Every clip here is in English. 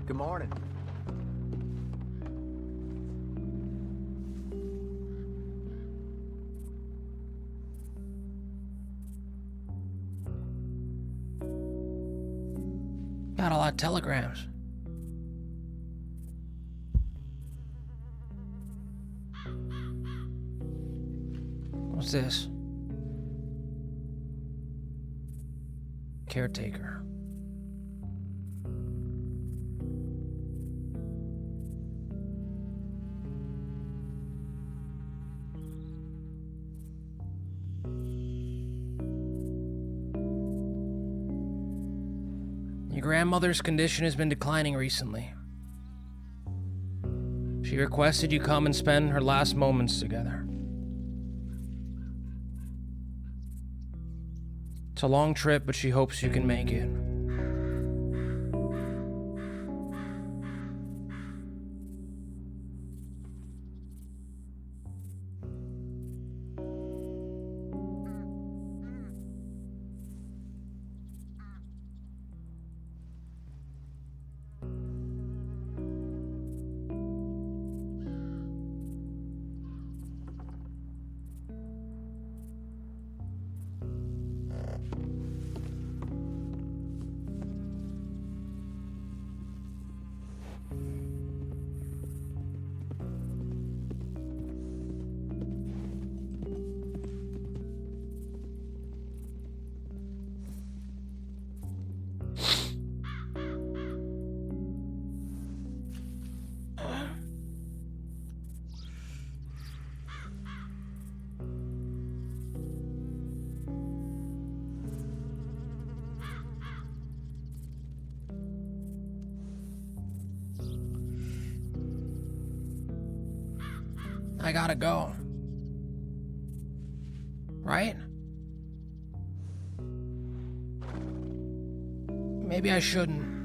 Good morning. Got a lot of telegrams. What's this? Caretaker. Your grandmother's condition has been declining recently. She requested you come and spend her last moments together. It's a long trip, but she hopes you can make it. I gotta go. Right? Maybe I shouldn't.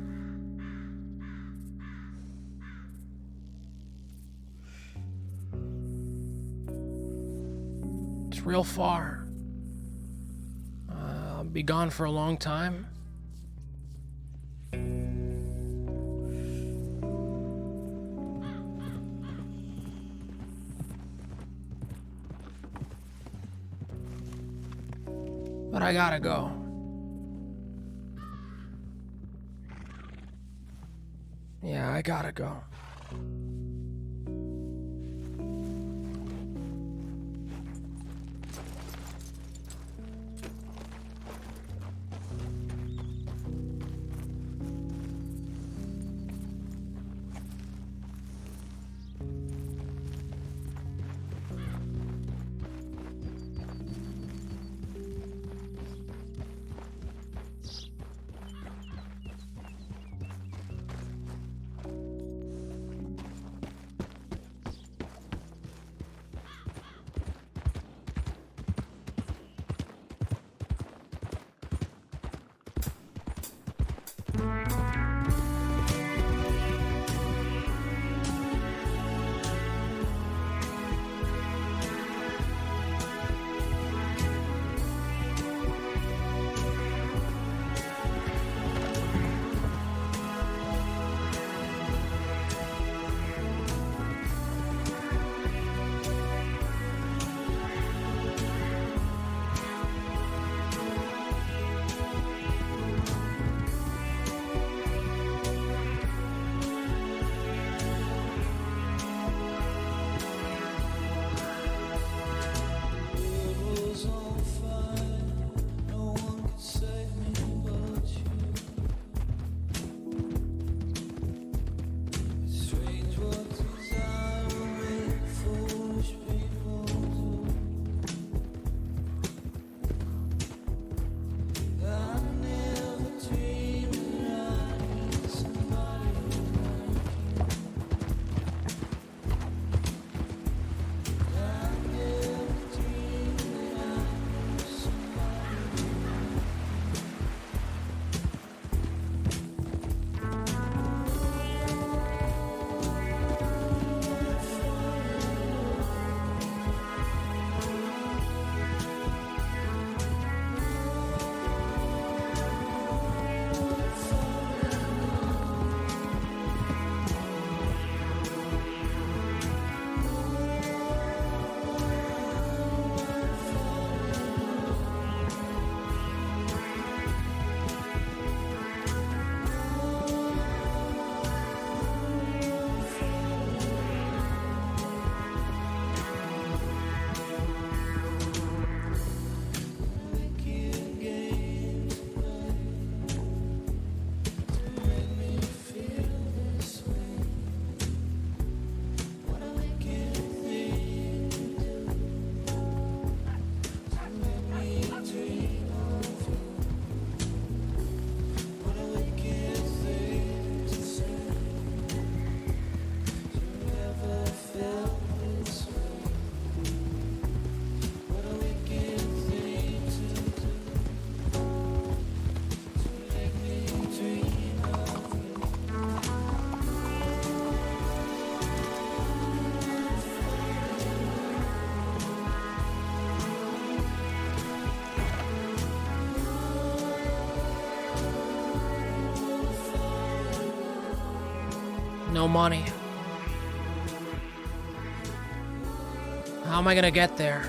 It's real far. I'll be gone for a long time. But I gotta go. Yeah, I gotta go. No money. How am I gonna get there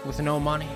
with no money?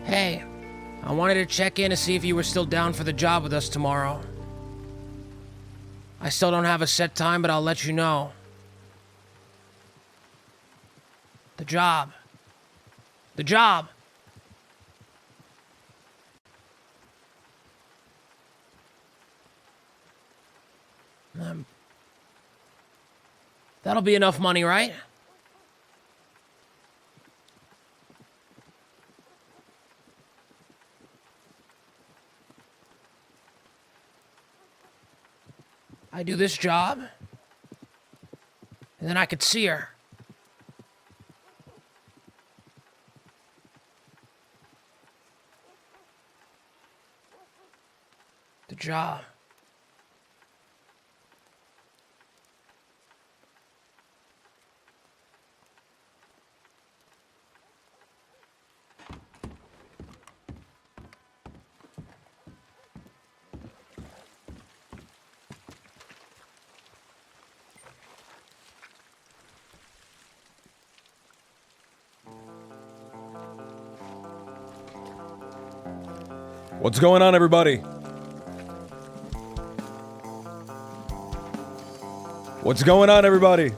Hey, I wanted to check in to see if you were still down for the job with us tomorrow. I still don't have a set time, but I'll let you know. The job. The job! That'll be enough money, right? I do this job, and then I could see her. The job. What's going on, everybody? What's going on, everybody?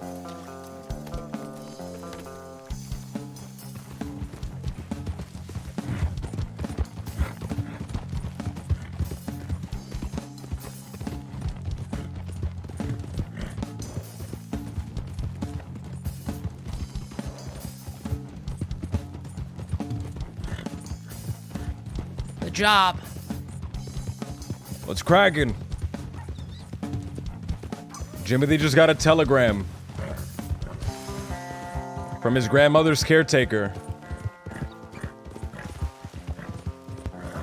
The job. What's cracking? Jimothy just got a telegram from his grandmother's caretaker.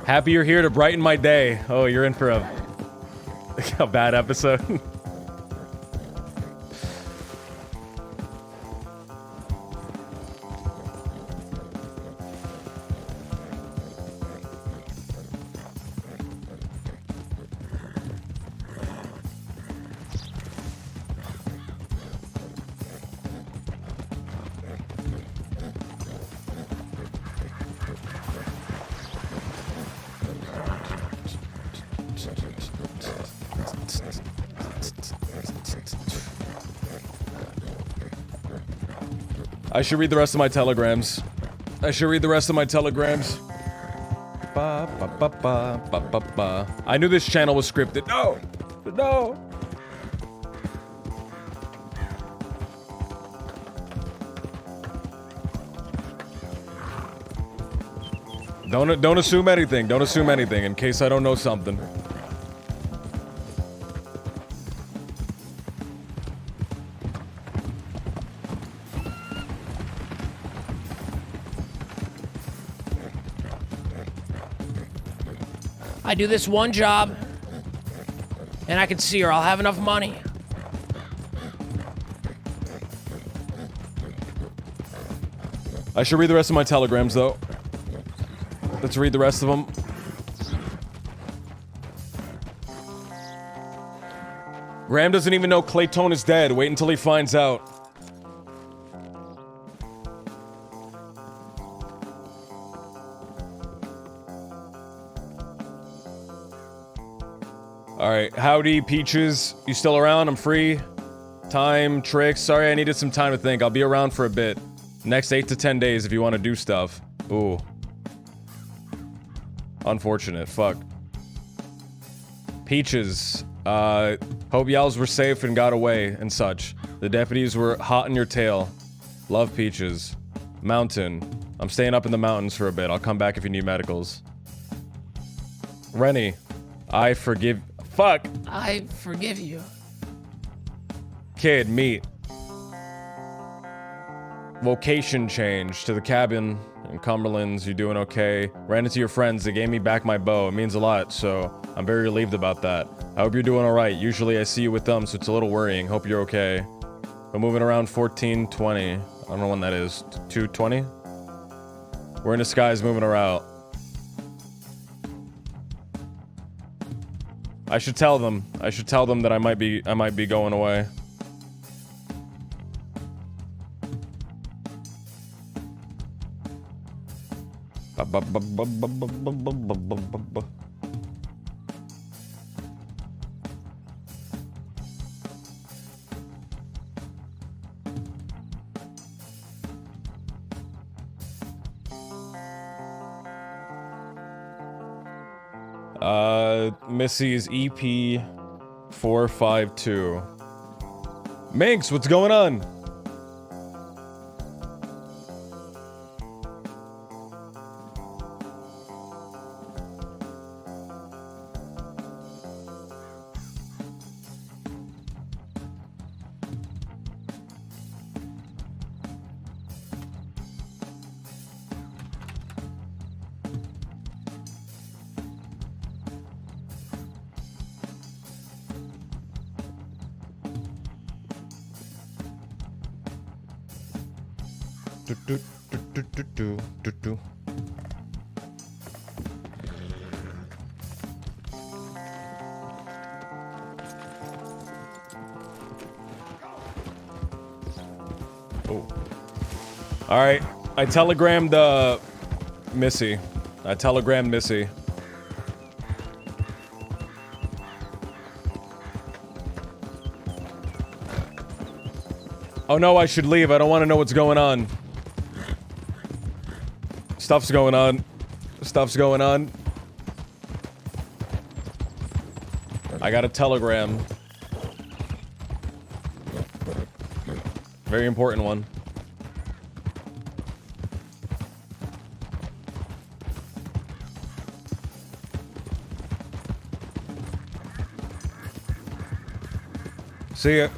Happy you're here to brighten my day. Oh, you're in for a bad episode. I should read the rest of my telegrams. I Ba, ba, ba, ba, ba, ba, ba. I knew this channel was scripted. No! No! Don't assume anything. Don't assume anything in case I don't know something. I do this one job, and I can see her. I'll have enough money. I should read the rest of my telegrams, though. Let's read the rest of them. Graham doesn't even know Clayton is dead. Wait until he finds out. Alright, howdy, Peaches. You still around? I'm free. Time, tricks. Sorry, I needed some time to think. I'll be around for a bit. Next 8 to 10 days if you want to do stuff. Ooh. Unfortunate. Fuck. Peaches. Hope y'alls were safe and got away and such. The deputies were hot in your tail. Love, Peaches. Mountain. I'm staying up in the mountains for a bit. I'll come back if you need medicals. Rennie. I forgive... Fuck! I forgive you. Kid, meet. Location change to the cabin in Cumberland's. You doing okay? Ran into your friends. They gave me back my bow. It means a lot, so I'm very relieved about that. I hope you're doing alright. Usually I see you with them, so it's a little worrying. Hope you're okay. We're moving around 1420. I don't know when that is. 220? We're in the skies moving around. I should tell them. I should tell them that I might be going away. Missy's EP 452. Minx, what's going on? Oh. Alright, I telegrammed Missy. I telegrammed Missy. Oh no, I should leave. I don't want to know what's going on. Stuff's going on. Stuff's going on. I got a telegram. Very important one. See ya.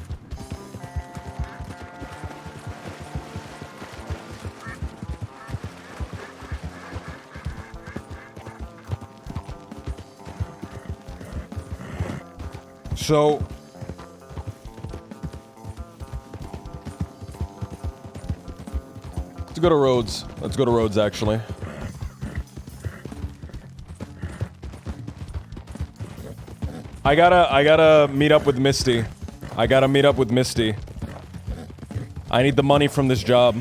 So, let's go to Rhodes. Let's go to Rhodes, actually. I gotta meet up with Misty. I gotta meet up with Misty. I need the money from this job.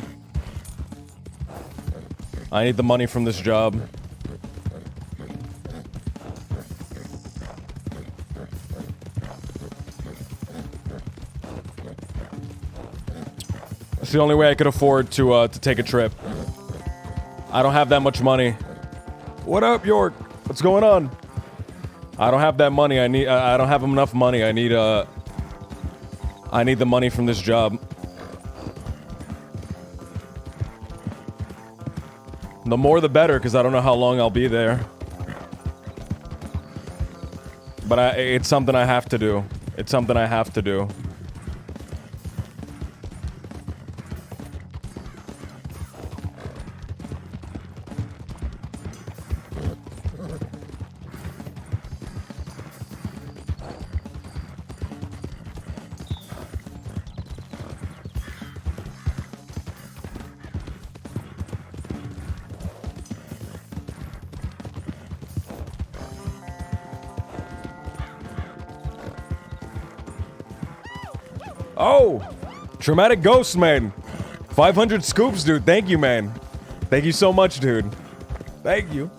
I need the money from this job. It's the only way I could afford to take a trip. I don't have that much money. What up, York? What's going on? I don't have that money. I don't have enough money. I need the money from this job. The more the better, because I don't know how long I'll be there. But it's something I have to do. It's something I have to do. Oh! Traumatic Ghost, man. 500 scoops, dude. Thank you, man. Thank you so much, dude. Thank you.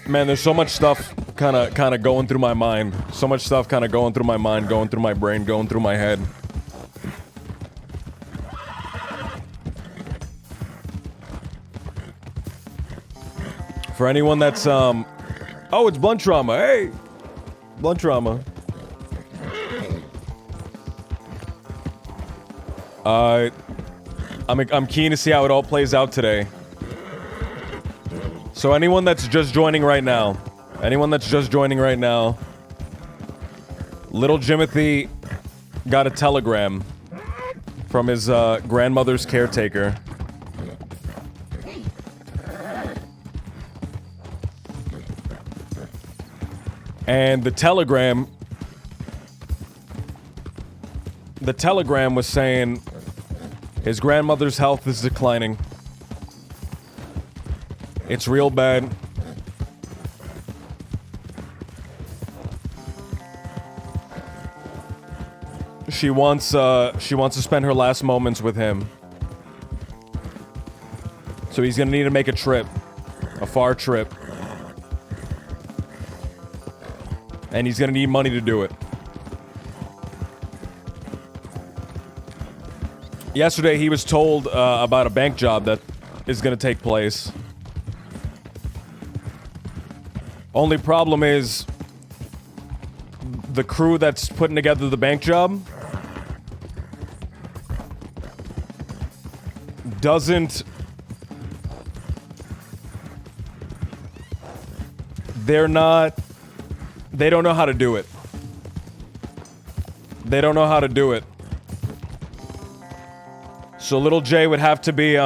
Man, there's so much stuff kind of going through my mind. So much stuff kind of going through my mind, going through my brain, going through my head. For anyone that's, oh, it's blunt trauma. Hey! Blunt trauma. I'm keen to see how it all plays out today. So anyone that's just joining right now, little Jimothy got a telegram from his grandmother's caretaker. And the telegram was saying his grandmother's health is declining. It's real bad. She wants to spend her last moments with him. So he's gonna need to make a trip. A far trip. And he's gonna need money to do it. Yesterday he was told about a bank job that is gonna take place. Only problem is the crew that's putting together the bank job doesn't... They don't know how to do it. They don't know how to do it. So Little J would have to be,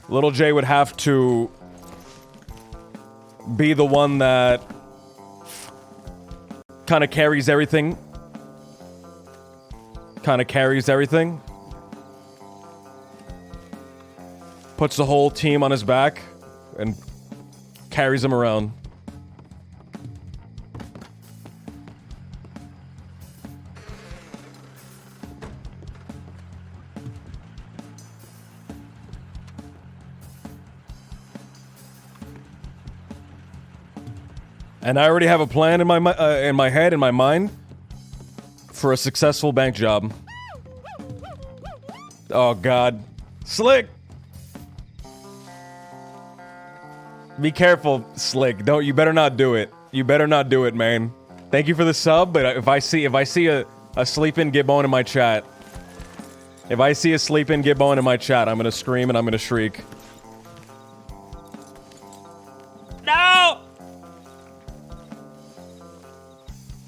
Little J would have to be the one that kind of carries everything. Puts the whole team on his back and carries them around. And I already have a plan in my head, in my mind, for a successful bank job. Oh God, Slick! Be careful, Slick. You better not do it. You better not do it, man. Thank you for the sub, but if I see a sleeping Gibbon in my chat, I'm gonna scream and I'm gonna shriek. No!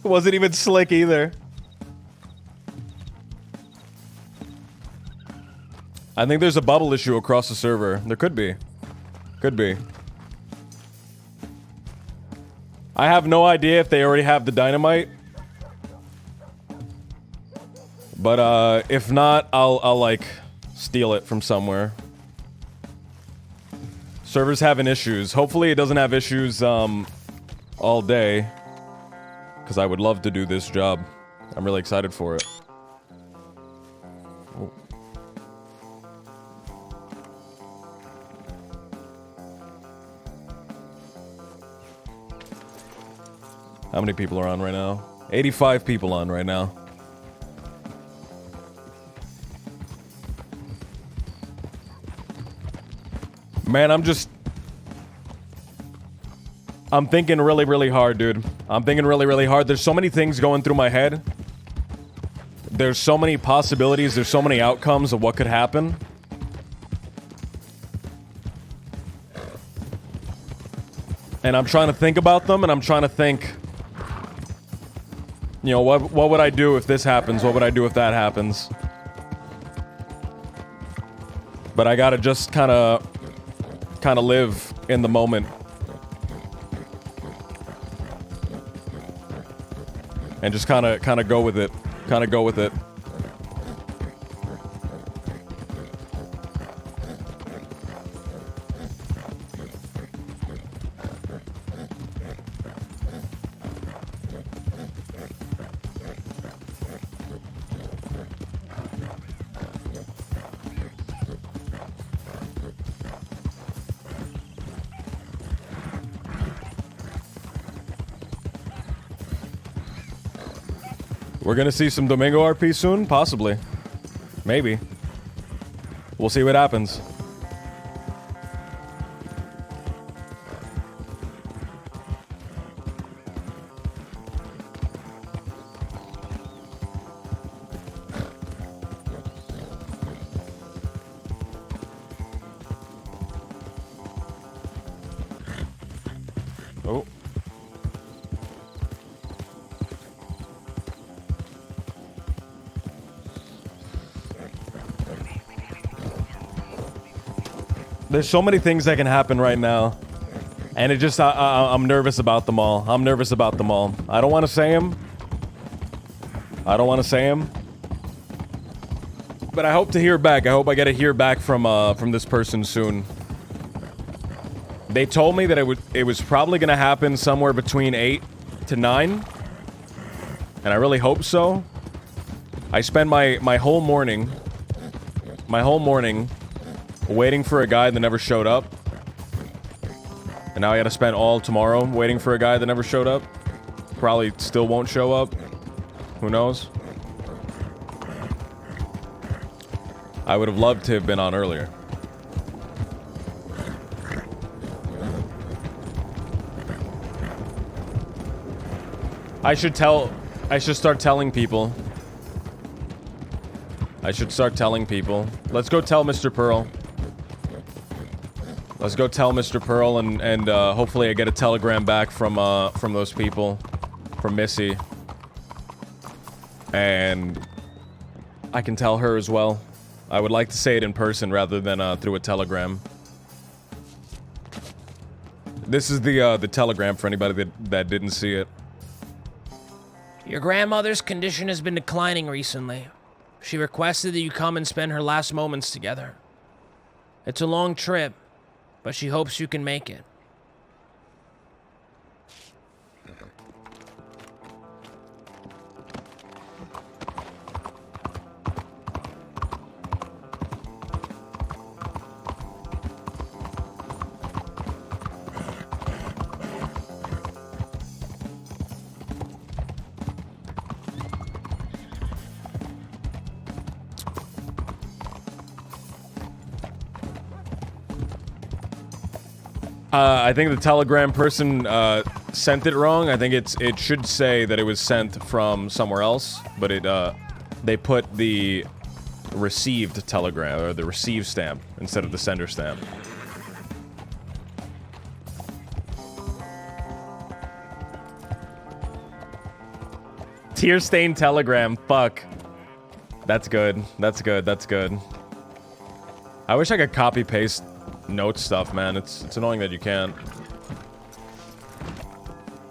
Wasn't even Slick either. I think there's a bubble issue across the server. There could be. Could be. I have no idea if they already have the dynamite. But if not, I'll like steal it from somewhere. Server's having issues. Hopefully it doesn't have issues all day. Because I would love to do this job. I'm really excited for it. Oh. How many people are on right now? 85 people on right now. Man, I'm thinking really, really hard, dude. I'm thinking really, really hard. There's so many things going through my head. There's so many possibilities. There's so many outcomes of what could happen. And I'm trying to think about them, and I'm trying to think... You know, what would I do if this happens? What would I do if that happens? But I gotta just kinda live in the moment. And just kind of go with it. Kind of go with it. We're gonna see some Domingo RP soon? Possibly. Maybe. We'll see what happens. Oh. There's so many things that can happen right now. And it just, I'm nervous about them all. I'm nervous about them all. I don't want to say them. I don't want to say them. But I hope to hear back. I hope I get to hear back from this person soon. They told me that it was probably going to happen somewhere between 8 to 9. And I really hope so. I spent my whole morning waiting for a guy that never showed up. And now I gotta spend all tomorrow waiting for a guy that never showed up. Probably still won't show up. Who knows? I would have loved to have been on earlier. I should start telling people. I should start telling people. Let's go tell Mr. Pearl. Let's go tell Mr. Pearl and hopefully I get a telegram back from those people. From Missy. And I can tell her as well. I would like to say it in person rather than through a telegram. This is the telegram for anybody that didn't see it. Your grandmother's condition has been declining recently. She requested that you come and spend her last moments together. It's a long trip, but she hopes you can make it. I think the telegram person sent it wrong. I think it should say that it was sent from somewhere else, but they put the received telegram or the receive stamp instead of the sender stamp. Tear stained telegram. Fuck. That's good. That's good. That's good. I wish I could copy paste note stuff, man. It's annoying that you can't.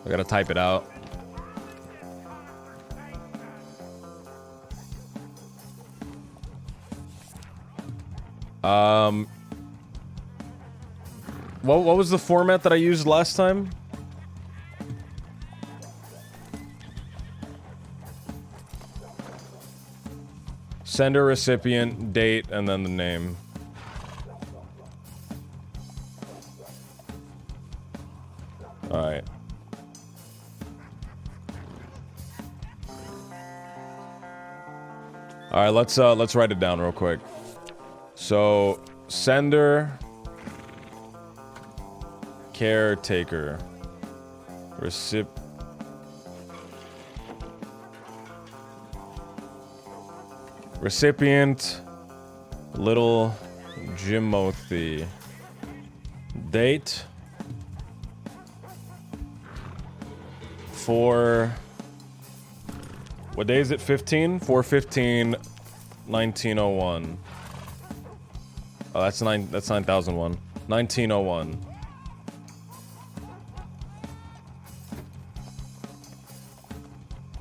I gotta type it out. What was the format that I used last time? Sender, recipient, date, and then the name. Alright. Alright, let's write it down real quick. So, sender, caretaker, recipient, little Jimothy, date, for what day is it? 15? 4/15, 1901. Oh, that's 9001. 1901.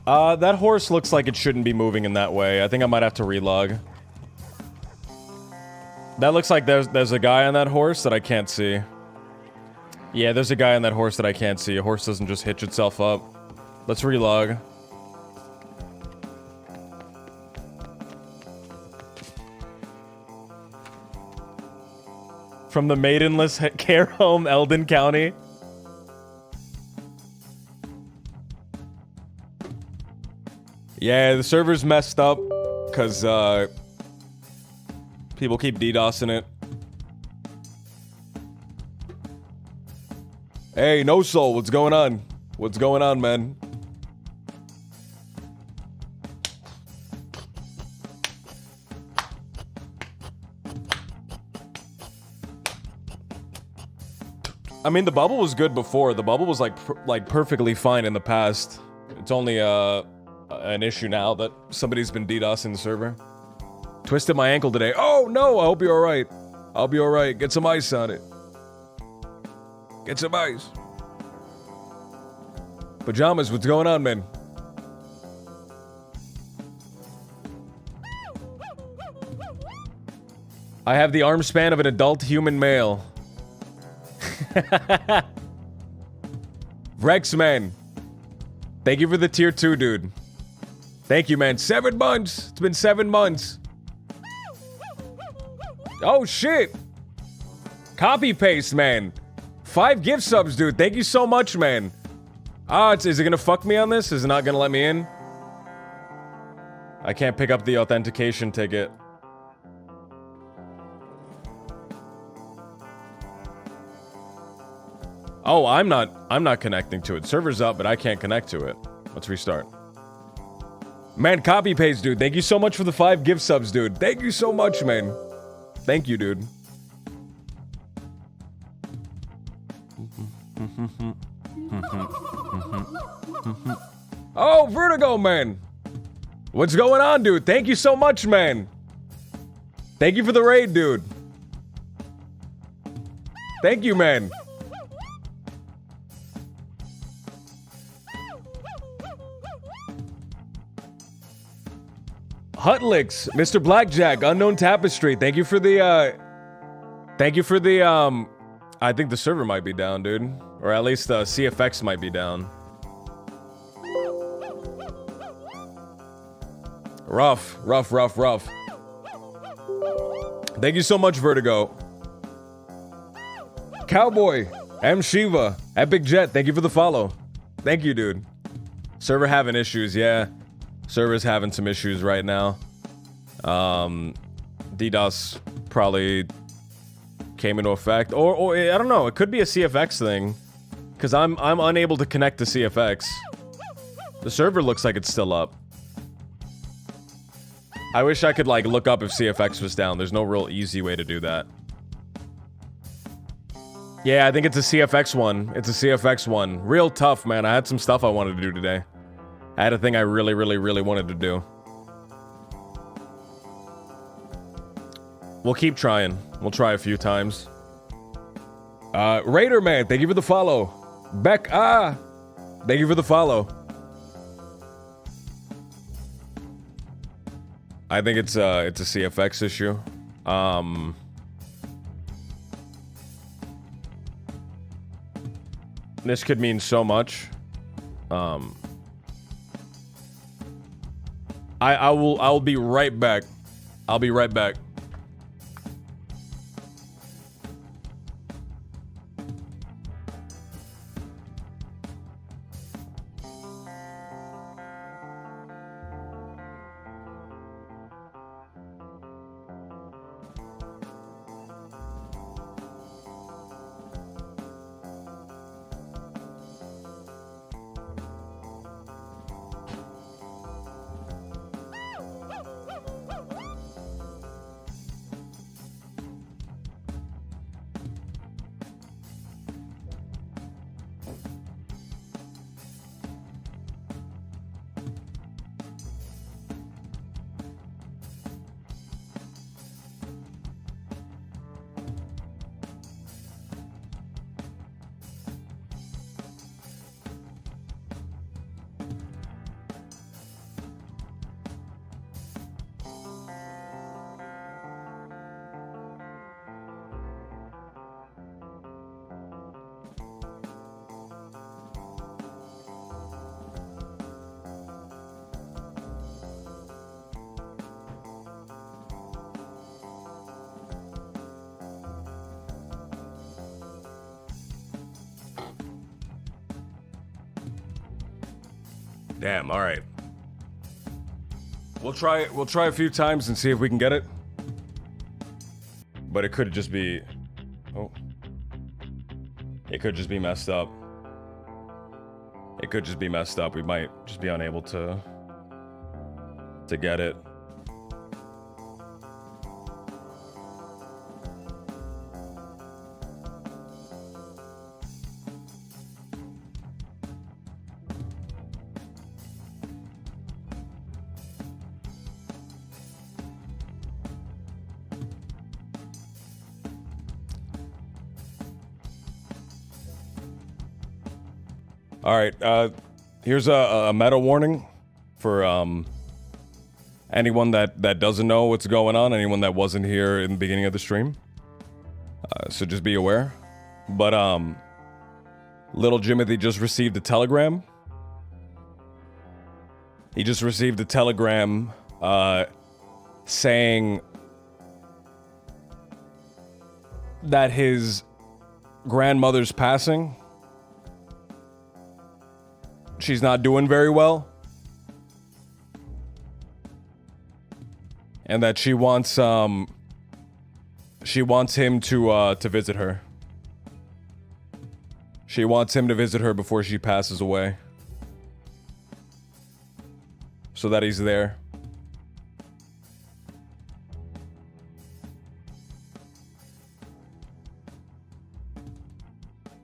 That horse looks like it shouldn't be moving in that way. I think I might have to relog. That looks like there's a guy on that horse that I can't see. Yeah, there's a guy on that horse that I can't see. A horse doesn't just hitch itself up. Let's relog. From the maidenless care home, Eldon County. Yeah, the server's messed up because people keep DDoSing it. Hey, No Soul, what's going on? What's going on, man? I mean, the bubble was good before. The bubble was like perfectly fine in the past. It's only an issue now that somebody's been DDoSing the server. Twisted my ankle today. Oh no! I hope you're all right. I'll be all right. Get some ice on it. Get some ice. Pajamas, what's going on, man? I have the arm span of an adult human male. Rex, man. Thank you for the tier 2, dude. Thank you, man. 7 months. It's been 7 months. Oh, shit. Copy paste, man. 5 gift subs, dude. Thank you so much, man. Is it gonna fuck me on this? Is it not gonna let me in? I can't pick up the authentication ticket. Oh, I'm not connecting to it. Server's up, but I can't connect to it. Let's restart. Man, copy paste, dude. Thank you so much for the 5 gift subs, dude. Thank you so much, man. Thank you, dude. Oh, Vertigo, man. What's going on, dude? Thank you so much, man. Thank you for the raid, dude. Thank you, man. Hutlicks, Mr. Blackjack, Unknown Tapestry. Thank you for the, I think the server might be down, dude. Or at least the CFX might be down. Rough. Thank you so much, Vertigo. Cowboy, M. Shiva, Epic Jet, thank you for the follow. Thank you, dude. Server having issues, yeah. Server's having some issues right now. DDoS probably came into effect. Or I don't know, it could be a CFX thing. Because I'm unable to connect to CFX. The server looks like it's still up. I wish I could, like, look up if CFX was down. There's no real easy way to do that. Yeah, I think it's a CFX one. It's a CFX one. Real tough, man. I had some stuff I wanted to do today. I had a thing I really wanted to do. We'll keep trying. We'll try a few times. Raider Man, thank you for the follow. Beck, thank you for the follow. I think it's a CFX issue. This could mean so much. I'll be right back. I'll be right back. Damn, alright. We'll try a few times and see if we can get it. But it could just be... Oh. It could just be messed up. It could just be messed up. We might just be unable to get it. All right, here's a meta warning for anyone that doesn't know what's going on, anyone that wasn't here in the beginning of the stream. So just be aware. But little Jimothy just received a telegram. He just received a telegram saying that his grandmother's passing. She's not doing very well. And that she wants him to visit her. She wants him to visit her before she passes away. So that he's there.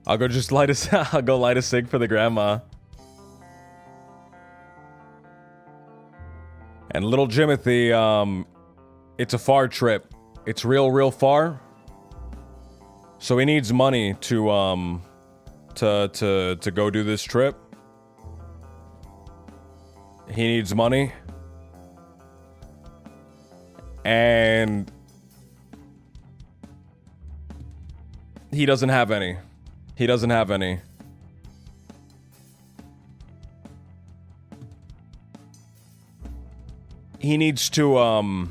I'll go just light a I'll go light a cig for the grandma. And little Jimothy, it's a far trip. It's real far. So he needs money to go do this trip. He needs money. And he doesn't have any. He doesn't have any. He needs to,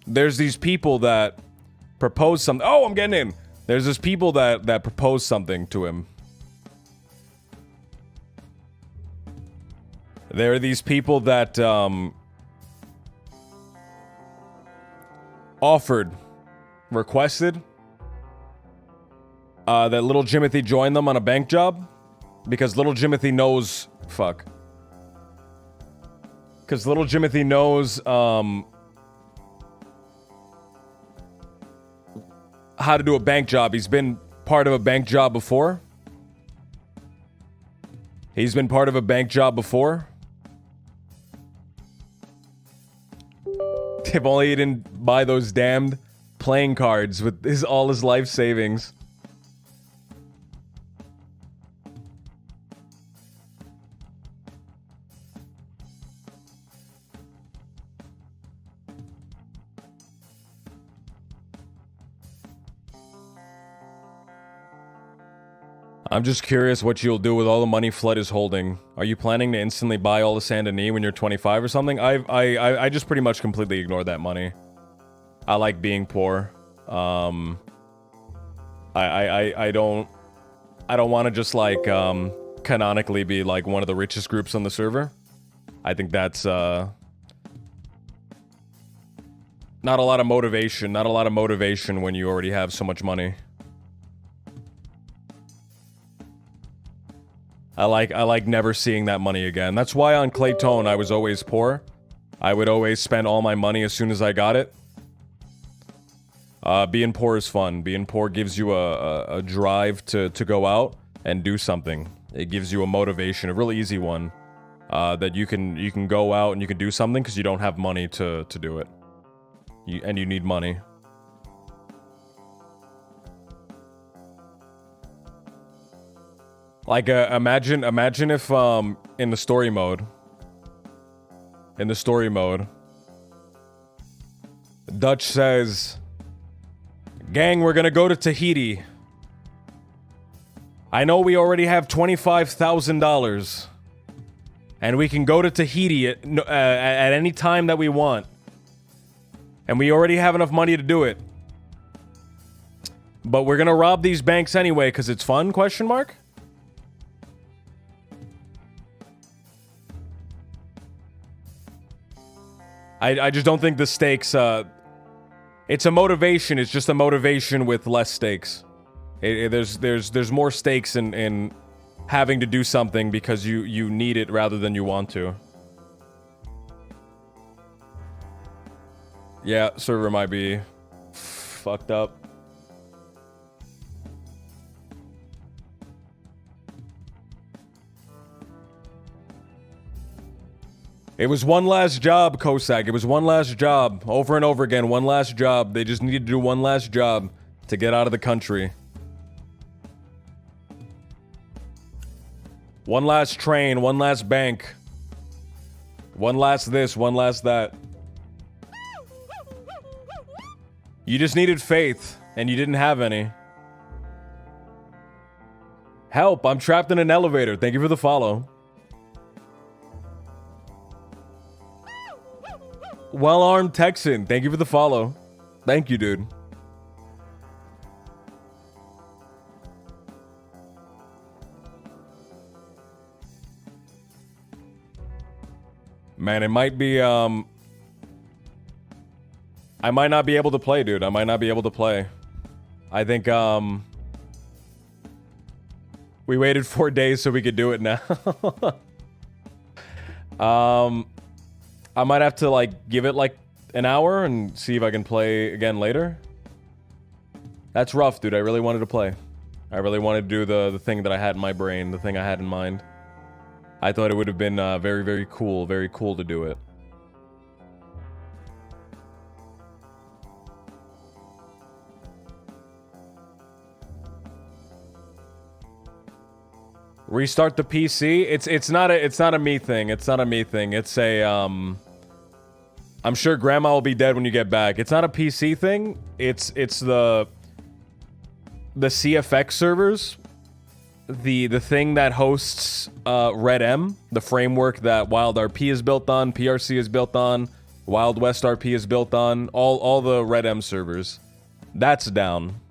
there's these people that propose something. Oh, I'm getting in. There's these people that propose something to him. There are these people that, requested, that little Jimothy join them on a bank job. Because little Jimothy knows, Because little Jimothy knows, how to do a bank job. He's been part of a bank job before. If only he didn't buy those damned playing cards with all his life savings. I'm just curious what you'll do with all the money Flood is holding. Are you planning to instantly buy all the Saint Denis when you're 25 or something? I just pretty much completely ignored that money. I like being poor. I don't want to just like canonically be like one of the richest groups on the server. I think that's not a lot of motivation. Not a lot of motivation when you already have so much money. I like never seeing that money again. That's why on Claytone I was always poor. I would always spend all my money as soon as I got it. Being poor is fun. Being poor gives you a drive to go out and do something. It gives you a motivation, a really easy one. That you can go out and you can do something because you don't have money to do it. And you need money. Like, imagine if, in the story mode, Dutch says, gang, we're gonna go to Tahiti. I know we already have $25,000, and we can go to Tahiti at any time that we want, and we already have enough money to do it. But we're gonna rob these banks anyway, because it's fun, question mark? I just don't think the stakes, it's a motivation, it's just a motivation with less stakes. There's more stakes in having to do something because you need it rather than you want to. Yeah, server might be fucked up. It was one last job, Cossack. It was one last job. Over and over again, one last job. They just needed to do one last job to get out of the country. One last train, one last bank. One last this, one last that. You just needed faith, and you didn't have any. Help, I'm trapped in an elevator. Thank you for the follow. Well-armed Texan, thank you for the follow. Thank you, dude. Man, it might be, I might not be able to play, dude. I might not be able to play. I think, we waited 4 days so we could do it now. I might have to, like, give it, like, an hour and see if I can play again later. That's rough, dude. I really wanted to play. I really wanted to do the thing that I had in my brain, the thing I had in mind. I thought it would have been very, very cool to do it. Restart the PC? It's not a me thing. It's not a me thing. It's a I'm sure grandma will be dead when you get back. It's not a PC thing. It's the CFX servers. The thing that hosts RedM, the framework that Wild RP is built on, PRC is built on, Wild West RP is built on, all the RedM servers. That's down.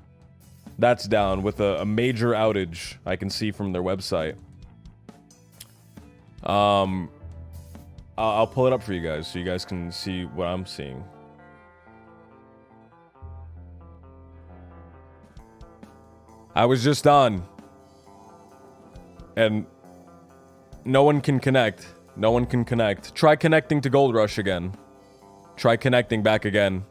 That's down with a major outage I can see from their website. I'll pull it up for you guys so you guys can see what I'm seeing. I was just on. And no one can connect. No one can connect. Try connecting to Gold Rush again. Try connecting back again.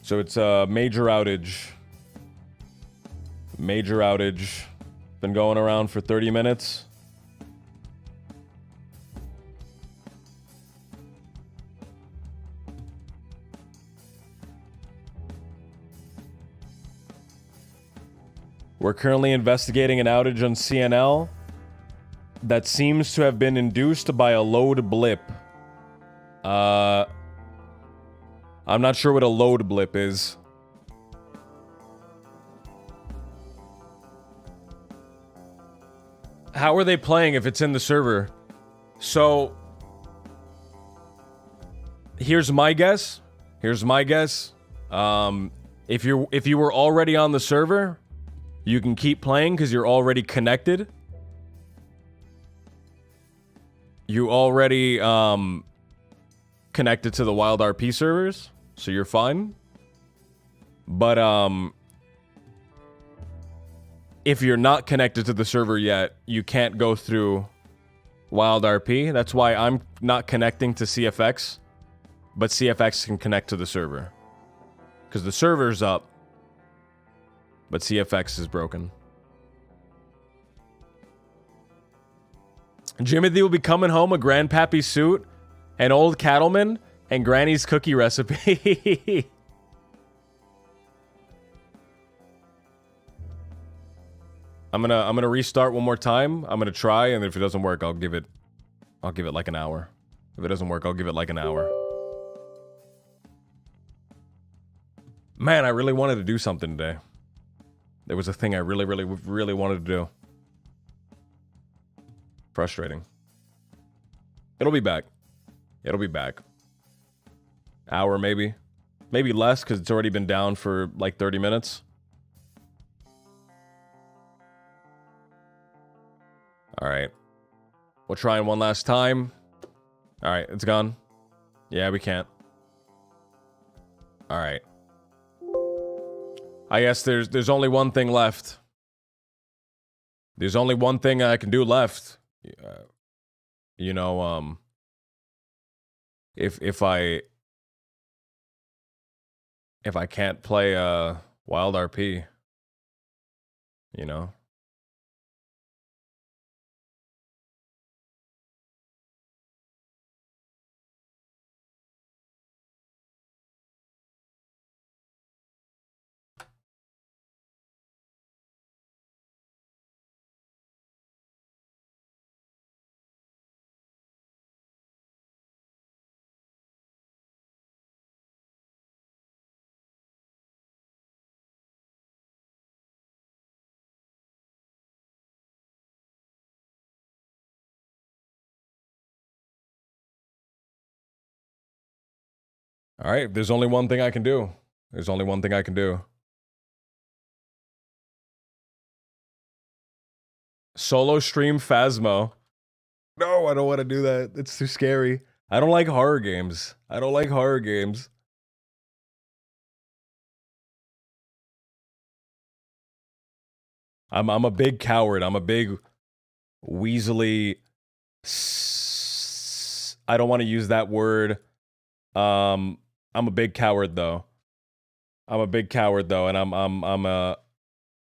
So it's a major outage. Major outage. Been going around for 30 minutes. We're currently investigating an outage on CNL that seems to have been induced by a load blip. I'm not sure what a load blip is. How are they playing if it's in the server? So, here's my guess. Here's my guess. If you were already on the server, you can keep playing because you're already connected. You already connected to the Wild RP servers, so you're fine. But if you're not connected to the server yet, you can't go through Wild RP. That's why I'm not connecting to CFX, but CFX can connect to the server. Because the server's up, but CFX is broken. Jimothy will be coming home a grandpappy suit, an old cattleman, and Granny's cookie recipe. I'm gonna restart one more time. I'm gonna try, and if it doesn't work, I'll give it like an hour. If it doesn't work, I'll give it like an hour. Man, I really wanted to do something today. There was a thing I really wanted to do. Frustrating. It'll be back. It'll be back. Hour, maybe. Maybe less, because it's already been down for like 30 minutes. Alright. We'll try it one last time. Alright, it's gone. Yeah, we can't. Alright. I guess there's only one thing left. There's only one thing I can do left. You know, if I can't play Wild RP, you know. Alright, there's only one thing I can do. There's only one thing I can do. Solo stream Phasmo. No, I don't want to do that. It's too scary. I don't like horror games. I don't like horror games. I'm a big coward. I'm a big weaselly. I don't want to use that word. I'm a big coward though. I'm a big coward though, and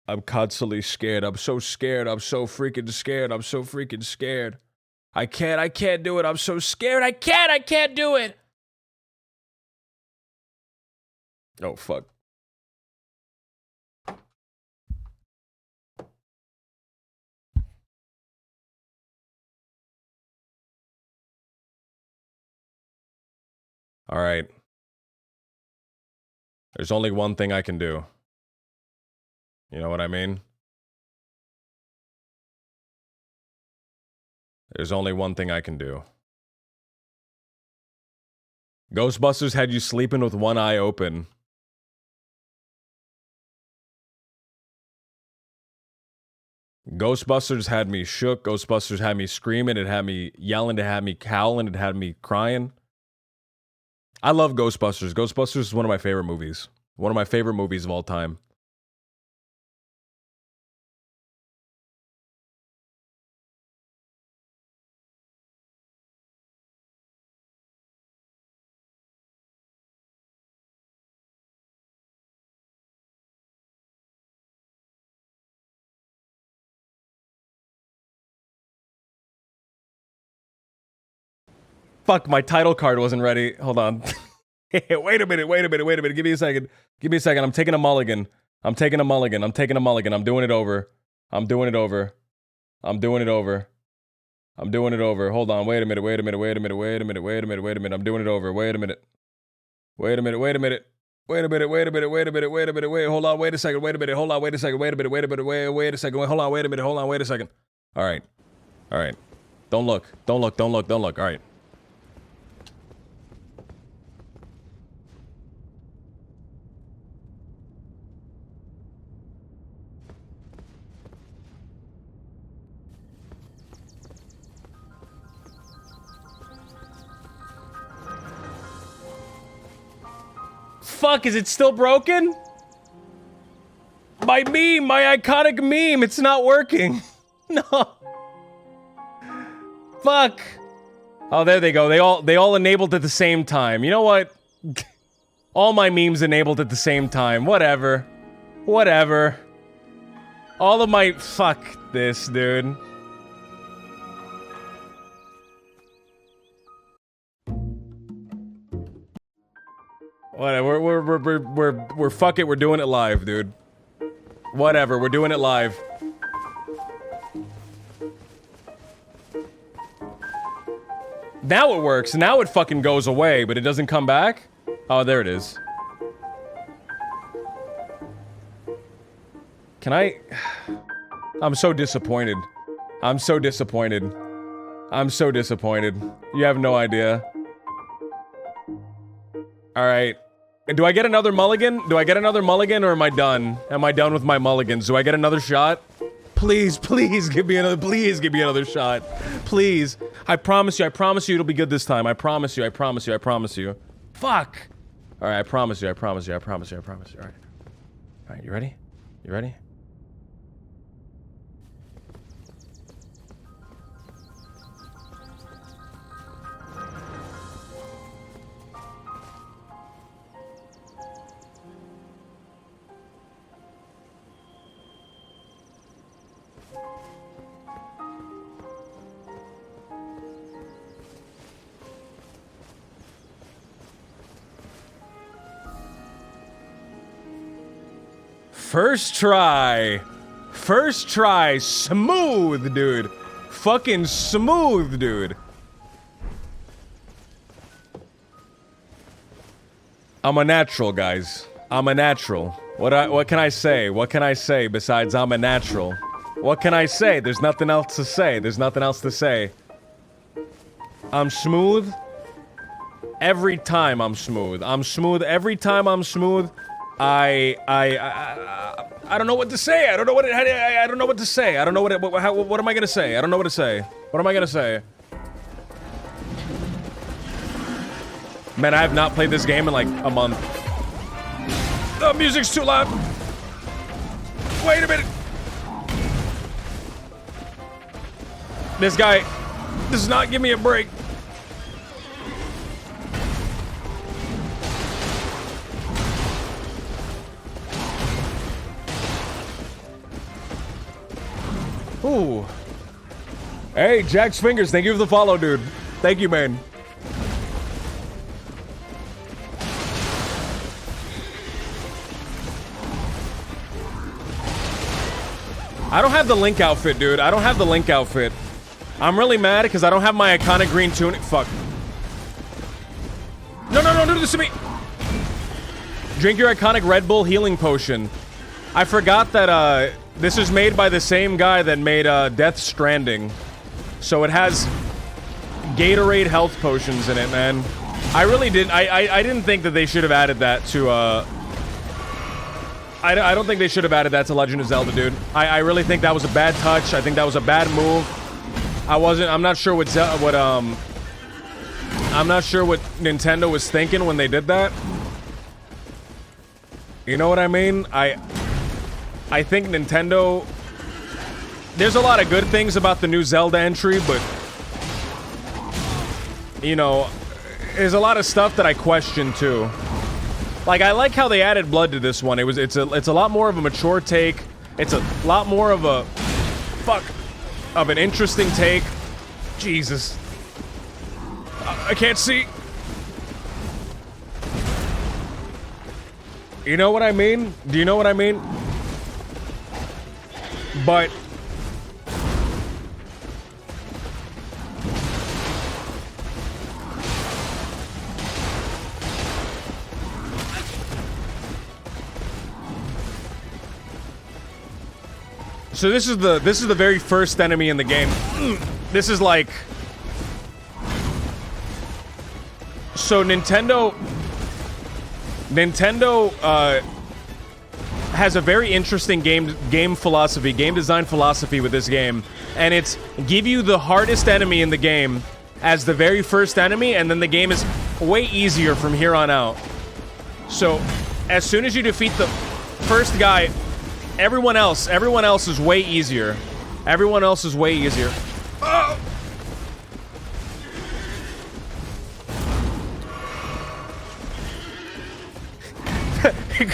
I'm constantly scared. I'm so scared. I'm so freaking scared. I'm so freaking scared. I can't do it. I'm so scared. I can't do it. Oh fuck. All right. There's only one thing I can do. You know what I mean? There's only one thing I can do. Ghostbusters had you sleeping with one eye open. Ghostbusters had me shook. Ghostbusters had me screaming. It had me yelling. It had me howling. It had me crying. I love Ghostbusters. Ghostbusters is one of my favorite movies. One of my favorite movies of all time. Fuck, my title card wasn't ready. Hold on. Wait a minute. Give me a second. I'm taking a mulligan. I'm taking a mulligan. I'm doing it over. I'm doing it over. Hold on. Wait a minute. I'm doing it over. Wait a minute. Hold on. Wait a second. Hold on. Wait a second. All right. Don't look. All right. Fuck, is it still broken? My meme, my iconic meme, it's not working. No. Fuck. Oh, there they go. They all enabled at the same time. You know what? All my memes enabled at the same time. Whatever. All of my... Fuck this, dude. Whatever, we're fuck it, we're doing it live, dude. Whatever, we're doing it live. Now it works, now it fucking goes away, but it doesn't come back? Oh, there it is. Can I... I'm so disappointed. You have no idea. Alright. Do I get another mulligan? Or am I done? Am I done with my mulligans? Do I get another shot? Please, please give me another shot. Please. I promise you it'll be good this time. I promise you. Fuck. All right, I promise you. All right. All right, you ready? You ready? First try, smooth, dude. Fucking smooth, dude. I'm a natural, guys. I'm a natural. What can I say? What can I say besides I'm a natural? What can I say? There's nothing else to say. There's nothing else to say. I'm smooth. Every time I'm smooth. I'm smooth every time I'm smooth. I don't know what to say. I don't know what to say. I don't know what am I gonna say? I don't know what to say. What am I gonna say? Man, I have not played this game in like a month. The music's too loud. Wait a minute. This guy does not give me a break. Ooh. Hey, Jack's Fingers, thank you for the follow, dude. Thank you, man. I don't have the Link outfit, dude. I don't have the Link outfit. I'm really mad because I don't have my iconic green tunic. Fuck. No, don't do this to me. Drink your iconic Red Bull healing potion. I forgot that, this is made by the same guy that made, Death Stranding. So it has Gatorade health potions in it, man. I really didn't, I didn't think that they should have added that to, I don't think they should have added that to Legend of Zelda, dude. I really think that was a bad touch. I think that was a bad move. I'm not sure what Nintendo was thinking when they did that. You know what I mean? I think Nintendo... There's a lot of good things about the new Zelda entry, but... You know, there's a lot of stuff that I question, too. Like, I like how they added blood to this one. It's a lot more of a mature take. It's a lot more of a... of an interesting take. Jesus. I can't see. You know what I mean? Do you know what I mean? But... So this is the very first enemy in the game. This is like... So Nintendo has a very interesting game design philosophy with this game, and it's give you the hardest enemy in the game as the very first enemy, and then the game is way easier from here on out. So as soon as you defeat the first guy, everyone else is way easier. Everyone else is way easier. Oh!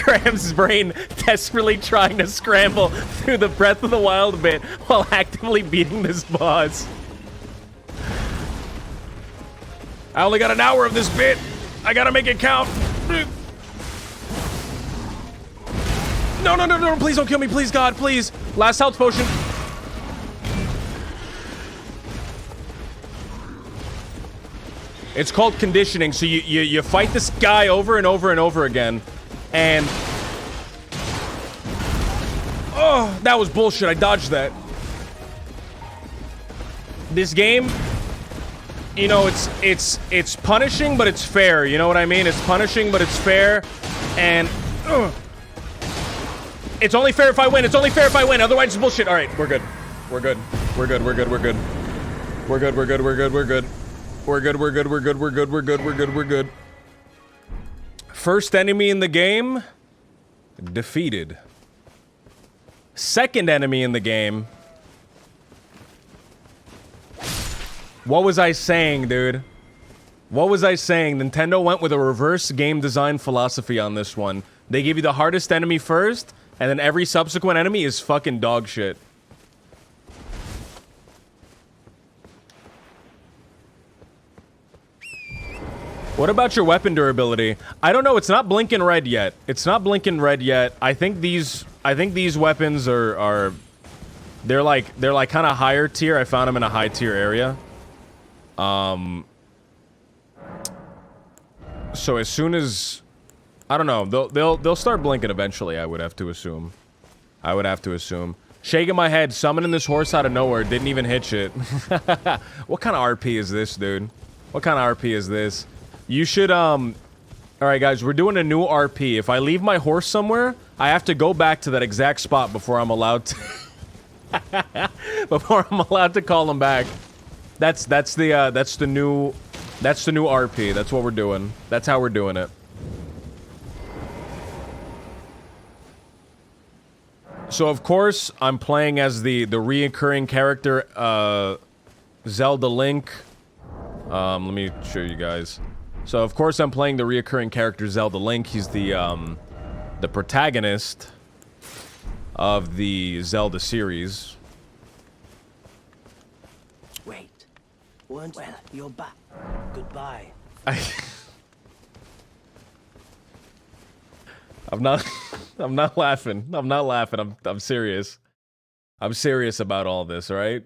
Graham's brain desperately trying to scramble through the Breath of the Wild bit while actively beating this boss. I only got an hour of this bit. I gotta make it count. No, please don't kill me, please, God, please. Last health potion. It's called conditioning, so you fight this guy over and over and over again. And... Oh, that was bullshit. I dodged that. This game, you know, it's punishing, but it's fair. You know what I mean? It's punishing, but it's fair. And... It's only fair if I win. It's only fair if I win. Otherwise, it's bullshit. All right, we're good. We're good. We're good. We're good. We're good. We're good. We're good. We're good. We're good. We're good. We're good. We're good. We're good. We're good. We're good. We're good. First enemy in the game defeated. Second enemy in the game. What was I saying, dude? What was I saying? Nintendo went with a reverse game design philosophy on this one. They give you the hardest enemy first, and then every subsequent enemy is fucking dog shit. What about your weapon durability? I don't know. It's not blinking red yet. It's not blinking red yet. I think these weapons are they're like kind of higher tier. I found them in a high tier area. So as soon as I don't know, they'll start blinking eventually. I would have to assume. I would have to assume. Shaking my head, summoning this horse out of nowhere, didn't even hit shit. What kind of RP is this, dude? What kind of RP is this? You should, alright guys, we're doing a new RP. If I leave my horse somewhere, I have to go back to that exact spot before I'm allowed to... before I'm allowed to call him back. That's the new RP. That's what we're doing. That's how we're doing it. So of course, I'm playing as the reoccurring character, Zelda Link. Let me show you guys. So of course I'm playing the reoccurring character Zelda Link. He's the protagonist of the Zelda series. Wait. Well, you're back. Goodbye. I'm not laughing. I'm not laughing. I'm serious. I'm serious about all this, all right?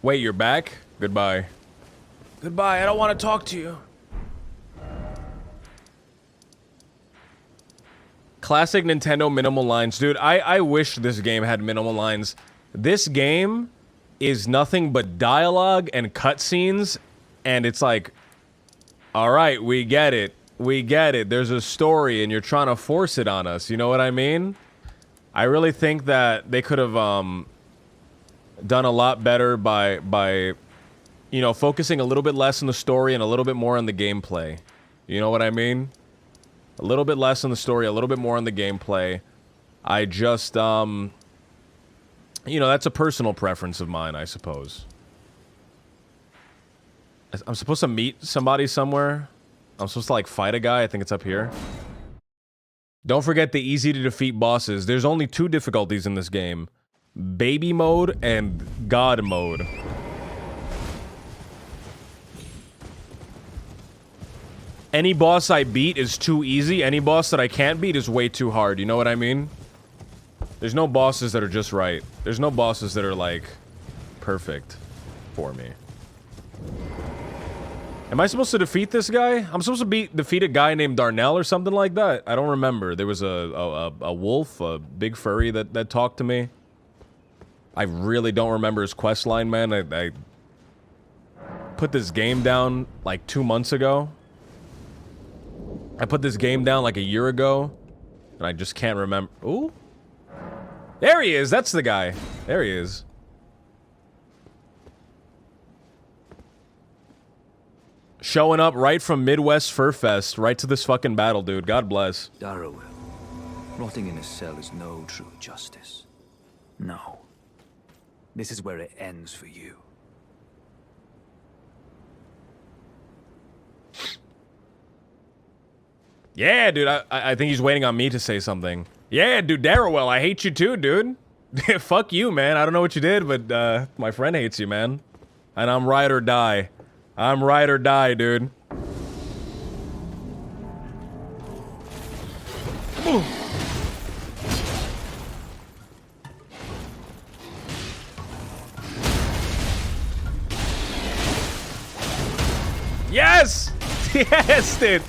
Wait, you're back? Goodbye. Goodbye, I don't want to talk to you. Classic Nintendo minimal lines. Dude, I wish this game had minimal lines. This game is nothing but dialogue and cutscenes, and it's like, alright, we get it. We get it. There's a story, and you're trying to force it on us. You know what I mean? I really think that they could have, done a lot better by, you know, focusing a little bit less on the story and a little bit more on the gameplay. You know what I mean? A little bit less on the story, a little bit more on the gameplay. I just, you know, that's a personal preference of mine, I suppose. I'm supposed to meet somebody somewhere. I'm supposed to, like, fight a guy. I think it's up here. Don't forget the easy to defeat bosses. There's only 2 difficulties in this game. Baby mode and God mode. Any boss I beat is too easy. Any boss that I can't beat is way too hard. You know what I mean? There's no bosses that are just right. There's no bosses that are, like, perfect for me. Am I supposed to defeat this guy? I'm supposed to defeat a guy named Darnell or something like that. I don't remember. There was a wolf, a big furry that talked to me. I really don't remember his quest line, man. I put this game down like 2 months ago. I put this game down like a year ago, and I just can't remember. Ooh. There he is. That's the guy. There he is. Showing up right from Midwest Fur Fest, right to this fucking battle, dude. God bless. Darrowell, rotting in a cell is no true justice. No. This is where it ends for you. Yeah, dude, I think he's waiting on me to say something. Yeah, dude, Darrowell, I hate you too, dude. Fuck you, man. I don't know what you did, but my friend hates you, man. And I'm ride or die. I'm ride or die, dude. Ooh. Yes! Yes, dude!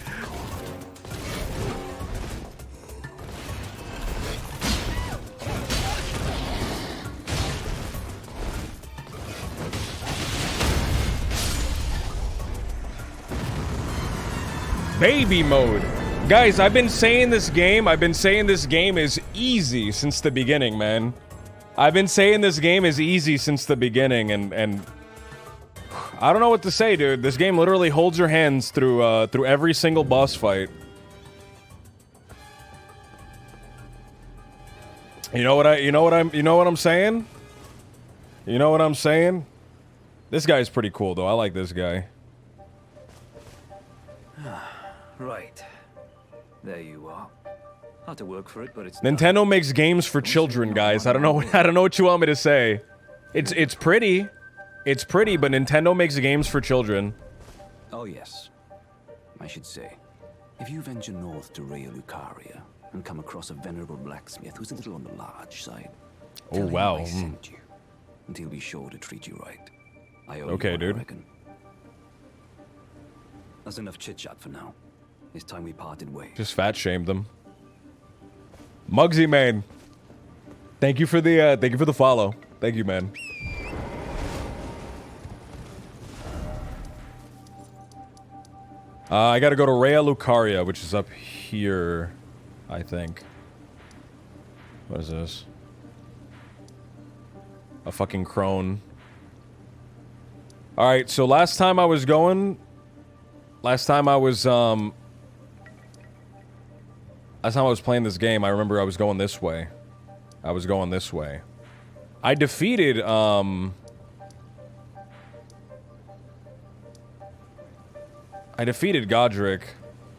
Baby mode. Guys, I've been saying this game is easy since the beginning, man. I've been saying this game is easy since the beginning, and I don't know what to say, dude. This game literally holds your hands through every single boss fight. You know what I'm saying? You know what I'm saying? This guy's pretty cool, though. I like this guy. Right. There you are. Hard to work for it, but it's Nintendo makes games for children, guys. I don't know what you want me to say. It's pretty. It's pretty, but Nintendo makes games for children. Oh yes. I should say, if you venture north to Raya Lucaria and come across a venerable blacksmith who's a little on the large side, tell him I sent you, and he'll be sure to treat you right. I owe you one, dude. I reckon. That's enough chit-chat for now. It's time we parted ways. Just fat shamed them. Muggsy, man. Thank you for the follow. Thank you, man. I gotta go to Raya Lucaria, which is up here, I think. What is this? A fucking crone. Alright, so last time I was playing this game, I remember I was going this way. I defeated, Godric,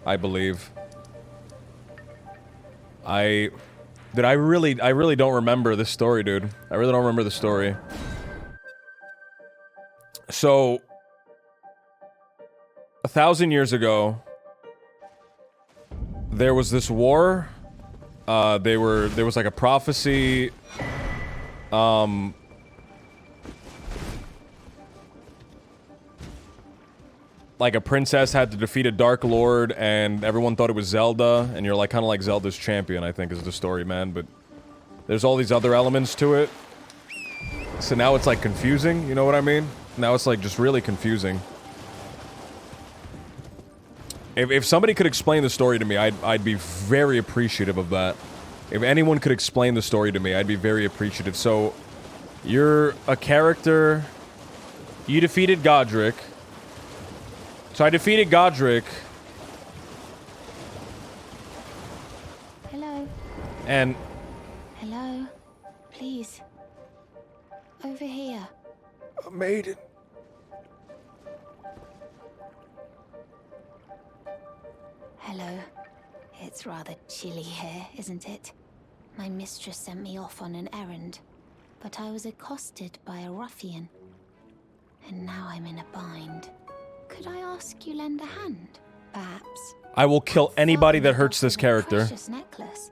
I believe. I really don't remember this story, dude. I really don't remember the story. So, 1,000 years ago, there was this war. There was like a prophecy. Like a princess had to defeat a Dark Lord, and everyone thought it was Zelda, and you're like kind of like Zelda's champion, I think is the story, man. But there's all these other elements to it. So now it's like confusing, you know what I mean? Now it's like just really confusing. If somebody could explain the story to me, I'd be very appreciative of that. If anyone could explain the story to me, I'd be very appreciative. So, you're a character. You defeated Godric. So I defeated Godric. Hello. And... Hello. Please. Over here. A maiden. Hello. It's rather chilly here, isn't it? My mistress sent me off on an errand, but I was accosted by a ruffian. And now I'm in a bind. Could I ask you lend a hand, perhaps? I will kill anybody that hurts this character. Precious necklace.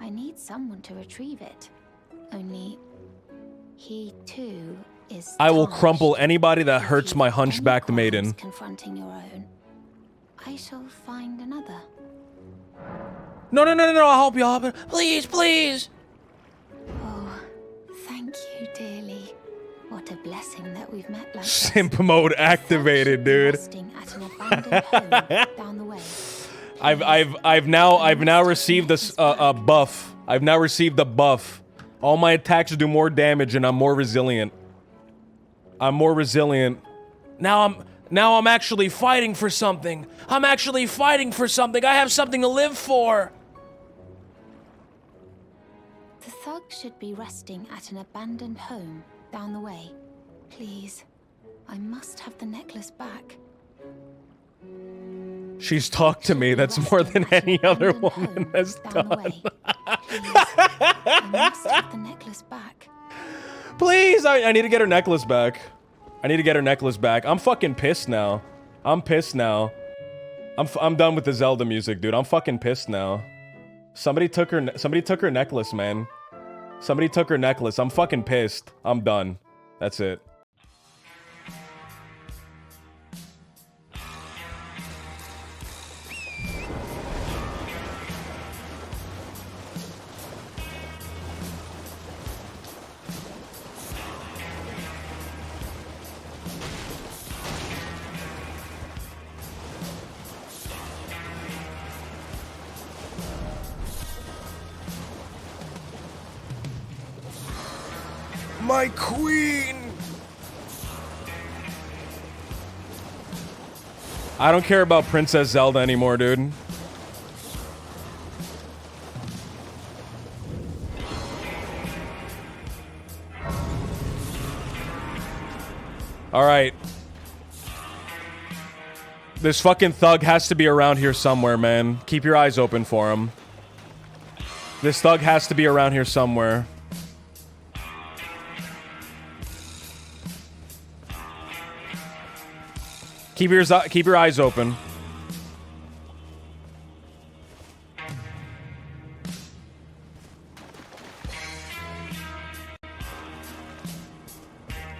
I need someone to retrieve it. Only he too is. I will crumple anybody that hurts my hunchbacked maiden. Confronting your own, I shall find another. No, I'll help you, Hobbit. Please, please. Oh, thank you dearly. What a blessing that we've met like Simp mode activated, dude. At an abandoned home down the way. I've now received this a buff. I've now received a buff. All my attacks do more damage and I'm more resilient. I'm more resilient. Now I'm actually fighting for something. I have something to live for. The thug should be resting at an abandoned home down the way. Please, I must have the necklace back. She's talked to me. That's more than any other woman has done. Please, I must have the necklace back. Please, I need to get her necklace back. I'm fucking pissed now. I'm done with the Zelda music, dude. I'm fucking pissed now. Somebody took her necklace, man. Somebody took her necklace. I'm fucking pissed. I'm done. That's it. My queen! I don't care about Princess Zelda anymore, dude. Alright. This fucking thug has to be around here somewhere, man. Keep your eyes open for him. This thug has to be around here somewhere. Keep your eyes open.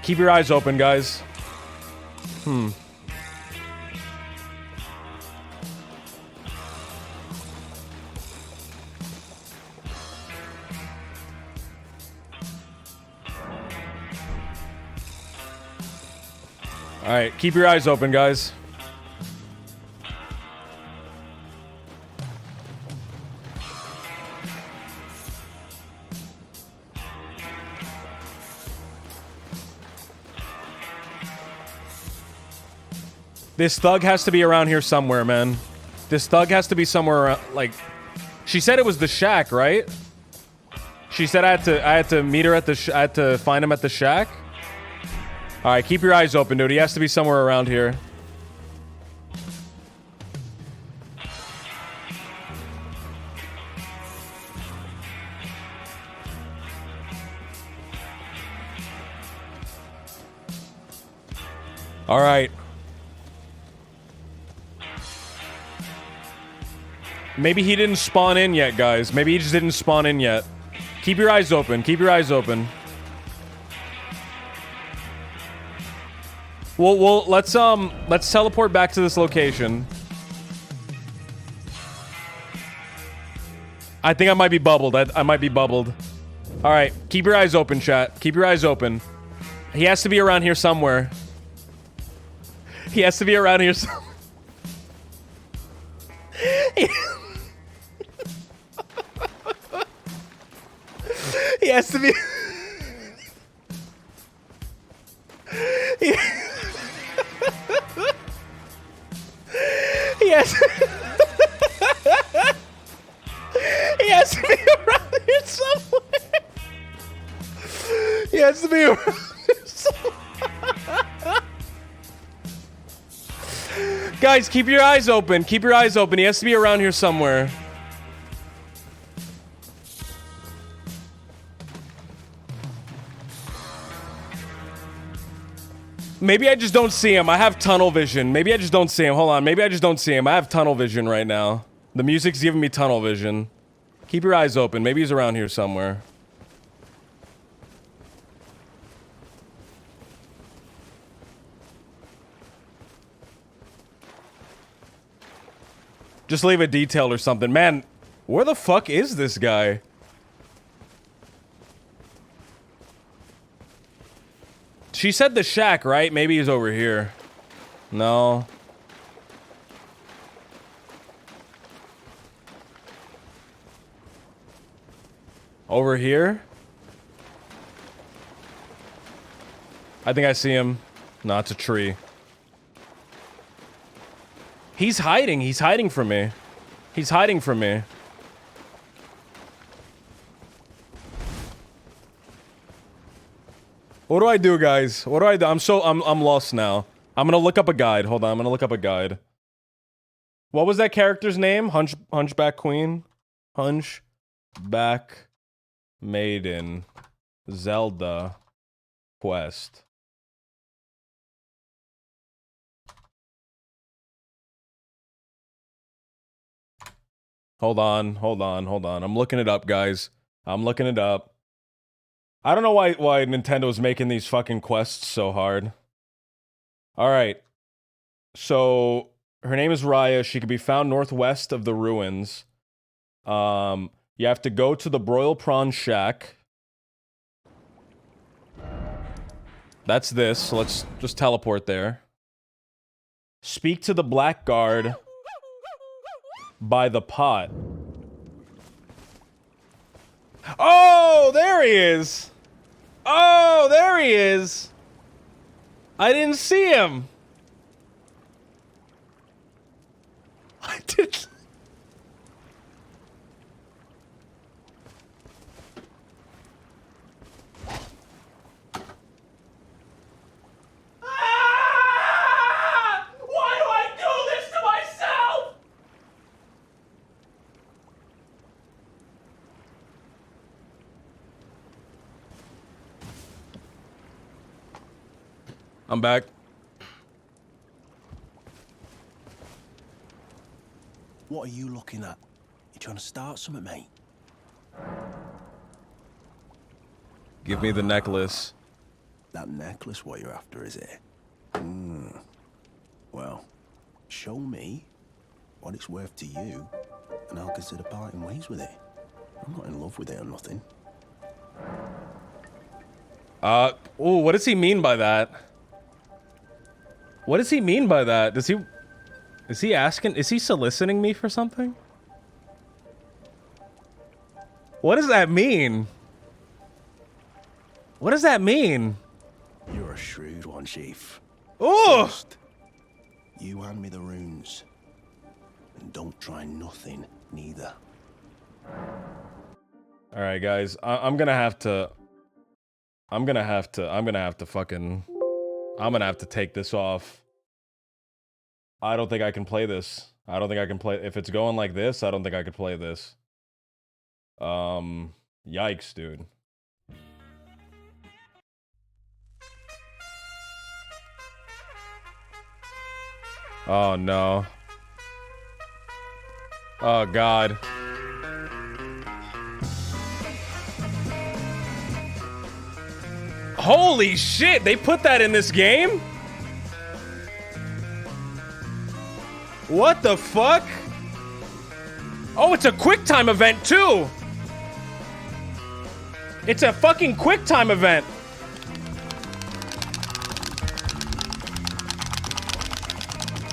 Keep your eyes open, guys. Alright, keep your eyes open, guys. This thug has to be around here somewhere, man. This thug has to be somewhere around, like... She said it was the shack, right? She said I had to meet her at the I had to find him at the shack? Alright, keep your eyes open, dude. He has to be somewhere around here. Alright. Maybe he didn't spawn in yet, guys. Maybe he just didn't spawn in yet. Keep your eyes open. Keep your eyes open. Well, let's teleport back to this location. I think I might be bubbled. I might be bubbled. All right, keep your eyes open, chat. Keep your eyes open. He has to be around here somewhere. He has to be around here somewhere. He has to be... He has to be around here somewhere. He has to be around here somewhere. Guys, keep your eyes open. Keep your eyes open. He has to be around here somewhere. Maybe I just don't see him. I have tunnel vision. Maybe I just don't see him. Hold on. Maybe I just don't see him. I have tunnel vision right now. The music's giving me tunnel vision. Keep your eyes open. Maybe he's around here somewhere. Just leave a detail or something. Man, where the fuck is this guy? She said the shack, right? Maybe he's over here. No. Over here? I think I see him. No, it's a tree. He's hiding. He's hiding from me. He's hiding from me. What do I do, guys? What do I do? I'm lost now. I'm gonna look up a guide. Hold on, I'm gonna look up a guide. What was that character's name? Hunchback Queen? Hunchback Maiden. Zelda Quest. Hold on. I'm looking it up, guys. I'm looking it up. I don't know why Nintendo's making these fucking quests so hard. Alright. So, her name is Raya. She can be found northwest of the ruins. You have to go to the Broil Prawn Shack. That's this. So let's just teleport there. Speak to the Blackguard by the pot. Oh, there he is! Oh, there he is. I didn't see him. I did. Why do I do this to myself? I'm back. What are you looking at? You trying to start something, mate? Give me the necklace. That necklace what you're after, is it? Well, show me what it's worth to you, and I'll consider parting ways with it. I'm not in love with it or nothing. Oh, what does he mean by that? What does he mean by that? Is he asking, is he soliciting me for something? What does that mean? What does that mean? You're a shrewd one, Chief. Oh! First, you hand me the runes. And don't try nothing, neither. Alright, guys. I'm gonna have to take this off. I don't think I can play this. I don't think I can play. If it's going like this, I don't think I could play this. Yikes, dude. Oh, no. Oh, God. Holy shit, they put that in this game? What the fuck? Oh, it's a QuickTime event, too! It's a fucking QuickTime event!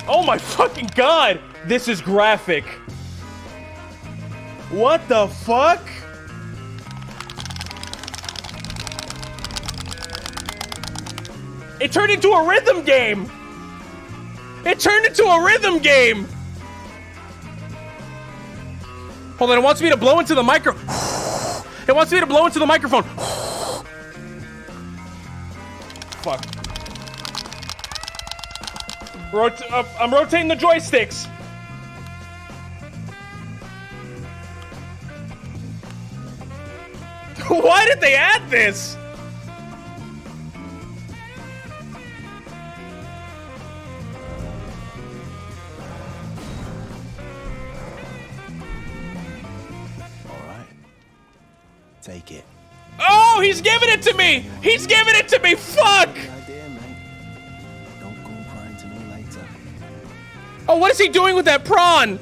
Oh my fucking god! This is graphic. What the fuck? It turned into a rhythm game! It turned into a rhythm game! Hold on, it wants me to blow into the micro. It wants me to blow into the microphone. Fuck. I'm rotating the joysticks. Why did they add this? Take it. Oh, he's giving it to me! He's giving it to me! Fuck! Good idea, mate. Don't come crying to me later. Oh, what is he doing with that prawn?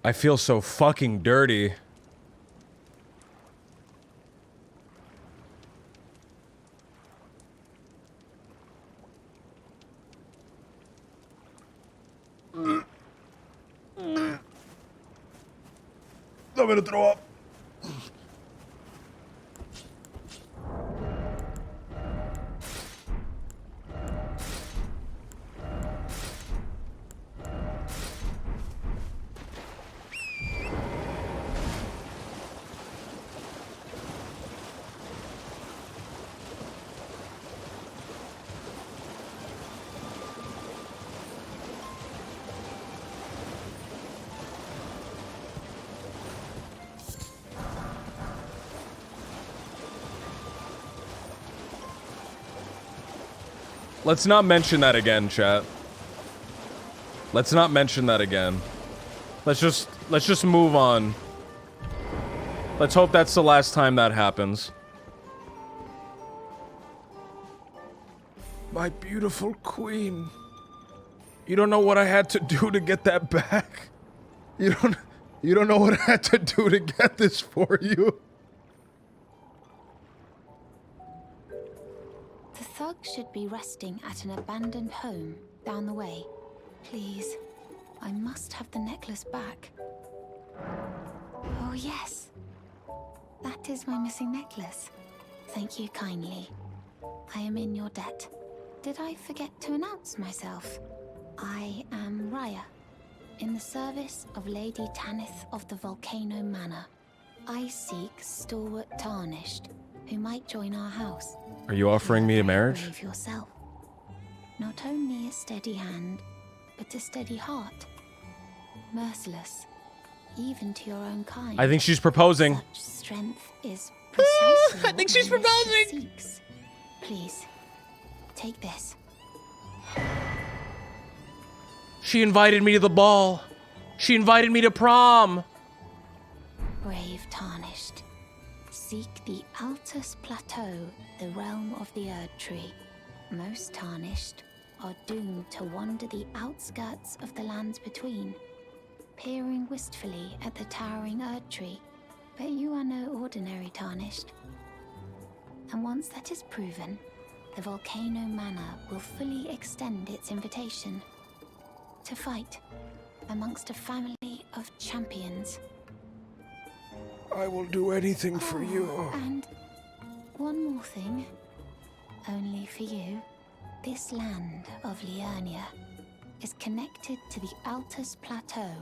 I feel so fucking dirty. I'm gonna throw up. Let's not mention that again, chat. Let's not mention that again. Let's just move on. Let's hope that's the last time that happens. My beautiful queen. You don't know what I had to do to get that back. You don't know what I had to do to get this for you. The thug should be resting at an abandoned home down the way. Please, I must have the necklace back. Oh yes, that is my missing necklace. Thank you kindly. I am in your debt. Did I forget to announce myself? I am Raya, in the service of Lady Tanith of the Volcano Manor. I seek stalwart tarnished, who might join our house. Are you offering me a marriage? Brave yourself. Not only a steady hand, but a steady heart. Merciless, even to your own kind. I think she's proposing. Such strength is precisely I think she's what my mistress proposing. seeks. Please, take this. She invited me to the ball. She invited me to prom. Brave tarnished. Seek the Altus Plateau, the realm of the Erd Tree. Most tarnished are doomed to wander the outskirts of the lands between, peering wistfully at the towering Erd Tree. But you are no ordinary tarnished. And once that is proven, the Volcano Manor will fully extend its invitation to fight amongst a family of champions. I will do anything for you. And one more thing, only for you. This land of Liurnia is connected to the Altus Plateau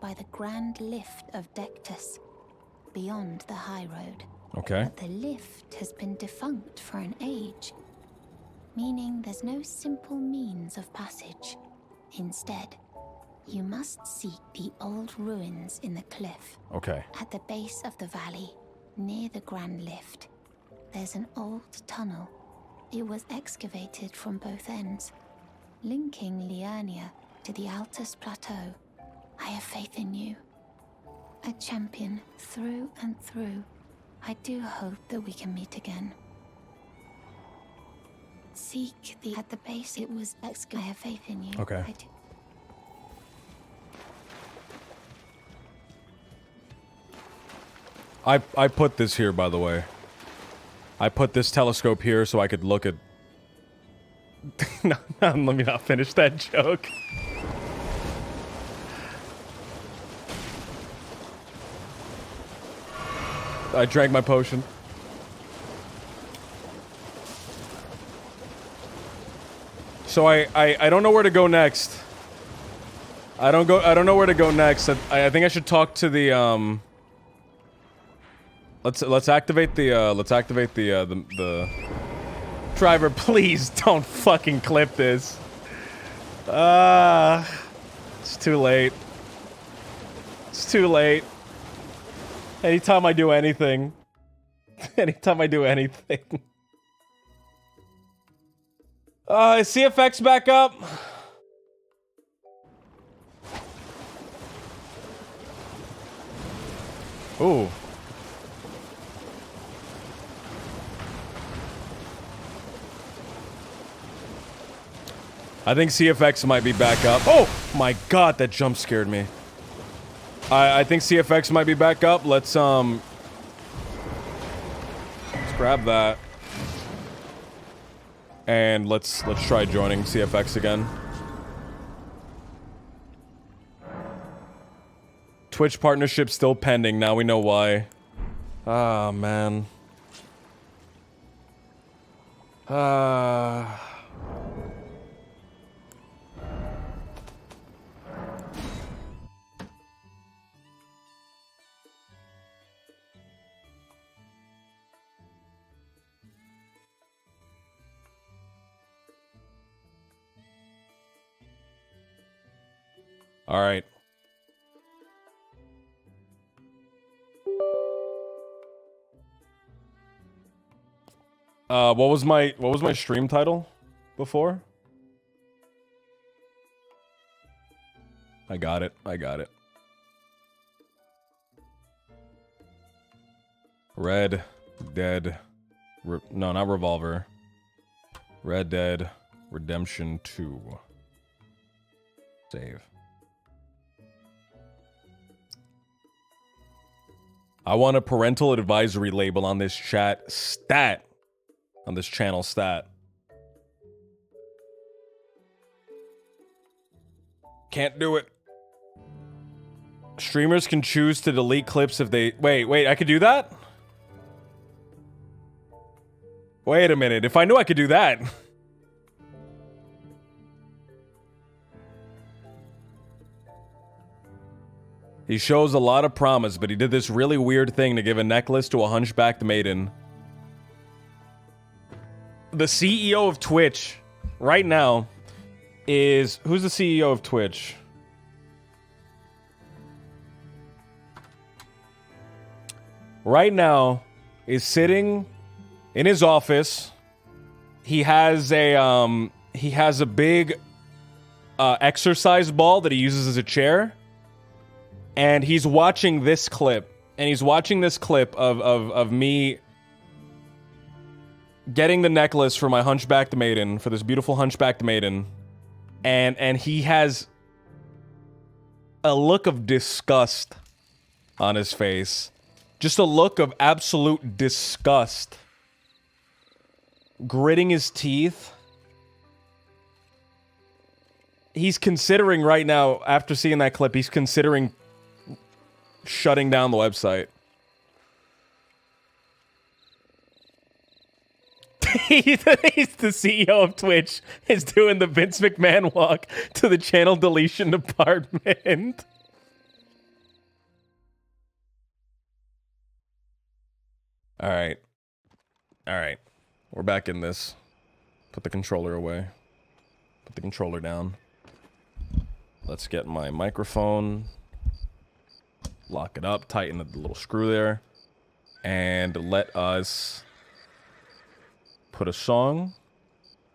by the Grand Lift of Dectus, beyond the high road. Okay. But the lift has been defunct for an age, meaning there's no simple means of passage. Instead, you must seek the old ruins in the cliff. Okay. At the base of the valley, near the Grand Lift, there's an old tunnel. It was excavated from both ends, linking Liurnia to the Altus Plateau. I have faith in you. A champion through and through. I do hope that we can meet again. Seek the... At the base, it was excavated. I have faith in you. Okay. I do. I put this here, by the way. I put this telescope here so I could look at... No, let me not finish that joke. I drank my potion. So I don't know where to go next. I don't know where to go next. I think I should talk to the Let's activate the driver. Please don't fucking clip this. It's too late. It's too late. Anytime I do anything. Anytime I do anything. Is CFX back up? Ooh. I think CFX might be back up. Oh my god, that jump scared me. I think CFX might be back up. Let's grab that. And let's try joining CFX again. Twitch partnership still pending. Now we know why. Ah, man. All right. What was my stream title before? I got it. Red Dead. No, not Revolver. Red Dead Redemption 2. Save. I want a parental advisory label on this chat stat. On this channel stat. Can't do it. Streamers can choose to delete clips if they... Wait, I could do that? Wait a minute, if I knew I could do that. He shows a lot of promise, but he did this really weird thing to give a necklace to a hunchbacked maiden. The CEO of Twitch right now is... Who's the CEO of Twitch? Right now is sitting in his office. He has a big exercise ball that he uses as a chair. And he's watching this clip. And he's watching this clip of me getting the necklace for my hunchbacked maiden, for this beautiful hunchbacked maiden. And he has a look of disgust on his face. Just a look of absolute disgust. Gritting his teeth. He's considering right now, after seeing that clip, he's considering shutting down the website. He's the CEO of Twitch. Is doing the Vince McMahon walk to the channel deletion department. All right. We're back in this. Put the controller away. Put the controller down. Let's get my microphone. Lock it up. Tighten the little screw there. And let us put a song.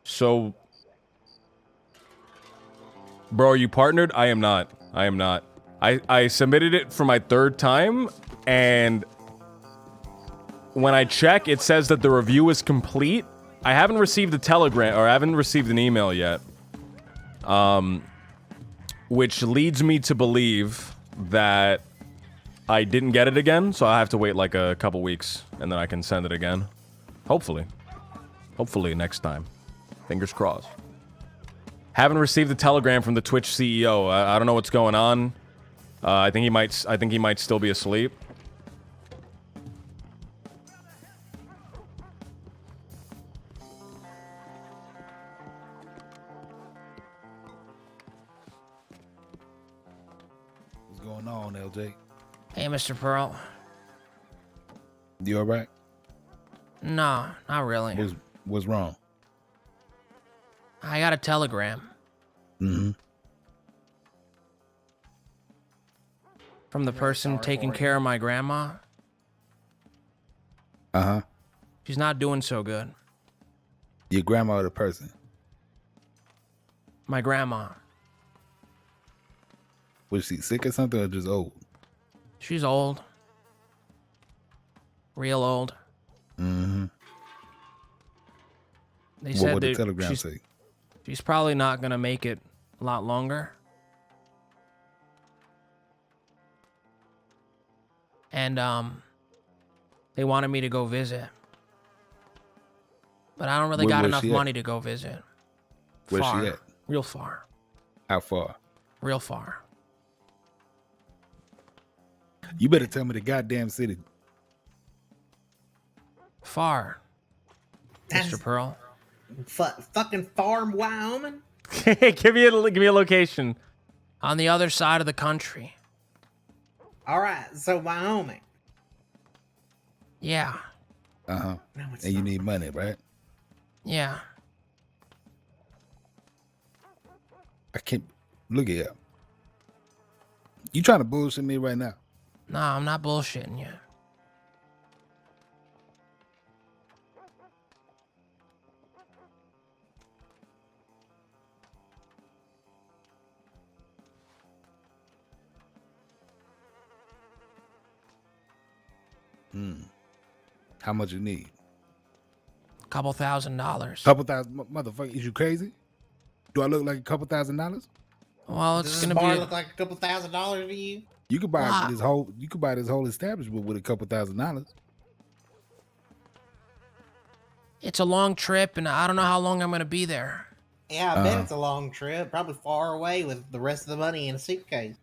So, bro, are you partnered? I am not. I submitted it for my 3rd time, and when I check, it says that the review is complete. I haven't received a telegram, or I haven't received an email yet. Which leads me to believe that I didn't get it again, so I have to wait like a couple weeks, and then I can send it again. Hopefully. Hopefully next time. Fingers crossed. Haven't received a telegram from the Twitch CEO. I don't know what's going on. I think he might still be asleep. What's going on, LJ? Hey, Mr. Pearl. You alright? No, not really. What's wrong? I got a telegram. Mm-hmm. From the person taking care of my grandma. Uh-huh. She's not doing so good. Your grandma or the person? My grandma. Was she sick or something, or just old? She's old. Real old. Mm-hmm. They What said would the that telegram say? she's probably not gonna make it a lot longer. And they wanted me to go visit. But I don't really got enough money to go visit. Where's Far. she at? Real far. How far? Real far. You better tell me the goddamn city. Far. Mr. Pearl. Fucking farm, Wyoming. give me a location. On the other side of the country. All right, so Wyoming. Yeah. Uh-huh. No, it's And you not. need money, right? Yeah. I can't look at you. You trying to bullshit me right now? Nah, I'm not bullshitting you. How much you need? Couple $1,000. Couple thousand, motherfucker. Is you crazy? Do I look like a couple $1,000? Well, Does it's this gonna bar be. look like a couple $1,000 to you? You could buy Wow. this whole. You could buy this whole establishment with a couple $1,000. It's a long trip, and I don't know how long I'm gonna be there. Yeah, I bet it's a long trip. Probably far away with the rest of the money in a suitcase.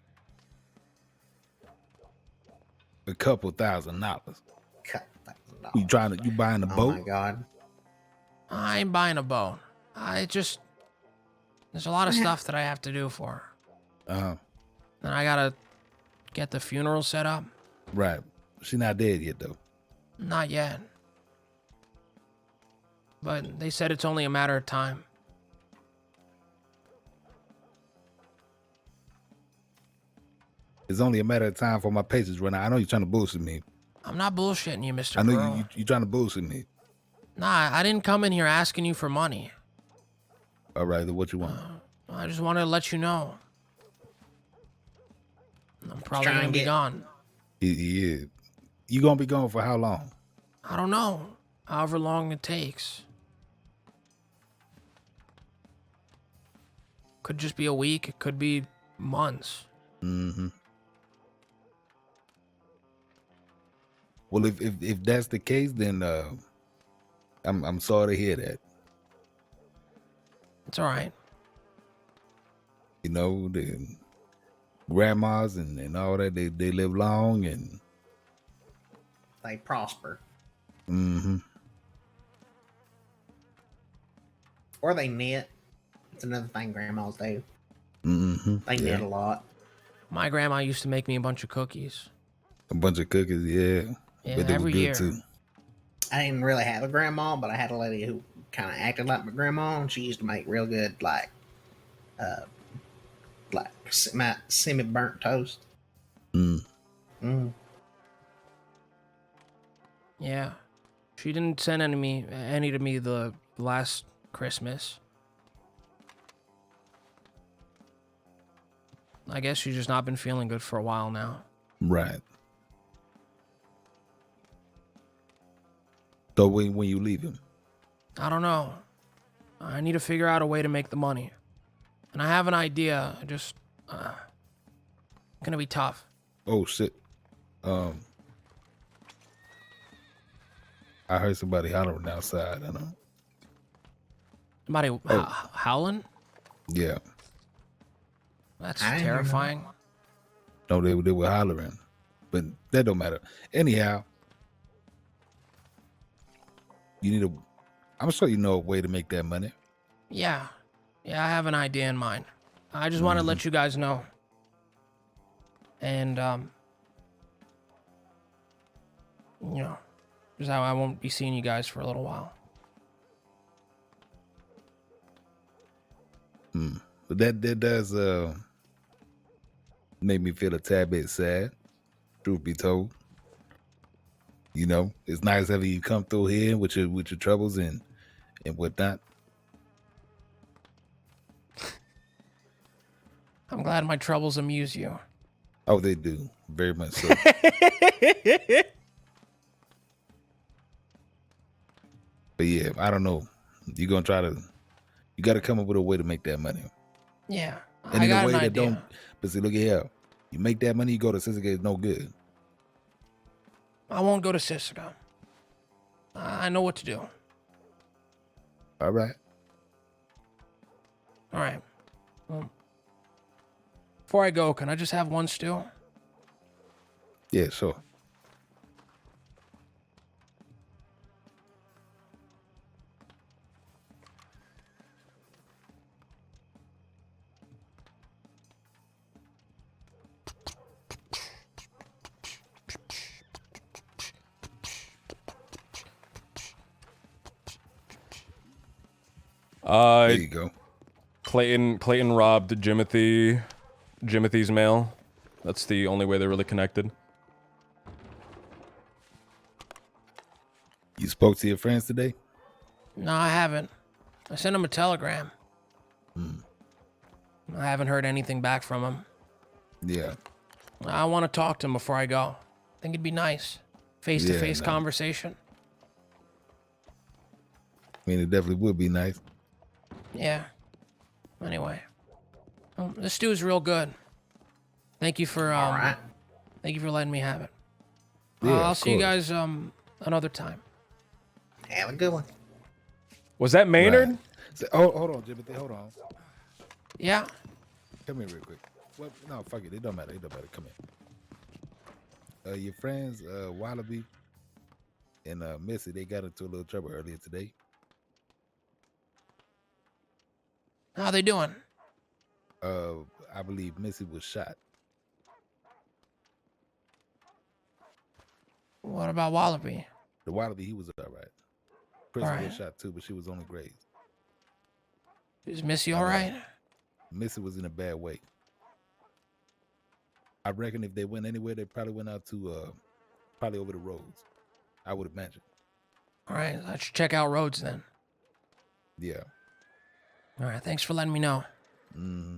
A couple $1,000. $1,000. You trying to? You buying a Oh boat? my god. I ain't buying a boat. There's a lot of stuff that I have to do for her. And I gotta get the funeral set up. Right. She not dead yet though. Not yet. But they said it's only a matter of time. It's only a matter of time for my patience run out. I know you're trying to bullshit me. I'm not bullshitting you, Mr. I know Pearl. you trying to bullshit me. Nah, I didn't come in here asking you for money. All right, then what you want? I just wanted to let you know. I'm probably trying gonna to be get- gone. Yeah. You gonna be gone for how long? I don't know. However long it takes. Could just be a week. It could be months. Mm-hmm. Well, if that's the case, then I'm sorry to hear that. It's all right. You know, the grandmas and all that, they live long and They prosper. mm-hmm. Or they knit. It's another thing grandmas do. Mm-hmm. They knit a lot. My grandma used to make me a bunch of cookies. A bunch of cookies, yeah. Yeah, But they were every good year. too. I didn't really have a grandma, but I had a lady who kind of acted like my grandma, and she used to make real good, like semi-burnt toast. Mm. Mm. Yeah. She didn't send any to me the last Christmas. I guess she's just not been feeling good for a while now. Right. So when you leave him? I don't know. I need to figure out a way to make the money. And I have an idea. Just gonna be tough. Oh shit. I heard somebody hollering outside. I know. Somebody howling? Yeah. That's I didn't hear terrifying. No, they were hollering, but that don't matter. Anyhow, you need I'm sure you know a way to make that money. Yeah. Yeah, I have an idea in mind. I just want to let you guys know. And, you know, because I won't be seeing you guys for a little while. But that does make me feel a tad bit sad, truth be told. You know, it's nice having you come through here with your troubles and whatnot. I'm glad my troubles amuse you. Oh, they do. Very much so. But yeah, I don't know. You got to come up with a way to make that money. Yeah, And I in got a way an that idea. but see, look at here. You make that money, you go to Sissica, it's no good. I won't go to Sissica. I know what to do. All right. All right. Well, before I go, can I just have one stew? Yeah, sure. There you go. Clayton robbed Jimothy's mail. That's the only way they're really connected. You spoke to your friends today? No, I haven't. I sent him a telegram. I haven't heard anything back from him. Yeah. I want to talk to him before I go. I think it'd be nice. Face-to-face no. conversation. I mean, it definitely would be nice. Yeah. Anyway. Well, this stew is real good. Thank you for, All right. Thank you for letting me have it. Yeah, I'll of see you course. guys, another time. Have a good one. Was that Maynard? Right. So, hold on, Jimothy. Hold on. Yeah. Come here real quick. What? No, fuck it. It don't matter. It don't matter. Come here. Your friends, Wallaby and Missy, they got into a little trouble earlier today. How they doing? I believe Missy was shot. What about Wallaby? The Wallaby, he was all right. Chris All right. was shot too, but she was only grazed. Is Missy all right? Missy was in a bad way. I reckon if they went anywhere, they probably went out to probably over the roads. I would imagine. All right, let's check out roads then. Yeah. All right, thanks for letting me know. Mm-hmm.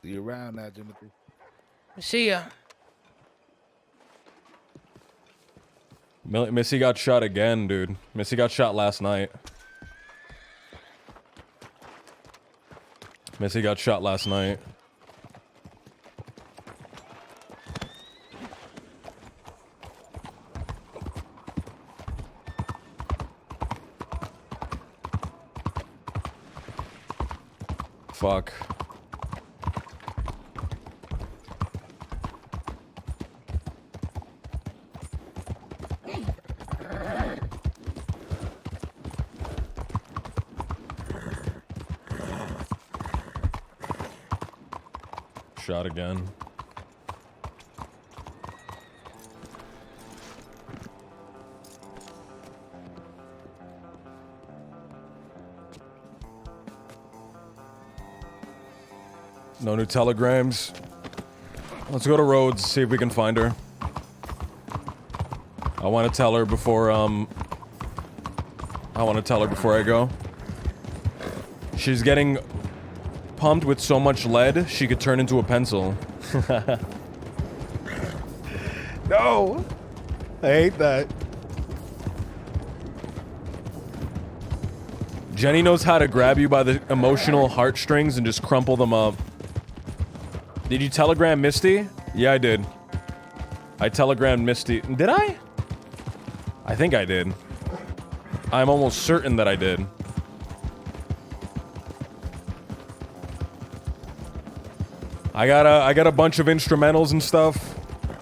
See you around now, Timothy. See ya. Missy got shot again, dude. Missy got shot last night. Missy got shot last night. Fuck. Shot again. No new telegrams. Let's go to Rhodes, see if we can find her. I want to tell her before I go. She's getting pumped with so much lead, she could turn into a pencil. No! I hate that. Jenny knows how to grab you by the emotional heartstrings and just crumple them up. Did you telegram Misty? Yeah, I did. I telegrammed Misty. Did I? I think I did. I'm almost certain that I did. I got a bunch of instrumentals and stuff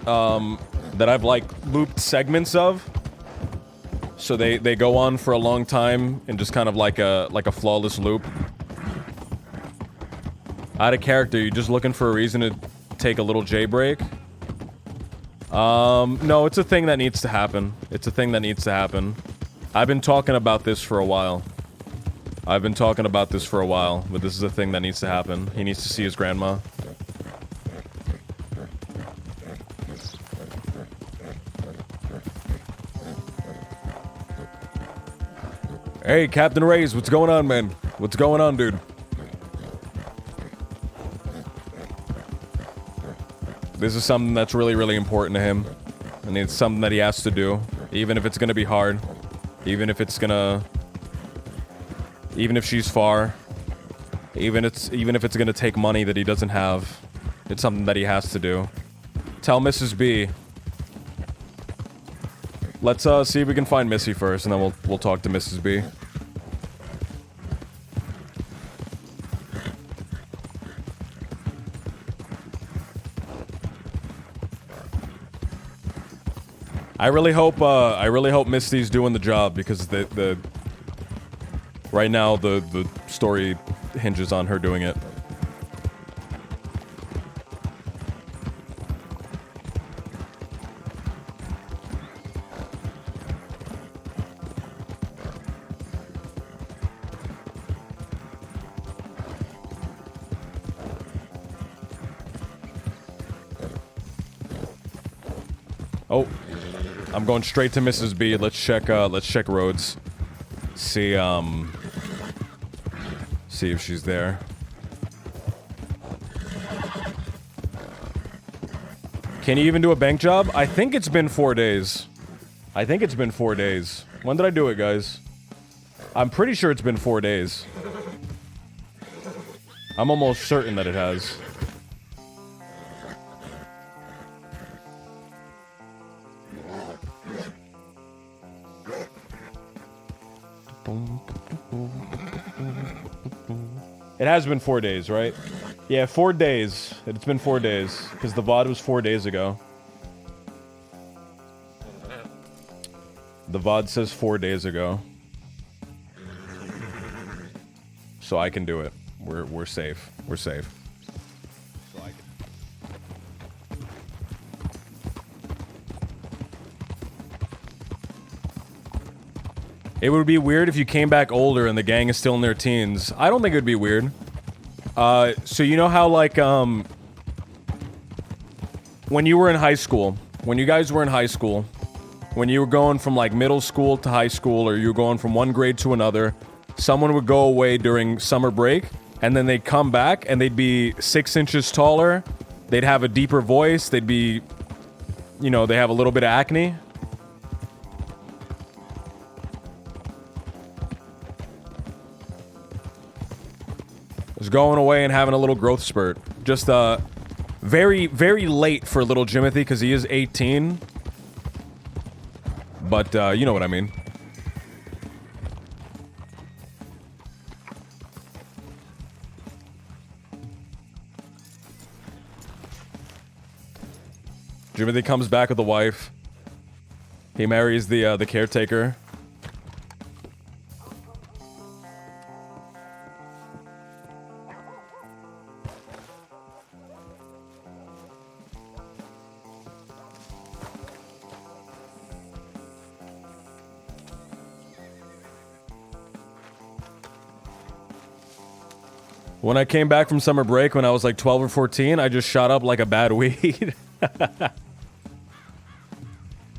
that I've like looped segments of, so they go on for a long time and just kind of like a flawless loop. Out of character, you just looking for a reason to take a little J break? No, it's a thing that needs to happen. It's a thing that needs to happen. I've been talking about this for a while. But this is a thing that needs to happen. He needs to see his grandma. Hey, Captain Reyes, what's going on, man? What's going on, dude? This is something that's really, really important to him. And it's something that he has to do. Even if it's gonna be hard. Even if she's far. Even if it's gonna take money that he doesn't have. It's something that he has to do. Tell Mrs. B. Let's see if we can find Missy first, and then we'll talk to Mrs. B. I really hope Misty's doing the job, because the right now the story hinges on her doing it. Oh, I'm going straight to Mrs. B. Let's check Rhodes. See if she's there. Can you even do a bank job? I think it's been 4 days. I think it's been 4 days. When did I do it, guys? I'm pretty sure it's been 4 days. I'm almost certain that it has. It has been 4 days, right? Yeah, 4 days. It's been 4 days. Because the VOD was 4 days ago. The VOD says 4 days ago. So I can do it. We're safe. We're safe. It would be weird if you came back older and the gang is still in their teens. I don't think it would be weird. So you know how, like, when you were in high school, when you guys were in high school, when you were going from, like, middle school to high school, or you were going from one grade to another, someone would go away during summer break, and then they'd come back, and they'd be 6 inches taller, they'd have a deeper voice, they'd be, you know, they have a little bit of acne. Was going away and having a little growth spurt. Just, very, very late for little Jimothy, because he is 18. But, you know what I mean. Jimothy comes back with a wife. He marries the caretaker. When I came back from summer break when I was like 12 or 14, I just shot up like a bad weed.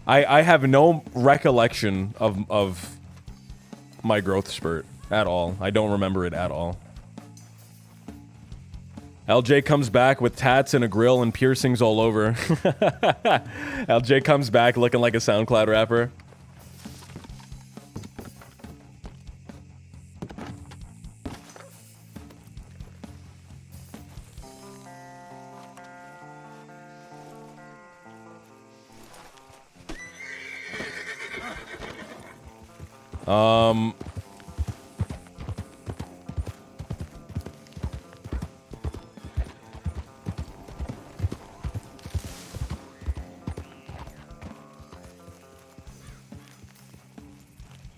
I have no recollection of my growth spurt at all. I don't remember it at all. LJ comes back with tats and a grill and piercings all over. LJ comes back looking like a SoundCloud rapper.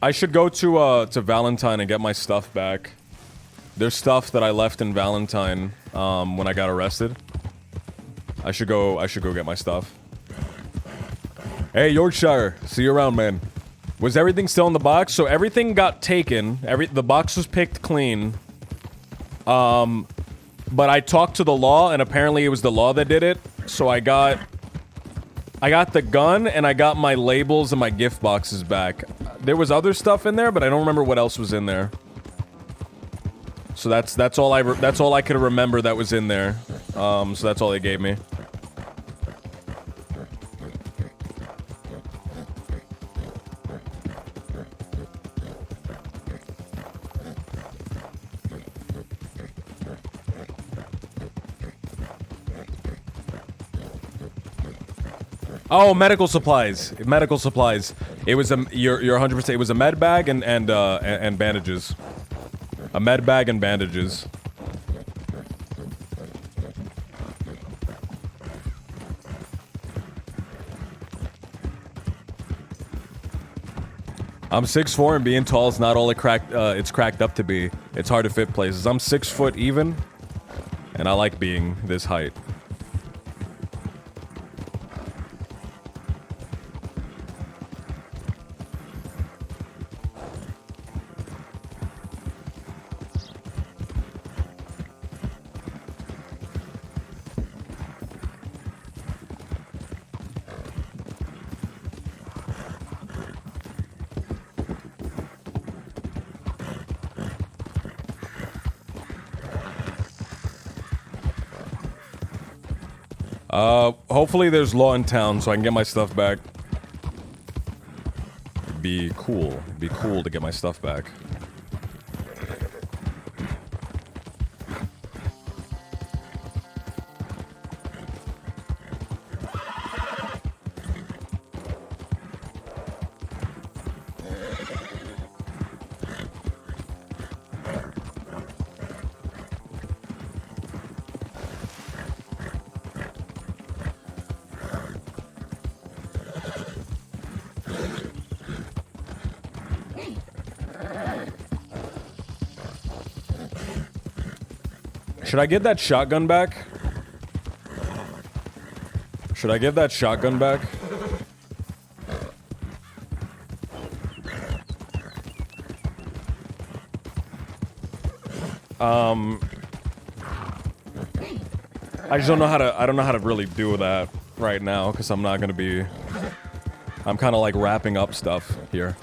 I should go to Valentine and get my stuff back. There's stuff that I left in Valentine when I got arrested. I should go get my stuff. Hey, Yorkshire, see you around, man. Was everything still in the box? So everything got taken. The box was picked clean. But I talked to the law, and apparently it was the law that did it. So I got the gun, and I got my labels and my gift boxes back. There was other stuff in there, but I don't remember what else was in there. So that's all I could remember that was in there. So that's all they gave me. Oh, medical supplies. Medical supplies. It was you're 100%. It was a med bag and bandages. A med bag and bandages. I'm 6'4", and being tall is not all it's cracked up to be. It's hard to fit places. I'm 6 foot even, and I like being this height. Hopefully there's law in town so I can get my stuff back. be cool. It'd be cool to get my stuff back. Should I get that shotgun back? Should I give that shotgun back? I just don't know how to, I don't know how to really do that right now, because I'm not gonna be, I'm kind of like wrapping up stuff here.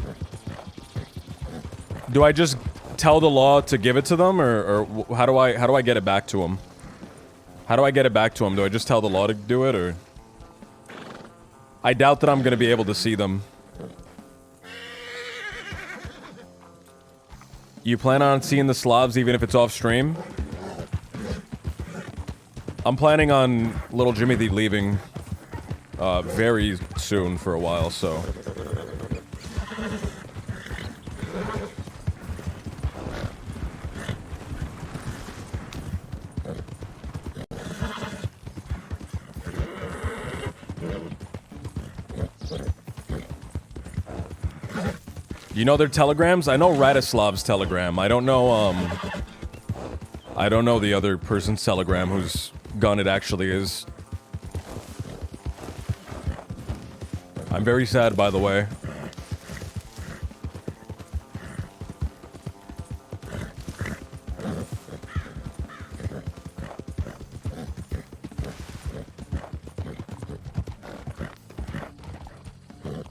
Do I just tell the law to give it to them, or how do I get it back to them? How do I get it back to them? Do I just tell the law to do it, or? I doubt that I'm gonna be able to see them. You plan on seeing the Slavs even if it's off stream? I'm planning on little Jimothy leaving very soon for a while, so. You know their telegrams? I know Radislav's telegram. I don't know the other person's telegram whose gun it actually is. I'm very sad, by the way.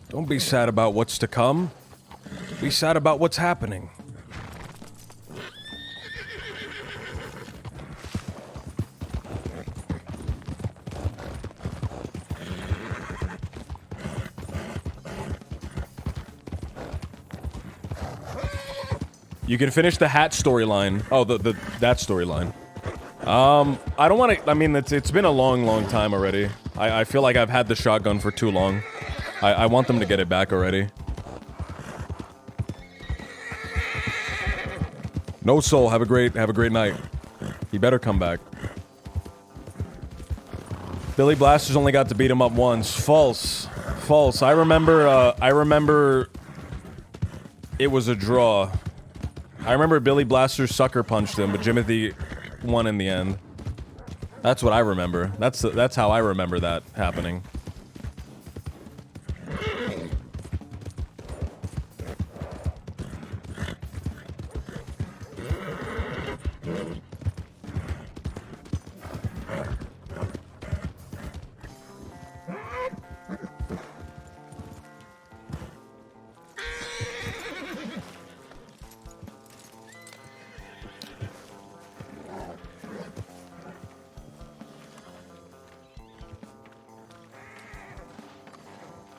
Don't be sad about what's to come. Be sad about what's happening. You can finish the hat storyline. Oh, that storyline. I don't want to. I mean, it's been a long time already. I feel like I've had the shotgun for too long. I want them to get it back already. No soul. Have a great night. He better come back. Billy Blasters only got to beat him up once. False. False. I remember it was a draw. I remember Billy Blasters sucker punched him, but Jimothy won in the end. That's what I remember. That's how I remember that happening.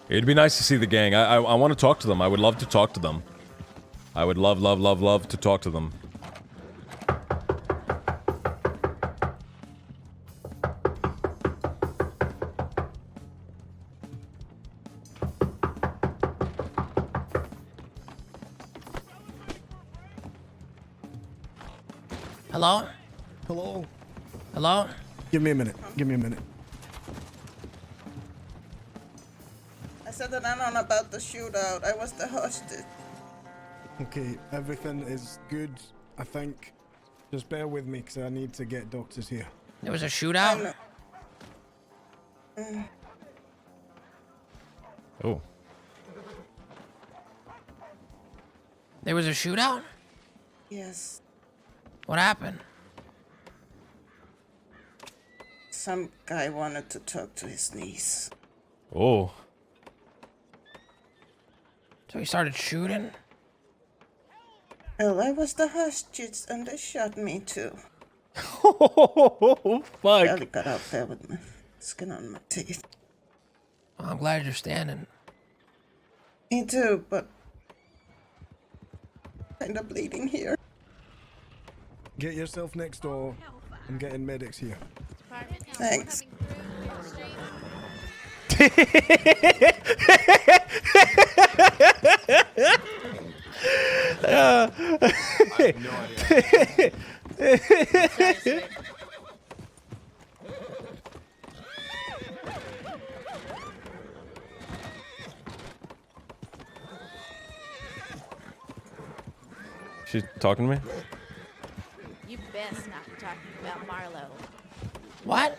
It'd be nice to see the gang. I want to talk to them. I would love to talk to them. I would love to talk to them. Hello? Hello? Hello? Give me a minute. Give me a minute. I said that I don't know about the shootout. I was the hostage. Okay, everything is good, I think. Just bear with me, because I need to get doctors here. There was a shootout? Oh. There was a shootout? Yes. What happened? Some guy wanted to talk to his niece. Oh. So he started shooting? Well, I was the hostage and they shot me too. Oh, fuck. I got out there with my skin on my teeth. Oh, I'm glad you're standing. Me too, but kind of bleeding here. Get yourself next door. I'm getting medics here. Thanks. She's talking to me? You best not be talking about Marlowe. What?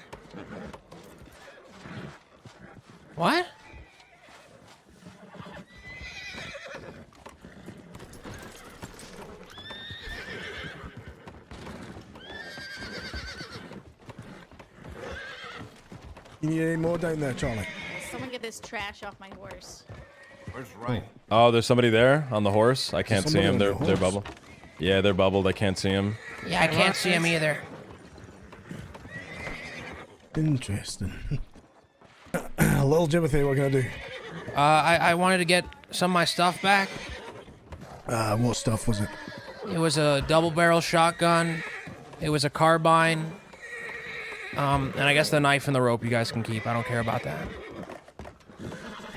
What? You need any more down there, Charlie? Someone get this trash off my horse. Where's Ryan? Oh, there's somebody there on the horse. I can't see somebody him. on the They're horse? bubbled. Yeah, they're bubbled. I can't see him. Yeah, I can't see him either. Interesting. Little Jimothy, what can I do? I wanted to get some of my stuff back. What stuff was it? It was a double-barrel shotgun. It was a carbine. And I guess the knife and the rope you guys can keep. I don't care about that.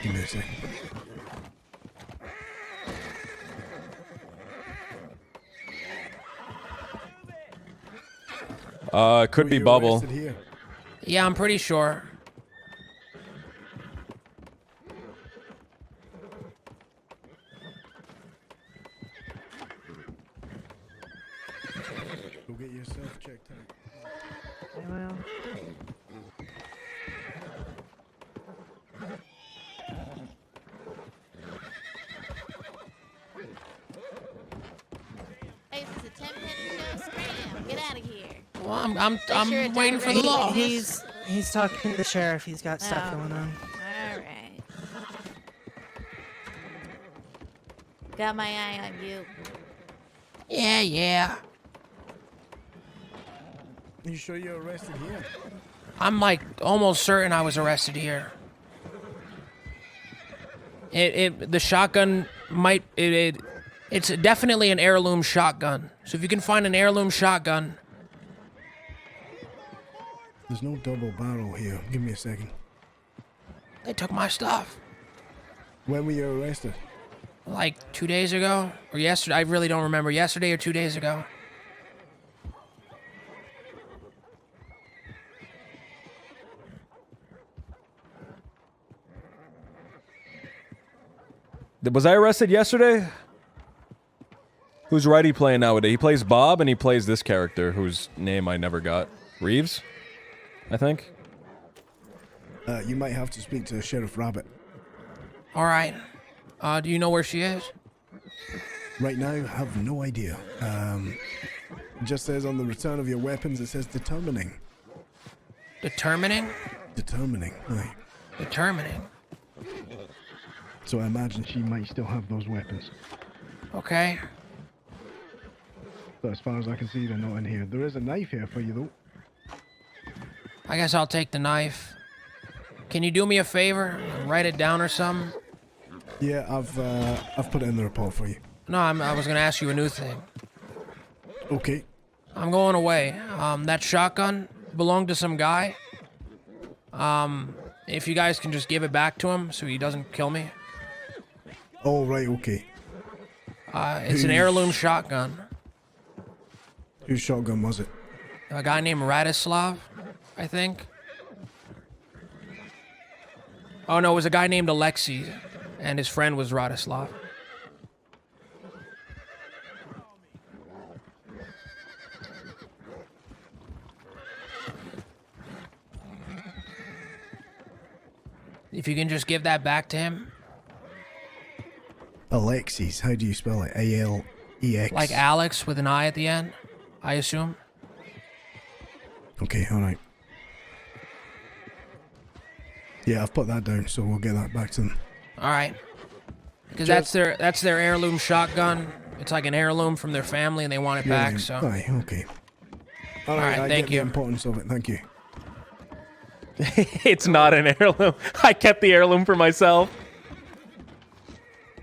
Give me a second. It could be You bubble. arrested here? Yeah, I'm pretty sure. Go get yourself checked out. I will. Hey, this is a 10-penny show. Scram! Get out of here. Well, I'm sure waiting for the law. He's talking to the sheriff. He's got stuff Oh. going on. All right. Got my eye on you. Yeah, yeah. You sure you're arrested here? I'm like almost certain I was arrested here. The shotgun might it's definitely an heirloom shotgun. So if you can find an heirloom shotgun, There's no double barrel here. Give me a second. they took my stuff. When were you arrested? Like 2 days ago or yesterday. I really don't remember. Yesterday or 2 days ago. Was I arrested yesterday? Who's Righty playing nowadays? He plays Bob and he plays this character whose name I never got. Reeves? I think. You might have to speak to Sheriff Rabbit. All right. Do you know where she is? Right now, I have no idea. It just says on the return of your weapons, it says determining. Determining? Determining, aye. Determining. So I imagine she might still have those weapons. Okay. But as far as I can see, they're not in here. There is a knife here for you, though. I guess I'll take the knife. Can you do me a favor? Write it down or something? Yeah, I've put it in the report for you. No, I was gonna ask you a new thing. Okay. I'm going away. That shotgun belonged to some guy. If you guys can just give it back to him so he doesn't kill me. Oh, right, okay. It's an heirloom shotgun. Whose shotgun was it? A guy named Radislav, I think. Oh no, it was a guy named Alexei, and his friend was Radislav. If you can just give that back to him. Alexis, how do you spell it? A-L-E-X? Like Alex with an I at the end, I assume. Okay, alright. Yeah, I've put that down, so we'll get that back to them. All right. Because that's their heirloom shotgun. It's like an heirloom from their family, and they want it back. So. Aye, okay. All right, I thank get you. the importance of it. Thank you. It's not an heirloom. I kept the heirloom for myself.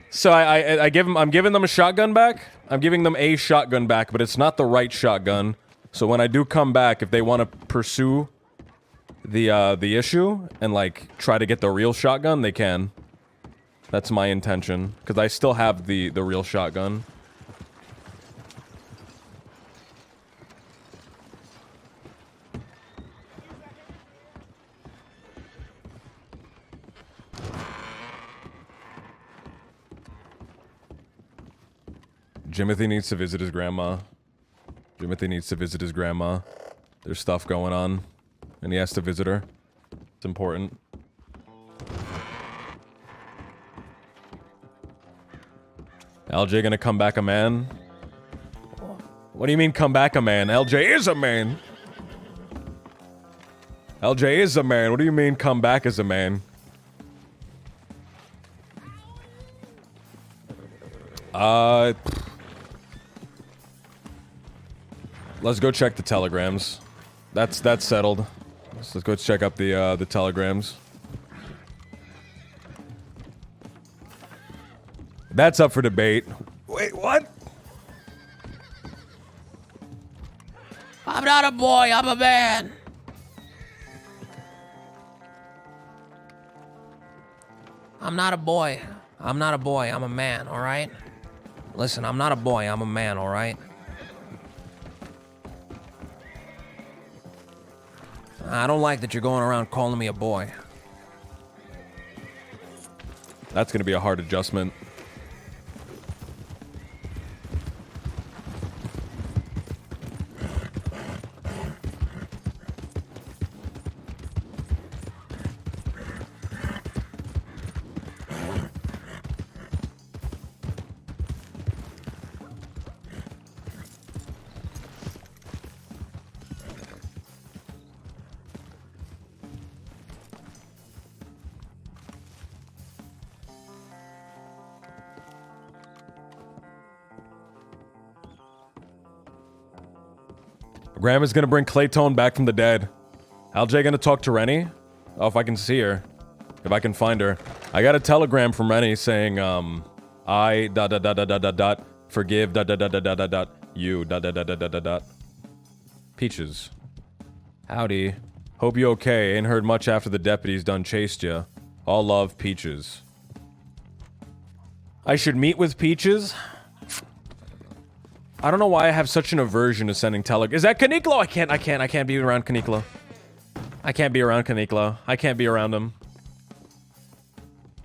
So I'm giving them a shotgun back. I'm giving them a shotgun back, but it's not the right shotgun. So when I do come back, if they want to pursue the issue and like try to get the real shotgun, they can. That's my intention, because I still have the real shotgun. Jimothy needs to visit his grandma. Jimothy needs to visit his grandma. There's stuff going on, and he has to visit her. It's important. LJ gonna come back a man? What do you mean come back a man? LJ is a man! LJ is a man. What do you mean come back as a man? Let's go check the telegrams. That's settled. Let's go check up the telegrams. That's up for debate. Wait, what? I'm not a boy, I'm a man. I'm not a boy. I'm not a boy, I'm a man, alright? Listen, I'm not a boy, I'm a man, alright? I don't like that you're going around calling me a boy. That's gonna be a hard adjustment. Grandma's gonna bring Claytone back from the dead. LJ gonna talk to Rennie? Oh, if I can see her. If I can find her. I got a telegram from Rennie saying, I ... forgive ... you ... Peaches. Howdy. Hope you okay. Ain't heard much after the deputies done chased ya. All love, Peaches. I should meet with Peaches? I don't know why I have such an aversion to sending Is that Caniclo? I can't be around Caniclo. I can't be around Caniclo. I can't be around him.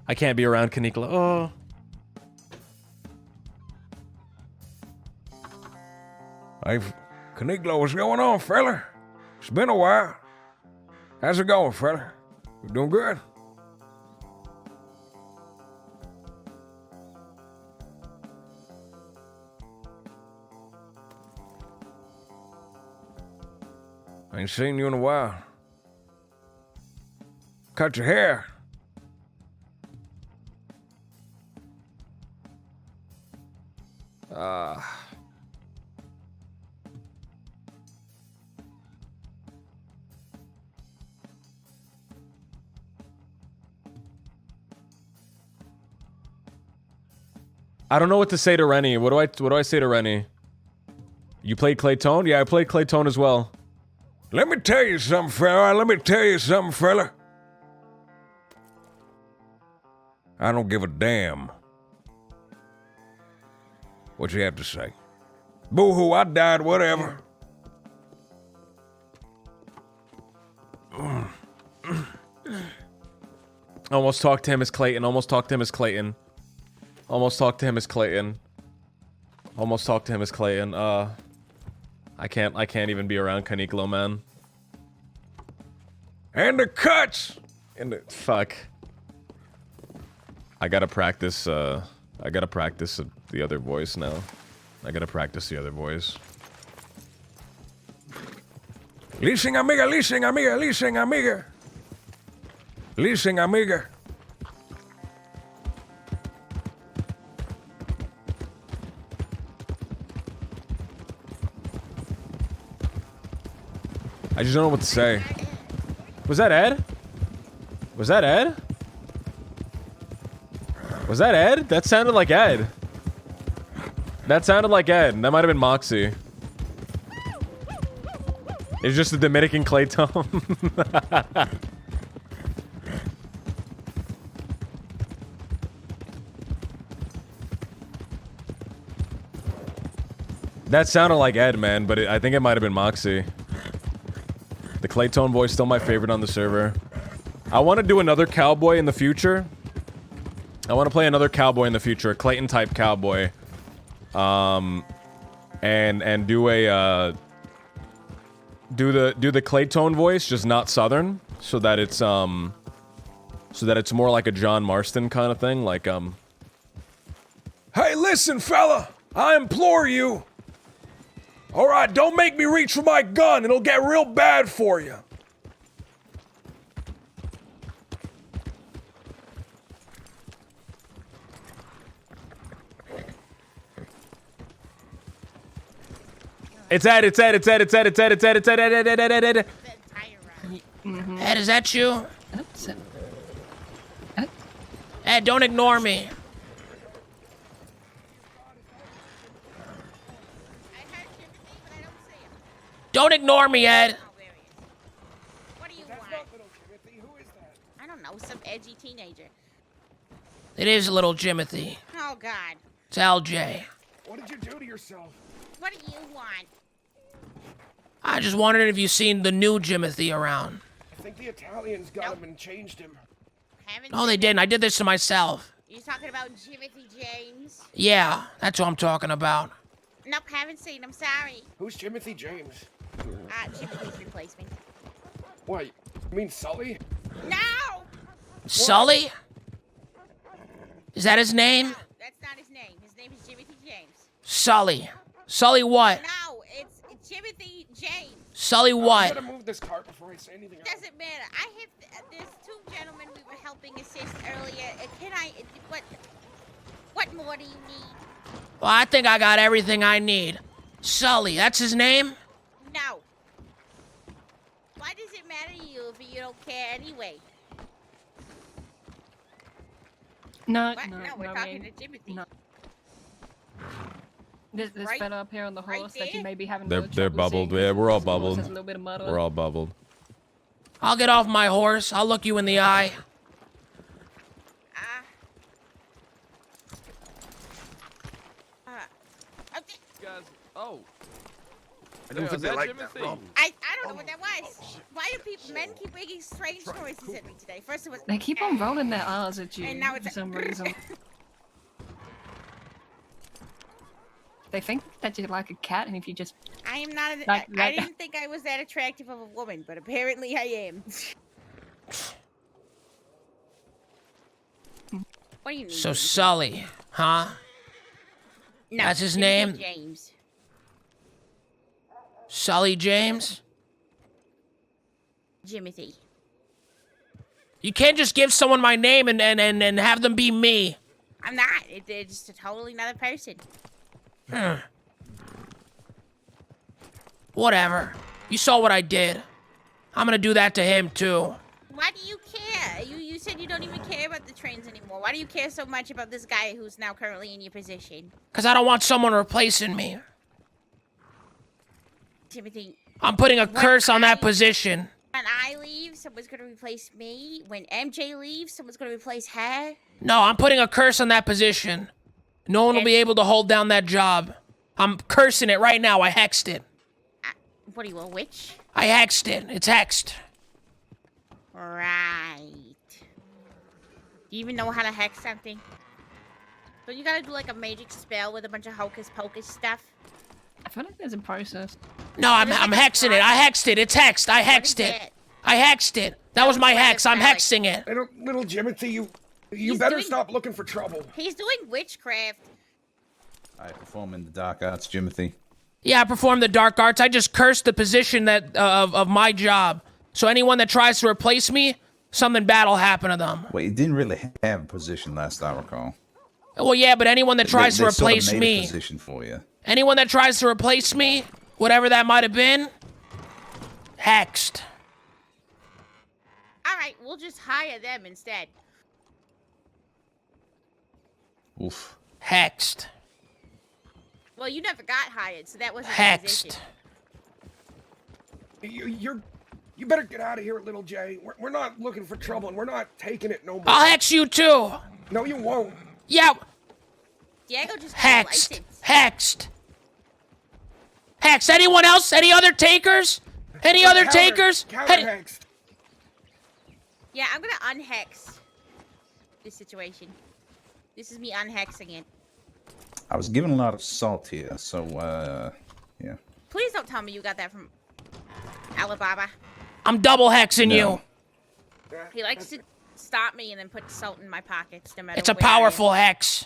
I can't be around Caniclo. Oh. Hey, Caniclo, what's going on, fella? It's been a while. How's it going, fella? You doing good? I ain't seen you in a while. Cut your hair. I don't know what to say to Rennie. What do I say to Rennie? You played Claytone? Yeah, I played Claytone as well. Let me tell you something, fella. I don't give a damn what you have to say. Boo-hoo, I died, whatever. Almost talked to him as Clayton. Almost talked to him as Clayton. Almost talked to him as Clayton. Almost talked to him as Clayton. I can't even be around Caniclo, man. And the cuts! And the fuck. I gotta practice the other voice now. I gotta practice the other voice. Leasing amiga, leasing amiga, leasing amiga. Leasing amiga. I just don't know what to say. Was that Ed? Was that Ed? Was that Ed? That sounded like Ed. That sounded like Ed. That might have been Moxie. It's just the Dominican Clayton. That sounded like Ed, man, but I think it might have been Moxie. The Claytone voice still my favorite on the server. I want to do another cowboy in the future. I want to play another cowboy in the future, a Clayton type cowboy. And do a do the Claytone voice, just not Southern, so that it's more like a John Marston kind of thing, like Hey, listen, fella, I implore you. All right, don't make me reach for my gun. It'll get real bad for you. It's Ed. Ed, is that you? Ed, don't ignore me. Don't ignore me, Ed. What do you want? I don't know, some edgy teenager. It is little Jimothy. Oh, God. It's LJ. What did you do to yourself? What do you want? I just wondered if you've seen the new Jimothy around. I think the Italians got him and changed him. No, they didn't. I did this to myself. You talking about Jimothy James? Yeah, that's what I'm talking about. Nope, haven't seen him, sorry. Who's Timothy James? Jimothy's replacement. What, you mean Sully? No! Sully? Is that his name? No, that's not his name. His name is Jimothy James. Sully. Sully what? No, it's Jimothy James. Sully what? I'm gonna move this cart before I say anything else. Doesn't matter. There's two gentlemen we were helping assist earlier. What more do you need? Well, I think I got everything I need. Sully, that's his name? No. Why does it matter to you if you don't care anyway? No, we're talking to Jimothy. No. This Right- fella up here on the horse that you there? may be having They're a little trouble bubbled. seeing Yeah, 'cause we're all his horse bubbled. has a little bit of mud on We're it. all bubbled. I'll get off my horse. I'll look you in the eye. Guys, oh. I don't think they like that. I don't know what that was. Why do men keep making strange noises at me today? First it was They keep on rolling their R's at you And now it's for some reason. They think that you're like a cat, and if you just I am not. Like- I like- didn't think I was that attractive of a woman, but apparently I am. What do you need? So Sully, huh? No, That's his Jimothy name? James. Sully James? Jimothy. You can't just give someone my name and have them be me. I'm not. They're just a totally another person. Whatever. You saw what I did. I'm gonna do that to him too. Why do you care? You said you don't even care about the trains anymore. Why do you care so much about this guy who's now currently in your position? Cause I don't want someone replacing me. Timothy. I'm putting a curse on that position. When I leave, someone's gonna replace me. When MJ leaves, someone's gonna replace her. No, I'm putting a curse on that position. No one will be able to hold down that job. I'm cursing it right now. I hexed it. What are you, a witch? I hexed it. It's hexed. Right. Do you even know how to hex something? So you gotta do like a magic spell with a bunch of hocus pocus stuff? I feel like there's a process. No, I'm hexing it. I hexed it. It's hexed. I hexed it. I hexed it. That was my hex. I'm hexing it. Little Jimothy, you He's better doing- stop looking for trouble. He's doing witchcraft. I perform in the dark arts, Jimothy. Yeah, I perform the dark arts. I just cursed the position that of my job. So anyone that tries to replace me, something bad will happen to them. Well, you didn't really have a position last I recall. Well, yeah, but anyone that tries to They sort of replace made a me, position for you. anyone that tries to replace me, whatever that might have been, hexed. Alright, we'll just hire them instead. Oof. Hexed. Well, you never got hired, so that wasn't Hexed. a position. You better get out of here, little Jay. We're not looking for trouble, and we're not taking it no more. I'll hex you too. No, you won't. Yeah. Diego just got a Hexed. license. Hexed. Hexed. Anyone else? Any other takers? Any other takers? Counter-hexed. Yeah, I'm gonna unhex this situation. This is me unhexing it. I was given a lot of salt here, so, yeah. Please don't tell me you got that from Alibaba. I'm double hexing No. you. He likes to stop me and then put salt in my pockets no matter It's a where I am. powerful hex.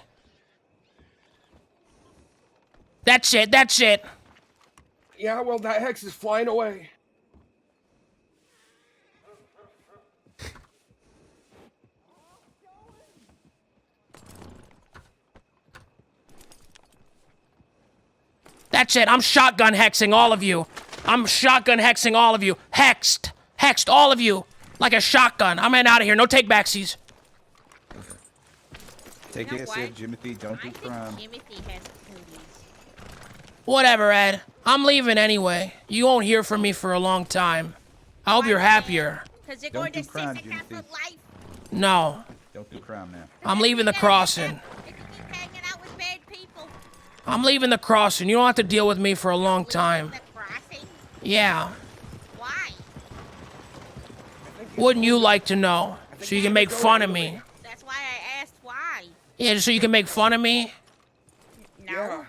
That's it. That's it. Yeah, well, that hex is flying away. That's it. I'm shotgun hexing all of you. I'm shotgun hexing all of you. Hexed. Hexed all of you. Like a shotgun. I'm out of here. No take backsies. Take You know care, what? Sir Jimothy. Don't do crime. Timothy has cooties. Whatever, Ed. I'm leaving anyway. You won't hear from me for a long time. I hope you're happier. Because you're Don't going do to crime, sit and Timothy. for life. No. Don't do crime now. I'm leaving the crossing. If you keep hanging out with bad people. I'm leaving the crossing. You don't have to deal with me for a long time. The crossing? Yeah. Why? Wouldn't you like to know? So you can make fun of me. That's why I asked why. Yeah, just so you can make fun of me? No. Yeah.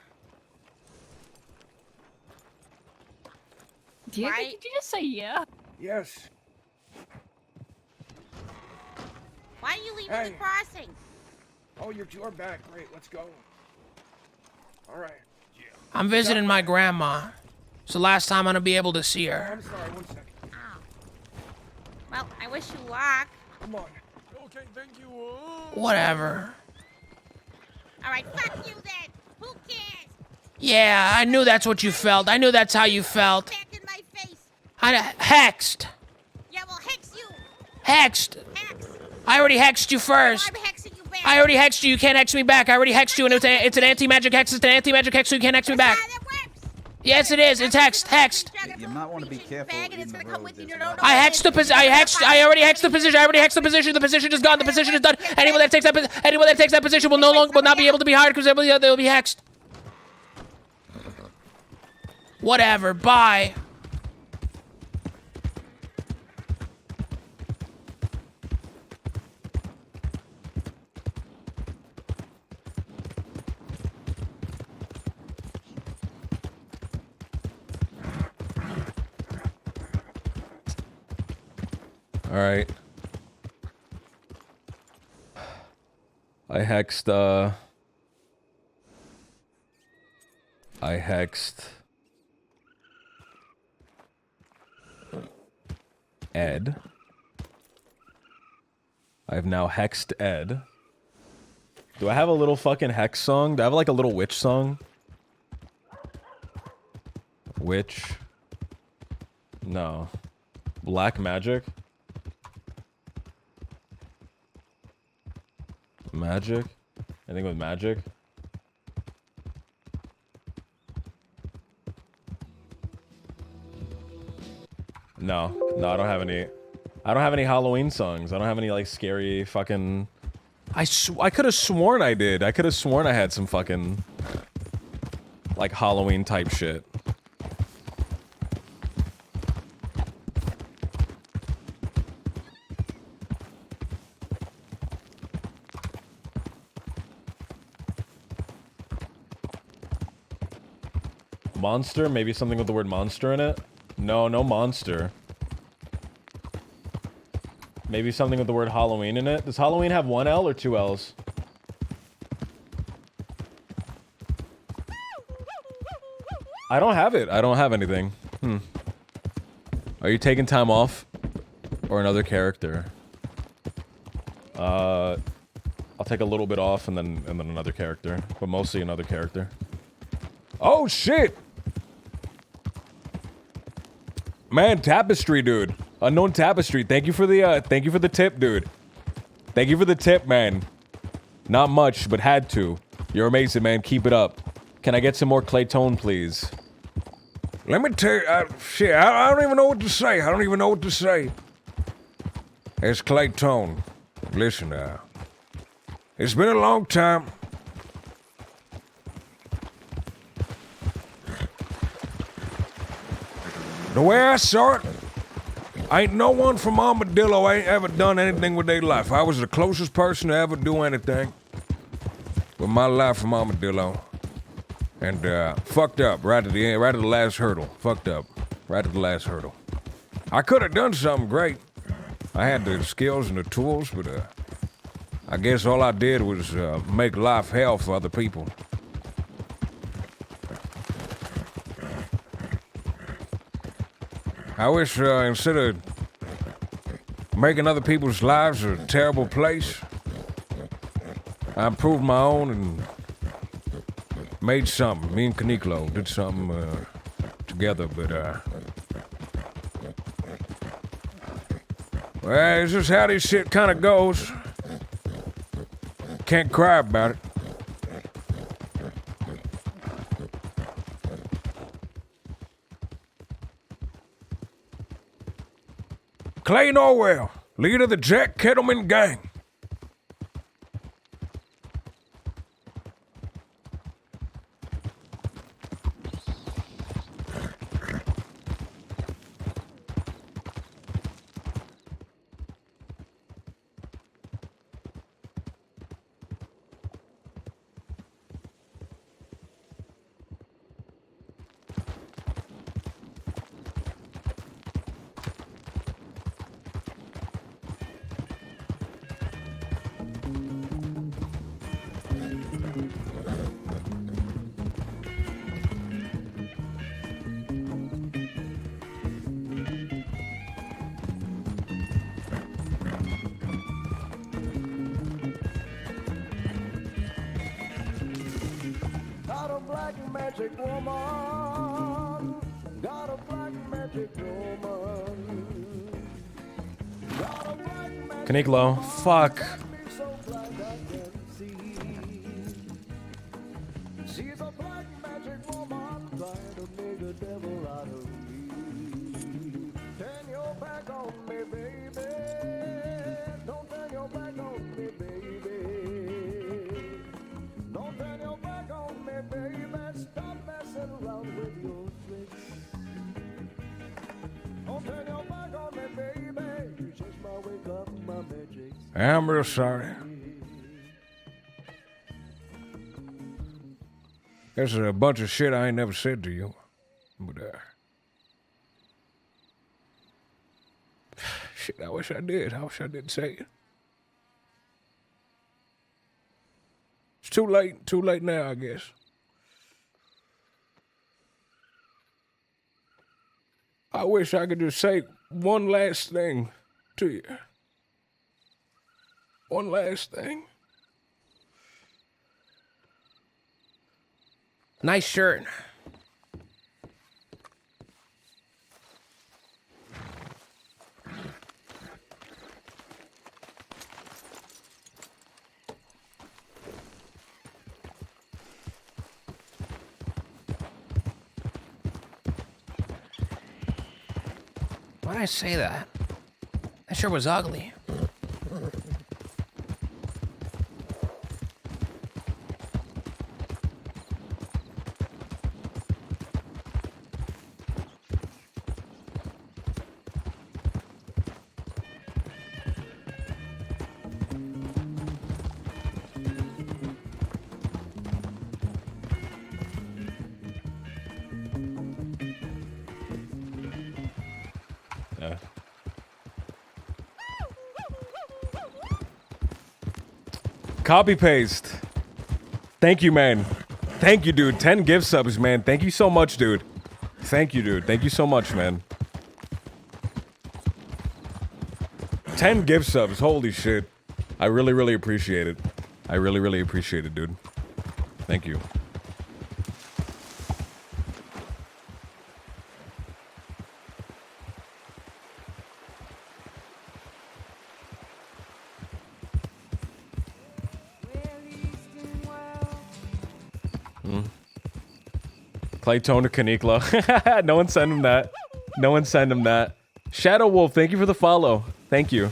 Diego, Right? did you just say yeah? Yes. Why are you leaving Hey. the crossing? Oh, you're back. Great, let's go. All right. I'm visiting my grandma. It's the last time I'm gonna be able to see her. I'm sorry, 1 second. Oh. Well, I wish you luck. Come on. Okay, thank you. Whatever. Alright, fuck you then. Who cares? Yeah, I knew that's what you felt. I knew that's how you felt. Back in my face. Hexed. Yeah, well, hex you. Hexed. Hex. I already hexed you first. I'm hexing you back. I already hexed you. You can't hex me back. I already hexed you, and it's an anti-magic hex. It's an anti-magic hex, so you can't hex me back. That works. Yes, it is. It's hexed. Hexed. You might want to be careful Bag and in it's the gonna come road. with you. There's You a don't lot know of- I hexed the position. I already hexed the position. I already hexed the position. The position is gone. The position is done. Anyone that takes that position will not be able to be hired because they'll be hexed. Whatever. Bye. All right. I hexed Ed. I've now hexed Ed. Do I have a little fucking hex song? Do I have like a little witch song? Witch? No. Black magic? Magic? Anything with magic? No, I don't have any. I don't have any Halloween songs. I don't have any like scary fucking. I could have sworn I did. I could have sworn I had some fucking like Halloween type shit. Monster? Maybe something with the word monster in it? No, no monster. Maybe something with the word Halloween in it? Does Halloween have one L or two L's? I don't have it. I don't have anything. Are you taking time off? Or another character? I'll take a little bit off and then another character. But mostly another character. Oh shit! Man, Tapestry, dude. Unknown Tapestry. Thank you for the tip, dude. Thank you for the tip, man. Not much, but had to. You're amazing, man. Keep it up. Can I get some more Claytone, please? Let me tell you, shit, I don't even know what to say. I don't even know what to say. It's Claytone. Listen now. It's been a long time. The way I saw it, ain't no one from Armadillo ain't ever done anything with their life. I was the closest person to ever do anything with my life from Armadillo. And fucked up right at the end, right at the last hurdle. Fucked up right at the last hurdle. I could have done something great. I had the skills and the tools, but I guess all I did was make life hell for other people. I wish instead of making other people's lives a terrible place, I improved my own and made something. Me and Caniclo did something together, but well, it's just how this shit kind of goes. Can't cry about it. Clay Norwell, leader of the Jack Kettleman Gang. magic woman. Got a black magic woman. Got a black magic Caniclo, fuck. so black I can see. She's a black magic woman trying to make a devil out of me. Turn your back on me, baby. Don't turn your back on me, baby. Don't turn your back on me, baby. Stop messing around with your tricks. Don't turn your back on me, baby. You just might wake up my magic. I'm real sorry. There's a bunch of shit I ain't never said to you. But, shit, I wish I did. I wish I did say it. It's too late now, I guess. I wish I could just say one last thing to you. One last thing. Nice shirt. Why'd I say that? That shirt was ugly. Copy paste. Thank you, man. Thank you, dude. 10 gift subs, man. Thank you so much, dude. Thank you, dude. Thank you so much, man. 10 gift subs. Holy shit. I really, really appreciate it. I really, really appreciate it, dude. Thank you. Claytone to Kanikla. No one send him that. No one send him that. Shadow Wolf, thank you for the follow. Thank you.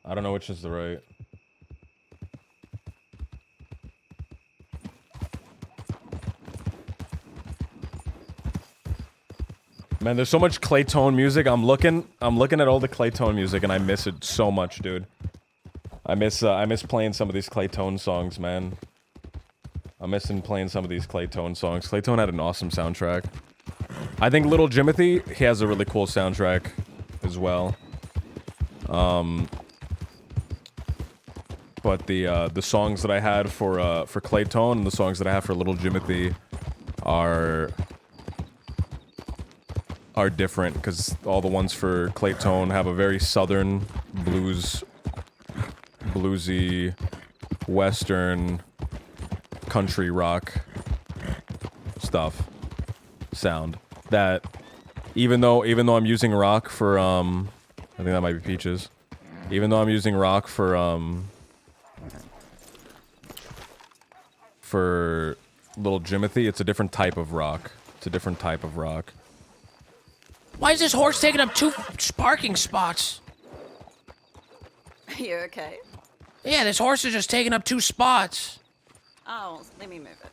I don't know which is the right. Man, there's so much Claytone music. I'm looking at all the Claytone music and I miss it so much, dude. I miss playing some of these Claytone songs, man. I'm missing playing some of these Claytone songs. Claytone had an awesome soundtrack. I think Little Jimothy, he has a really cool soundtrack as well. But the songs that I had for Claytone and the songs that I have for Little Jimothy are different because all the ones for Claytone have a very southern bluesy, western, country rock stuff sound that even though I'm using rock for I think that might be Peaches. Even though I'm using rock for Little Jimothy, it's a different type of rock. It's a different type of rock. Why is this horse taking up 2 parking spots? You okay? Yeah, this horse is just taking up 2 spots. Oh, let me move it.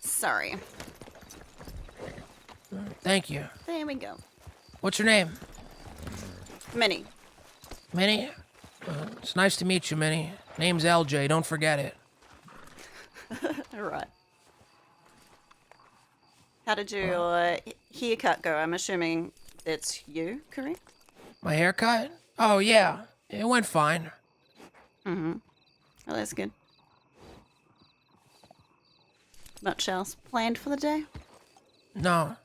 Sorry. Thank you. There we go. What's your name? Minnie. Minnie? It's nice to meet you, Minnie. Name's LJ, don't forget it. Right. How did your haircut go? I'm assuming it's you, correct? My haircut? Oh, yeah. It went fine. Mm-hmm. Well, that's good. Much else planned for the day? No.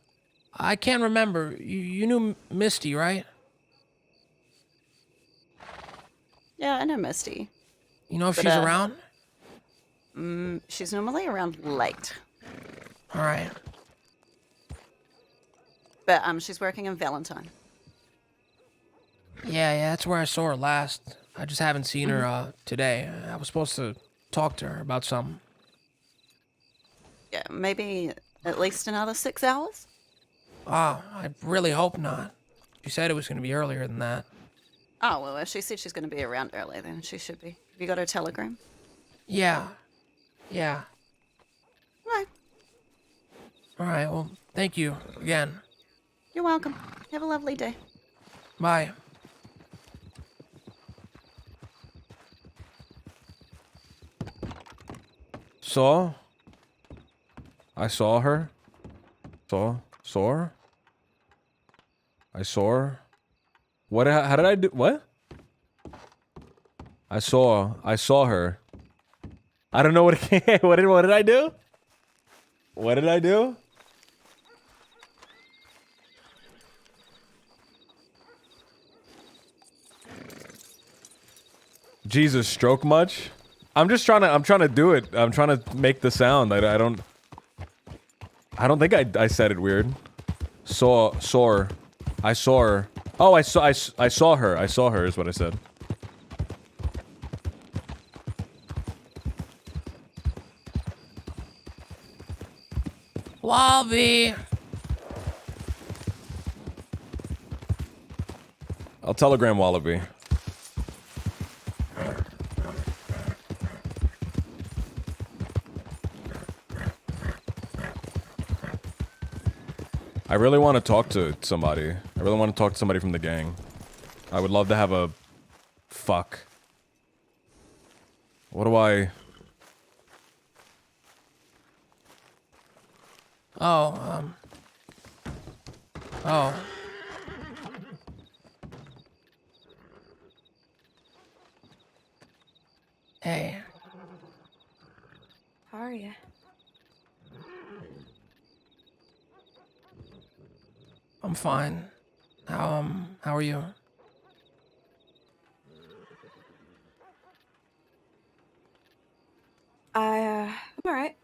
I can't remember. You knew Misty, right? Yeah, I know Misty. You know if But, she's around? She's normally around late. All right. But she's working in Valentine. Yeah, that's where I saw her last. I just haven't seen her today. I was supposed to talk to her about something. Yeah, maybe at least another 6 hours? Oh, I really hope not. She said it was going to be earlier than that. Oh, well, if she said she's going to be around early, then she should be. Have you got her telegram? Yeah. Right. All right, well, thank you again. You're welcome. Have a lovely day. Bye. I saw her. Saw her. I saw her. What? How did I do? What? I saw her. I don't know what. What did I do? What did I do? Jesus, stroke much? I'm trying to do it. I'm trying to make the sound. I don't think I said it weird. Saw her. I saw her. Oh, I saw her. I saw her is what I said. Wallaby. I'll telegram Wallaby. I really want to talk to somebody. I really want to talk to somebody from the gang. I would love to have a... Fuck. What do I... Oh. Hey. How are you? I'm fine. How are you? I'm alright.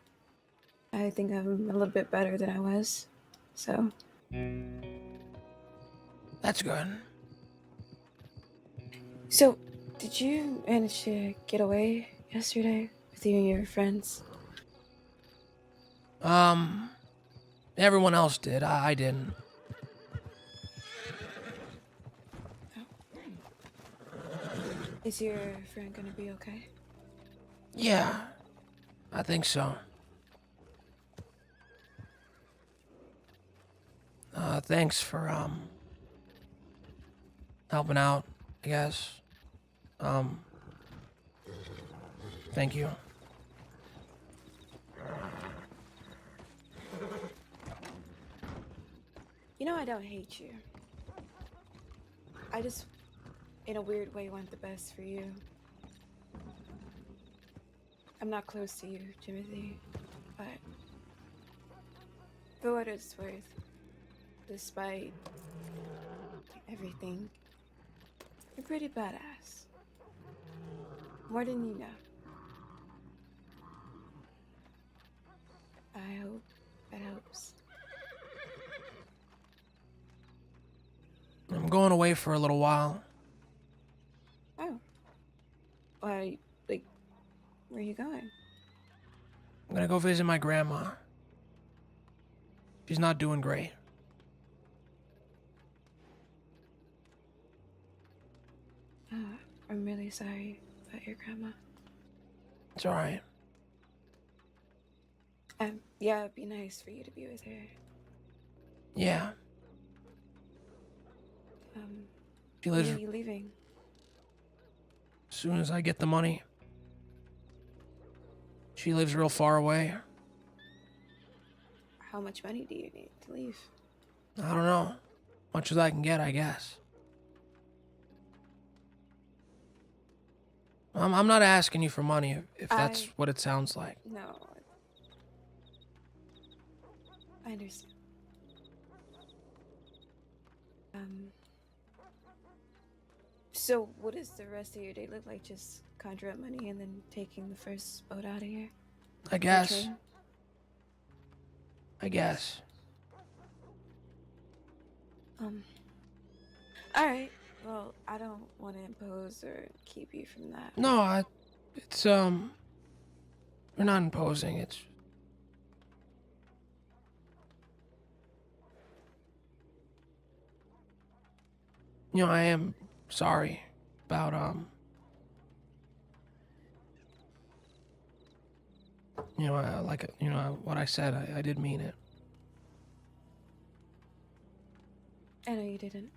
I think I'm a little bit better than I was, so. That's good. So, did you manage to get away yesterday with you and your friends? Everyone else did. I didn't. Is your friend gonna be okay? Yeah, I think so. Thanks for, helping out, I guess. Thank you. You know I don't hate you. I just, in a weird way, want the best for you. I'm not close to you, Timothy, but for what it's worth, despite everything, you're pretty badass. More than you know. I hope that helps. I'm going away for a little while. Oh. Why, like, where are you going? I'm gonna go visit my grandma. She's not doing great. I'm really sorry about your grandma. It's alright. Yeah, it'd be nice for you to be with her. Yeah. She When lives are you leaving? as soon as I get the money. She lives real far away. How much money do you need to leave? I don't know. Much as I can get, I guess. I'm not asking you for money if that's what it sounds like. No. I understand. So what does the rest of your day look like? Just conjure up money and then taking the first boat out of here? I guess. I guess. Alright. Well, I don't want to impose or keep you from that. No, it's, we're not imposing, it's... You know, I am sorry about, you know, like, you know, what I said, I did mean it. I know you didn't.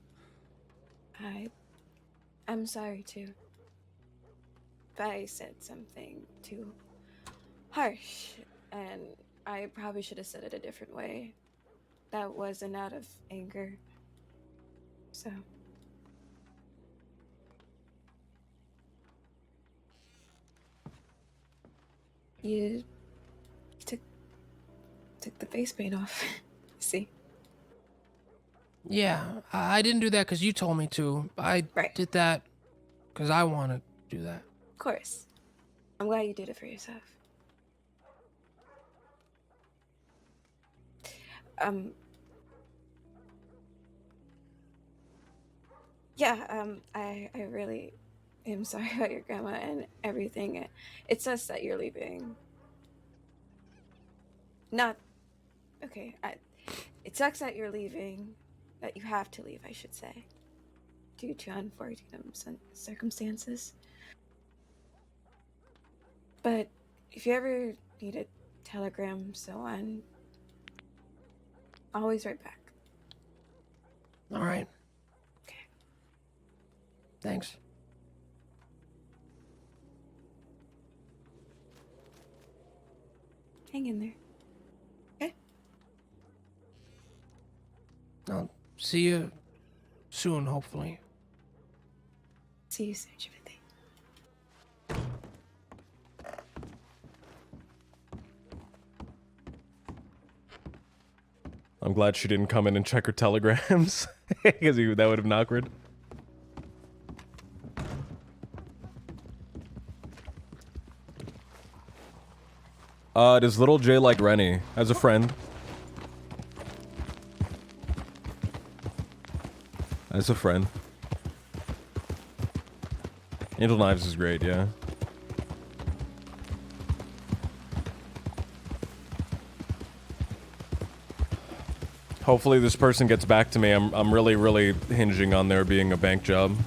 I'm sorry too. If I said something too harsh, and I probably should have said it a different way. That wasn't out of anger. So. You took the face paint off. See? Yeah, I didn't do that because you told me to. I did that because I want to do that. Of course. I'm glad you did it for yourself. Yeah, I really am sorry about your grandma and everything. It sucks that you're leaving. It sucks that you're leaving, that you have to leave, I should say, due to unfortunate circumstances. But if you ever need a telegram, so on, always write back. All right. Okay. Thanks. Hang in there. Okay? I'll see you soon, hopefully. See you soon, Timothy. I'm glad she didn't come in and check her telegrams, because that would have been awkward. Does little J like Rennie as a friend? as a friend. Angel Knives is great, yeah. Hopefully this person gets back to me. I'm really, really hinging on there being a bank job.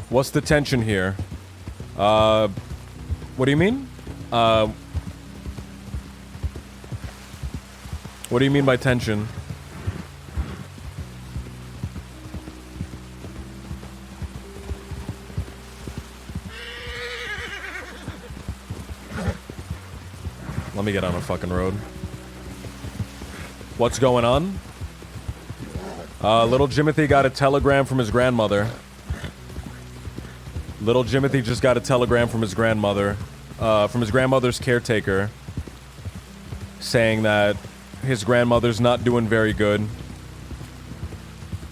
What's the tension here? What do you mean? What do you mean by tension? Let me get on a fucking road. What's going on? Little Jimothy got a telegram from his grandmother. Little Jimothy just got a telegram from his grandmother, from his grandmother's caretaker, saying that his grandmother's not doing very good.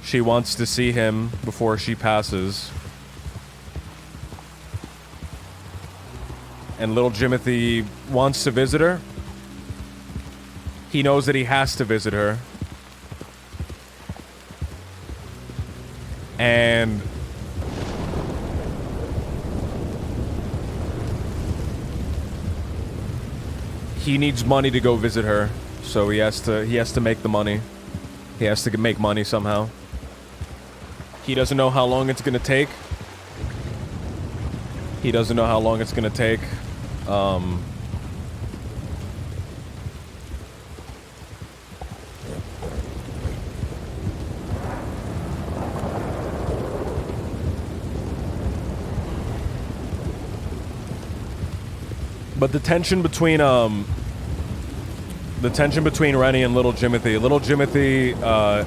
She wants to see him before she passes. And little Jimothy wants to visit her. He knows that he has to visit her. And he needs money to go visit her, so he has to make the money. He has to make money somehow. He doesn't know how long it's gonna take. He doesn't know how long it's gonna take. But the tension between Rennie and Little Jimothy,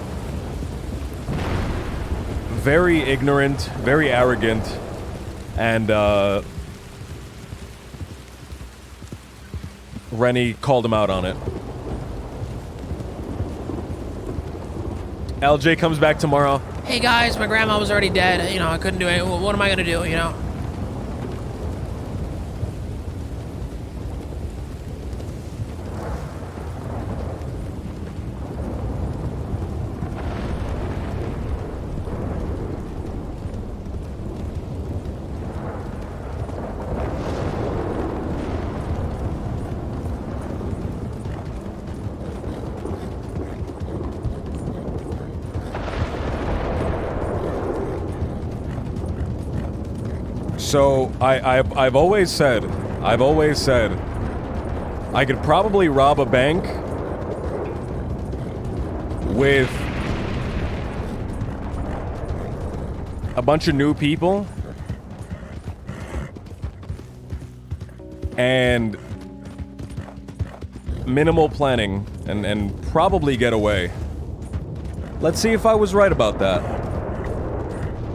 very ignorant, very arrogant, and Rennie called him out on it. LJ comes back tomorrow. Hey guys, my grandma was already dead. You know, I couldn't do it. What am I gonna do, you know? So I've always said I could probably rob a bank with a bunch of new people and minimal planning and probably get away. Let's see if I was right about that.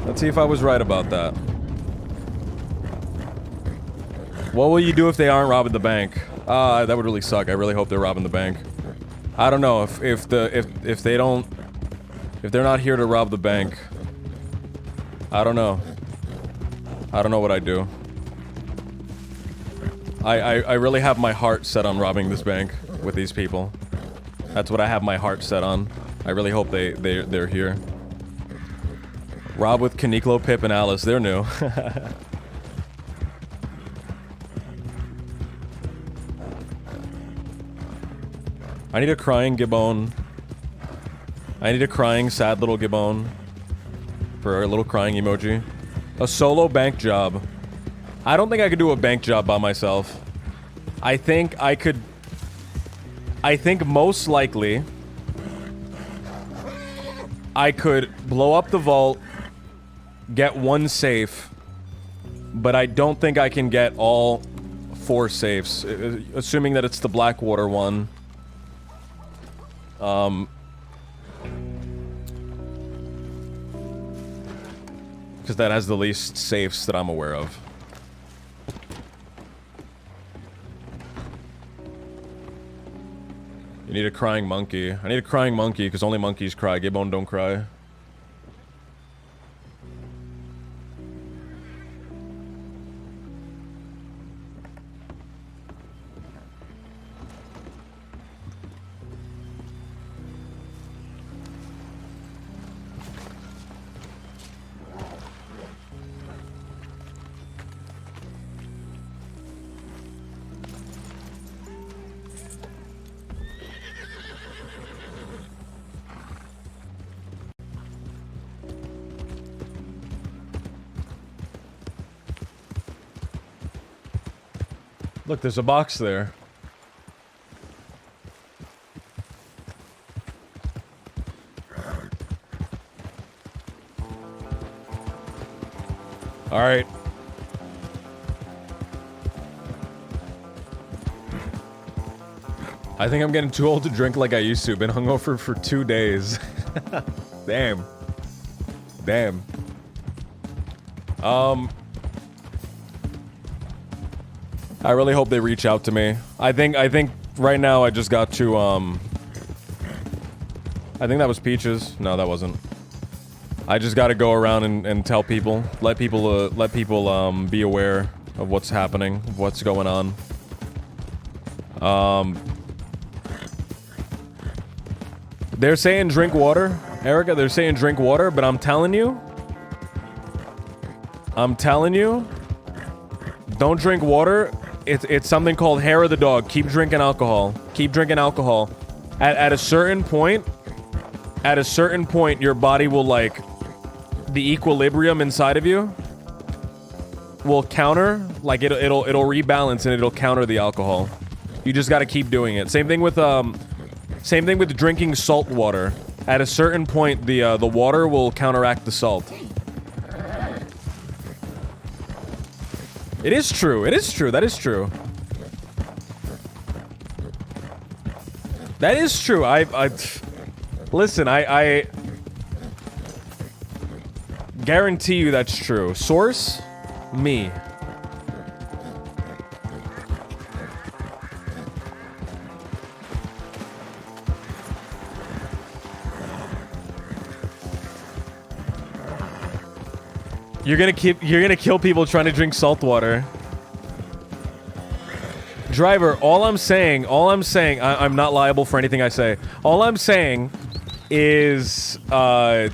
Let's see if I was right about that. What will you do if they aren't robbing the bank? That would really suck. I really hope they're robbing the bank. I don't know if they're not here to rob the bank. I don't know. I don't know what I'd do. I really have my heart set on robbing this bank with these people. That's what I have my heart set on. I really hope they're here. Rob with Kaniklo, Pip, and Alice. They're new. I need a crying Gibbon. I need a crying, sad little Gibbon. For a little crying emoji. A solo bank job. I don't think I could do a bank job by myself. I think I could... I think most likely... I could blow up the vault, get one safe, but I don't think I can get all 4 safes, assuming that it's the Blackwater one. Because that has the least safes that I'm aware of. You need a crying monkey. I need a crying monkey because only monkeys cry. Gibbon don't cry. Look, there's a box there. All right. I think I'm getting too old to drink like I used to. Been hungover for 2 days. Damn. Damn. I really hope they reach out to me. I think right now I just got to I think that was Peaches. No, that wasn't. I just got to go around and tell people, let people be aware of what's happening, of what's going on. They're saying drink water, Erica. They're saying drink water, but I'm telling you, don't drink water. It's something called hair of the dog. Keep drinking alcohol. Keep drinking alcohol. At a certain point, your body will like. The equilibrium inside of you will counter, like it'll rebalance and it'll counter the alcohol. You just got to keep doing it. Same thing with drinking salt water. At a certain point, the water will counteract the salt. It is true. It is true. That is true. That is true. Listen. I guarantee you that's true. Source? Me. You're gonna kill people trying to drink salt water. Driver, all I'm saying, I'm not liable for anything I say. All I'm saying is, at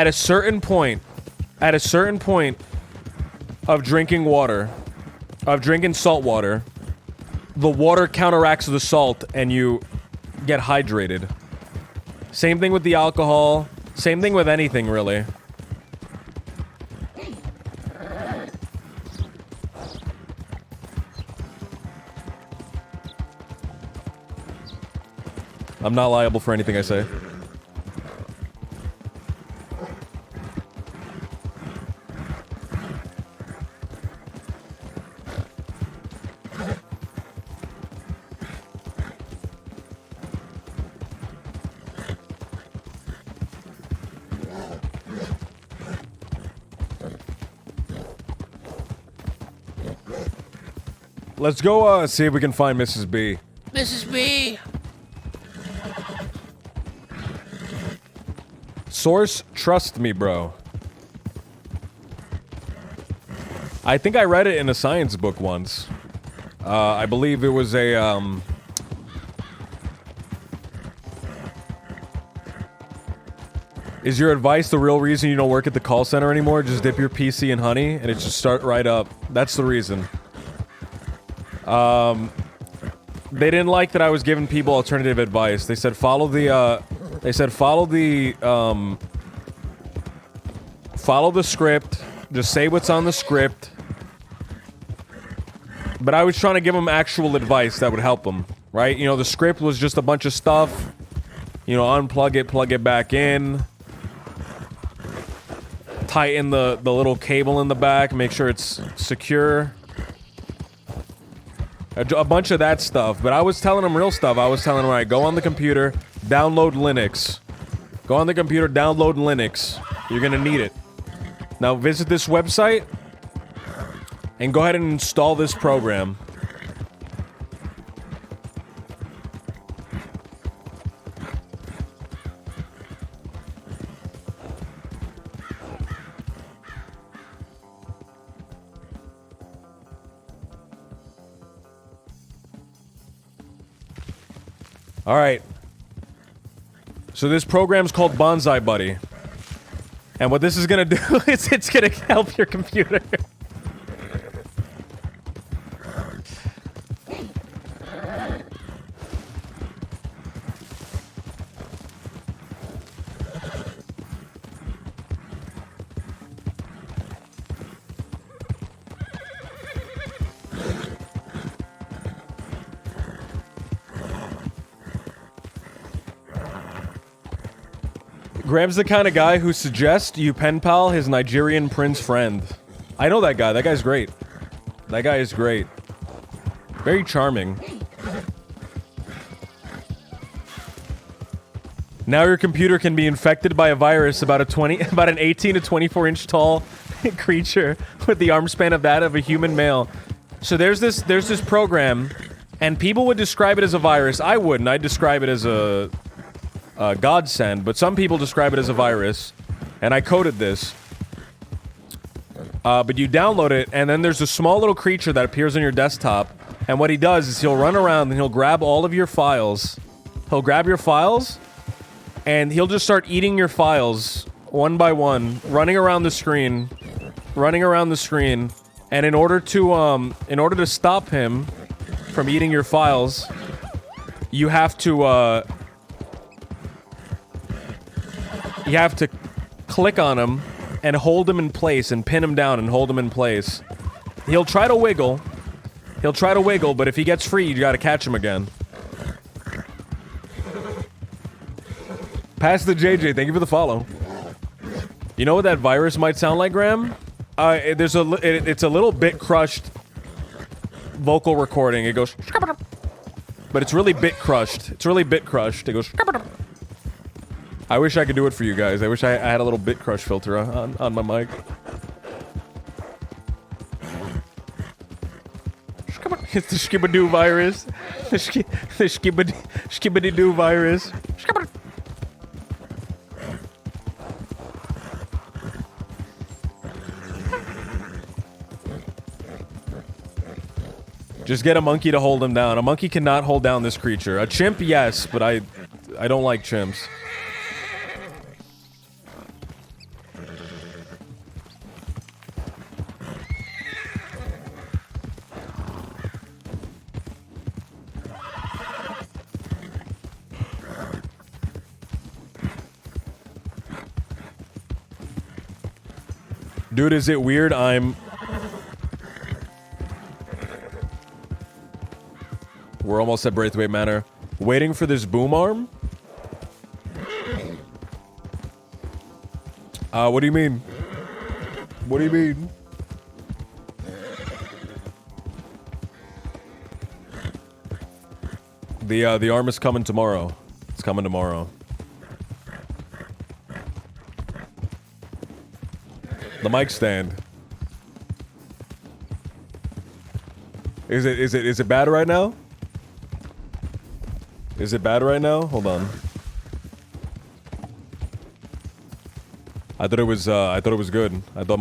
a certain point of drinking water, of drinking salt water, the water counteracts the salt and you get hydrated. Same thing with the alcohol, same thing with anything, really. I'm not liable for anything I say. Let's go see if we can find Mrs. B. Mrs. B. Source, trust me, bro. I think I read it in a science book once. I believe it was a, Is your advice the real reason you don't work at the call center anymore? Just dip your PC in honey and it just start right up. That's the reason. They didn't like that I was giving people alternative advice. They said follow the script. Just say what's on the script. But I was trying to give them actual advice that would help them, right? You know, the script was just a bunch of stuff. You know, unplug it, plug it back in. Tighten the little cable in the back, make sure it's secure. A bunch of that stuff, but I was telling them real stuff. I was telling them, all right, go on the computer, download Linux. Go on the computer, download Linux. You're gonna need it. Now visit this website and go ahead and install this program. All right. So this program's called Bonsai Buddy. And what this is gonna do is it's gonna help your computer. Graham's the kind of guy who suggests you pen pal his Nigerian prince friend. I know that guy. That guy's great. That guy is great. Very charming. Now your computer can be infected by a virus about an 18 to 24 inch tall creature with the arm span of that of a human male. So there's this program, and people would describe it as a virus. I wouldn't. I'd describe it as a godsend, but some people describe it as a virus, and I coded this. But you download it, and then there's a small little creature that appears on your desktop, and what he does is he'll run around and he'll grab all of your files. He'll grab your files, and he'll just start eating your files one by one, running around the screen, and in order to stop him from eating your files, you have to click on him and hold him in place and pin him down and hold him in place. He'll try to wiggle, but if he gets free, you gotta catch him again. Pass the JJ, thank you for the follow. You know what that virus might sound like, Graham? It's a little bit crushed vocal recording. It goes, but it's really bit crushed. It goes. I wish I could do it for you guys. I wish I had a little bit crush filter on my mic. It's the Skibadoo virus. The Skibadoo virus. Just get a monkey to hold him down. A monkey cannot hold down this creature. A chimp, yes, but I don't like chimps. Dude, is it weird? We're almost at Braithwaite Manor. Waiting for this boom arm? What do you mean? What do you mean? The arm is coming tomorrow. It's coming tomorrow. The mic stand. Is it bad right now? Is it bad right now? Hold on. I thought it was good. I thought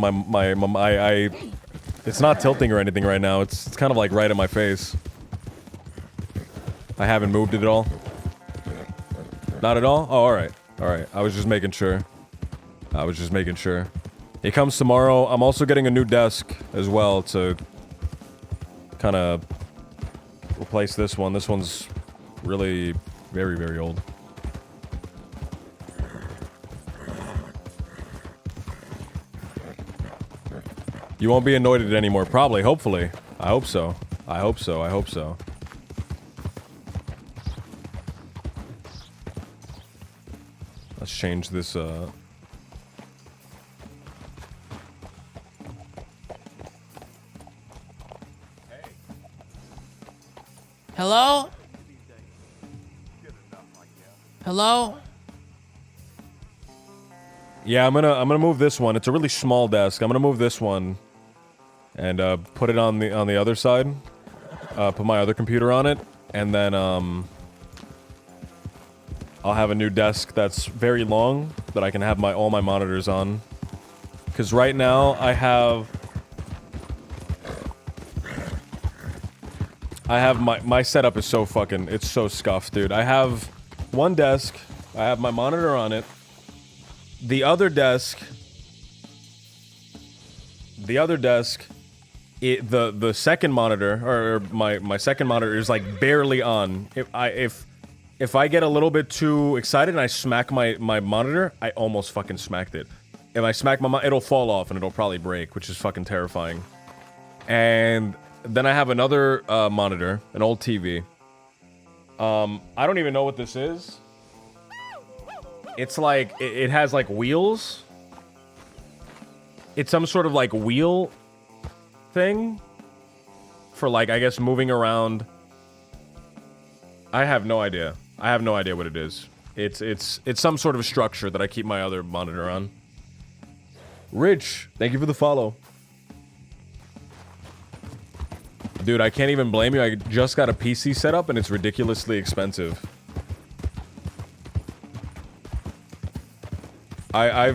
it's not tilting or anything right now. It's kind of like right in my face. I haven't moved it at all. Not at all? Oh, alright. Alright. I was just making sure. It comes tomorrow. I'm also getting a new desk as well to kind of replace this one. This one's really very, very old. You won't be annoyed at it anymore. Probably. Hopefully. I hope so. I hope so. Let's change this, Hello? Hello? Yeah, I'm gonna move this one. It's a really small desk. I'm gonna move this one and put it on the other side. Put my other computer on it, and then I'll have a new desk that's very long that I can have all my monitors on. Because right now I have my setup is so fucking, it's so scuffed, dude. I have one desk, I have my monitor on it. The other desk, the second monitor, or my second monitor is like barely on. If I get a little bit too excited and I smack my monitor, I almost fucking smacked it. If I smack it'll fall off and it'll probably break, which is fucking terrifying. And then I have another monitor, an old TV. I don't even know what this is. It's like, it has like wheels. It's some sort of like wheel thing for like, I guess, moving around. I have no idea. I have no idea what it is. It's some sort of structure that I keep my other monitor on. Rich, thank you for the follow. Dude, I can't even blame you. I just got a PC set up and it's ridiculously expensive. I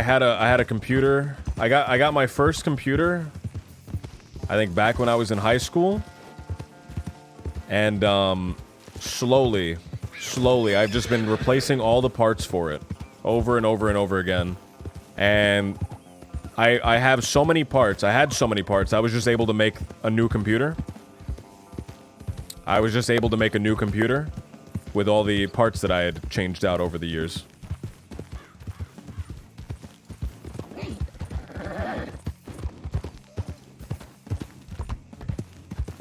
had a computer. I got my first computer, I think back when I was in high school. And slowly I've just been replacing all the parts for it over and over and over again. And I have so many parts. I had so many parts. I was just able to make a new computer. I was just able to make a new computer with all the parts that I had changed out over the years.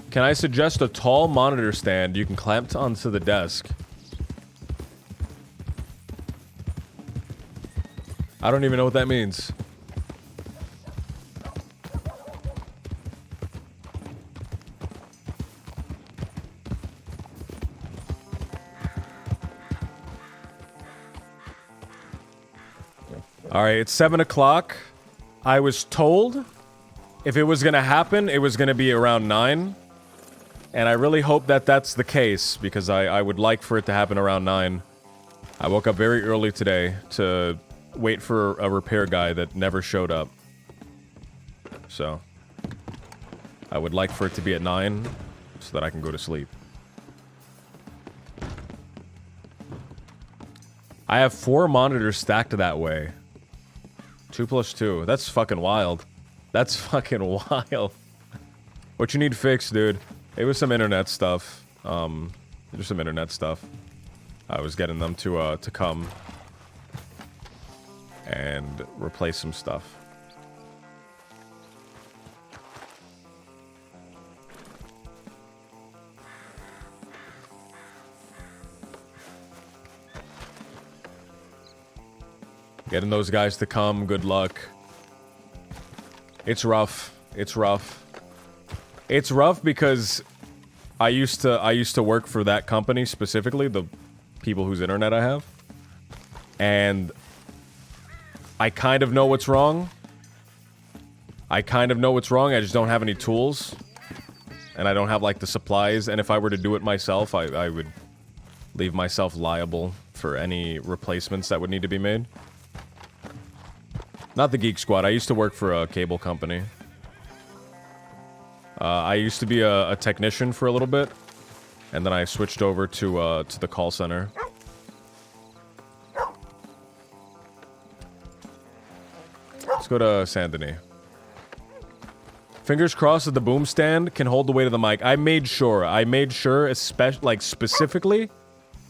Can I suggest a tall monitor stand you can clamp onto the desk? I don't even know what that means. Alright, it's 7 o'clock. I was told if it was gonna happen, it was gonna be around 9. And I really hope that that's the case, because I would like for it to happen around 9. I woke up very early today to wait for a repair guy that never showed up. So, I would like for it to be at 9, so that I can go to sleep. I have 4 monitors stacked that way. 2 plus 2. That's fucking wild. That's fucking wild. What you need fixed, dude? It was some internet stuff. Just some internet stuff. I was getting them to come and replace some stuff. Getting those guys to come, good luck. It's rough. It's rough. It's rough because I used to work for that company specifically, the people whose internet I have. And I kind of know what's wrong. I just don't have any tools. And I don't have like the supplies, and if I were to do it myself, I would leave myself liable for any replacements that would need to be made. Not the Geek Squad. I used to work for a cable company. I used to be a technician for a little bit, and then I switched over to the call center. Let's go to Saint Denis. Fingers crossed that the boom stand can hold the weight of the mic. I made sure, like specifically,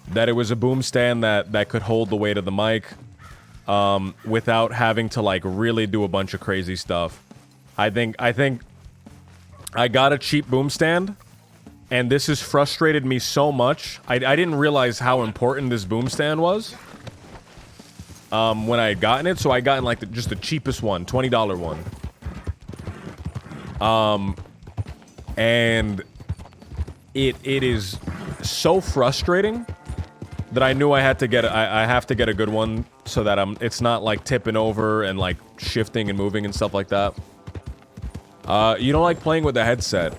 that it was a boom stand that could hold the weight of the mic, without having to like really do a bunch of crazy stuff. I think I got a cheap boom stand, and this has frustrated me so much. I didn't realize how important this boom stand was when I had gotten it, so I got like just the cheapest one, $20 one. And it is so frustrating that I knew I had to get I have to get a good one so that it's not like tipping over and like shifting and moving and stuff like that. You don't like playing with the headset.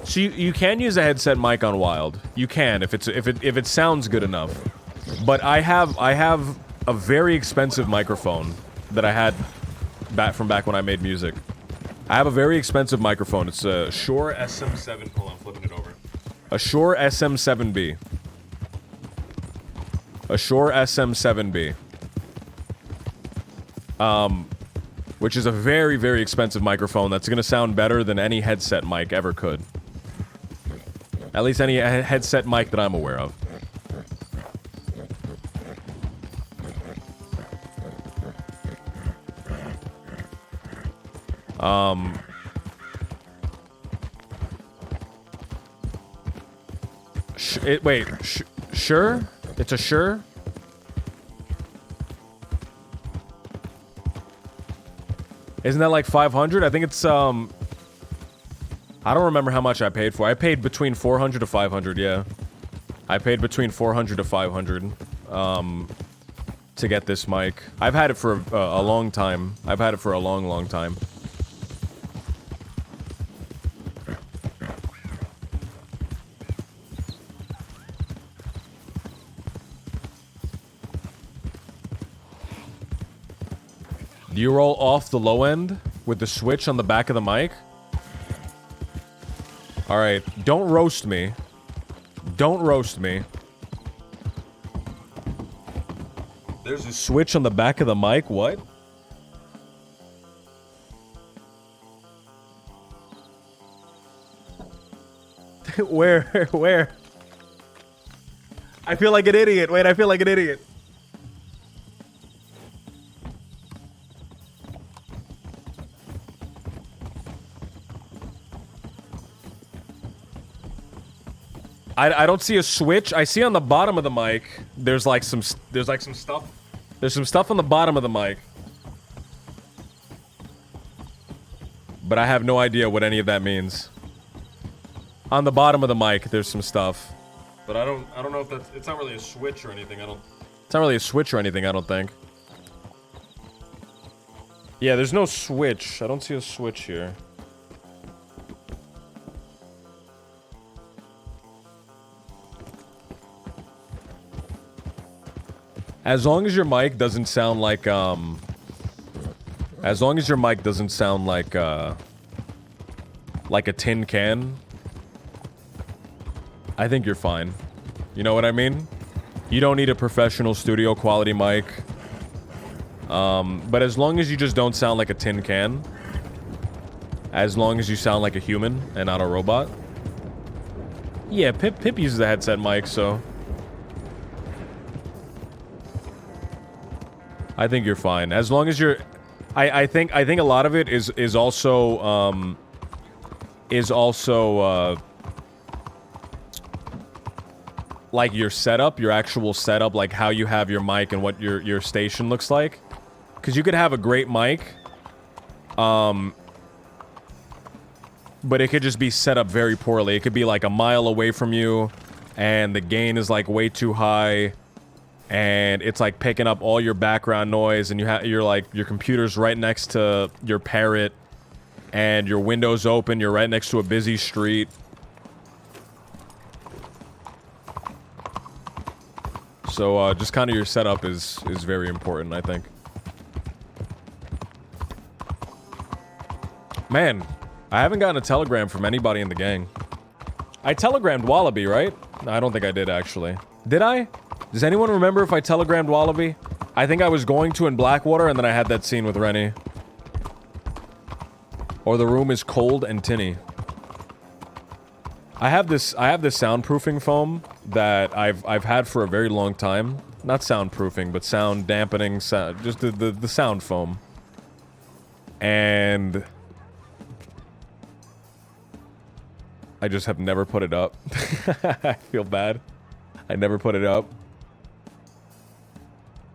So you can use a headset mic on Wild. You can if it sounds good enough. But I have a very expensive microphone that I had from back when I made music. I have a very expensive microphone. It's a Shure SM7. Hold on, I'm flipping it over. A Shure SM7B. A Shure SM7B. Which is a very, very expensive microphone that's gonna sound better than any headset mic ever could. At least any headset mic that I'm aware of. wait, sure? It's a sure? Isn't that like 500? I think it's, I don't remember how much I paid for. I paid between 400 to 500, yeah. I paid between 400 to 500, to get this mic. I've had it for a long time. I've had it for a long, long time. Do you roll off the low end with the switch on the back of the mic? Alright, don't roast me. Don't roast me. There's a switch on the back of the mic? What? Where? I feel like an idiot. Wait, I feel like an idiot. I don't see a switch. I see on the bottom of the mic, there's some stuff. There's some stuff on the bottom of the mic. But I have no idea what any of that means. On the bottom of the mic, there's some stuff. But I don't know if that's, it's not really a switch or anything. It's not really a switch or anything, I don't think. Yeah, there's no switch. I don't see a switch here. As long as your mic doesn't sound like, as long as your mic doesn't sound like a tin can, I think you're fine. You know what I mean? You don't need a professional studio quality mic. But as long as you just don't sound like a tin can, as long as you sound like a human and not a robot. Yeah, Pip uses a headset mic, so I think you're fine. As long as you're, I think a lot of it is also like your setup, your actual setup, like how you have your mic and what your station looks like. Because you could have a great mic, but it could just be set up very poorly. It could be like a mile away from you, and the gain is like way too high, and it's like picking up all your background noise, and your computer's right next to your parrot, and your window's open, you're right next to a busy street. So just kind of your setup is very important, I think. Man, I haven't gotten a telegram from anybody in the gang. I telegrammed Wallaby, right? No, I don't think I did, actually. Did I? Does anyone remember if I telegrammed Wallaby? I think I was going to in Blackwater, and then I had that scene with Rennie. Or the room is cold and tinny. I have this soundproofing foam that I've had for a very long time. Not soundproofing, but sound dampening, just the sound foam. And I just have never put it up. I feel bad. I never put it up.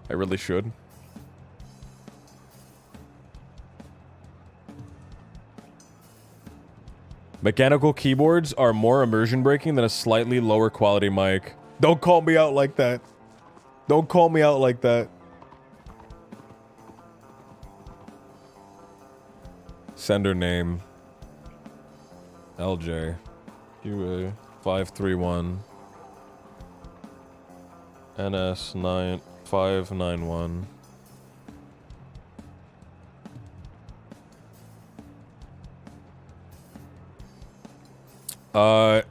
I really should. Mechanical keyboards are more immersion breaking than a slightly lower quality mic. Don't call me out like that. Don't call me out like that. Sender name. LJ. QA 531. NS 9591.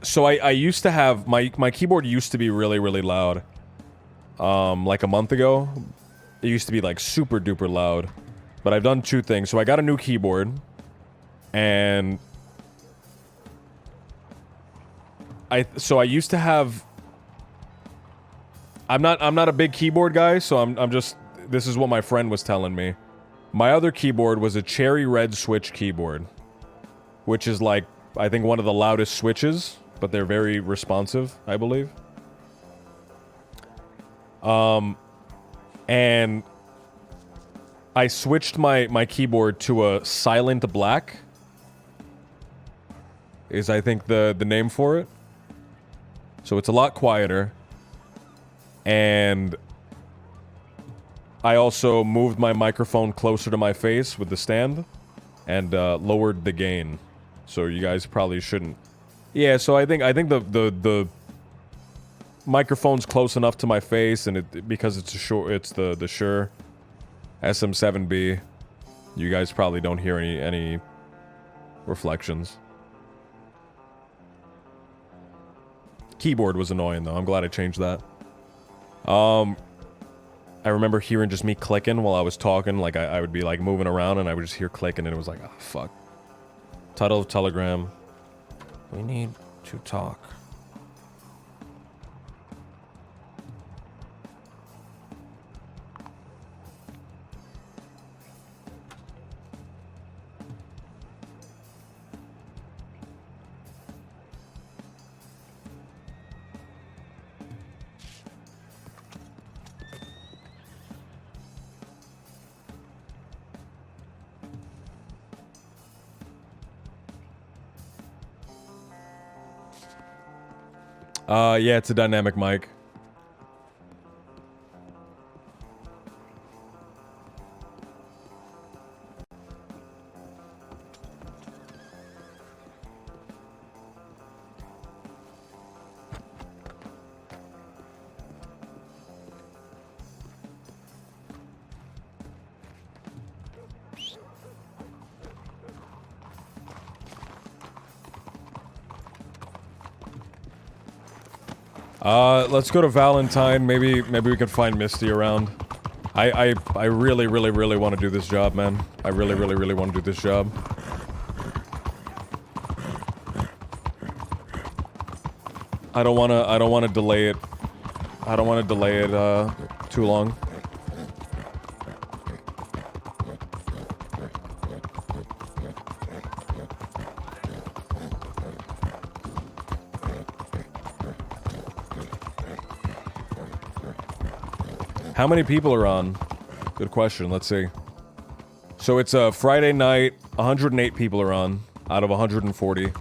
So I used to have, my keyboard used to be really, really loud. Like a month ago, it used to be like super duper loud. But I've done two things. So I got a new keyboard, and I used to have, I'm not a big keyboard guy, so I'm just, this is what my friend was telling me. My other keyboard was a cherry red switch keyboard, which is like, I think one of the loudest switches, but they're very responsive, I believe. And I switched my keyboard to a silent black. Is I think the name for it. So it's a lot quieter. And I also moved my microphone closer to my face with the stand and lowered the gain. So you guys probably shouldn't. Yeah, so I think the microphone's close enough to my face, and because it's the Shure SM7B. You guys probably don't hear any reflections. Keyboard was annoying though. I'm glad I changed that. I remember hearing just me clicking while I was talking. Like I would be like moving around and I would just hear clicking and it was like, oh fuck. Title of Telegram. We need to talk. Yeah, it's a dynamic mic. Let's go to Valentine. Maybe we can find Misty around. I really want to do this job, man. I really want to do this job. I don't want to delay it. I don't want to delay it too long. How many people are on? Good question. Let's see. So it's a Friday night. 108 people are on out of 140.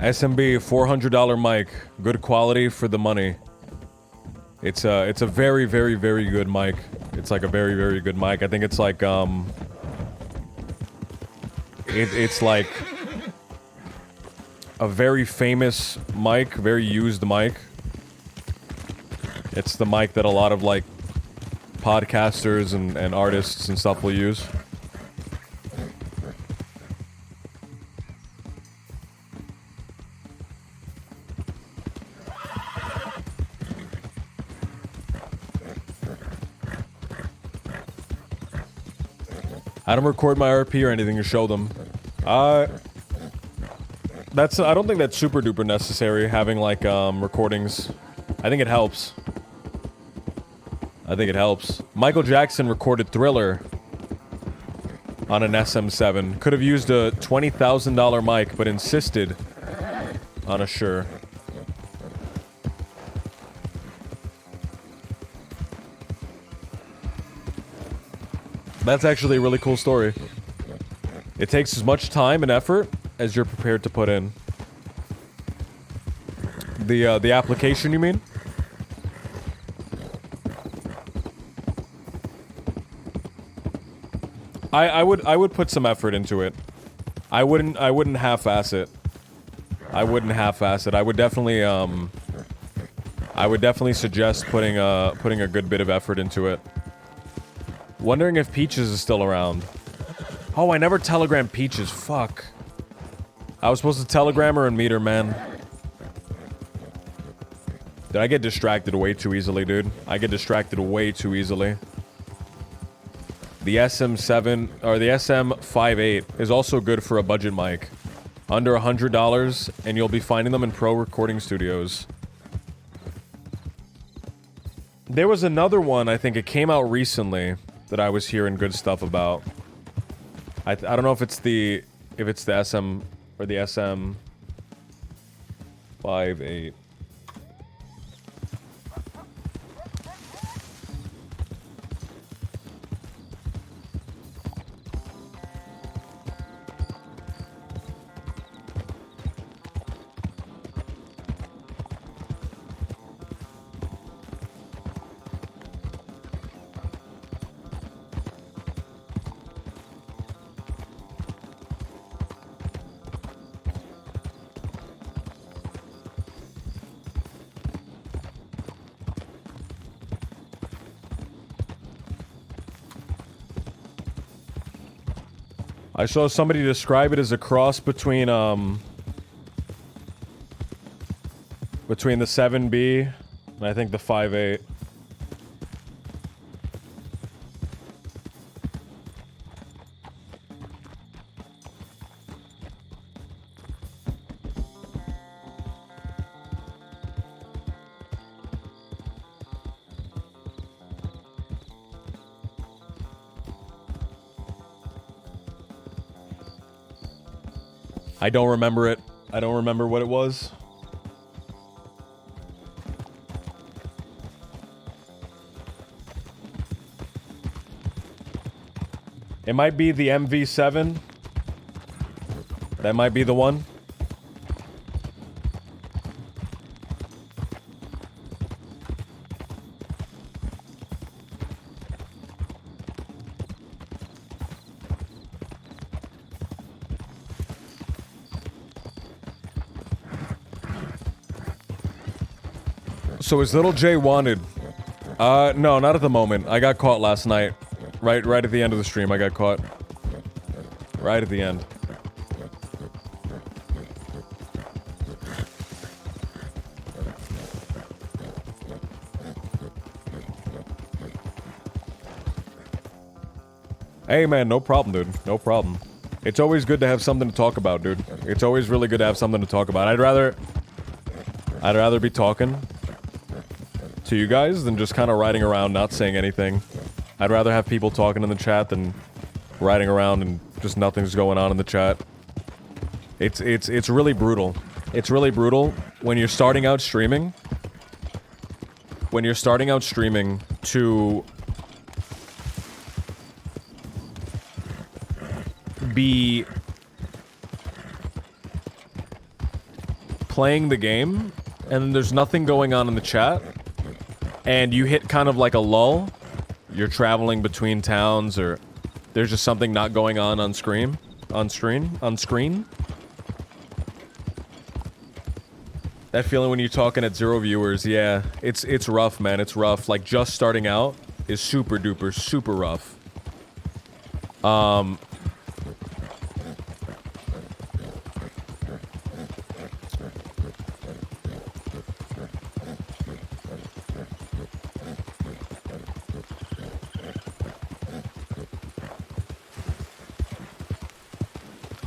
SMB $400 mic, good quality for the money. It's a very good mic. It's like a very good mic. I think it's like it's like a very famous mic, very used mic. It's the mic that a lot of like podcasters and artists and stuff will use. I don't record my RP or anything to show them. I don't think that's super duper necessary, having like recordings. I think it helps. Michael Jackson recorded Thriller on an SM7. Could have used a $20,000 mic, but insisted on a Shure. That's actually a really cool story. It takes as much time and effort as you're prepared to put in. The application, you mean? I would put some effort into it. I wouldn't half-ass it. I would definitely suggest putting a good bit of effort into it. Wondering if Peaches is still around. Oh, I never telegrammed Peaches. Fuck. I was supposed to telegram her and meet her, man. Dude, I get distracted way too easily, dude. I get distracted way too easily. The SM7 or the SM58 is also good for a budget mic. Under $100, and you'll be finding them in pro recording studios. There was another one, I think it came out recently, that I was hearing good stuff about. I don't know if it's the SM or the SM58. I saw somebody describe it as a cross between the 7B and I think the 5.8. I don't remember it. I don't remember what it was. It might be the MV7. That might be the one. So is Little J wanted? No, not at the moment. I got caught last night. Right at the end of the stream, I got caught. Right at the end. Hey man, no problem, dude. No problem. It's always good to have something to talk about, dude. It's always really good to have something to talk about. I'd rather be talking to you guys than just kind of riding around not saying anything. I'd rather have people talking in the chat than riding around and just nothing's going on in the chat. It's really brutal. It's really brutal when you're starting out streaming. When you're starting out streaming to be playing the game and there's nothing going on in the chat and you hit kind of like a lull. You're traveling between towns or there's just something not going on screen. That feeling when you're talking at 0 viewers, yeah, it's rough, man. It's rough. Like just starting out is super duper super rough.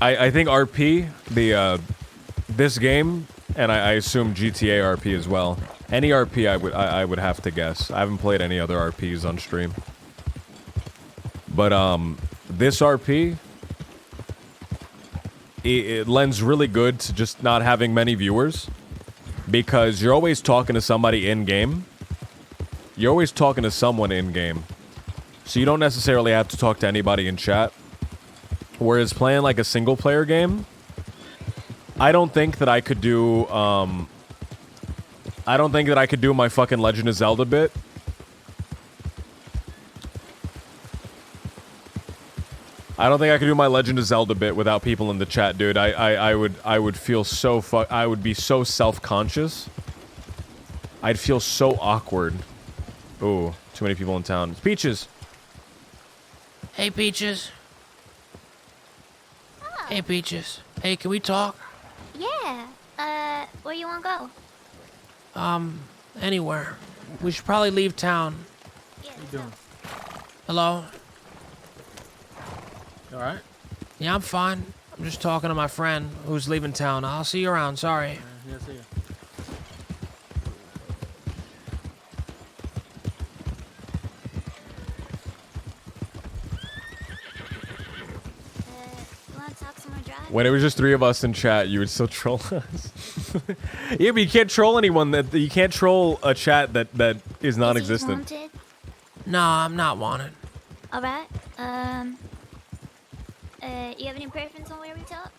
I think RP, this game, and I assume GTA RP as well. Any RP I would have to guess. I haven't played any other RPs on stream. But this RP, it lends really good to just not having many viewers. Because you're always talking to somebody in-game. You're always talking to someone in-game. So you don't necessarily have to talk to anybody in chat. Whereas playing like a single player game, I don't think that I could do my fucking Legend of Zelda bit. I don't think I could do my Legend of Zelda bit without people in the chat, dude. I would feel so I would be so self-conscious. I'd feel so awkward. Ooh, too many people in town. It's Peaches. Hey, Peaches. Hey, Peaches. Hey, can we talk? Yeah. Where you wanna go? Anywhere. We should probably leave town. Yeah. Hello? All right. Yeah, I'm fine. I'm just talking to my friend who's leaving town. I'll see you around. Sorry. Yeah, see ya. When it was just 3 of us in chat, you would still troll us. Yeah, but you can't troll anyone. You can't troll a chat that is non-existent. No, I'm not wanted. All right. You have any preference on where we talk?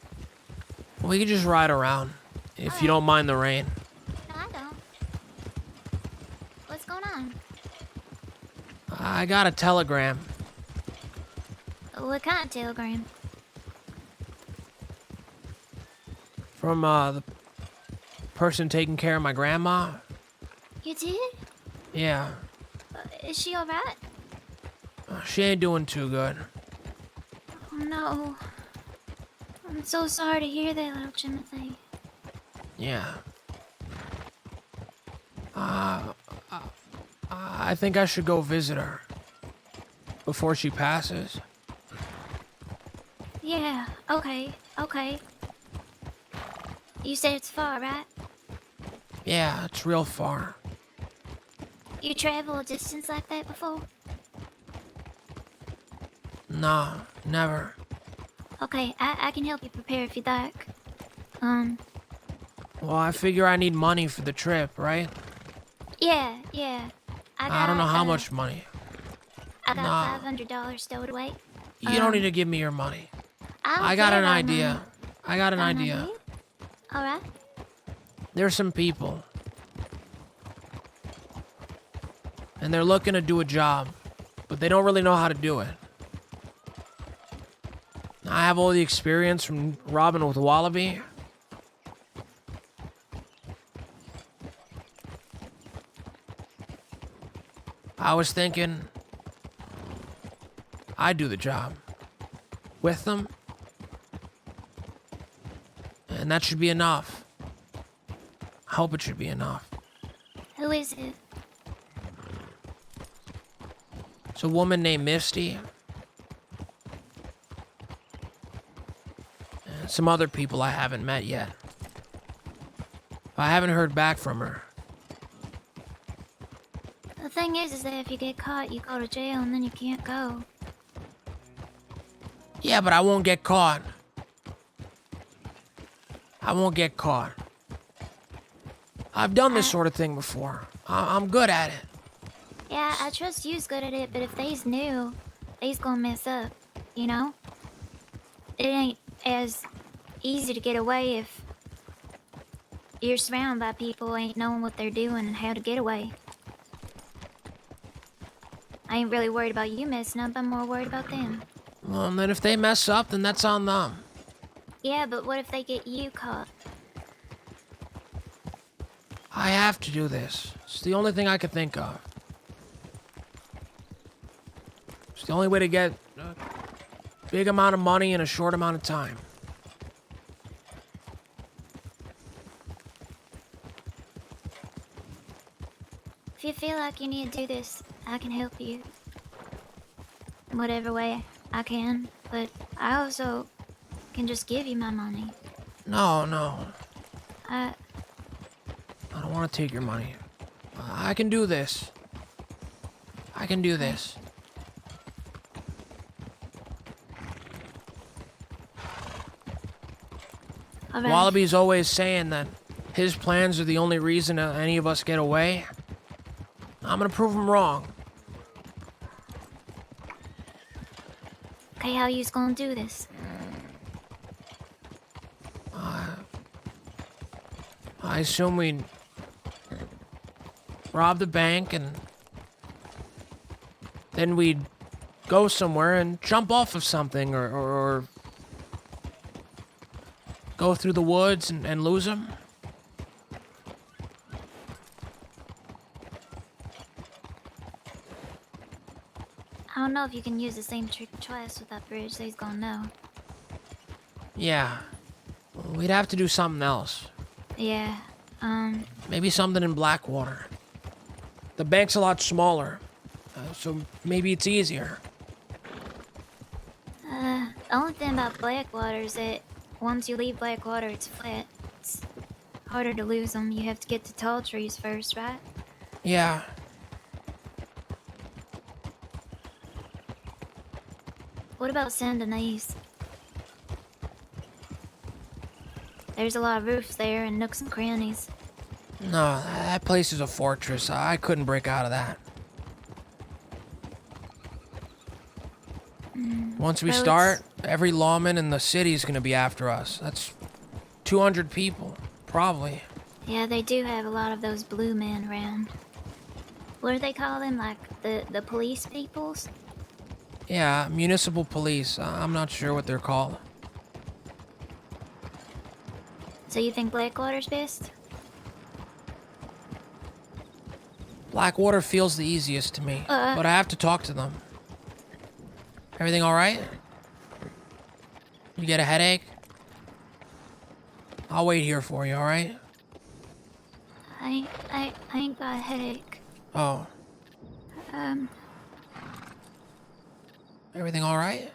We could just ride around, if you don't mind the rain. No, I don't. What's going on? I got a telegram. What kind of telegram? From, the person taking care of my grandma. You did? Yeah. Is she all right? She ain't doing too good. Oh, no. I'm so sorry to hear that, little Timothy. Yeah. I think I should go visit her before she passes. Yeah, okay. You said it's far, right? Yeah, it's real far. You travel a distance like that before? Nah, never. Okay, I can help you prepare if you'd like. Well, I figure I need money for the trip, right? Yeah. I don't know how much money. I got $500 stowed away. You don't need to give me your money. I got an idea. I got an idea. All right. There's some people. And they're looking to do a job, but they don't really know how to do it. I have all the experience from robbing with Wallaby. I was thinking I'd do the job with them, and that should be enough. I hope it should be enough. Who is it? It's a woman named Misty. And some other people I haven't met yet. I haven't heard back from her. The thing is that if you get caught, you go to jail and then you can't go. Yeah, but I won't get caught. I won't get caught. I've done this sort of thing before. I'm good at it. Yeah, I trust you's good at it, but if they's new, they's gonna mess up, you know? It ain't as easy to get away if you're surrounded by people ain't knowing what they're doing and how to get away. I ain't really worried about you messing up, I'm more worried about them. Well, and then if they mess up, then that's on them. Yeah, but what if they get you caught? I have to do this. It's the only thing I could think of. It's the only way to get a big amount of money in a short amount of time. If you feel like you need to do this, I can help you. In whatever way I can, but I also can just give you my money. No. I don't want to take your money. I can do this. I can do this. All right. Wallaby's always saying that his plans are the only reason any of us get away. I'm gonna prove him wrong. Okay, how you's gonna do this? I assume we rob the bank and then we'd go somewhere and jump off of something or go through the woods and lose them. I don't know if you can use the same trick twice with that bridge. They's gonna know. Yeah. We'd have to do something else. Yeah, Maybe something in Blackwater. The bank's a lot smaller, so maybe it's easier. The only thing about Blackwater is that once you leave Blackwater, it's flat. It's harder to lose them. You have to get to tall trees first, right? Yeah. What about Saint Denis? There's a lot of roofs there and nooks and crannies. No, that place is a fortress. I couldn't break out of that. Once we Well, start, every lawman in the city is gonna be after us. That's 200 people, probably. Yeah, they do have a lot of those blue men around. What do they call them? Like the police peoples? Yeah, municipal police. I'm not sure what they're called. So you think Blackwater's best? Blackwater feels the easiest to me, but I have to talk to them. Everything all right? You get a headache? I'll wait here for you, all right? I ain't got a headache. Oh, everything all right?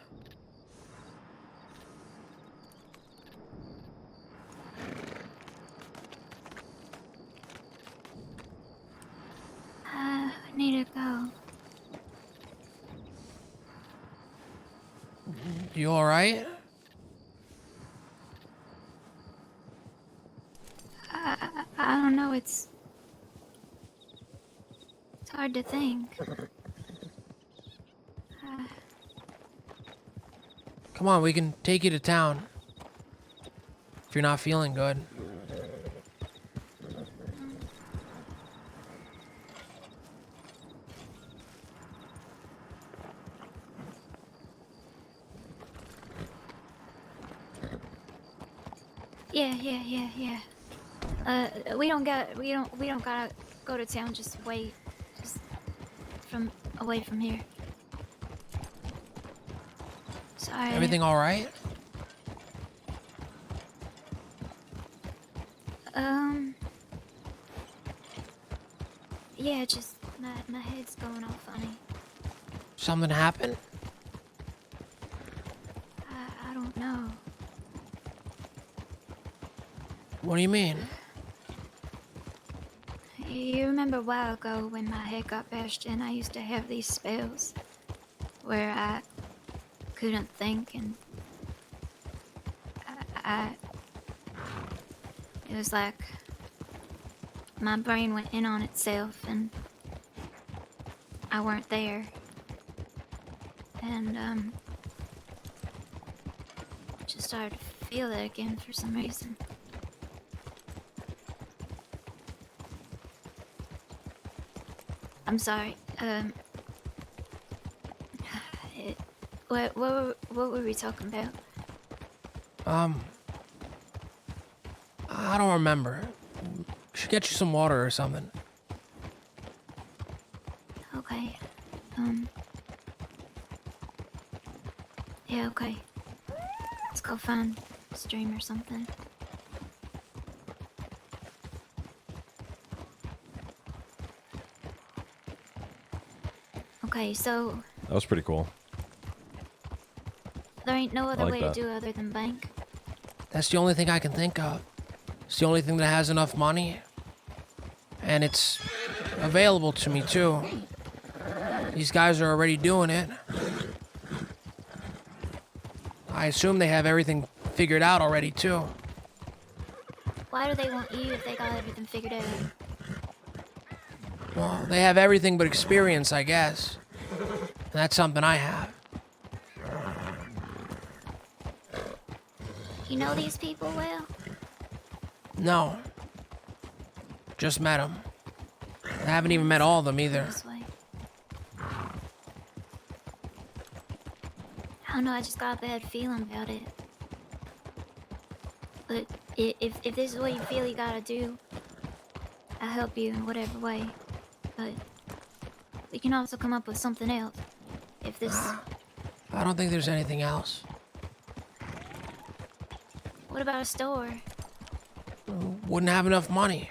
I need to go. You all right? I don't know, it's hard to think. Come on, we can take you to town. If you're not feeling good. Yeah. We don't gotta go to town. Just wait, just away from here. Sorry. Everything all right? Yeah, just my head's going all funny. Something happened? I don't know. What do you mean? You remember a while ago when my head got bashed in, I used to have these spells where I couldn't think and it was like my brain went in on itself and I weren't there. And just started to feel that again for some reason. I'm sorry. What were we talking about? I don't remember. Should get you some water or something. Okay. Yeah, okay. Let's go find a stream or something. Okay, so That was pretty cool. there ain't no other like way that. to do other than bank. That's the only thing I can think of. It's the only thing that has enough money. And it's available to me, too. These guys are already doing it. I assume they have everything figured out already, too. Why do they want you if they got everything figured out? Well, they have everything but experience, I guess. And that's something I have. You know these people well? No. Just met them. I haven't even met all of them either. This way. I don't know, I just got a bad feeling about it. But if this is what you feel you gotta do, I'll help you in whatever way. But we can also come up with something else. If this... I don't think there's anything else. What about a store? Wouldn't have enough money.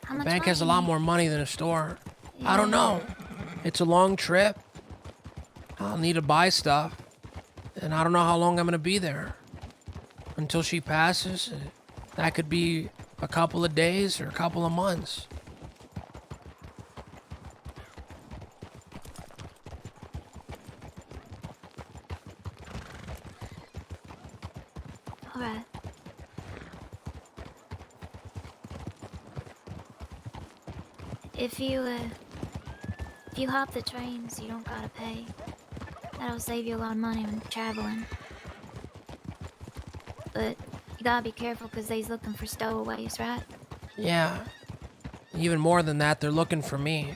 How The much bank has a money? lot more money than a store. I don't know. It's a long trip. I'll need to buy stuff. And I don't know how long I'm gonna be there. Until she passes, that could be a couple of days or a couple of months. Alright. If you hop the trains, you don't gotta pay. That'll save you a lot of money when traveling. But you gotta be careful because they's looking for stowaways, right? Yeah. Even more than that, they're looking for me.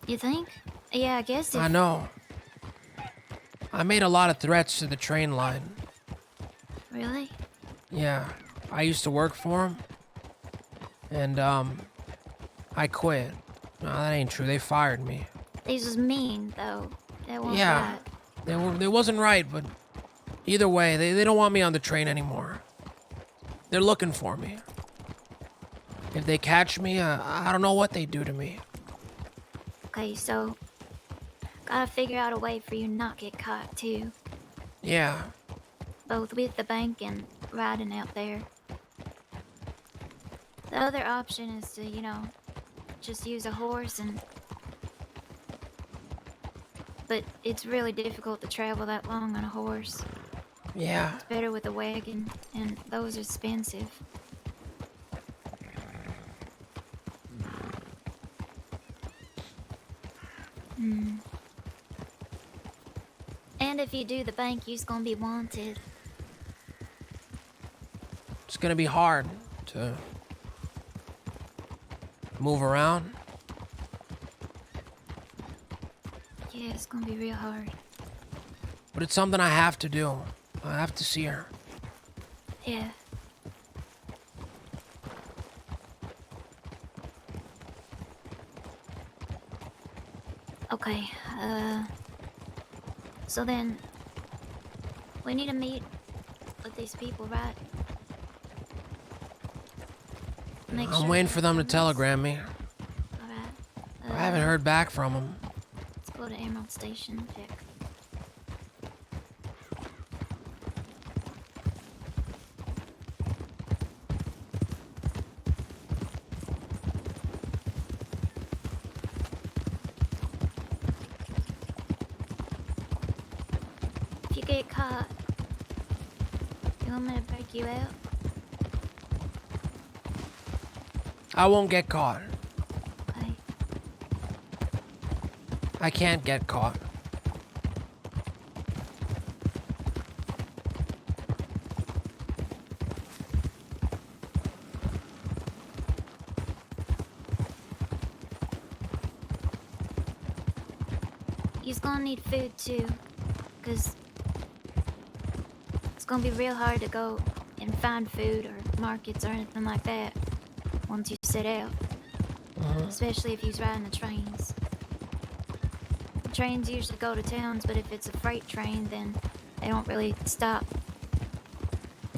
You think? Yeah, I guess if... I know. I made a lot of threats to the train line. Really? Yeah. I used to work for them. And, I quit. No, that ain't true. They fired me. These was mean, though. That wasn't Yeah. right. They wasn't right, but either way, they don't want me on the train anymore. They're looking for me. If they catch me, I don't know what they do to me. Okay, so... Gotta figure out a way for you not get caught, too. Yeah. Both with the bank and riding out there. The other option is to, you know, just use a horse and... But it's really difficult to travel that long on a horse. Yeah. It's better with a wagon, and those are expensive. And if you do the bank, you's gonna be wanted. It's gonna be hard to move around. Yeah, it's gonna be real hard. But it's something I have to do. I have to see her. Yeah. Okay, so then, we need to meet with these people, right? I'm waiting for them to telegram me. Alright. I haven't heard back from them. Let's go to Emerald Station, check. If you get caught, you want me to break you out? I won't get caught. Okay. I can't get caught. You's gonna need food too, cause it's gonna be real hard to go and find food or markets or anything like that once you set out. Especially if you's riding the trains. The trains usually go to towns, but if it's a freight train, then they don't really stop.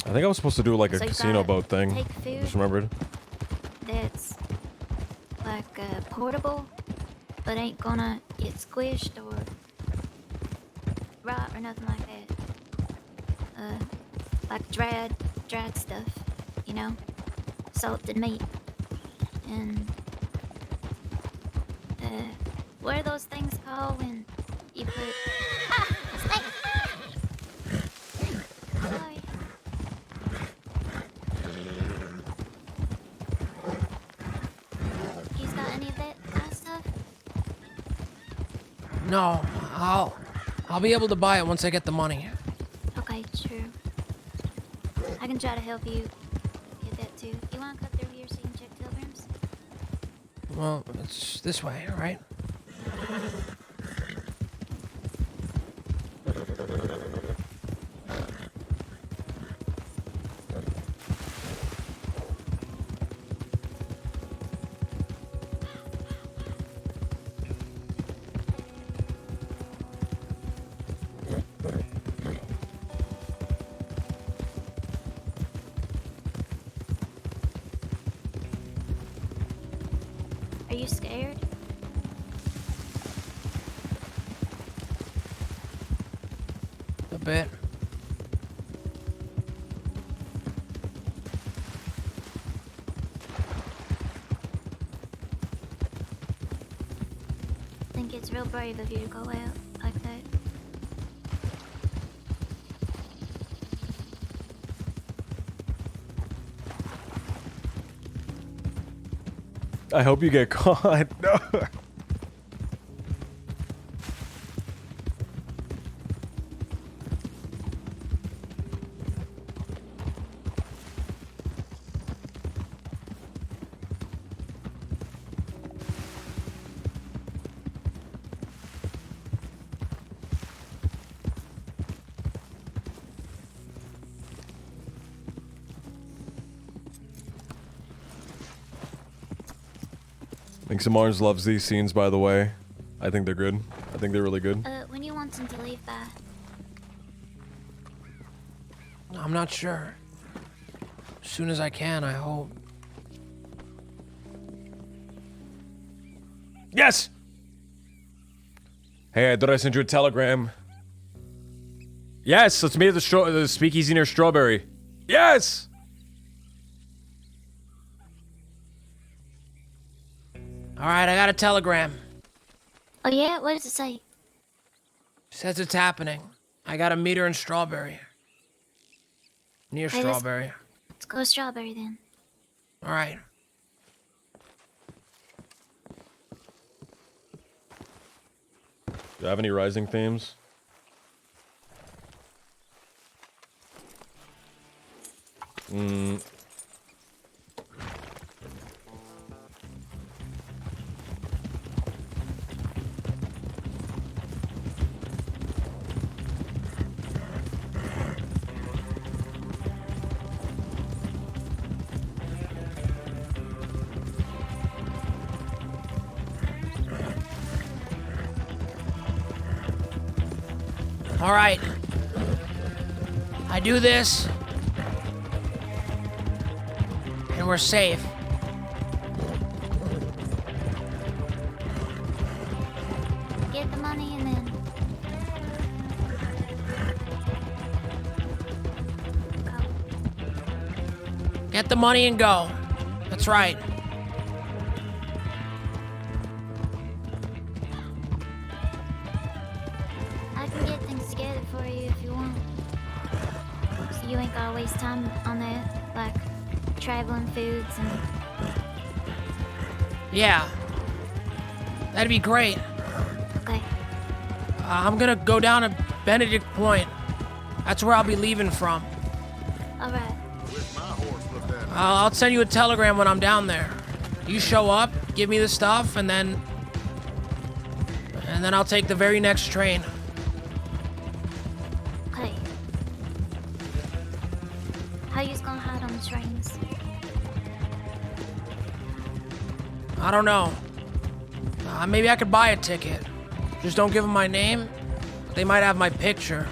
I think I was supposed to do like a So you casino gotta boat thing. take I food. just remembered. That's like portable, but ain't gonna get squished or rot or nothing like that. Like dried stuff, you know, salted meat, and what are those things called when you put? Sorry. He's got any of that kind of stuff? No, I'll be able to buy it once I get the money. Okay, true. I can try to help you get that too. You wanna cut through here so you can check telegrams? Well, it's this way, right? Are you scared? A bit. I think it's real brave of you to go out like that. I hope you get caught. No. I think Samars loves these scenes, by the way. I think they're good. I think they're really good. When you want him to leave by? I'm not sure. As soon as I can, I hope. Yes! Hey, I thought I sent you a telegram. Yes, let's meet at the speakeasy near Strawberry. Yes! Alright, I got a telegram. Oh yeah? What does it say? Says it's happening. I got a meter in Strawberry. Near Hey, Strawberry. Let's go Strawberry then. Alright. Do you have any Rising themes? Alright. I do this. And we're safe. Get the money and then... Get the money and go. That's right. I can get things together for you if you want. So you ain't gotta waste time on that, like traveling foods and... Yeah. That'd be great. Okay. I'm gonna go down to Benedict Point. That's where I'll be leaving from. Alright. I'll send you a telegram when I'm down there. You show up, give me the stuff, and then I'll take the very next train. Okay. How you's gonna hide on the trains? I don't know. Maybe I could buy a ticket. Just don't give them my name. They might have my picture.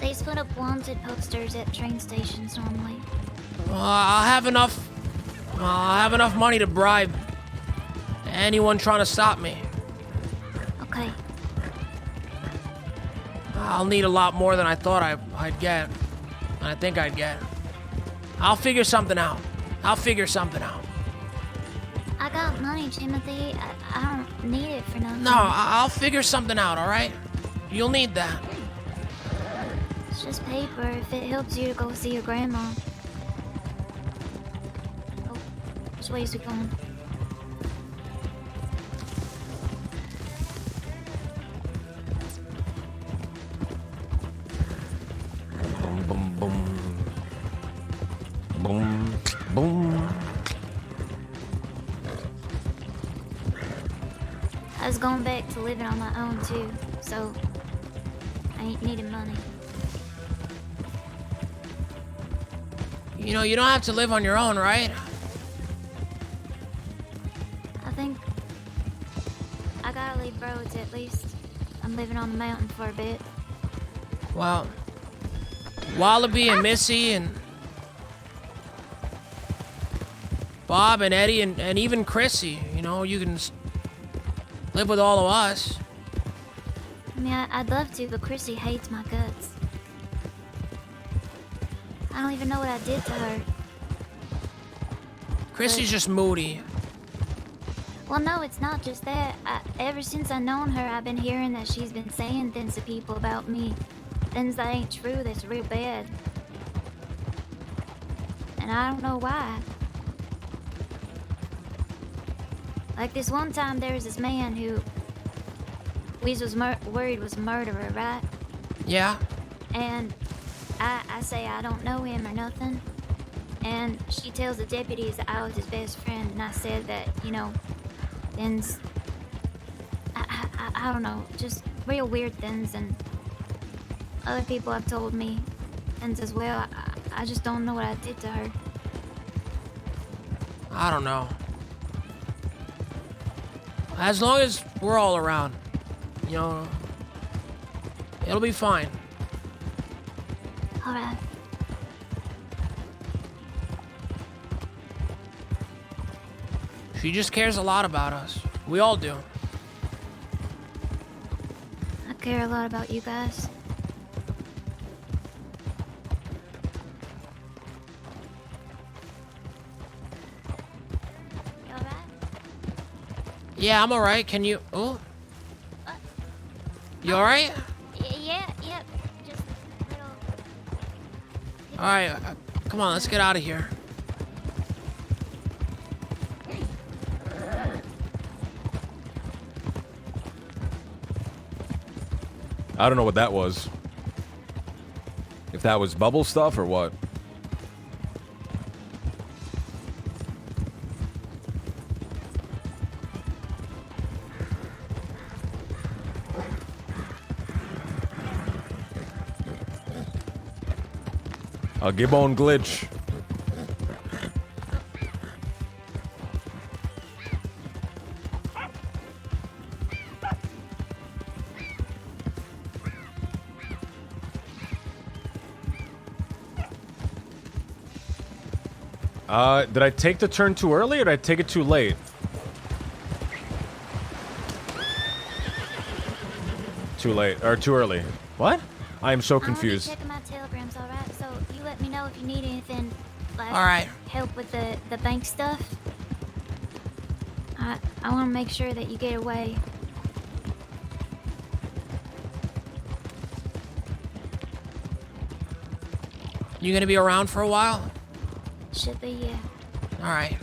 They put up wanted posters at train stations normally. I'll have enough money to bribe anyone trying to stop me. Okay. I'll need a lot more than I thought I'd get. And I think I'd get. I'll figure something out. I got money, Timothy. I don't need it for nothing. No, I'll figure something out, alright? You'll need that. It's just paper if it helps you to go see your grandma. Oh, which way is we going? Boom, boom, boom. Boom, boom. I was going back to living on my own too, so I ain't needing money. You know, you don't have to live on your own, right? I think I gotta leave roads at least. I'm living on the mountain for a bit. Well, Wallaby and Missy and Bob and Eddie and even Chrissy, you know, you can live with all of us. I mean, I'd love to, but Chrissy hates my guts. I don't even know what I did to her. Chrissy's just moody. Well, no, it's not just that. Ever since I known her, I've been hearing that she's been saying things to people about me. Things that ain't true, that's real bad. And I don't know why. Like this one time, there was this man who we was worried was a murderer, right? Yeah. And I say I don't know him or nothing. And she tells the deputies that I was his best friend, and I said that, you know, things, I don't know, just real weird things, and other people have told me things as well. I just don't know what I did to her. I don't know. As long as we're all around, you know, it'll be fine. All right. She just cares a lot about us. We all do. I care a lot about you guys. You alright? Yeah, I'm alright. Can you... Oh. You alright? Yeah, just a little... Alright, come on, let's get out of here. I don't know what that was. If that was bubble stuff or what. A Gibbon glitch. Did I take the turn too early or did I take it too late? Too late, or too early. What? I am so confused. I'll be checking my telegrams, alright? So you let me know if you need anything, like Alright. help with the bank stuff. I want to make sure that you get away. You gonna be around for a while? Should be, yeah. Alright.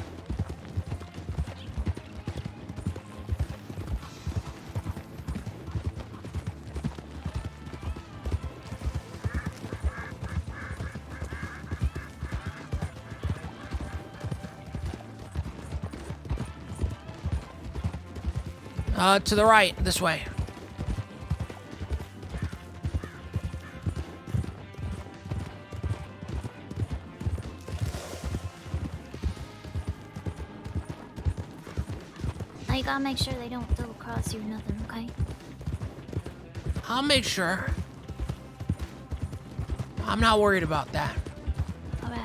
To the right, this way. Now you gotta make sure they don't double cross you or nothing, okay? I'll make sure. I'm not worried about that. Alright.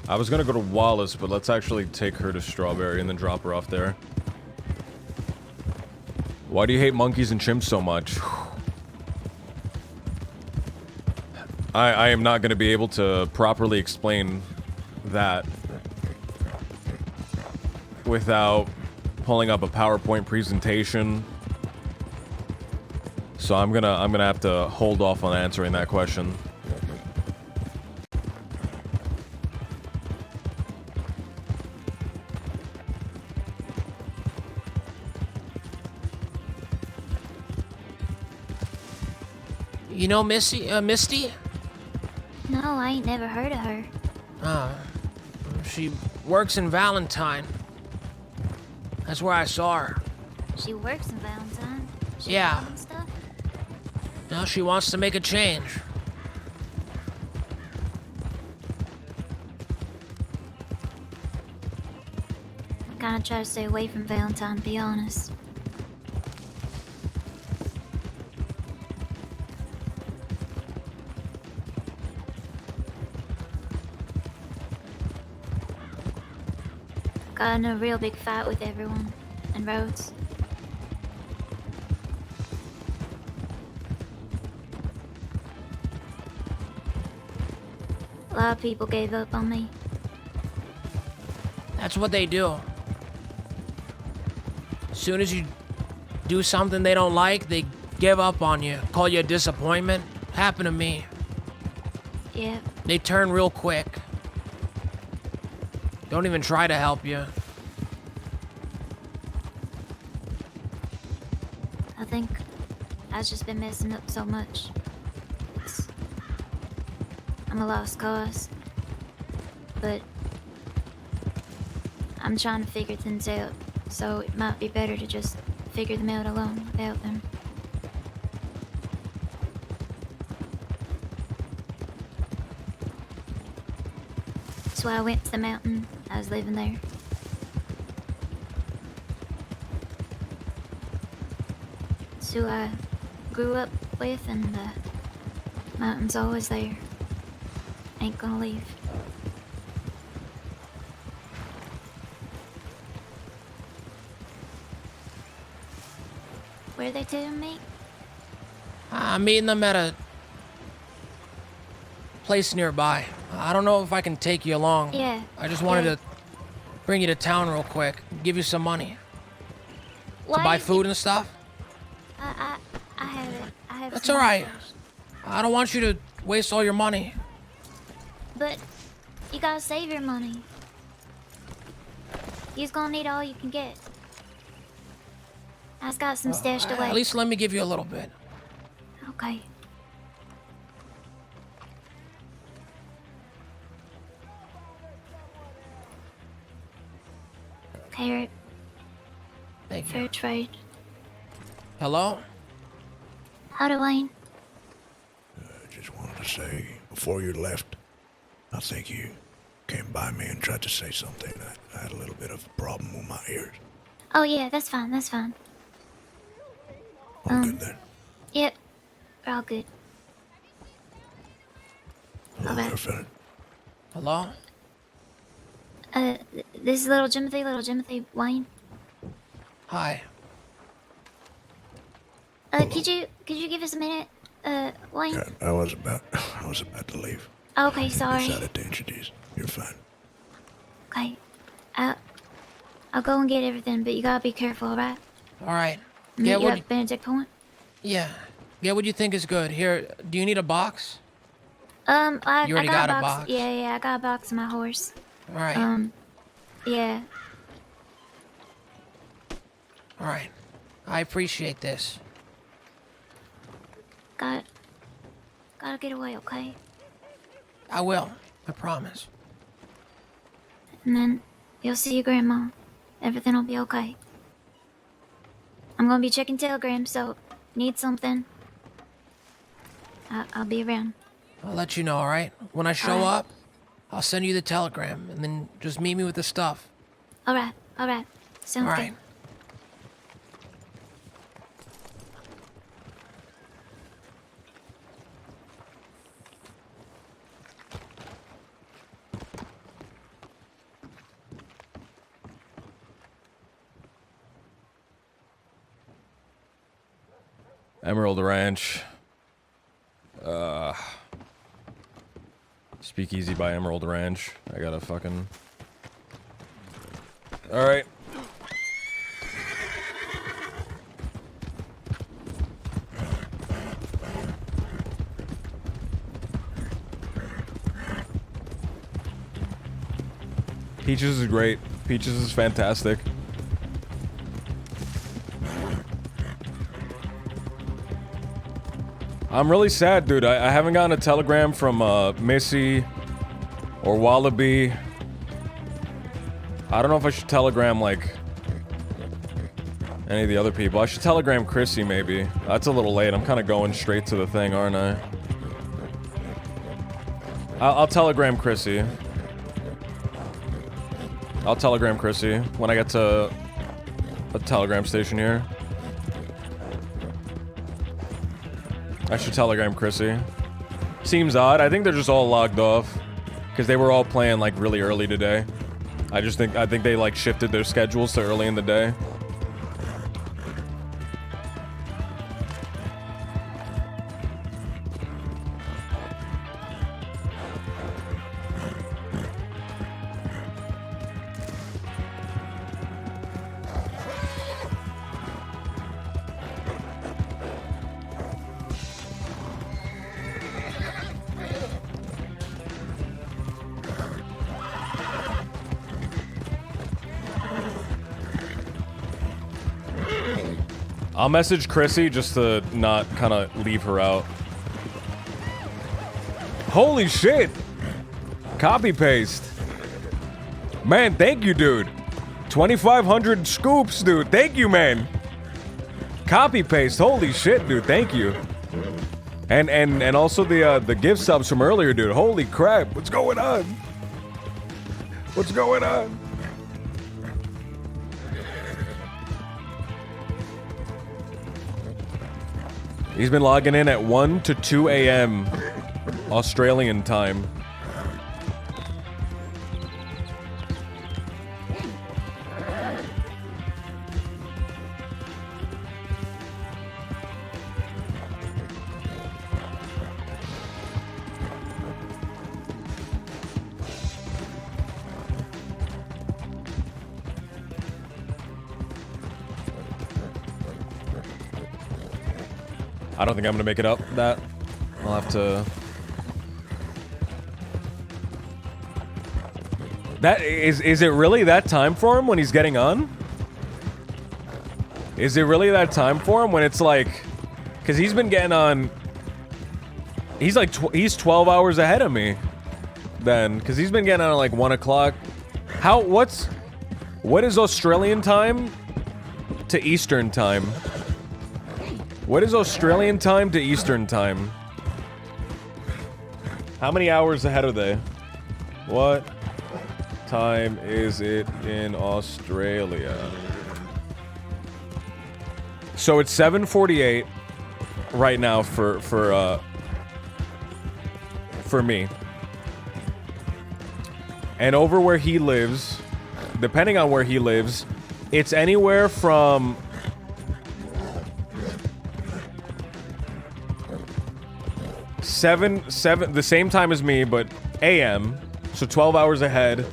I was gonna go to Wallace, but let's actually take her to Strawberry and then drop her off there. Why do you hate monkeys and chimps so much? I am not gonna be able to properly explain that without pulling up a PowerPoint presentation. So I'm gonna have to hold off on answering that question. You know Misty? No, I ain't never heard of her. She works in Valentine. That's where I saw her. She works in Valentine? She Yeah. selling stuff? Now she wants to make a change. I kinda try to stay away from Valentine, to be honest. got in a real big fight with everyone and Rhodes. A lot of people gave up on me. That's what they do. As soon as you do something they don't like, they give up on you. Call you a disappointment. Happened to me. Yeah. They turn real quick. Don't even try to help you. I think I've just been messing up so much. I'm a lost cause. But I'm trying to figure things out, so it might be better to just figure them out alone without them. That's why I went to the mountain. I was living there. It's who I grew up with, and the mountain's always there. Ain't gonna leave. Where are they taking me? I'm meeting them at a place nearby. I don't know if I can take you along. Yeah. I just wanted to bring you to town real quick. Give you some money. Why To buy did food and stuff. I have it. I have. That's some alright. offers. I don't want you to waste all your money. But you gotta save your money. You's gonna need all you can get. I've got some stashed away. At least let me give you a little bit. Okay. Carrot. Thank Fair you. trade. Hello? How do Wayne? Just wanted to say, before you left, I think you came by me and tried to say something. I had a little bit of a problem with my ears. Oh yeah, that's fine. That's fine. All good then. Yep. We're all good. Hello there, fella. Hello? This is little Jimothy Wayne. Hi. Could you give us a minute, Wayne? Yeah, I was about to leave. Okay, sorry. Decided to introduce. You're fine. Okay. I'll go and get everything, but you gotta be careful, alright? Alright. Meet Yeah, you what at Benedict Point. Yeah. Yeah, what do you think is good? Here, do you need a box? I You already got got a a box. box. Yeah, I got a box on my horse. Alright. Yeah. Alright. I appreciate this. Gotta get away, okay? I will. I promise. And then you'll see your grandma. Everything will be okay. I'm gonna be checking telegrams, so need something. I'll be around. I'll let you know, alright? When I show Alright. up, I'll send you the telegram, and then just meet me with the stuff. Alright. Sounds Alright. good. Emerald Ranch. Speakeasy by Emerald Ranch. I gotta fucking... Alright. Peaches is great. Peaches is fantastic. I'm really sad, dude. I haven't gotten a telegram from Missy or Wallaby. I don't know if I should telegram, like, any of the other people. I should telegram Chrissy, maybe. That's a little late. I'm kind of going straight to the thing, aren't I? I'll telegram Chrissy. I'll telegram Chrissy when I get to a telegram station here. I should telegram Chrissy. Seems odd. I think they're just all logged off. Because they were all playing, like, really early today. I think they like shifted their schedules to early in the day. I'll message Chrissy just to not kind of leave her out. Holy shit! Copy paste. Man, thank you, dude. 2,500 scoops, dude. Thank you, man. Copy paste. Holy shit, dude. Thank you. And also the gift subs from earlier, dude. Holy crap. What's going on? What's going on? He's been logging in at 1 to 2 a.m. Australian time. I don't think I'm gonna make it up that. I'll have to... That is it really that time for him when he's getting on? Is it really that time for him when it's like... Because he's been getting on... He's like, he's 12 hours ahead of me. Then, because he's been getting on at like 1 o'clock. What is Australian time to Eastern time? What is Australian time to Eastern time? How many hours ahead are they? What time is it in Australia? So it's 7:48 right now for me. And over where he lives, depending on where he lives, it's anywhere from seven, the same time as me, but AM, so 12 hours ahead.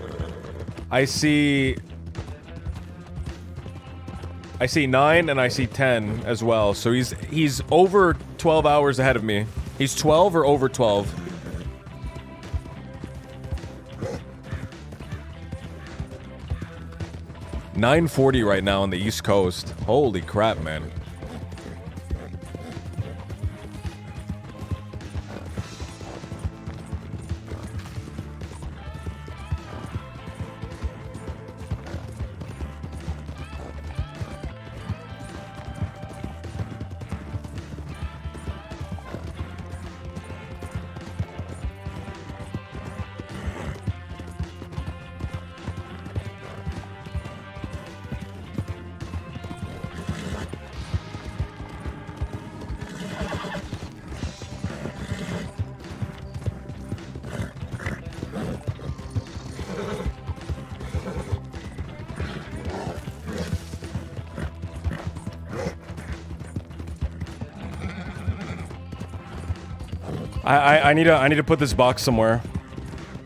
I see 9 and I see 10 as well. So he's over 12 hours ahead of me. He's 12 or over 12. $9:40 right now on the East Coast. Holy crap, man. I need to put this box somewhere.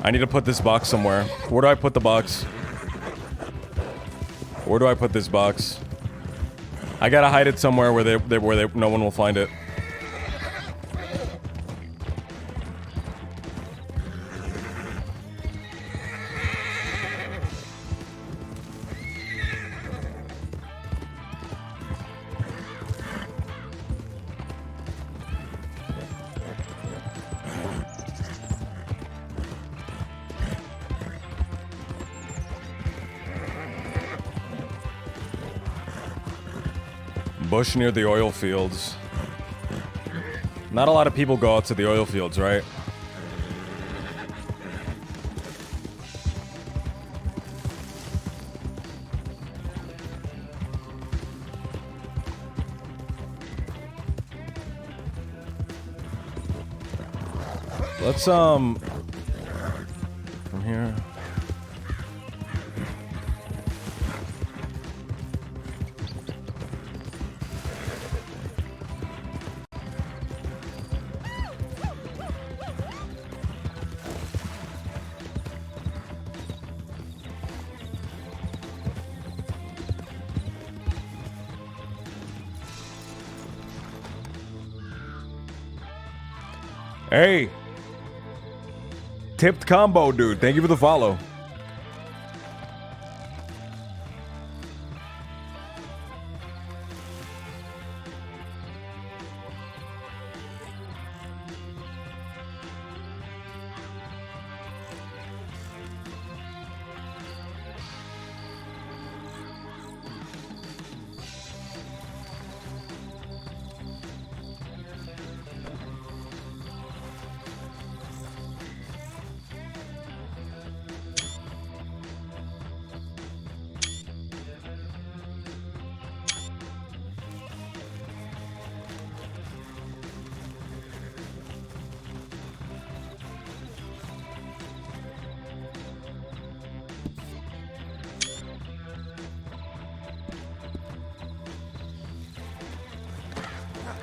I need to put this box somewhere. Where do I put the box? Where do I put this box? I gotta hide it somewhere where no one will find it. Bush near the oil fields. Not a lot of people go out to the oil fields, right? Let's from here. Hey. Tipped combo, dude. Thank you for the follow.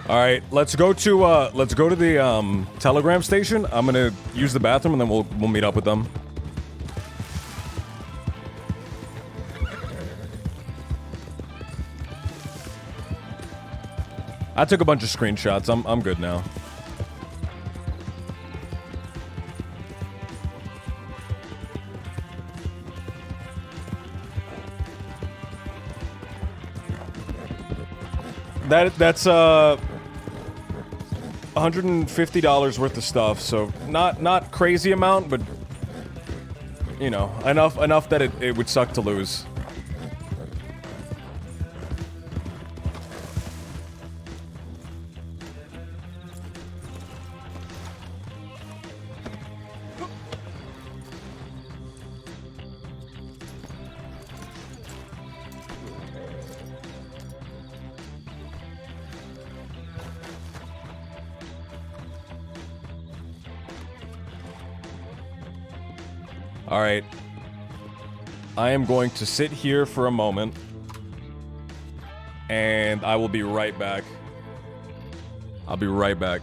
All right, let's go to the telegram station. I'm gonna use the bathroom and then we'll meet up with them. I took a bunch of screenshots. I'm good now. That's $150 worth of stuff, so not crazy amount, but you know, enough that it would suck to lose. All right. I am going to sit here for a moment, and I will be right back. I'll be right back.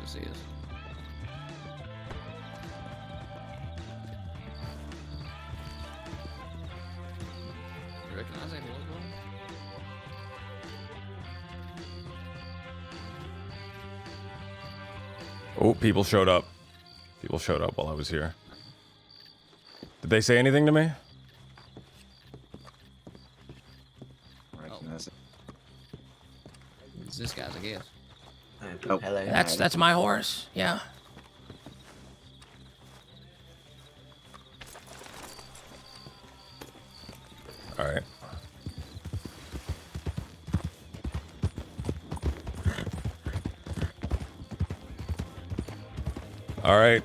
This is. You recognize any logo? Oh, people showed up. People showed up while I was here. Did they say anything to me? Recognize it. It's this guy's, I guess. Oh, hello. That's my horse. Yeah. All right. All right.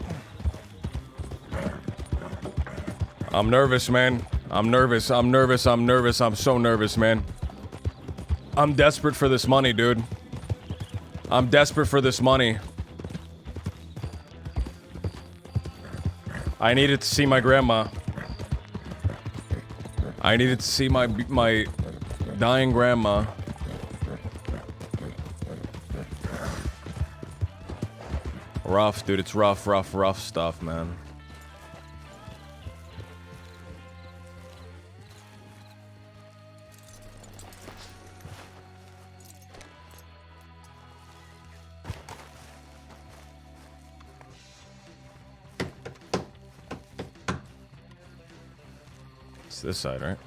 I'm nervous, man. I'm nervous. I'm nervous. I'm nervous. I'm so nervous, man. I'm desperate for this money, dude. I'm desperate for this money. I needed to see my grandma. I needed to see my dying grandma. Rough, dude. It's rough stuff, man. It's this side, right?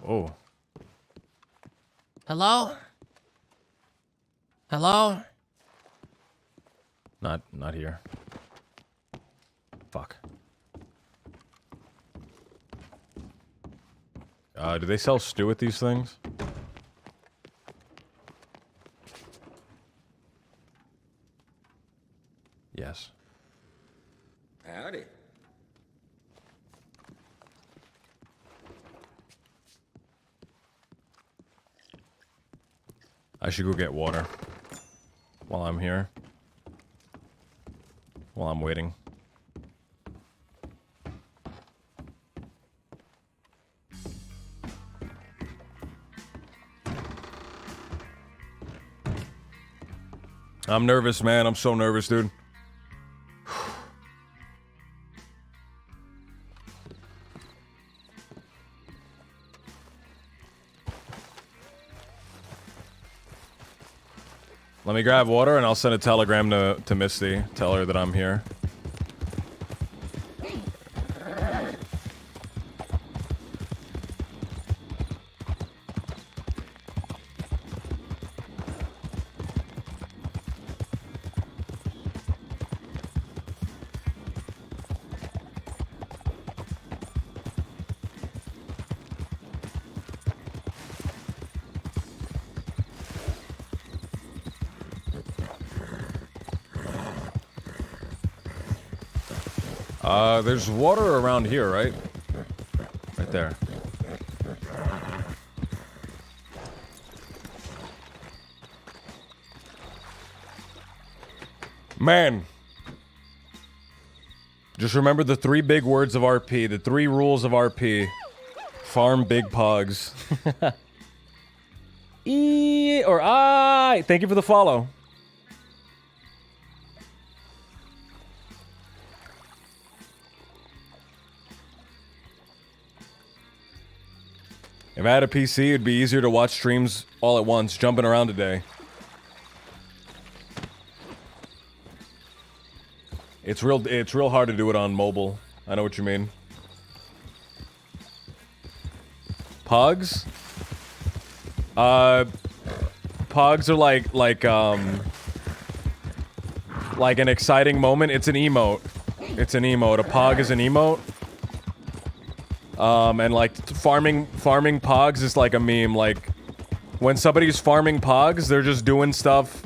Oh. Hello? Hello? Not here. Fuck. Do they sell stew at these things? Yes. Howdy. I should go get water while I'm here. While I'm waiting. I'm nervous, man. I'm so nervous, dude. Let me grab water and I'll send a telegram to Misty. Tell her that I'm here. There's water around here, right? Right there. Man. Just remember the 3 big words of RP, the 3 rules of RP. Farm big pogs. E or I. Thank you for the follow. If I had a PC, it'd be easier to watch streams all at once, jumping around today. It's real hard to do it on mobile. I know what you mean. Pogs? Pogs are like an exciting moment. It's an emote. It's an emote. A pog is an emote. And like farming pogs is like a meme. Like when somebody's farming pogs, they're just doing stuff.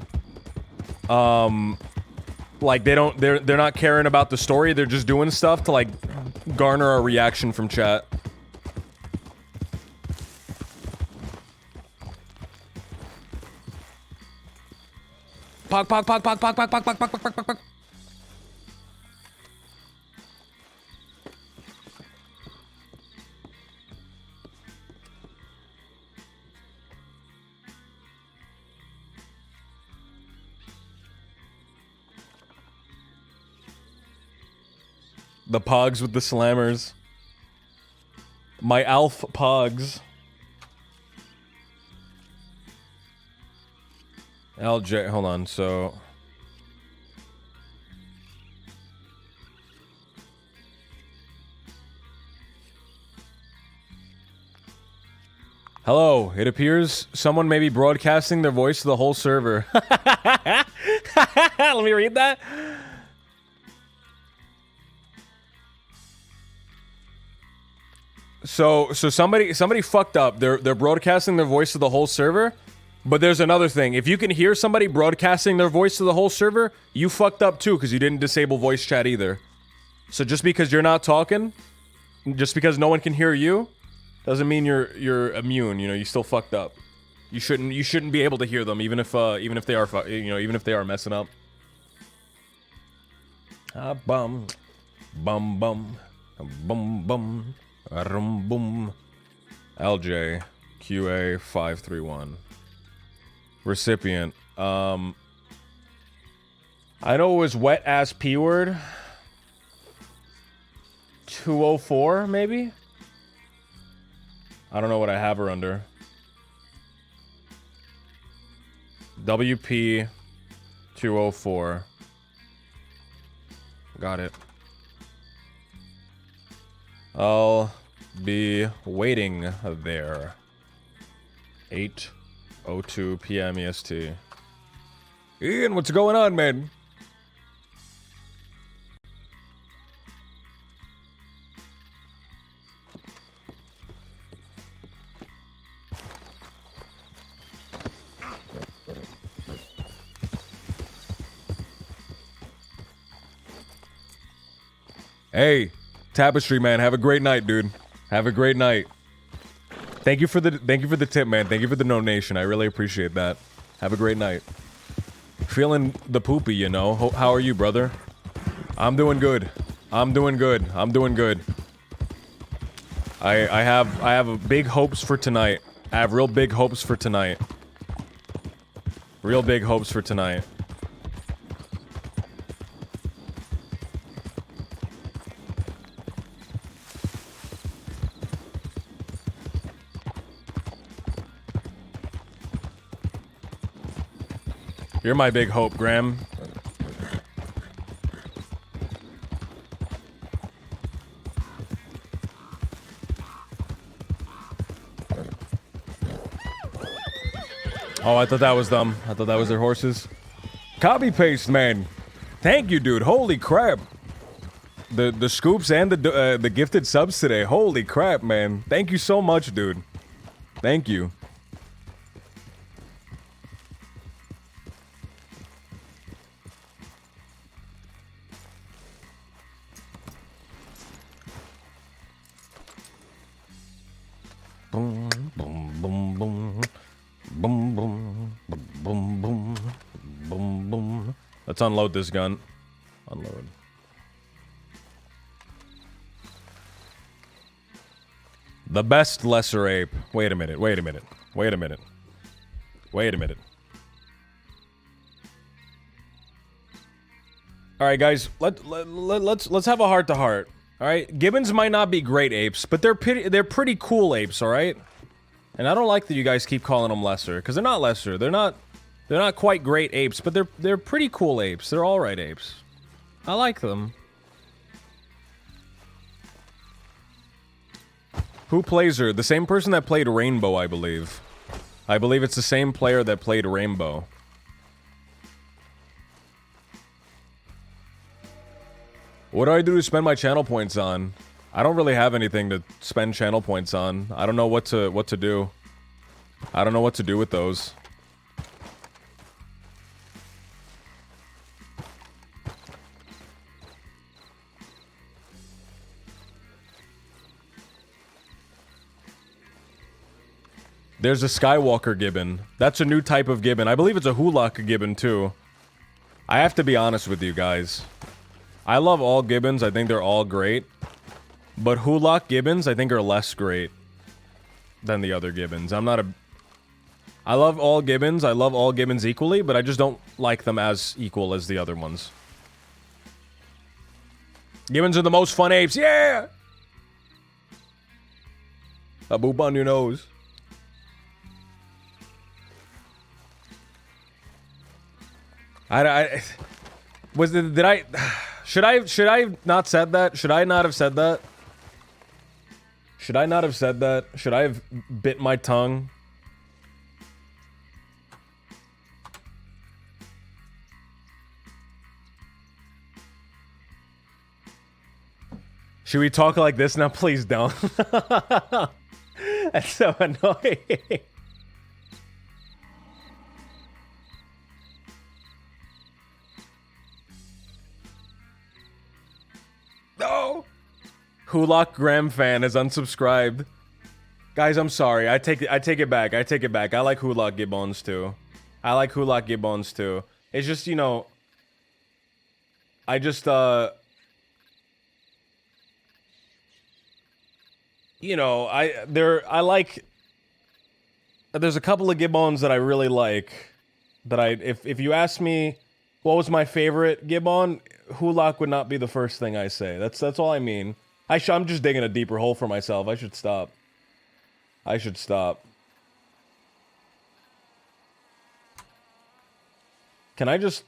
Like they're not caring about the story. They're just doing stuff to like garner a reaction from chat. Pog pog pog pog pog pog pog pog pog pog pog pog. The pogs with the slammers. My Alf pogs. LJ, hold on, so... Hello, it appears someone may be broadcasting their voice to the whole server. Let me read that. So somebody fucked up. They're broadcasting their voice to the whole server. But there's another thing. If you can hear somebody broadcasting their voice to the whole server, you fucked up too, because you didn't disable voice chat either. So just because you're not talking, just because no one can hear you, doesn't mean you're immune. You know, you still fucked up. You shouldn't be able to hear them, even if they are messing up. Bum bum bum bum bum rum boom. LJ QA 531. Recipient. I know it was wet ass P word. 204 maybe. I don't know what I have her under. WP 204. Got it. I'll be waiting there. 8:02 p.m. EST. Ian, what's going on, man? Hey, Tapestry man, have a great night, dude. Have a great night. Thank you for the tip, man. Thank you for the donation. I really appreciate that. Have a great night. Feeling the poopy, you know. How are you, brother? I'm doing good. I'm doing good. I'm doing good. I have big hopes for tonight. I have real big hopes for tonight. Real big hopes for tonight. You're my big hope, Graham. Oh, I thought that was them. I thought that was their horses. Copy paste, man. Thank you, dude. Holy crap. The scoops and the gifted subs today. Holy crap, man. Thank you so much, dude. Thank you. Boom, boom, boom, boom. Boom, boom, boom, boom, boom, boom. Let's unload this gun. Unload. The best lesser ape. Wait a minute, wait a minute. Wait a minute. Wait a minute. Alright guys, let's have a heart to heart. Alright? Gibbons might not be great apes, but they're pretty cool apes, alright? And I don't like that you guys keep calling them lesser, because they're not lesser. They're not quite great apes, but they're pretty cool apes. They're alright apes. I like them. Who plays her? The same person that played Rainbow, I believe. I believe it's the same player that played Rainbow. What do I do to spend my channel points on? I don't really have anything to spend channel points on. I don't know what to do. I don't know what to do with those. There's a Skywalker gibbon. That's a new type of gibbon. I believe it's a Hulak gibbon too. I have to be honest with you guys. I love all gibbons. I think they're all great. But Hulak gibbons, I think, are less great than the other gibbons. I love all gibbons. I love all gibbons equally, but I just don't like them as equal as the other ones. Gibbons are the most fun apes. Yeah! A boop on your nose. Should I not said that? Should I not have said that? Should I not have said that? Should I have bit my tongue? Should we talk like this now? Please don't. That's so annoying. No! Hulak Graham fan has unsubscribed. Guys, I'm sorry. I take it back. I take it back. I like Hulak Gibbons too. I like Hulak Gibbons too. It's just, you know, I just you know, I like there's a couple of Gibbons that I really like that if you ask me what was my favorite Gibbon, Hulak would not be the first thing I say. That's all I mean. I'm just digging a deeper hole for myself. I should stop. I should stop. Can I just...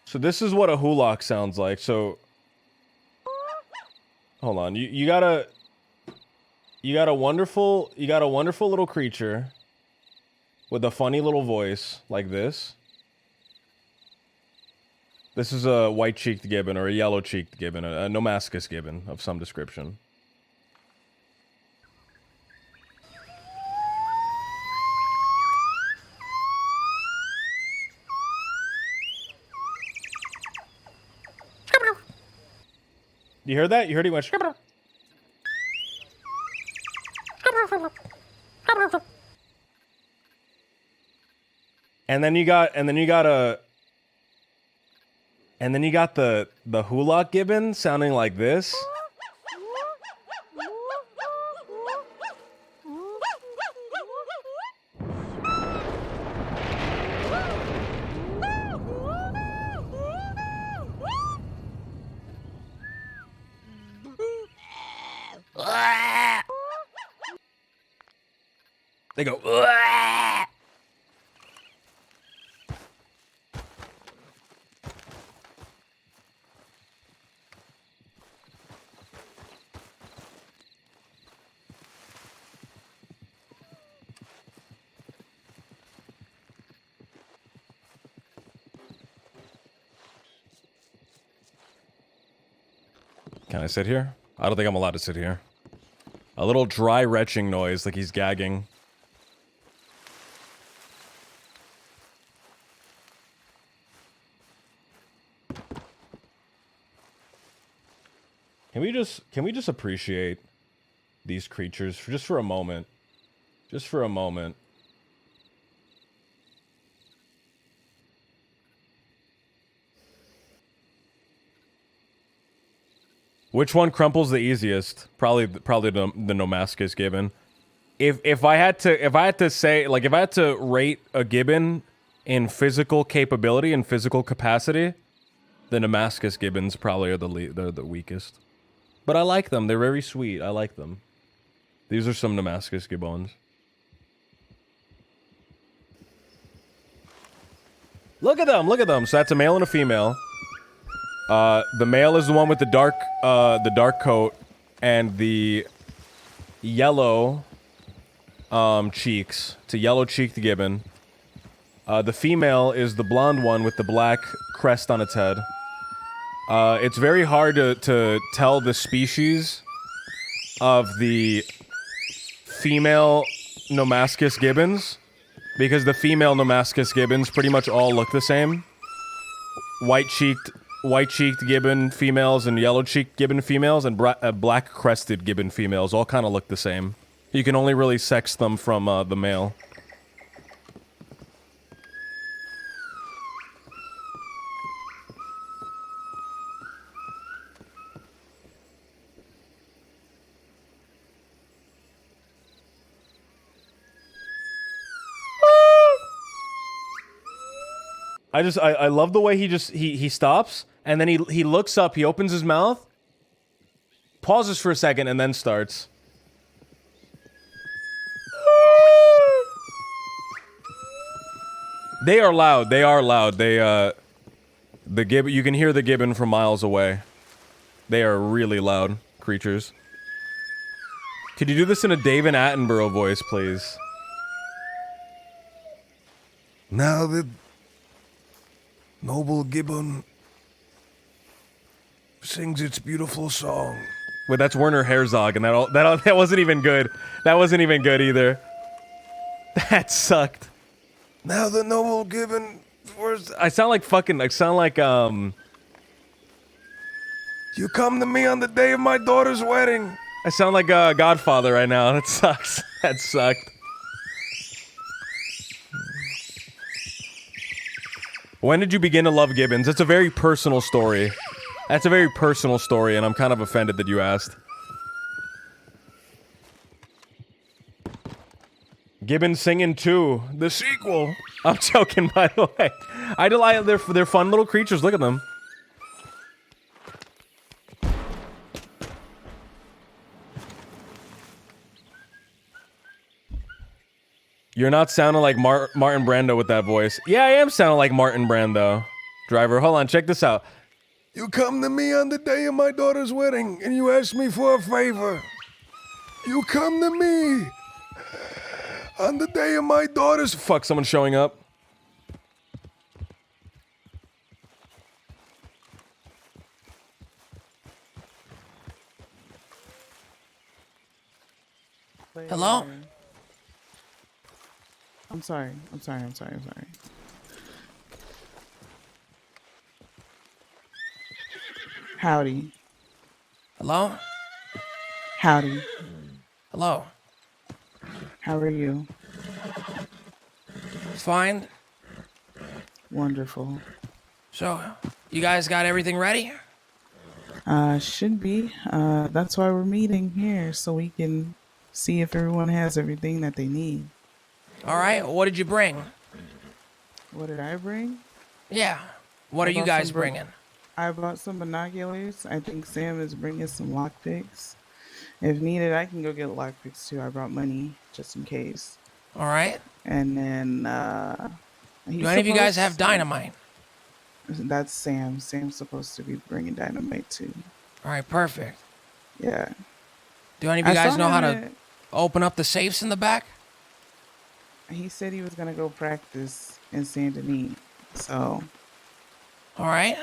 So this is what a Hulak sounds like. So... Hold on. You gotta... You got a wonderful little creature with a funny little voice like this. This is a white-cheeked gibbon or a yellow-cheeked gibbon, a Nomascus gibbon of some description. You heard that? You heard he went. And then you got the Hulak gibbon sounding like this. They go. Can I sit here? I don't think I'm allowed to sit here. A little dry retching noise, like he's gagging. Can we just appreciate these creatures for a moment? Just for a moment. Which one crumples the easiest? Probably the Nomascus gibbon. If I had to rate a gibbon in physical capability and physical capacity, the Nomascus gibbons probably are the weakest. But I like them. They're very sweet. I like them. These are some Nomascus gibbons. Look at them. Look at them. So that's a male and a female. The male is the one with the dark coat and the yellow cheeks. It's a yellow-cheeked gibbon. The female is the blonde one with the black crest on its head. It's very hard to tell the species of the female Nomascus gibbons because the female Nomascus gibbons pretty much all look the same. White-cheeked gibbon females and yellow-cheeked gibbon females and black-crested gibbon females all kind of look the same. You can only really sex them from the male. I love the way he stops and then he looks up, he opens his mouth, pauses for a second and then starts. They are loud. They are loud. The gibbon, you can hear the gibbon from miles away. They are really loud creatures. Could you do this in a David Attenborough voice, please? Now the noble gibbon sings its beautiful song. Wait, that's Werner Herzog, and that wasn't even good. That wasn't even good either. That sucked. Now the noble gibbon. I sound like You come to me on the day of my daughter's wedding. I sound like Godfather right now. That sucks. That sucked. When did you begin to love gibbons? That's a very personal story. That's a very personal story, and I'm kind of offended that you asked. Gibbon Singing 2, the sequel. I'm joking, by the way. They're fun little creatures. Look at them. You're not sounding like Martin Brando with that voice. Yeah, I am sounding like Martin Brando. Driver, hold on, check this out. You come to me on the day of my daughter's wedding, and you ask me for a favor. You come to me on the day of my daughter's. Fuck, someone's showing up. Hello? I'm sorry. Howdy. Hello? Howdy. Hello? How are you? Fine. Wonderful. So, you guys got everything ready? Should be. That's why we're meeting here, so we can see if everyone has everything that they need. Alright, what did you bring? What did I bring? Yeah. What are you guys bringing? I bought some binoculars. I think Sam is bringing some lockpicks. If needed, I can go get lockpicks too. I brought money just in case. Alright. And then, Do any of you guys have dynamite? That's Sam. Sam's supposed to be bringing dynamite too. Alright, perfect. Yeah. Do any of you guys know how to him open up the safes in the back? He said he was gonna go practice in Saint Denis. So. Alright.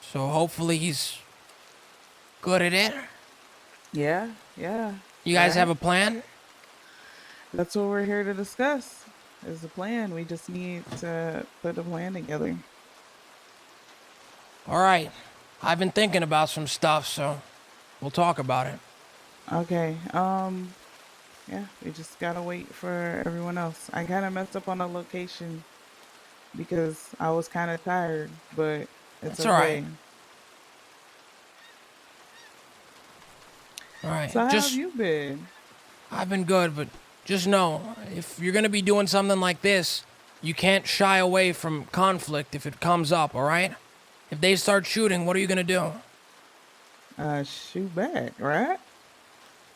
So hopefully he's good at it. Yeah. You guys have a plan? That's what we're here to discuss. Is the plan. We just need to put a plan together. Alright. I've been thinking about some stuff, so we'll talk about it. Okay. Yeah, we just gotta wait for everyone else. I kind of messed up on the location because I was kind of tired, but it's That's alright. Alright. So how have you been? I've been good, but just know, if you're gonna be doing something like this, you can't shy away from conflict if it comes up, alright? If they start shooting, what are you gonna do? Shoot back, right?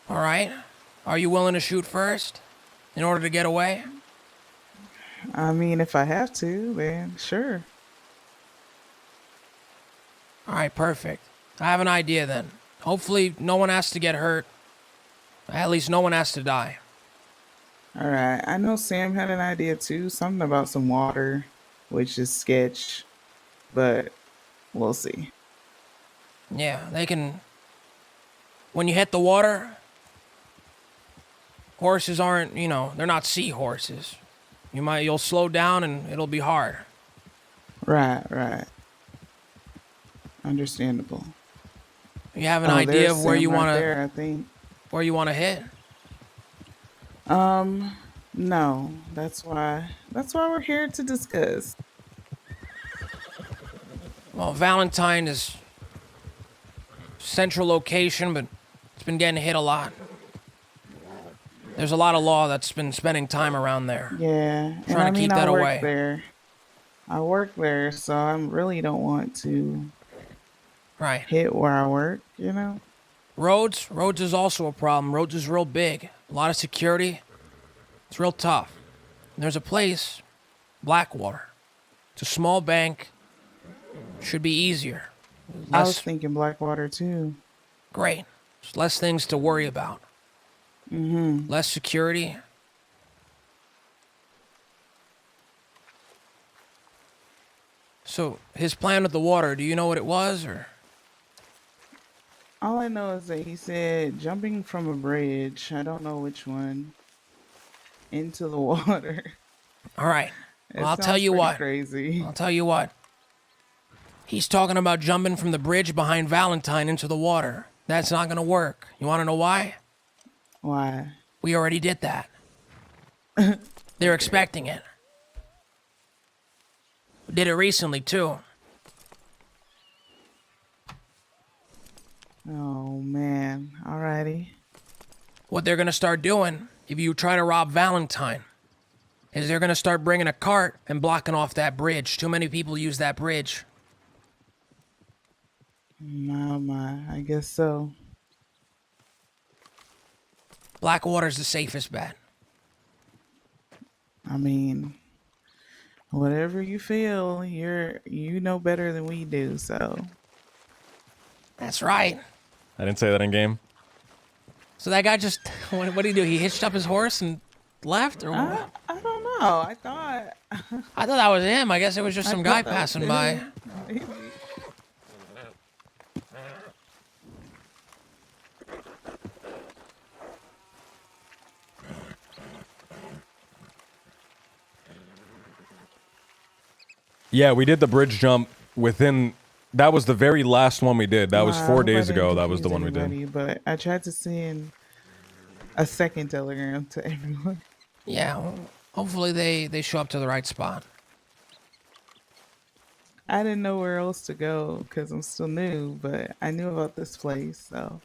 Alright. Are you willing to shoot first in order to get away? I mean, if I have to, then sure. Alright, perfect. I have an idea then. Hopefully no one has to get hurt. At least no one has to die. Alright, I know Sam had an idea too, something about some water, which is sketch, but we'll see. Yeah, they can... When you hit the water, horses aren't, they're not seahorses. You'll slow down and it'll be hard. Right. Understandable. You have an idea of where you want to... I think. Where you want to hit? No. That's why we're here to discuss. Well, Valentine is central location, but it's been getting hit a lot. There's a lot of law that's been spending time around there. Yeah, trying to keep that away. I work there, so I really don't want to hit where I work, Roads is also a problem. Roads is real big. A lot of security. It's real tough. And there's a place, Blackwater. It's a small bank. Should be easier. I was thinking Blackwater too. Great. There's less things to worry about. Mm-hmm. Less security. So, his plan with the water, do you know what it was, or? All I know is that he said jumping from a bridge, I don't know which one, into the water. All right. Well, I'll tell you what. Crazy. I'll tell you what. He's talking about jumping from the bridge behind Valentine into the water. That's not going to work. You want to know why? Why? We already did that. They're expecting it. We did it recently, too. Oh, man. Alrighty. What they're going to start doing, if you try to rob Valentine, is they're going to start bringing a cart and blocking off that bridge. Too many people use that bridge. My, I guess so. Blackwater's the safest bet. I mean, whatever you feel, you know better than we do, so. That's right. I didn't say that in game. So that guy just, what did he do? He hitched up his horse and left? Or what? I don't know. I thought that was him. I guess it was just some guy passing by. Maybe. Yeah, we did the bridge jump within. That was the very last one we did. That was 4 days ago. That was the one we did. But I tried to send a second telegram to everyone. Yeah, well, hopefully they show up to the right spot. I didn't know where else to go because I'm still new, but I knew about this place, so.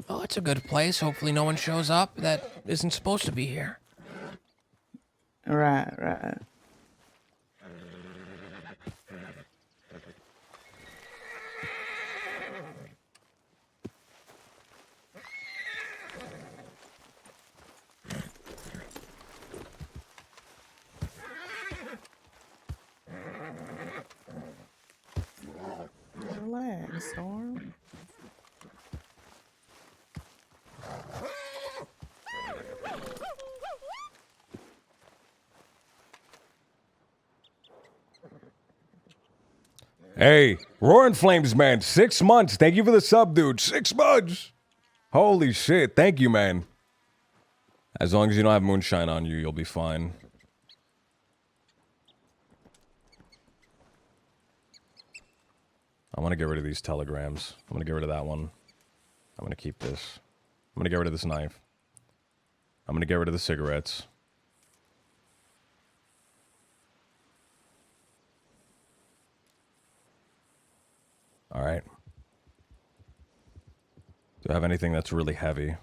Oh, it's a good place. Hopefully no one shows up that isn't supposed to be here. Right, right. Relax, Storm. Hey, Roaring Flames, man. 6 months. Thank you for the sub, dude. 6 months. Holy shit. Thank you, man. As long as you don't have moonshine on you, you'll be fine. I want to get rid of these telegrams. I'm going to get rid of that one. I'm going to keep this. I'm going to get rid of this knife. I'm going to get rid of the cigarettes. Alright. Do I have anything that's really heavy?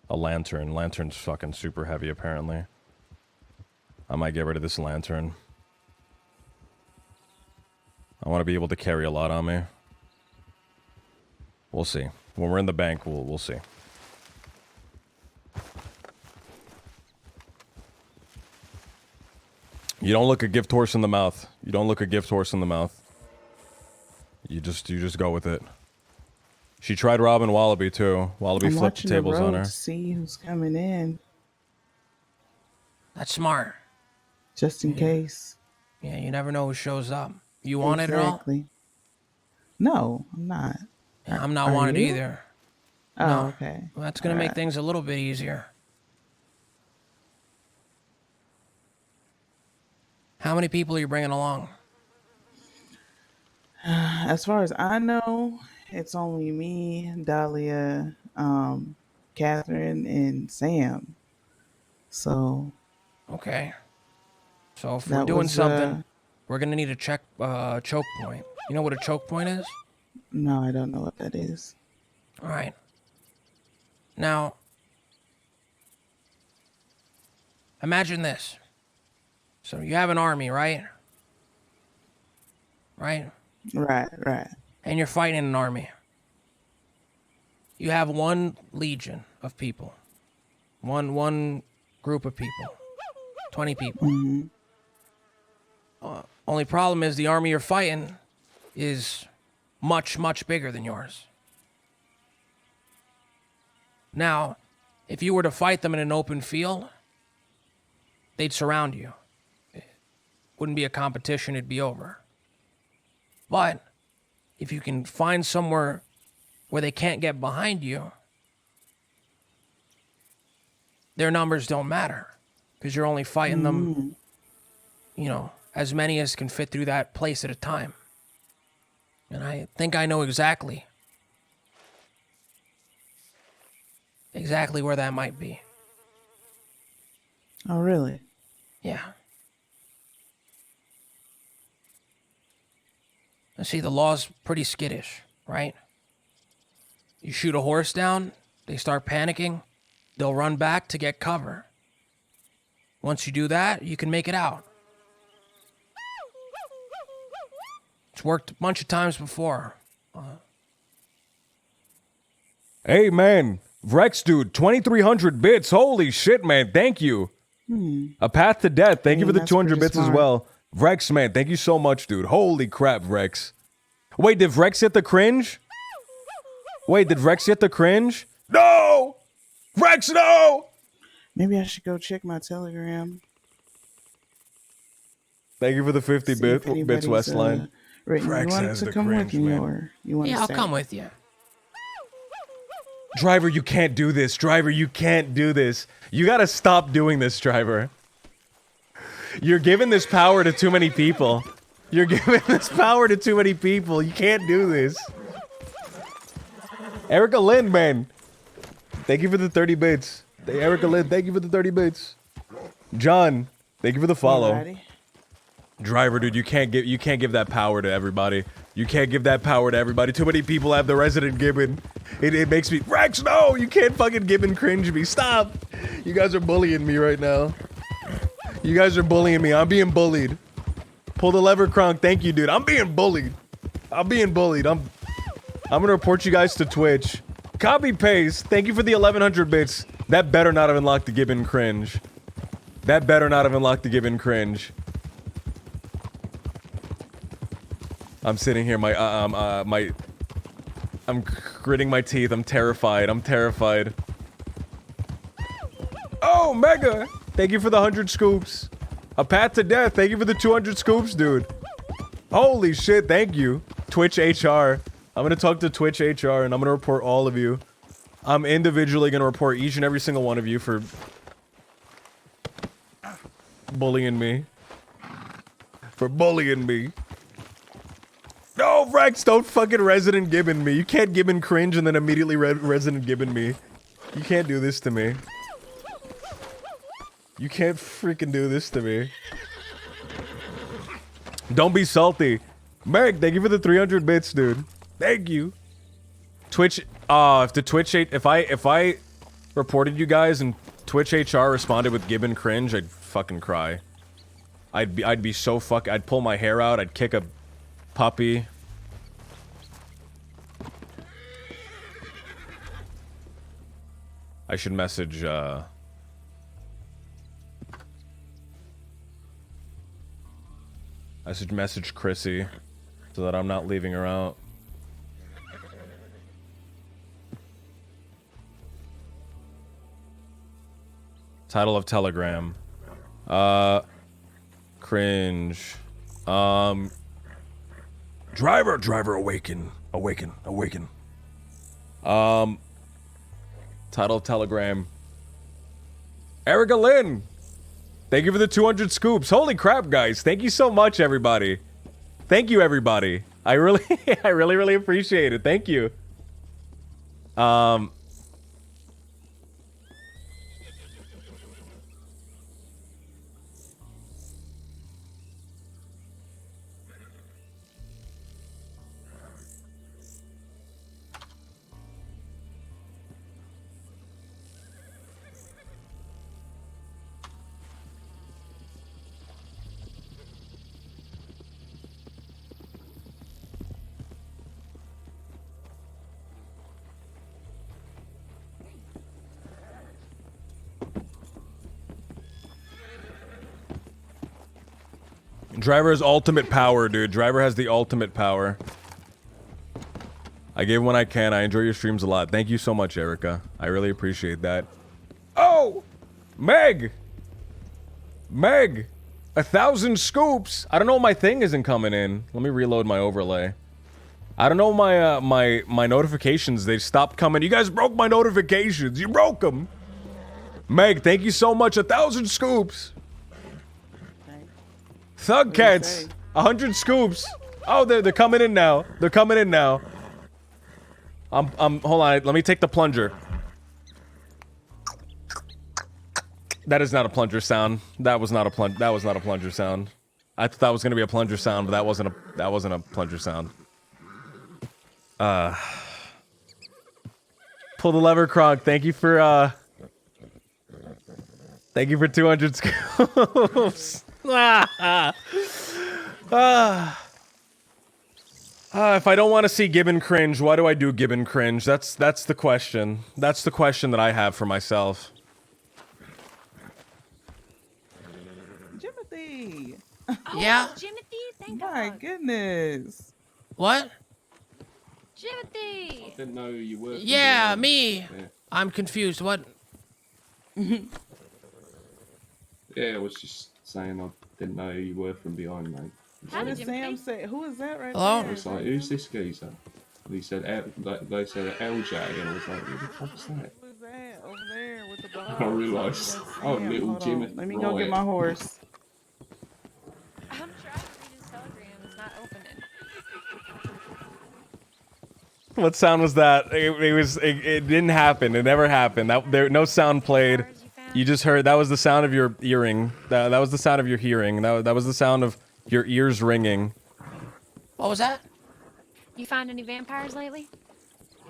A lantern. Lantern's fucking super heavy, apparently. I might get rid of this lantern. I want to be able to carry a lot on me. We'll see. When we're in the bank, we'll see. You don't look a gift horse in the mouth. You don't look a gift horse in the mouth. You just go with it. She tried robbing Wallaby too. Wallaby flipped the tables on her. To see who's coming in, That's smart. just in case. Yeah, you never know who shows up. You want it at all? No, I'm not. Yeah, I'm not Are wanted you? either. Oh, No. okay. Well, that's gonna make Alright. things a little bit easier. How many people are you bringing along? As far as I know, it's only me, Dahlia, Catherine, and Sam. So. Okay. So if That we're doing was, something, we're gonna need a choke point. You know what a choke point is? No, I don't know what that is. All right. Now, imagine this. So you have an army, right? Right? Right, right. And you're fighting an army. You have one legion of people. One group of people. 20 people. Mhm. Only problem is the army you're fighting is much, much bigger than yours. Now, if you were to fight them in an open field, they'd surround you. It wouldn't be a competition, it'd be over. But if you can find somewhere where they can't get behind you, their numbers don't matter because you're only fighting them, you know, as many as can fit through that place at a time. And I think I know exactly where that might be. Oh, really? Yeah. And see, the law's pretty skittish, right? You shoot a horse down, they start panicking, they'll run back to get cover. Once you do that, you can make it out. It's worked a bunch of times before. Hey, man. Rex, dude. 2,300 bits. Holy shit, man. Thank you. A Path to Death. Thank you for the that's 200 pretty bits as smart. well. Rex, man. Thank you so much, dude. Holy crap, Rex. Wait, did Rex hit the cringe? Wait, did Rex get the cringe? No! Rex, no! Maybe I should go check my Telegram. Thank you for the 50 See if bits, anybody's, Westline. written. You want to come with me, or you want to Yeah, I'll stay? come with you. Driver, you can't do this. Driver, you can't do this. You gotta stop doing this, driver. You're giving this power to too many people. You're giving this power to too many people. You can't do this. Erica Lynn, man. Thank you for the 30 bits. Erica Lynn, thank you for the 30 bits. John, thank you for the follow. Alrighty. Driver, dude, you can't give that power to everybody. You can't give that power to everybody. Too many people have the resident Gibbon. It makes me Rex, no! You can't fucking Gibbon cringe me. Stop! You guys are bullying me right now. You guys are bullying me. I'm being bullied. Pull the lever, Kronk. Thank you, dude. I'm being bullied. I'm being bullied. I'm gonna report you guys to Twitch. Copy paste. Thank you for the 1100 bits. That better not have unlocked the Gibbon cringe. That better not have unlocked the Gibbon cringe. I'm sitting here, I'm gritting my teeth. I'm terrified. I'm terrified. Oh, Mega! Thank you for the 100 scoops. A pat to death. Thank you for the 200 scoops, dude. Holy shit, thank you. Twitch HR. I'm gonna talk to Twitch HR and I'm gonna report all of you. I'm individually gonna report each and every single one of you for bullying me. For bullying me. No, Rex, don't fucking Resident Gibbon me. You can't Gibbon cringe and then immediately Resident Gibbon me. You can't do this to me. You can't freaking do this to me. Don't be salty. Merrick, thank you for the 300 bits, dude. Thank you. Twitch, if the Twitch, if I reported you guys and Twitch HR responded with Gibbon cringe, I'd fucking cry. I'd be so I'd pull my hair out, I'd kick a puppy. I should message, I should message Chrissy so that I'm not leaving her out. Title of Telegram. Cringe. Driver, awaken. Title of Telegram. Erica Lynn! Thank you for the 200 scoops. Holy crap, guys. Thank you so much, everybody. Thank you, everybody. I really appreciate it. Thank you. Driver has ultimate power, dude. Driver has the ultimate power. I give when I can. I enjoy your streams a lot. Thank you so much, Erica. I really appreciate that. Oh! Meg! 1,000 scoops! I don't know, my thing isn't coming in. Let me reload my overlay. I don't know, my notifications, they stopped coming. You guys broke my notifications. You broke them. Meg, thank you so much. 1,000 scoops. Thug Cats, 100 scoops. Oh, they're coming in now. They're coming in now. Hold on. Let me take the plunger. That is not a plunger sound. That was not a plunger sound. I thought that was gonna be a plunger sound, but that wasn't a plunger sound. Pull the lever, Kronk. Thank you for 200 scoops. If I don't want to see Gibbon cringe, why do I do Gibbon cringe? That's the question. That's the question that I have for myself. Oh, yeah? Jimothy, thank God. My goodness. What? Jimothy! Didn't know who you were. from Yeah, behind. me. Yeah. I'm confused. What? Yeah, I was just saying I didn't know who you were from behind, mate. What did Sam say? Who is that right Hello? I was like, who's this geezer? And he said, they said LJ, and I was like, who the fuck's that? Who's that over there with the dog? I realised, oh, Sam. little Hold Jim. on. Let me go get my horse. I'm trying to read his telegram. It's not opening. What sound was that? It didn't happen. It never happened. No sound played. You just heard that was the sound of your earring. That was the sound of your hearing. That was the sound of your ears ringing. What was that? You find any vampires lately?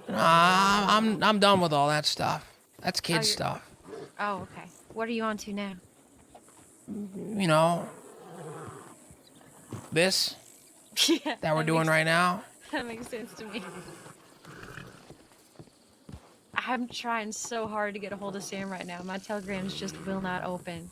I'm done with all that stuff. That's kid you're- stuff. Oh, okay. What are you on to now? You know, this Yeah. that we're doing right now. That makes sense to me. I'm trying so hard to get a hold of Sam right now. My telegrams just will not open.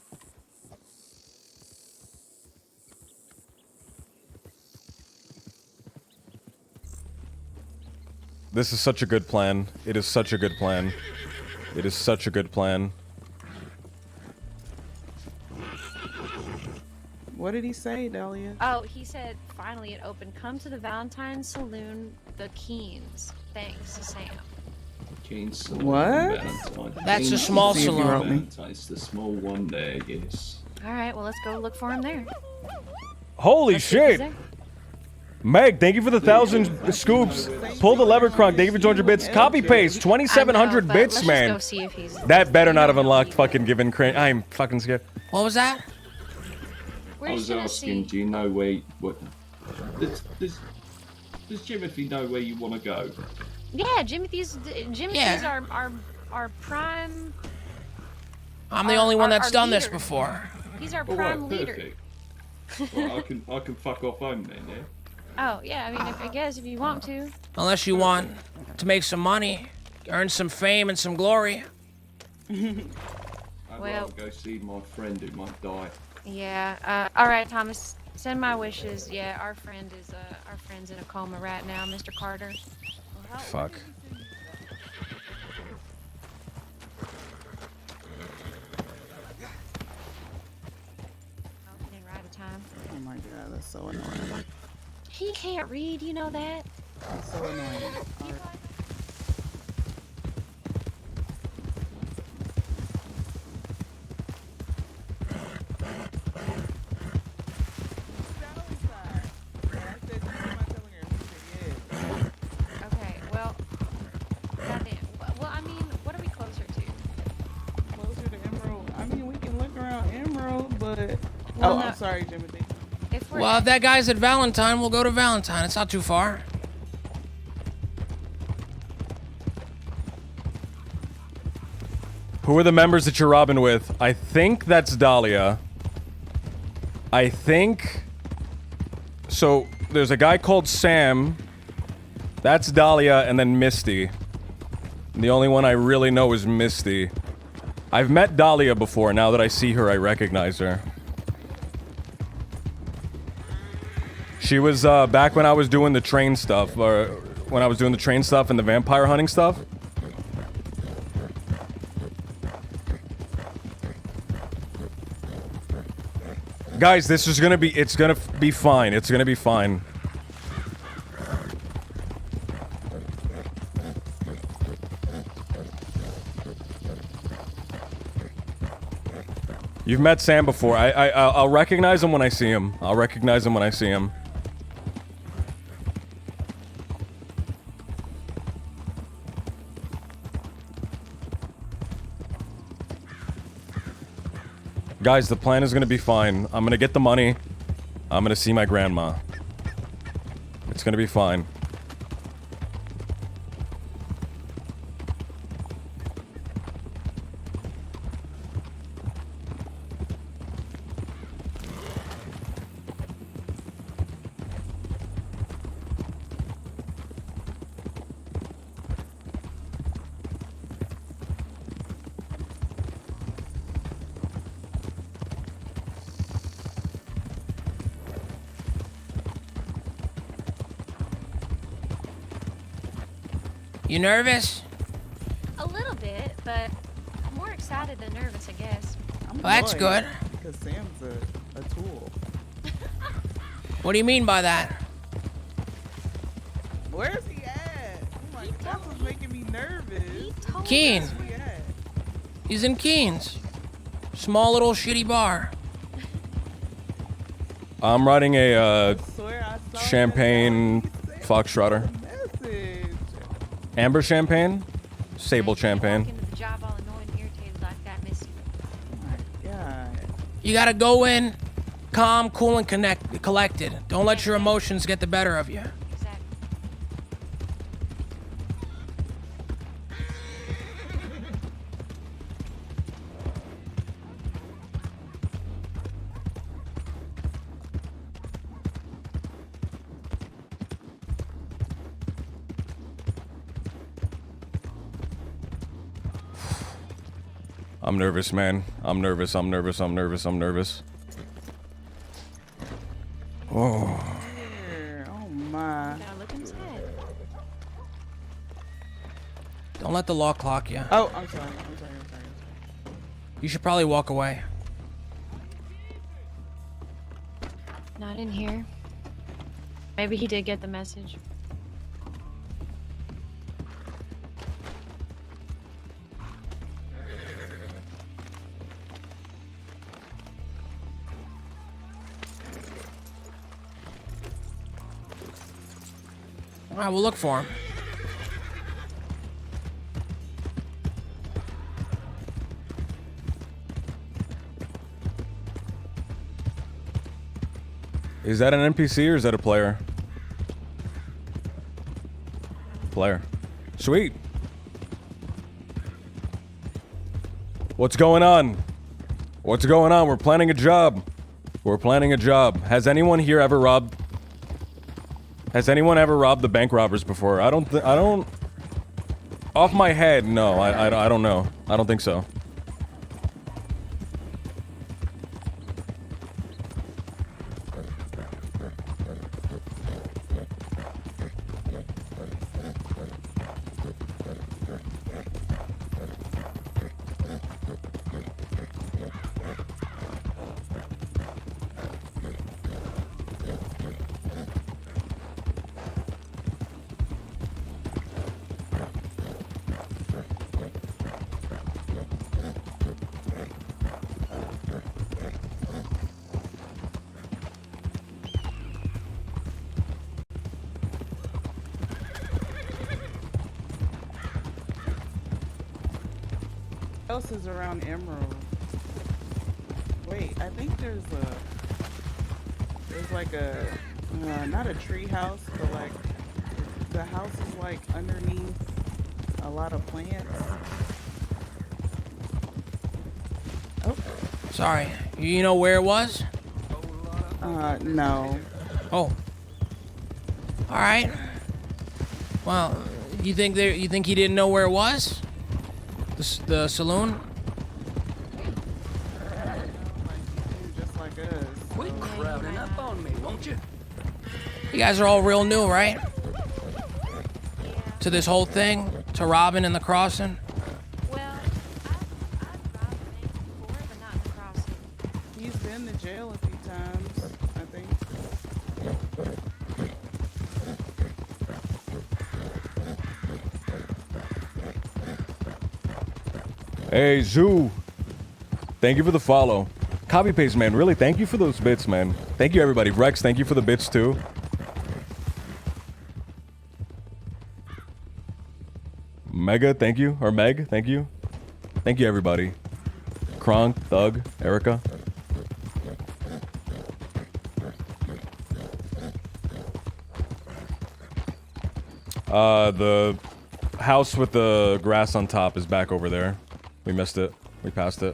This is such a good plan. It is such a good plan. It is such a good plan. What did he say, Dahlia? Oh, he said, finally it opened. Come to the Valentine Saloon, the Keens. Thanks, Sam. Keen's Saloon. What? Valentine. That's a Keen's small Saloon, saloon. Valentine. It's the small one there, yes. Alright, well, let's go look for him there. Holy Let's see if he's shit! there. Meg, thank you for the 1,000 scoops. Pull the lever, Crunk. Thank you for 200 bits. Copy paste, 2,700 but bits, let's just man. go see if he's- That better not have unlocked fucking given crane. I'm fucking scared. What was that? We're I just was gonna asking, see. do you know where? Does Jimothy know where you want to go? Yeah, Jimothy's our prime. I'm the only one that's our done this leader. before. He's our All prime right, leader. perfect. Well, I can fuck off home then, yeah. Oh yeah, I mean, I guess if you want to. Unless you want to make some money, earn some fame and some glory. I'd Well- rather go see my friend who might die. Yeah. All right, Thomas. Send my wishes. Yeah, our friend's in a coma right now, Mr. Carter. Fuck. In right of time. Oh my god, that's so annoying. He can't read. You know that. That's so annoying. Alright. Okay. Well. Goddamn. Well, I mean, what are we closer to? Closer to Emerald. I mean, we can look around Emerald, but Well, oh, no. I'm sorry, Jimothy. If we're Well, if that guy's at Valentine, we'll go to Valentine. It's not too far. Who are the members that you're robbing with? I think that's Dahlia. I think... So, there's a guy called Sam. That's Dahlia, and then Misty. The only one I really know is Misty. I've met Dahlia before. Now that I see her, I recognize her. She was, back when I was doing the train stuff, or when I was doing the train stuff and the vampire hunting stuff. Guys, this is gonna be, it's gonna be fine. It's gonna be fine. You've met Sam before. I'll recognize him when I see him. I'll recognize him when I see him. Guys, the plan is gonna be fine. I'm gonna get the money. I'm gonna see my grandma. It's gonna be fine. You nervous? A little bit, but more excited than nervous, I guess. I'm Well, that's annoyed good. Because Sam's a tool. What do you mean by that? Where's he at? Oh my God, that's what's making me nervous. Keen. Where's he at? He's in Keen's. Small little shitty bar. I'm riding a Swear I saw champagne foxtrotter. message. Amber champagne, sable champagne. Into the job all annoyed and irritated like that, Miss. Yeah. You gotta go in calm, cool, and collected. Don't let your emotions get the better of you. I'm nervous, man. I'm nervous. I'm nervous. I'm nervous. I'm nervous. Oh. Oh my. Gotta look in his head. Don't let the law clock you. Oh, I'm sorry. You should probably walk away. Not in here. Maybe he did get the message. All right, we'll look for him. Is that an NPC or is that a player? Player. Sweet. What's going on? What's going on? We're planning a job. We're planning a job. Has anyone here ever robbed? Has anyone ever robbed the bank robbers before? I don't. Off my head, no. I don't know. I don't think so. What else is around Emerald? Wait, I think there's like a, not a tree house, but like, the house is like underneath a lot of plants. Oh, sorry. You know where it was? No. Oh. All right. Well, you think he didn't know where it was? The saloon? Just like us. Quit crowding up on me, won't you? You guys are all real new, right? To this whole thing? To robbing and the crossing? He's been to jail a few times, I think. Hey, Zoo. Thank you for the follow. Copy paste, man. Really, thank you for those bits, man. Thank you, everybody. Rex, thank you for the bits, too. Mega, thank you. Or Meg, thank you. Thank you, everybody. Kronk, Thug, Erica. The house with the grass on top is back over there. We missed it. We passed it.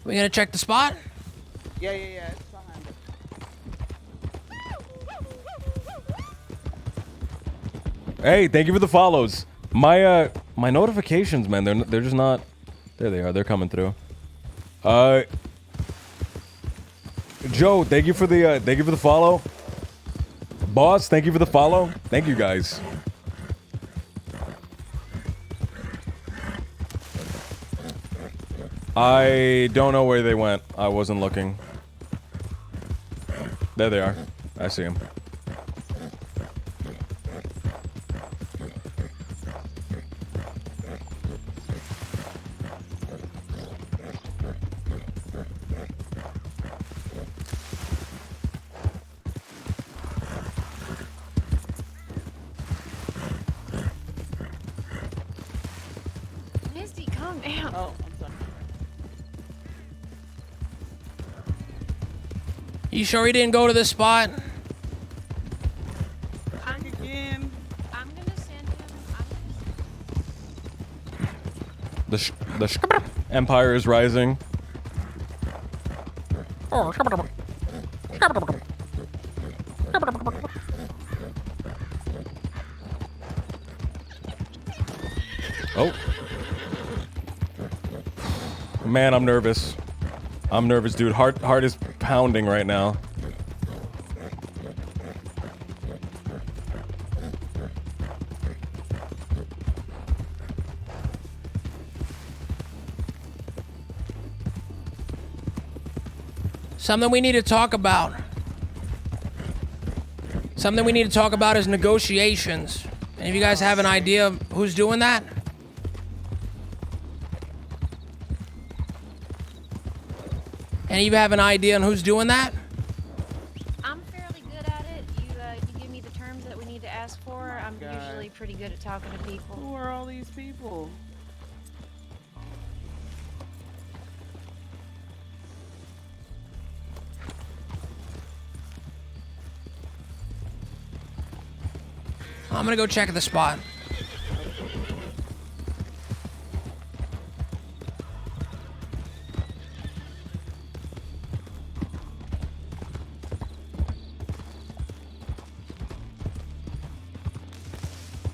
We gonna check the spot? Yeah, it's behind it. Hey, thank you for the follows. My notifications, man, they're just not. There they are. They're coming through. Joe, thank you for the follow. Boss, thank you for the follow. Thank you guys. I don't know where they went. I wasn't looking. There they are. I see them. Misty, calm down. Oh, I'm sorry. You sure he didn't go to this spot? I'm again. I'm gonna send him. The Empire is rising. Oh. Oh. Man, I'm nervous. I'm nervous, dude. Heart is pounding right now. Something we need to talk about. Something we need to talk about is negotiations. And if you guys have an idea of who's doing that? Any of you have an idea on who's doing that? I'm fairly good at it. You give me the terms that we need to ask for. I'm usually pretty good at talking to people. Who are all these people? I'm gonna go check the spot.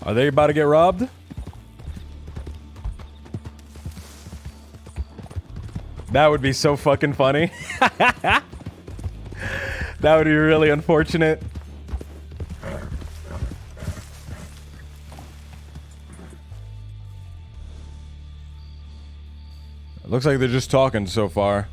Are they about to get robbed? That would be so fucking funny. That would be really unfortunate. It looks like they're just talking so far.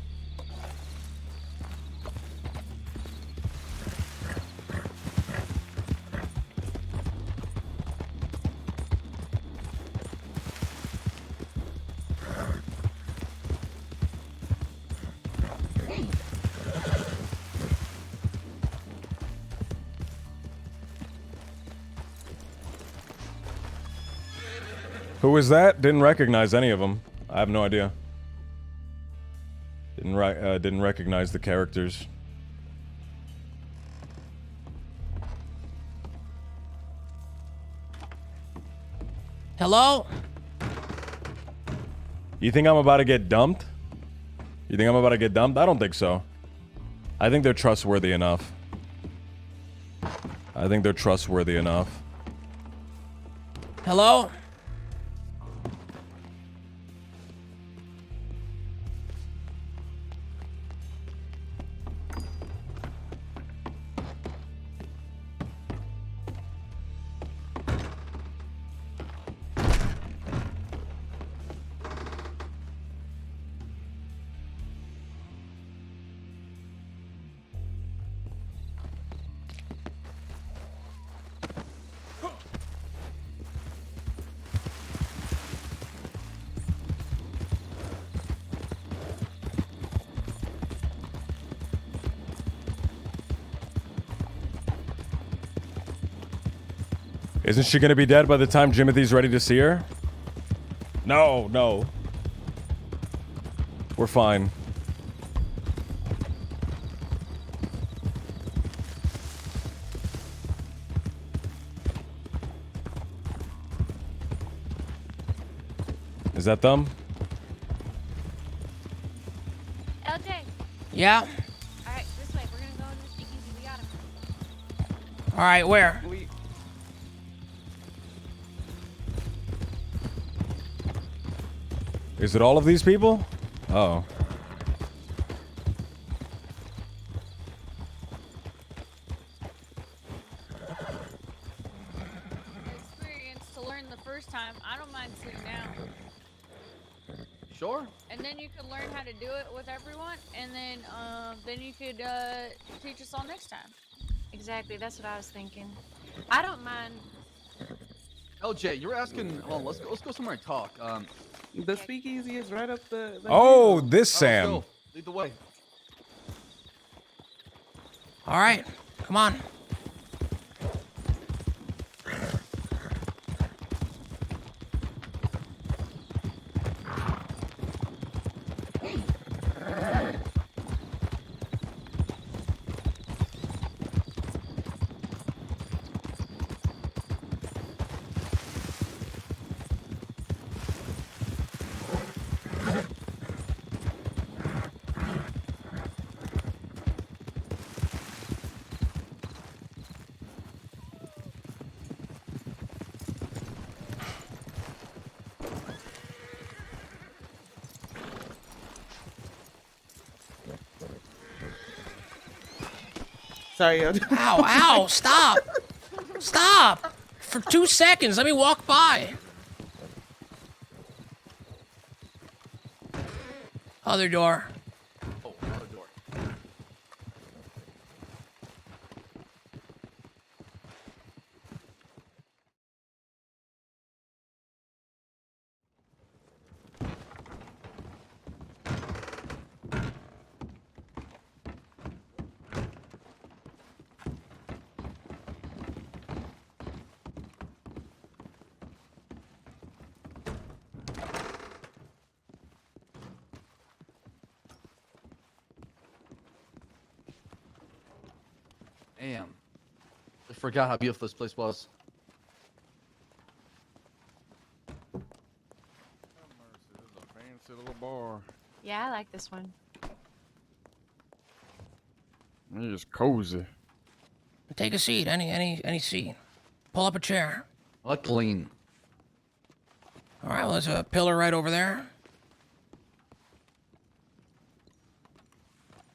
Who was that? Didn't recognize any of them. I have no idea. Didn't recognize the characters. Hello? You think I'm about to get dumped? You think I'm about to get dumped? I don't think so. I think they're trustworthy enough. I think they're trustworthy enough. Hello? Isn't she gonna be dead by the time Jimothy's ready to see her? No, no. We're fine. Is that them? LJ. Yeah? Alright, this way. We're gonna go in the speakeasy. We got him. Alright, where? Is it all of these people? Oh. Experience to learn the first time. I don't mind sitting down. Sure. And then you could learn how to do it with everyone, and then you could teach us all next time. Exactly, that's what I was thinking. I don't mind. LJ, you're asking. Hold on, let's go somewhere and talk. The speakeasy is right up the Oh, hill. this All right, let's Sam. go. Lead the way. All right, come on. Sorry, yo. Ow, ow, stop. Stop. For 2 seconds, let me walk by. Other door. Oh, other door. Damn. I forgot how beautiful this place was. Fancy little bar. Yeah, I like this one. It's just cozy. Take a seat, any seat. Pull up a chair. I like clean. All right, well, there's a pillar right over there.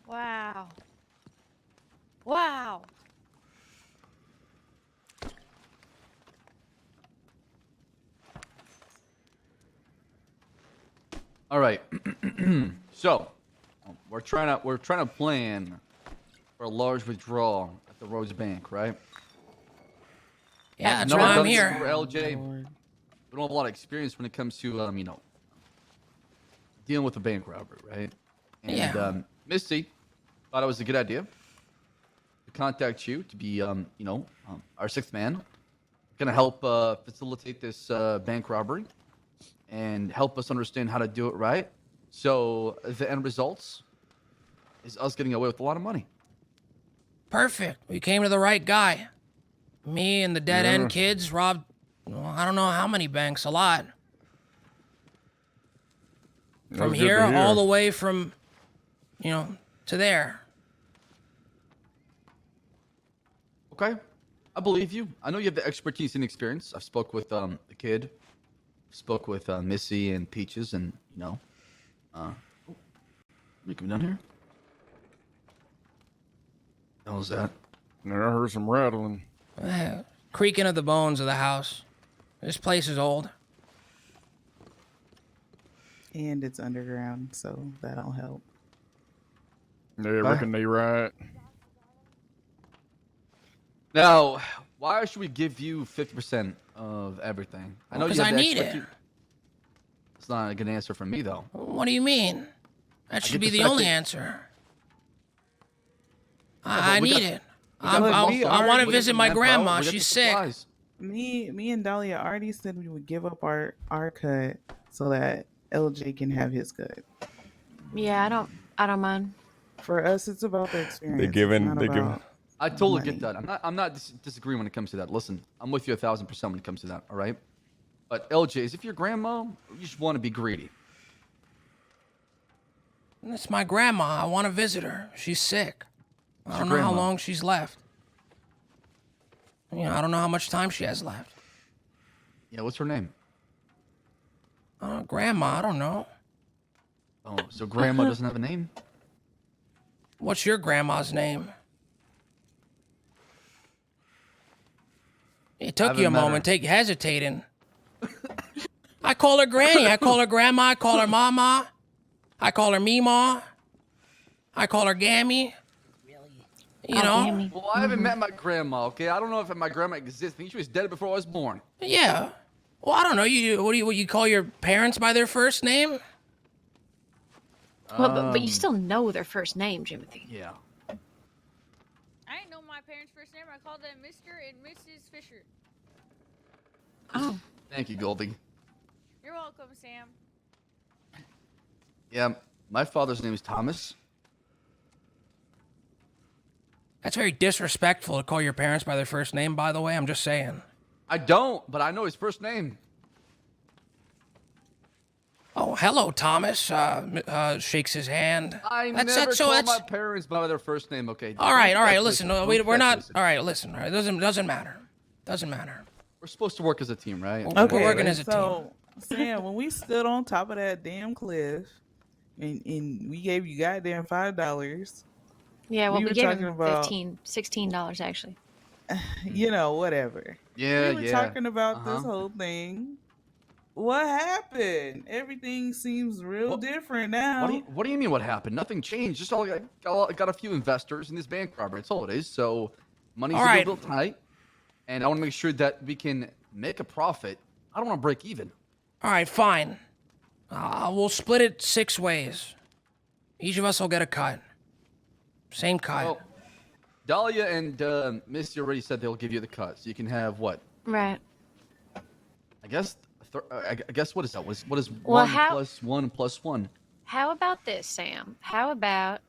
Wow. Wow. All right. So, we're trying to plan for a large withdrawal at the Rhodes Bank, right? Yeah, that's Never why I'm done this here. before, LJ. We don't have a lot of experience when it comes to dealing with a bank robbery, right? And Yeah. Misty thought it was a good idea to contact you to be our sixth man, gonna help facilitate this bank robbery and help us understand how to do it right. So the end results is us getting away with a lot of money. Perfect. We came to the right guy. Me and the dead end kids robbed, well, I don't know how many banks, a lot. From That's good here to hear. all the way from, to there. Okay, I believe you. I know you have the expertise and experience. I've spoke with the kid, spoke with Missy and Peaches, and you come down here. What was that? I heard some rattling. Creaking of the bones of the house. This place is old. And it's underground, so that'll help. Yeah, I reckon they right. Now, why should we give you 50% of everything? I know you Because have I the need it. expertise. It's not a good answer from me, though. What do you mean? That should get be the the fact only that- answer. but I we need got- it. we got I we want to got visit the my manpower, grandma. we got the She's sick. supplies. Me and Dahlia already said we would give up our cut so that LJ can have his cut. Yeah, I don't mind. For us, it's about the experience. It's giving- not they giving- about I totally money. get that. I'm not disagreeing when it comes to that. Listen, I'm with you 1,000% when it comes to that. All right, but LJ, is if your grandma, you just want to be greedy. That's my grandma. I want to visit her. She's sick. I It's don't your know how grandma. long she's left. I don't know how much time she has left. Yeah, what's her name? Grandma, I don't know. Oh, so grandma doesn't have a name? What's your grandma's name? It took you a moment, hesitating. I call her Granny. I call her Grandma. I call her Mama. I call her Meemaw. I call her Gammy. You know? Well, I haven't met my grandma, okay? I don't know if my grandma exists. I think she was dead before I was born. Yeah. Well, I don't know. What do you call your parents by their first name? Well, but you still know their first name, Jimothy. Yeah. I didn't know my parents' first name. I called them Mr. and Mrs. Fisher. Oh. Thank you, Goldie. You're welcome, Sam. Yeah, my father's name is Thomas. That's very disrespectful to call your parents by their first name, by the way. I'm just saying. I don't, but I know his first name. Oh, hello, Thomas. Shakes his hand. I never call my parents by their first name, okay? All right. Listen, we're not. All right, listen. All right, doesn't matter. Doesn't matter. We're supposed to work as a team, right? Okay, We're working as a so, Sam, when we stood on top of that damn cliff, and we gave you goddamn $5. Yeah, well, we were gave talking him about, $16 actually. you know, whatever. Yeah, we were talking about this whole thing. What happened? Everything seems real different now. What do you mean? What happened? Nothing changed. Just got a few investors in this bank robbery. That's all it is. So money's a little tight, and I want to make sure that we can make a profit. I don't want to break even. All right, fine. We'll split it 6 ways. Each of us will get a cut. Same cut. Well, Dahlia and Misty already said they'll give you the cut, so you can have what? Right. I guess. I guess what is that? What is Well, 1 plus 1 plus 1? How about this, Sam? How about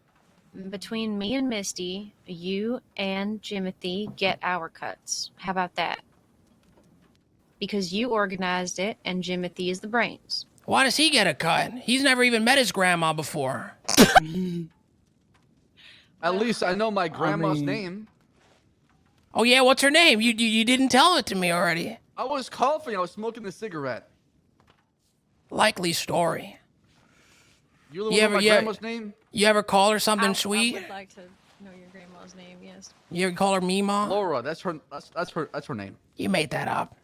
between me and Misty, you and Jimothy get our cuts? How about that? Because you organized it and Jimothy is the brains. Why does he get a cut? He's never even met his grandma before. At least I know my grandma's name. Oh yeah, what's her name? You didn't tell it to me already. I was coughing. I was smoking the cigarette. Likely story. You know my grandma's name? You ever call her something sweet? I would like to know your grandma's name. Yes. You ever call her Meemaw? Laura. That's her name. You made that up.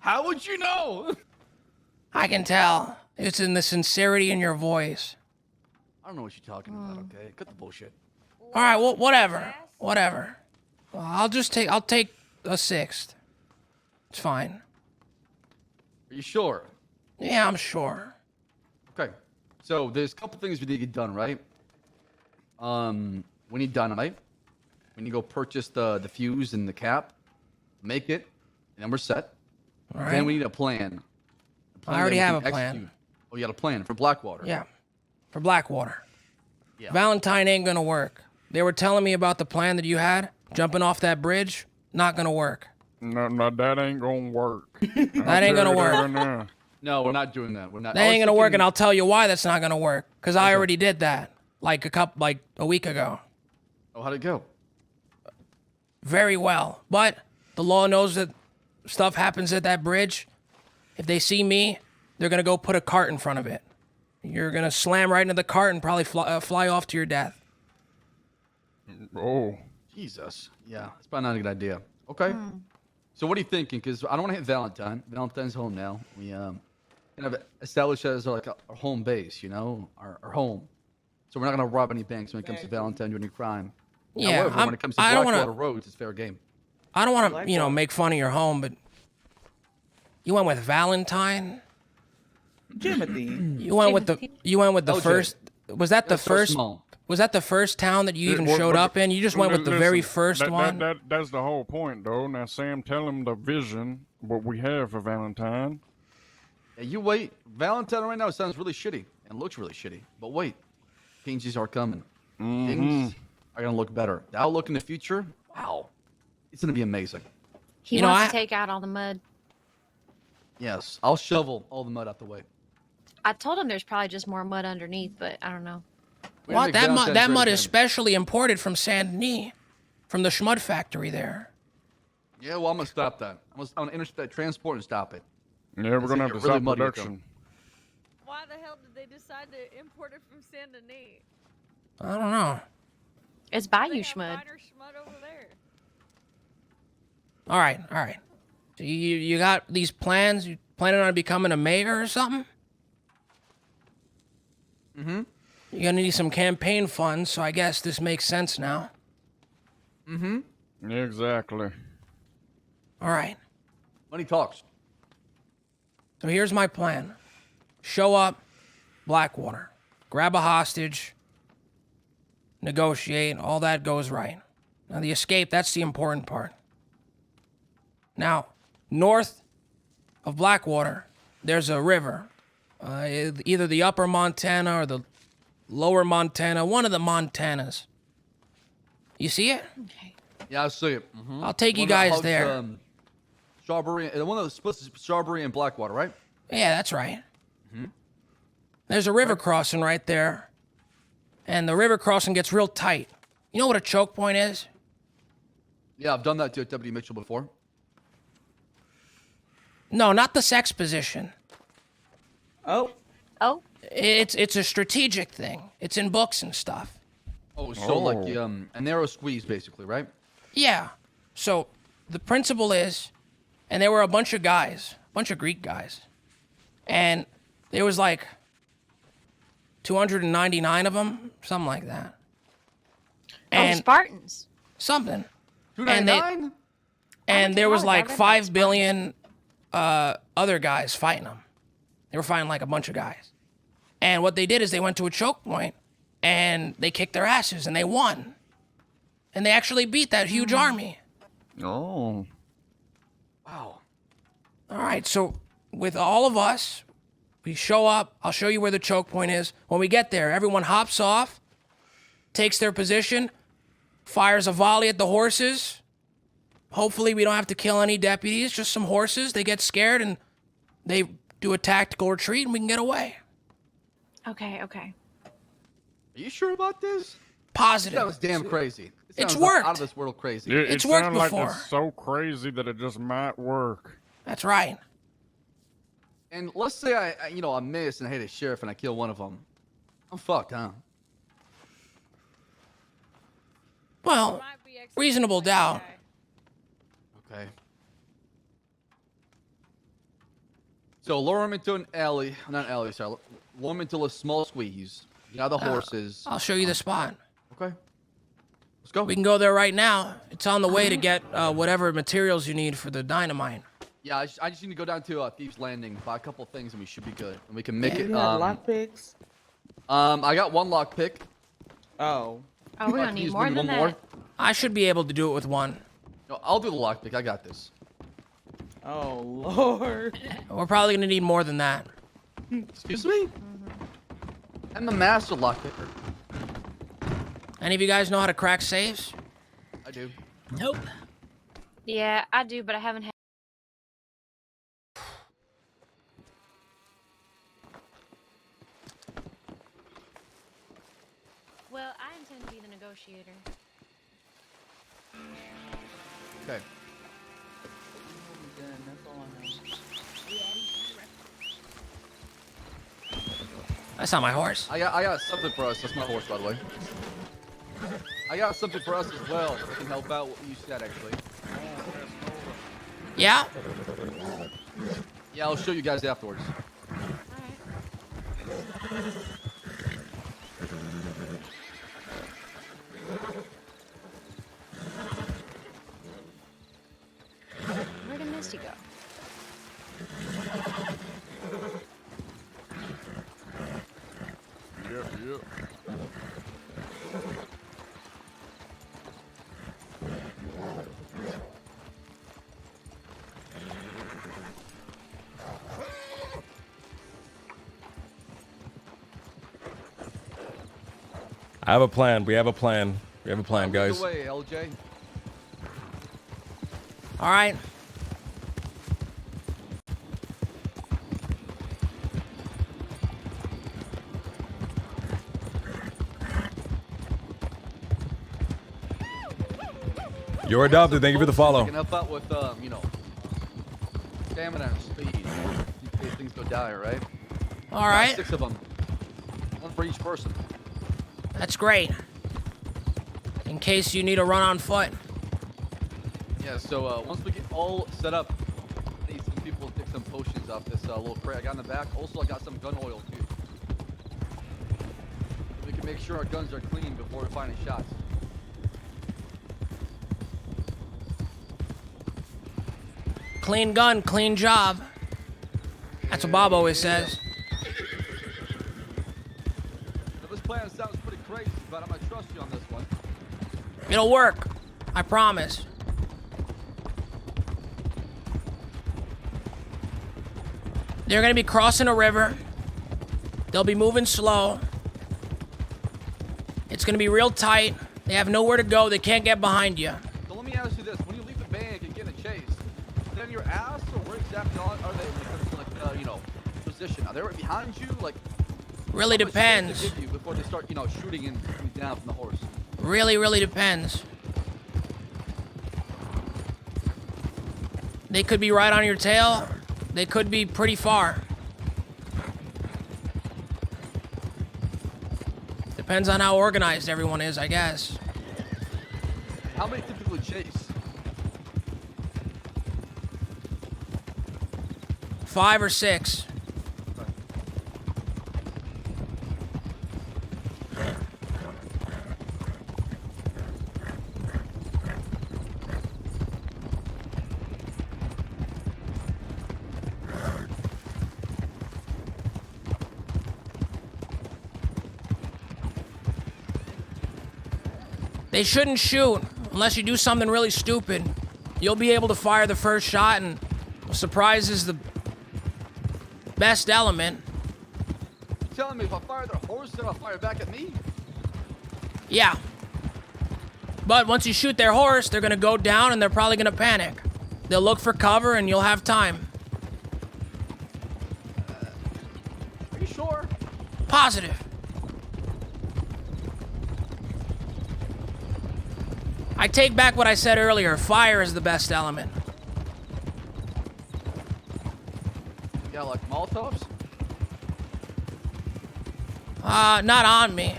How would you know? I can tell. It's in the sincerity in your voice. I don't know what you're talking about. Okay, cut the bullshit. All right, well, whatever. Well, I'll take a 1/6. It's fine. Are you sure? Yeah, I'm sure. Okay. So there's a couple things we need to get done, right? We need dynamite. We need to go purchase the fuse and the cap, make it, and then we're set. All right. Then we need a plan. I already have a plan. Oh, you got a plan for Blackwater? Yeah, for Blackwater. Yeah. Valentine ain't gonna work. They were telling me about the plan that you had, jumping off that bridge. Not gonna work. No, that ain't gonna work. That ain't gonna work. No, we're not doing that. We're not. That ain't gonna work, and I'll tell you why that's not gonna work. Cause I already did that, like a week ago. Oh, how'd it go? Very well, but the law knows that stuff happens at that bridge. If they see me, they're gonna go put a cart in front of it. You're gonna slam right into the cart and probably fly off to your death. Oh. Jesus. Yeah, it's probably not a good idea. Okay. So what are you thinking? Because I don't want to hit Valentine. Valentine's home now. We kind of established that as like our home base, you know, our home. So we're not going to rob any banks when it comes to Valentine doing any crime. Yeah, However, when it comes to Blackwater Roads, it's fair game. I don't want to, make fun of your home, but you went with Valentine. Jimothy. You went with the LJ. first. Was that the So first? small. Was that the first town that you even showed up in? You just went with the very first one. That's the whole point, though. Now, Sam, tell him the vision, what we have for Valentine. Yeah, you wait. Valentine right now sounds really shitty and looks really shitty. But wait, changes are coming. Things are going to look better. The outlook in the future, wow, it's going to be amazing. He wants to take out all the mud. Yes, I'll shovel all the mud out the way. I told him there's probably just more mud underneath, but I don't know. What? That mud is specially imported from Saint Denis, from the Schmud factory there. Yeah, well, I'm going to stop that. I'm going to intercept that transport and stop it. Yeah, we're It's gonna gonna have to get really stop muddy with production. Why the hell did they decide to import it from Saint Denis? I don't know. It's Bayou They have Schmud. finer schmud over there. All right, all right. So you got these plans? You planning on becoming a mayor or something? Mm-hmm. You're gonna need some campaign funds, so I guess this makes sense now. Mm-hmm. Exactly. All right. Money talks. So here's my plan. Show up, Blackwater. Grab a hostage. Negotiate. All that goes right. Now the escape, that's the important part. Now, north of Blackwater, there's a river. Either the upper Montana or the lower Montana. One of the Montanas. You see it? Okay. Yeah, I see it. Mhm. I'll take you One that guys hugs, there. Strawberry, the one that was supposed to be Strawberry and Blackwater, right? Yeah, that's right. Mm-hmm. There's a river crossing right there. And the river crossing gets real tight. You know what a choke point is? Yeah, I've done that to Deputy Mitchell before. No, not the sex position. Oh. Oh. It's a strategic thing. It's in books and stuff. Oh, so like a narrow squeeze, basically, right? Yeah. So the principle is, and there were a bunch of guys, a bunch of Greek guys, and there was like 299 of them, something like that. And Spartans. Something. 299? And there was like 5 billion other guys fighting them. They were fighting like a bunch of guys. And what they did is they went to a choke point and they kicked their asses and they won. And they actually beat that huge army. Oh. Wow. All right, so with all of us, we show up. I'll show you where the choke point is. When we get there, everyone hops off, takes their position, fires a volley at the horses. Hopefully we don't have to kill any deputies, just some horses. They get scared and they do a tactical retreat and we can get away. Okay, okay. Are you sure about this? Positive. That was damn crazy. It's sounds worked. Out of this world crazy. It worked sounds like before. it's so crazy that it just might work. That's right. And let's say I miss and I hit a sheriff and I kill one of them. I'm fucked, huh? Well, reasonable doubt. Okay. So lower him into an alley, not alley, sorry. Lower him into a small squeeze. Get out of the horses. I'll show you the spot. Okay. Let's go. We can go there right now. It's on the way to get whatever materials you need for the dynamite. Yeah, I just need to go down to Thieves Landing, buy a couple things, and we should be good. And we can make Do it. you have lockpicks? I got one lockpick. Oh. Oh, we don't need more than that. I should be able to do it with one. No, I'll do the lockpick. I got this. Oh, Lord. We're probably going to need more than that. Excuse me? I'm the master lockpicker. Any of you guys know how to crack safes? I do. Nope. Yeah, I do, but I haven't had. Well, I intend to be the negotiator. Okay. That's not my horse. I got something for us. That's my horse, by the way. I got something for us as well. That can help out what you said, actually. Yeah? Yeah, I'll show you guys afterwards. Where did Misty go? Yep. I have a plan. We have a plan. We have a plan, guys. Lead the way, LJ. All right. You're adopted. Thank you for the follow. I can help out with, stamina and speed. in case things go dire, right? All right. 6 of them. 1 for each person. That's great. In case you need a run on foot. Yeah, so once we get all set up, I need some people to take some potions off this little crate I got in the back. Also, I got some gun oil, too. So we can make sure our guns are clean before we find any shots. Clean gun, clean job. That's what Bob always says. Now, this plan sounds pretty crazy, but I'm going to trust you on this one. It'll work. I promise. They're gonna be crossing a river. They'll be moving slow. It's gonna be real tight. They have nowhere to go. They can't get behind you. So let me ask you this. When you leave the bank and get in a chase, are they on your ass, or where exactly are they when it comes to, like, position? Are they right behind you? Like, Really how much space depends. they give you before they start, shooting and coming down from the horse? Really depends. They could be right on your tail. They could be pretty far. Depends on how organized everyone is, I guess. How many typically chase? 5 or 6. They shouldn't shoot unless you do something really stupid. You'll be able to fire the first shot, and surprise is the best element. You're telling me if I fire their horse, they're gonna fire back at me? Yeah. But once you shoot their horse, they're gonna go down and they're probably gonna panic. They'll look for cover and you'll have time. Are you sure? Positive. I take back what I said earlier. Fire is the best element. Yeah, like Molotovs? Not on me.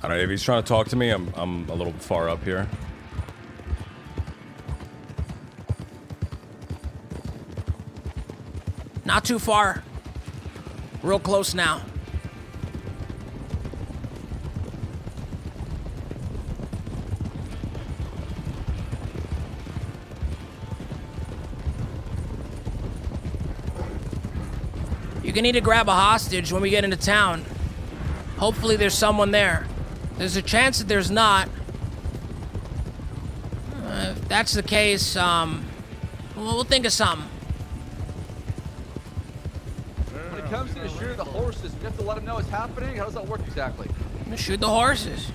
Alright, if he's trying to talk to me, I'm a little far up here. Not too far. Real close now. You're gonna need to grab a hostage when we get into town. Hopefully there's someone there. There's a chance that there's not. If that's the case, we'll think of something. When it comes to the shooting the horses, we have to let them know it's happening? How does that work exactly? Shoot the horses.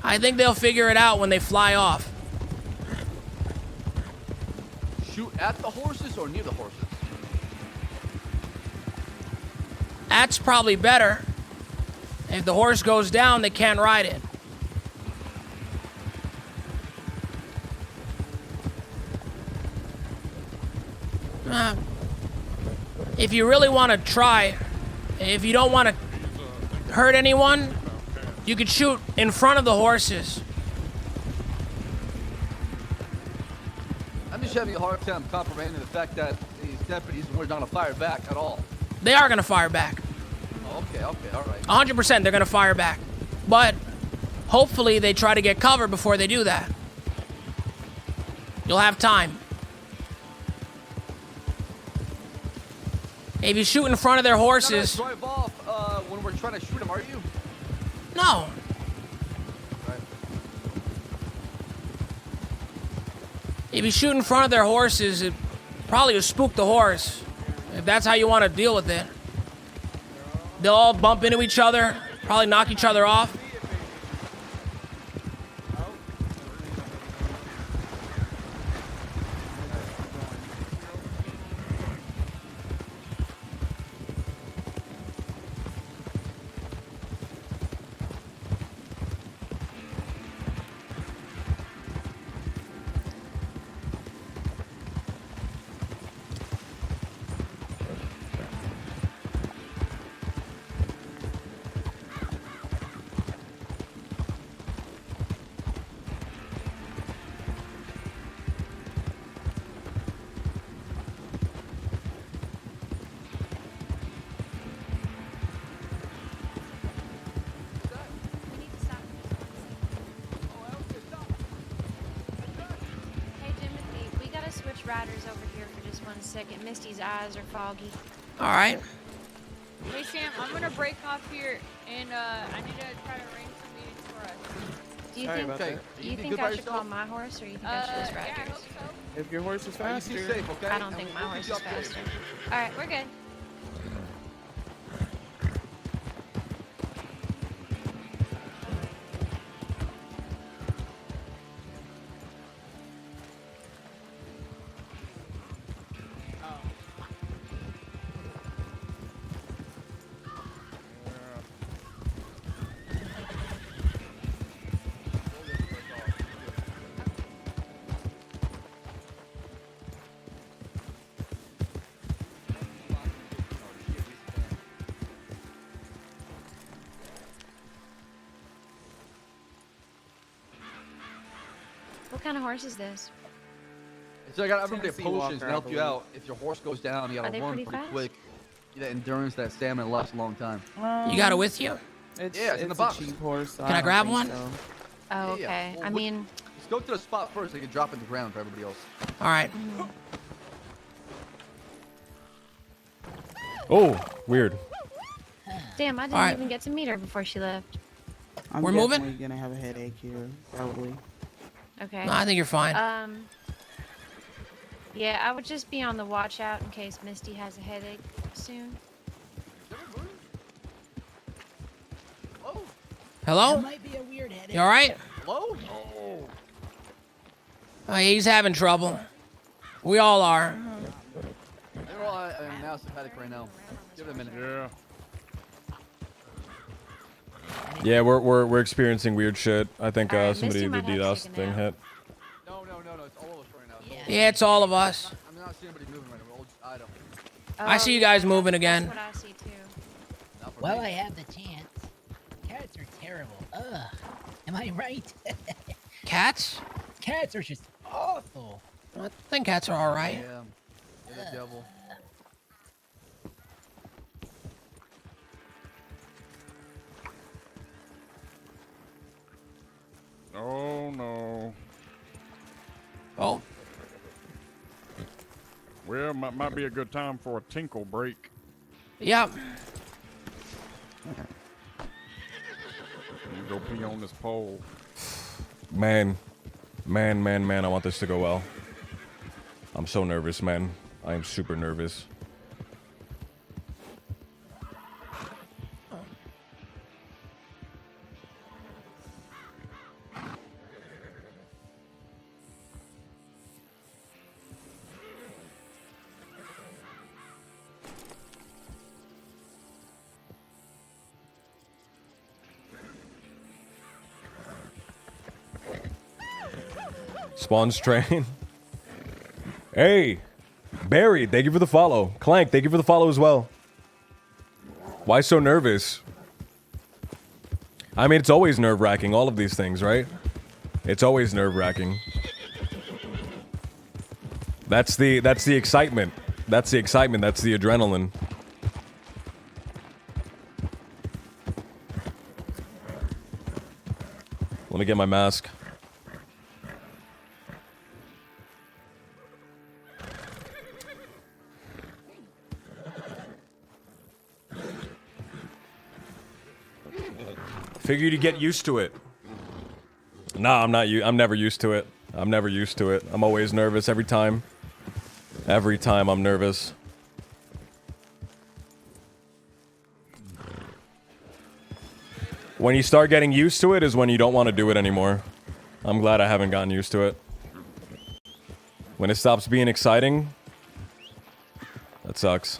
I think they'll figure it out when they fly off. Shoot at the horses or near the horses? That's probably better. If the horse goes down, they can't ride it. If you really want to try, if you don't want to hurt anyone, you could shoot in front of the horses. I'm just having a hard time comprehending the fact that these deputies were not going to fire back at all. They are gonna fire back. Oh, okay, all right. 100% they're gonna fire back. But hopefully they try to get cover before they do that. You'll have time. If you shoot in front of their horses... You're not gonna drive off when we're trying to shoot them, are you? No. Right. If you shoot in front of their horses, it probably will spook the horse. If that's how you want to deal with it. They'll all bump into each other, probably knock each other off. Hey, Timothy, we gotta switch riders over here for just 1 second. Misty's eyes are foggy. All right. Hey Sam, I'm gonna break off here, and I need to try to arrange some meetings for us. Do you Sorry think, about that. do you think I should call my horse, or you think I should just ride Yeah, I yours? hope so. If your horse is faster. You safe, okay? I don't think my horse is faster. All right, we're good. What kind of horse is this? So I got everybody Tennessee potions Walker, to help I you out. If your horse goes down, you Are gotta they run pretty pretty fast? quick. Get that endurance, that stamina lasts a long time. You got it with you? Yeah, it's in the a box. cheap horse. so Can I don't grab think one? so. Oh, Yeah, okay. well, I mean, Let's go to the spot first. So you can drop it in the ground for everybody else. All right. Oh, weird. damn, I didn't Alright. even get to meet her before she left. I'm We're moving? definitely gonna have a headache here, probably. Okay. No, I think you're fine. Yeah, I would just be on the watch out in case Misty has a headache soon. Hello? Might be a weird headache. You all right? Hello? Oh, he's having trouble. We all are. They're all now sympathetic right now. Give it a minute. Yeah. Yeah, we're experiencing weird shit. I think Alright, somebody Misty the might have DDoS taken thing out. hit. No, it's all of us right now. Yeah, it's all of us. I'm not seeing anybody moving right now. We're all just idle. I see you guys moving again. That's what I see too. Not for Well, me. I have the chance. Cats are terrible. Ugh. Am I right? Cats? Cats are just awful. I think cats are all right. Yeah, you're the devil. Oh no. Oh, Well, might be a good time for a tinkle break. yep. You go pee on this pole. Man, I want this to go well. I'm so nervous, man. I am super nervous. Spawn's train. Hey, Barry, thank you for the follow. Clank, thank you for the follow as well. Why so nervous? I mean, it's always nerve-wracking, all of these things, right? It's always nerve-wracking. That's the excitement. That's the excitement, that's the adrenaline. Let me get my mask. Figured you'd get used to it. Nah, I'm not. I'm never used to it. I'm never used to it. I'm always nervous every time. Every time I'm nervous. When you start getting used to it is when you don't want to do it anymore. I'm glad I haven't gotten used to it. When it stops being exciting, that sucks.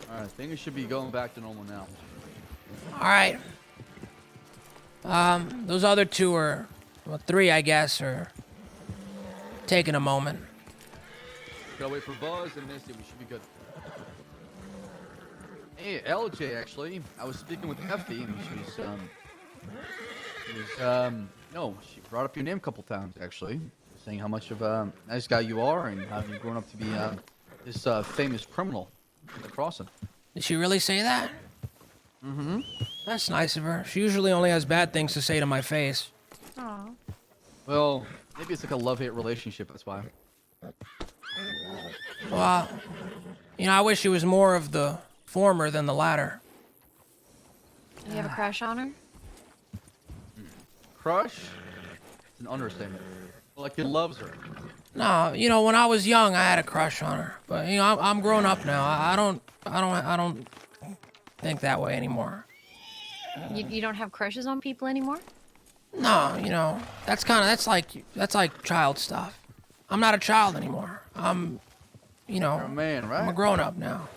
Alright, things should be going back to normal now. Alright. Those other two are, well, three, I guess, are taking a moment. Gotta wait for Buzz and Misty. We should be good. Hey, LJ, actually, I was speaking with Effie, and she brought up your name a couple times, actually, saying how much of a nice guy you are and how you've grown up to be this famous criminal at the crossing. Did she really say that? Mm-hmm. That's nice of her. She usually only has bad things to say to my face. Aw. Well, maybe it's like a love-hate relationship, that's why. Well, you know, I wish she was more of the former than the latter. You have a crush on her? Crush? It's an understatement. Like he loves her. No, you know, when I was young, I had a crush on her. But you know, I'm grown up now. I don't think that way anymore. You don't have crushes on people anymore? No, you know, that's like child stuff. I'm not a child anymore. I'm, you know, You're a man, right? I'm a grown up now.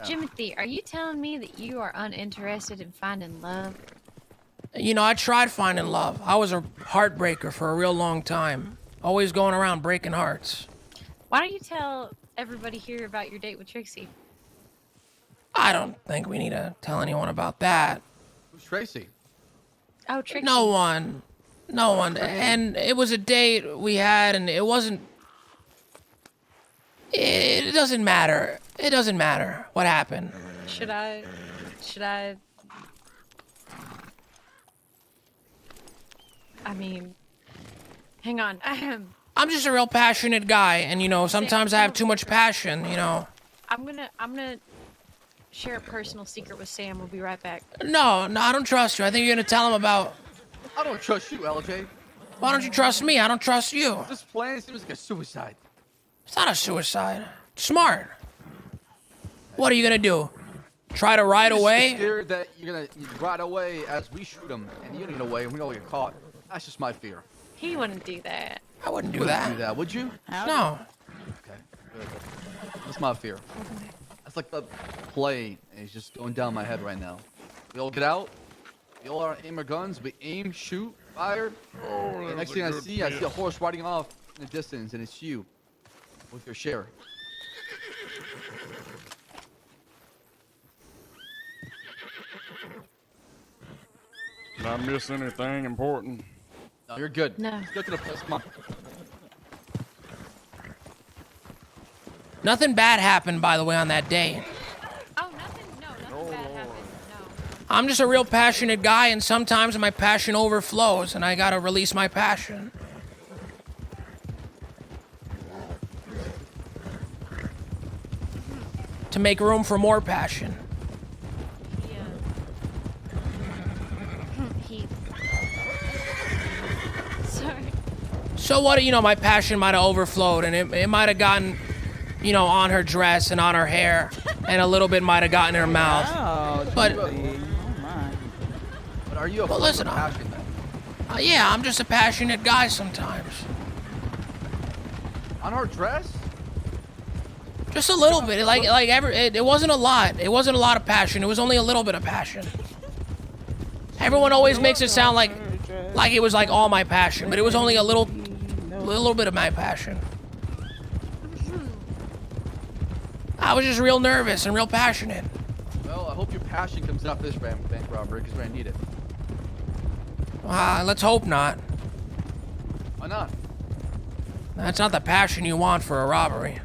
Jimothy, are you telling me that you are uninterested in finding love? You know, I tried finding love. I was a heartbreaker for a real long time. Always going around breaking hearts. Why don't you tell everybody here about your date with Trixie? I don't think we need to tell anyone about that. Who's Tracy? Oh, Trixie. No one. No one. And it was a date we had, and it wasn't... It doesn't matter. It doesn't matter what happened. Should I... I mean... Hang on. I'm just a real passionate guy, and, you know, sometimes I have too much passion, you know. I'm gonna share a personal secret with Sam. We'll be right back. No, I don't trust you. I think you're gonna tell him about... I don't trust you, LJ. Why don't you trust me? I don't trust you. This plan seems like a suicide. It's not a suicide. Smart. What are you gonna do? Try to ride away? I'm scared that you're gonna ride away as we shoot him, and you're gonna get away, and we don't get caught. That's just my fear. He wouldn't do that. I wouldn't do You that. wouldn't do that, would you? No. Okay, good. That's my fear. That's like the play is just going down my head right now. We all get out. We all aim our guns. We aim, shoot, fire. The next thing I see a horse riding off in the distance, and it's you with your share. Did I miss anything important? No, you're good. No. Let's go to the place. Come on. Nothing bad happened, by the way, on that day. Oh, nothing bad happened. No. I'm just a real passionate guy, and sometimes my passion overflows, and I gotta release my passion. To make room for more passion. Sorry. So what, you know, my passion might have overflowed, and it might have gotten, you know, on her dress and on her hair, and a little bit might have gotten in her mouth. But are you a well, listen, passion then? Yeah, I'm just a passionate guy sometimes. On her dress? Just a little bit, it wasn't a lot. It wasn't a lot of passion. It was only a little bit of passion. Everyone always makes it sound like it was like all my passion, but it was only a little bit of my passion. I was just real nervous and real passionate. Well, I hope your passion comes out this bank robbery because we're gonna need it. Let's hope not. Why not? That's not the passion you want for a robbery.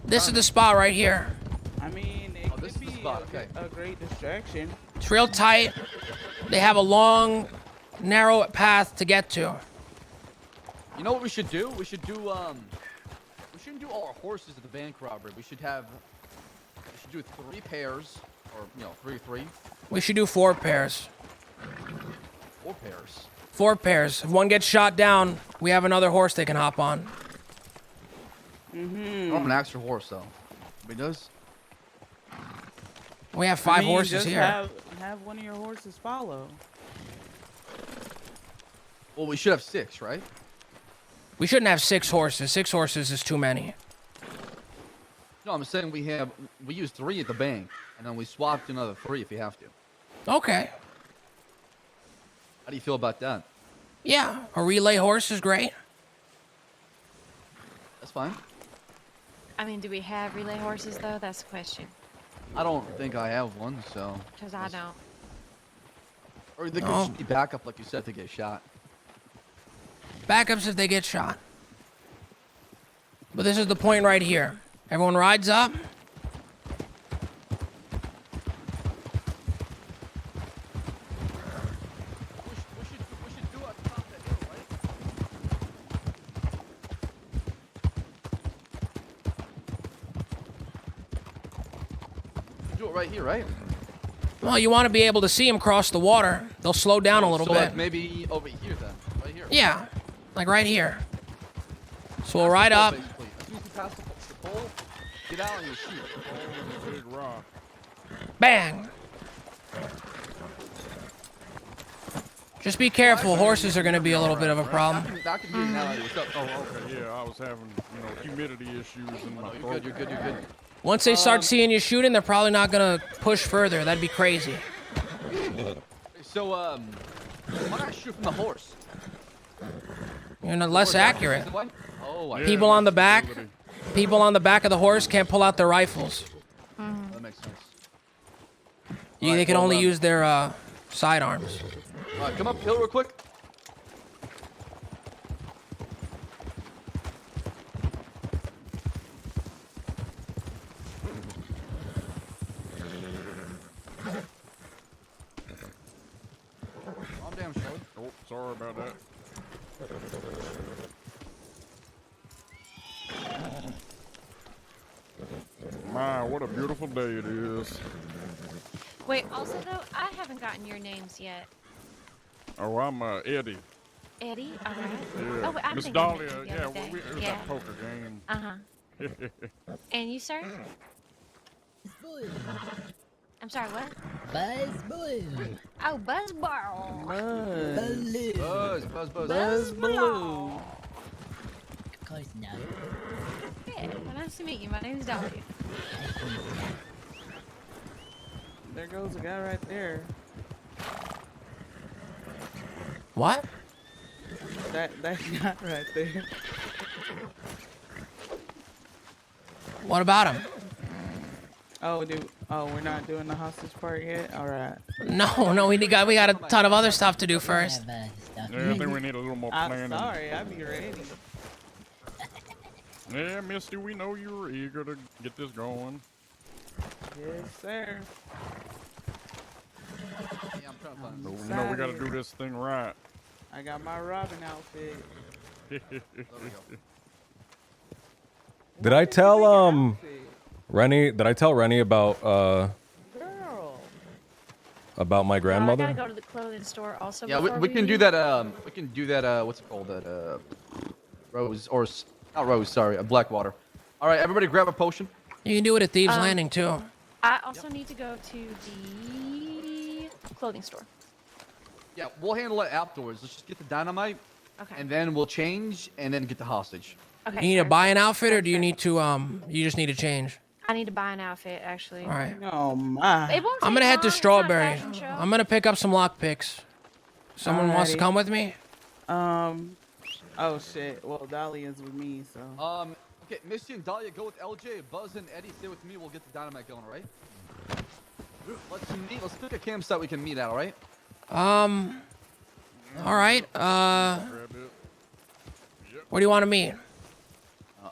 This is the spot right here. I mean, it could be a great distraction. It's real tight. They have a long, narrow path to get to. You know what we should do? We shouldn't do all our horses at the bank robbery. We should do 3 pairs, or 3. We should do 4 pairs. 4 pairs. 4 pairs. If one gets shot down, we have another horse they can hop on. I don't have an extra horse though. Nobody does. We have 5 horses just here. Have one of your horses follow. Well, we should have 6, right? We shouldn't have 6 horses. 6 horses is too many. No, I'm saying we use 3 at the bank, and then we swapped another 3 if you have to. Okay. How do you feel about that? Yeah, a relay horse is great. That's fine. I mean, do we have relay horses though? That's the question. I don't think I have one, so. Because I don't. Or they could just be backup, like you said, to get shot. Backups if they get shot. But this is the point right here. Everyone rides up. Do it right here, right? Well, you want to be able to see them cross the water. They'll slow down a little so bit. Like maybe over here then, right here. Yeah, like right here. So we'll ride up. As soon as you pass the pole, get out and you shoot. Big rock. Bang. Just be careful. Horses are going to be a little bit of a problem. That can be an ally. What's up? Oh, okay, yeah, I was having, humidity issues in my throat. You're good. Once they start seeing you shooting, they're probably not going to push further. That'd be crazy. So, why not shoot from the horse? You're not less accurate. Oh, People on the back of the horse can't pull out their rifles. That makes sense. They can only use their sidearms. All right, come up hill real quick. Calm down, Shelly. Oh, sorry about that. My, what a beautiful day it is. Wait, also though, I haven't gotten your names yet. Oh, I'm Eddie. Eddie? All right. Yeah. Oh, wait, I Miss think I met Dahlia, you the yeah, other day. it was that poker game. Uh-huh. And you, sir? Blue. I'm sorry, what? Buzz Blue. Oh, Buzzball. Buzz Blue. Close enough. Yeah, well, nice to meet you. My name's Dahlia. There goes a guy right there. What? That guy right there. What about him? Oh, we're not doing the hostage part yet? Alright. No, we got a ton of other stuff to do first. Yeah, I think we need a little more planning. I'm sorry, I'll be ready. Yeah, Misty, we know you were eager to get this going. Yes, sir. Yeah, I'm trying to find So we know we gotta do this thing right. I got my Robin outfit. Did I tell Rennie? Did I tell Rennie about about my grandmother? I gotta go to the clothing store also. Yeah, before we can do leave. that. We can do that. What's it called? That Rose or not Rose? Sorry, Blackwater. All right, everybody, grab a potion. You can do it at Thieves Landing too. I also need to go to the clothing store. Yeah, we'll handle it afterwards. Let's just get the dynamite, and then we'll change, and then get the hostage. Okay. You need to buy an outfit, or do you need to you just need to change? I need to buy an outfit, actually. All right. Oh my. It won't I'm take gonna head long, to it's not a Strawberry. fashion show. I'm gonna pick up some lockpicks. Someone wants to Alrighty. come with me? Oh shit. Well, Dahlia's with me, so. Okay, Misty and Dahlia go with LJ. Buzz and Eddie stay with me. We'll get the dynamite going, all right? Let's meet. Let's pick a campsite we can meet at, all right? All right. Where do you want to meet?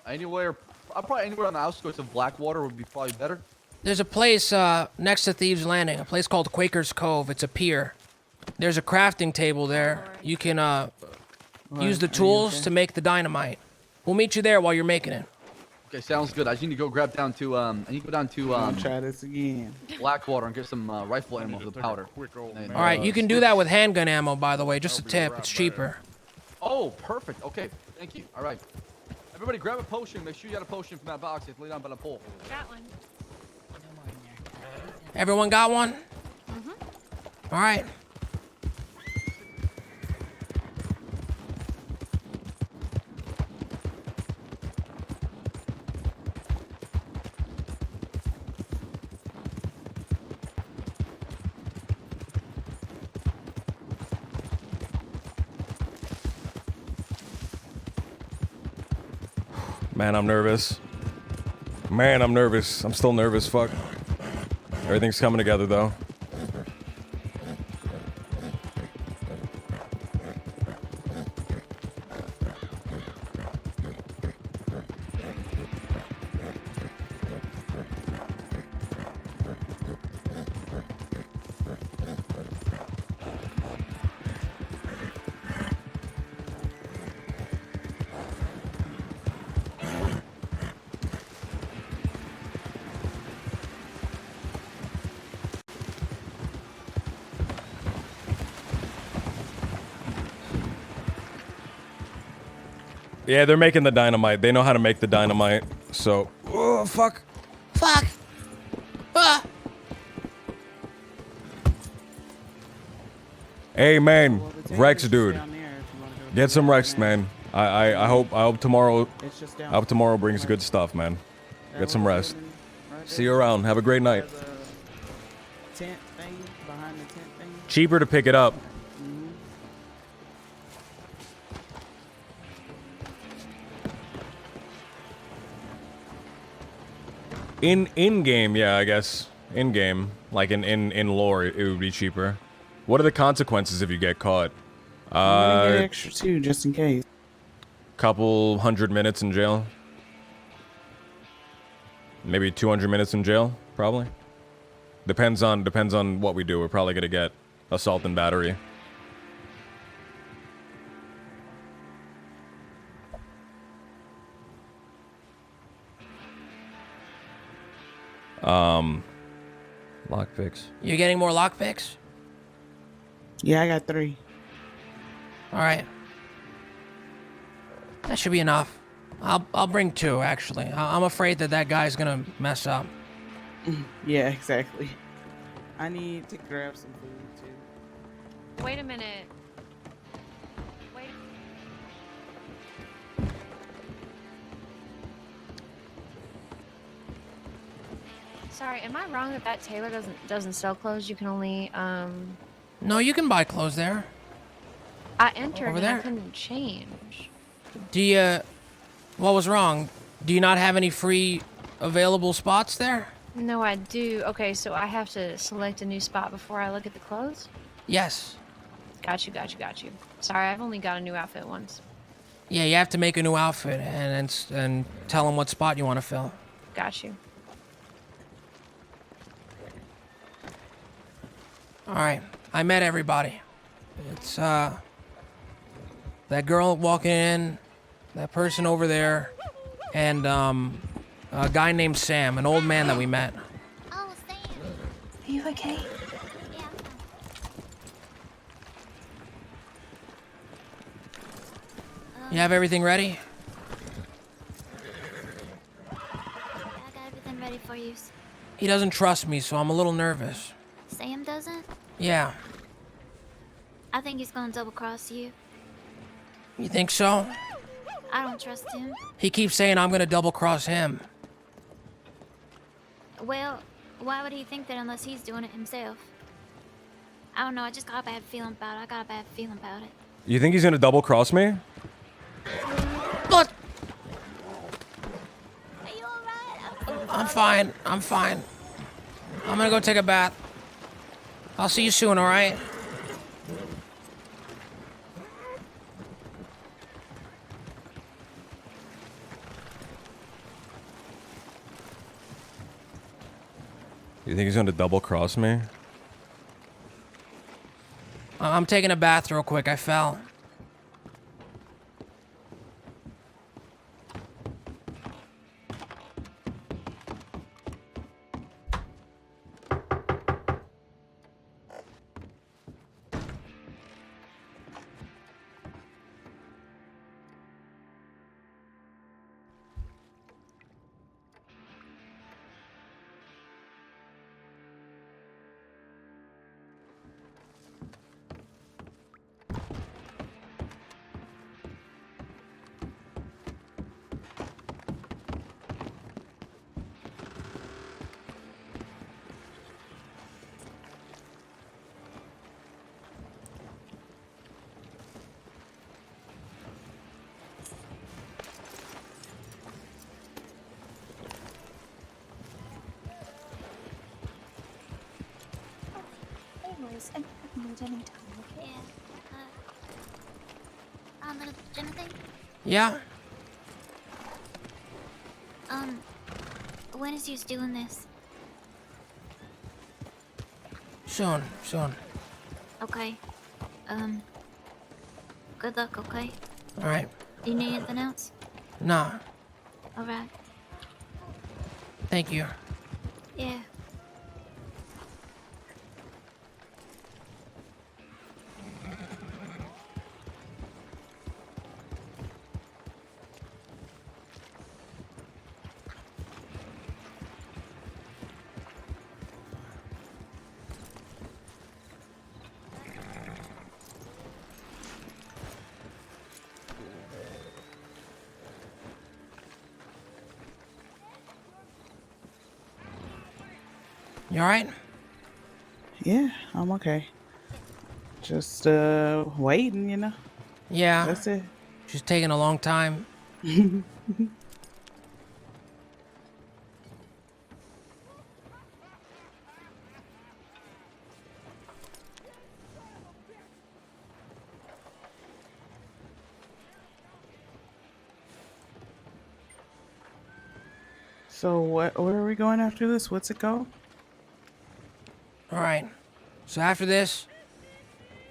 Anywhere. Probably anywhere on the outskirts of Blackwater would be probably better. There's a place next to Thieves Landing, a place called Quaker's Cove. It's a pier. There's a crafting table there. You can use the tools to make the dynamite. We'll meet you there while you're making it. Okay, sounds good. I just need to go grab down to I need to go down to try this again. Blackwater and get some rifle ammo for the powder. All right, you can do that with handgun ammo, by the way. Just a tip. It's cheaper. Oh, perfect. Okay, thank you. All right. Everybody grab a potion. Make sure you got a potion from that box. It's laid down by the pole. Got one. Everyone got one? All right. Man, I'm nervous. Man, I'm nervous. I'm still nervous. Fuck. Everything's coming together, though. Yeah, they're making the dynamite. They know how to make the dynamite. So, oh, fuck. Fuck. Ah. Hey, man. Rex, dude. Get some rest, man. I hope tomorrow brings good stuff, man. Get some rest. See you around. Have a great night. Tent thing behind the tent thing. Cheaper to pick it up. In game, yeah, I guess. In game, like in lore, it would be cheaper. What are the consequences if you get caught? I'm gonna get extra too, just in case. Couple 100 minutes in jail. Maybe 200 minutes in jail, probably. Depends on what we do. We're probably gonna get assault and battery. Lockpicks. You getting more lockpicks? Yeah, I got 3. All right. That should be enough. I'll bring 2 actually. I'm afraid that guy's gonna mess up. Yeah, exactly. I need to grab some food too. Wait a minute. Wait. Sorry, am I wrong that tailor doesn't sell clothes? You can only No, you can buy clothes there. I entered Over and there? I couldn't change. Do you? What was wrong? Do you not have any free available spots there? No, I do. Okay, so I have to select a new spot before I look at the clothes? Yes. Got you. Sorry, I've only got a new outfit once. Yeah, you have to make a new outfit and tell them what spot you want to fill. Got you. All right, I met everybody. It's that girl walking in, that person over there, and a guy named Sam, an old man that we met. Oh, Sam. Are you okay? Yeah. You have everything ready? I got everything ready for you. He doesn't trust me, so I'm a little nervous. Sam doesn't? Yeah. I think he's gonna double cross you. You think so? I don't trust him. He keeps saying I'm gonna double cross him. Well, why would he think that unless he's doing it himself? I don't know, I just got a bad feeling about it. You think he's gonna double cross me? But Are you alright? I'm fine. I'm gonna go take a bath. I'll see you soon, all right? You think he's gonna double cross me? I'm taking a bath real quick. I fell. Anyways, I don't need any time, okay? Yeah. Little Timothy? Yeah. When is you doing this? Soon. Okay. Good luck, okay? All right. Do you need anything else? Nah. Alright. Thank you. Yeah. You all right? Yeah, I'm okay. Just waiting, you know. Yeah. That's it. She's taking a long time. So where are we going after this? What's it called? All right. So after this,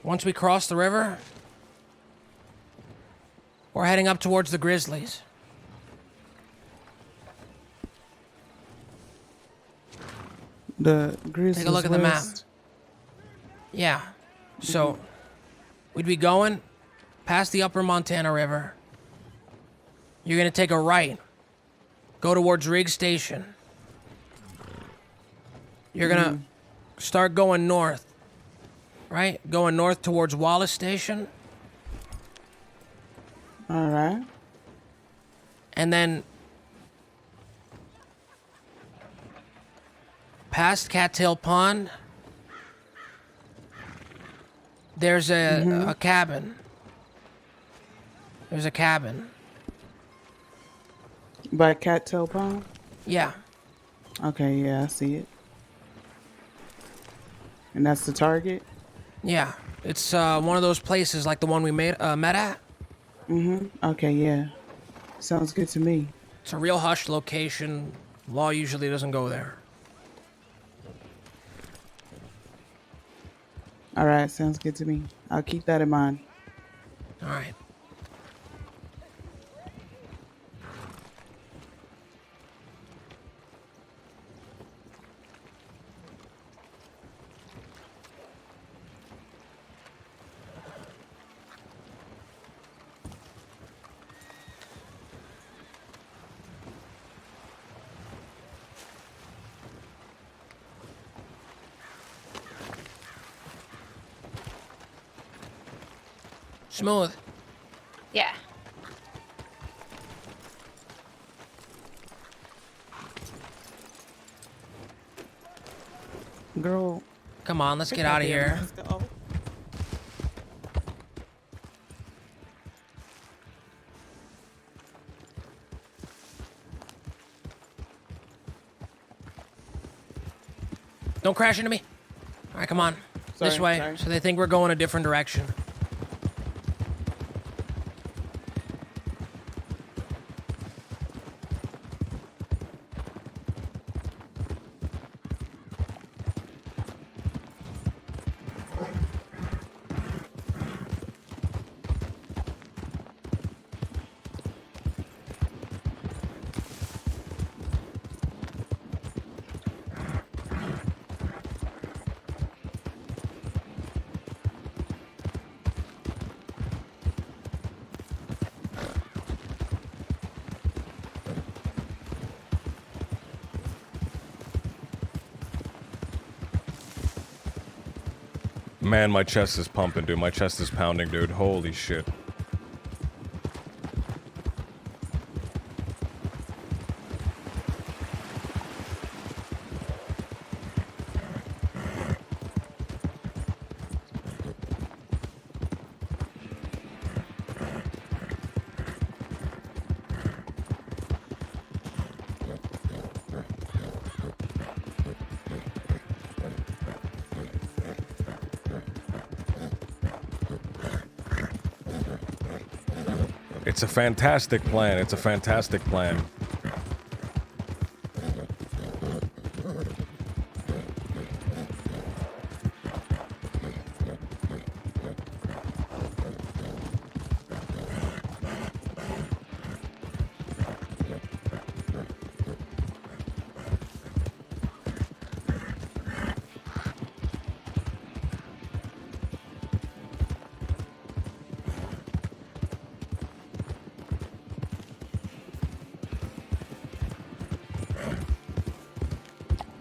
once we cross the river, we're heading up towards the Grizzlies. The Grizzlies. Take a look at the map. West. Yeah. So we'd be going past the upper Montana River. You're gonna take a right. Go towards Riggs Station. You're gonna start going north. Right? Going north towards Wallace Station. All right. And then past Cattail Pond, there's a cabin. There's a cabin. By Cattail Pond? Yeah. Okay, yeah, I see it. And that's the target? Yeah. It's one of those places like the one we met at. Okay, yeah. Sounds good to me. It's a real hush location. Law usually doesn't go there. All right, sounds good to me. I'll keep that in mind. All right. Smooth. Yeah. Girl. Come on, let's get out of here. Let's go. Don't crash into me. All right, come on. This way, so they think we're going a different direction. Man, my chest is pumping, dude. My chest is pounding, dude. Holy shit. It's a fantastic plan. It's a fantastic plan.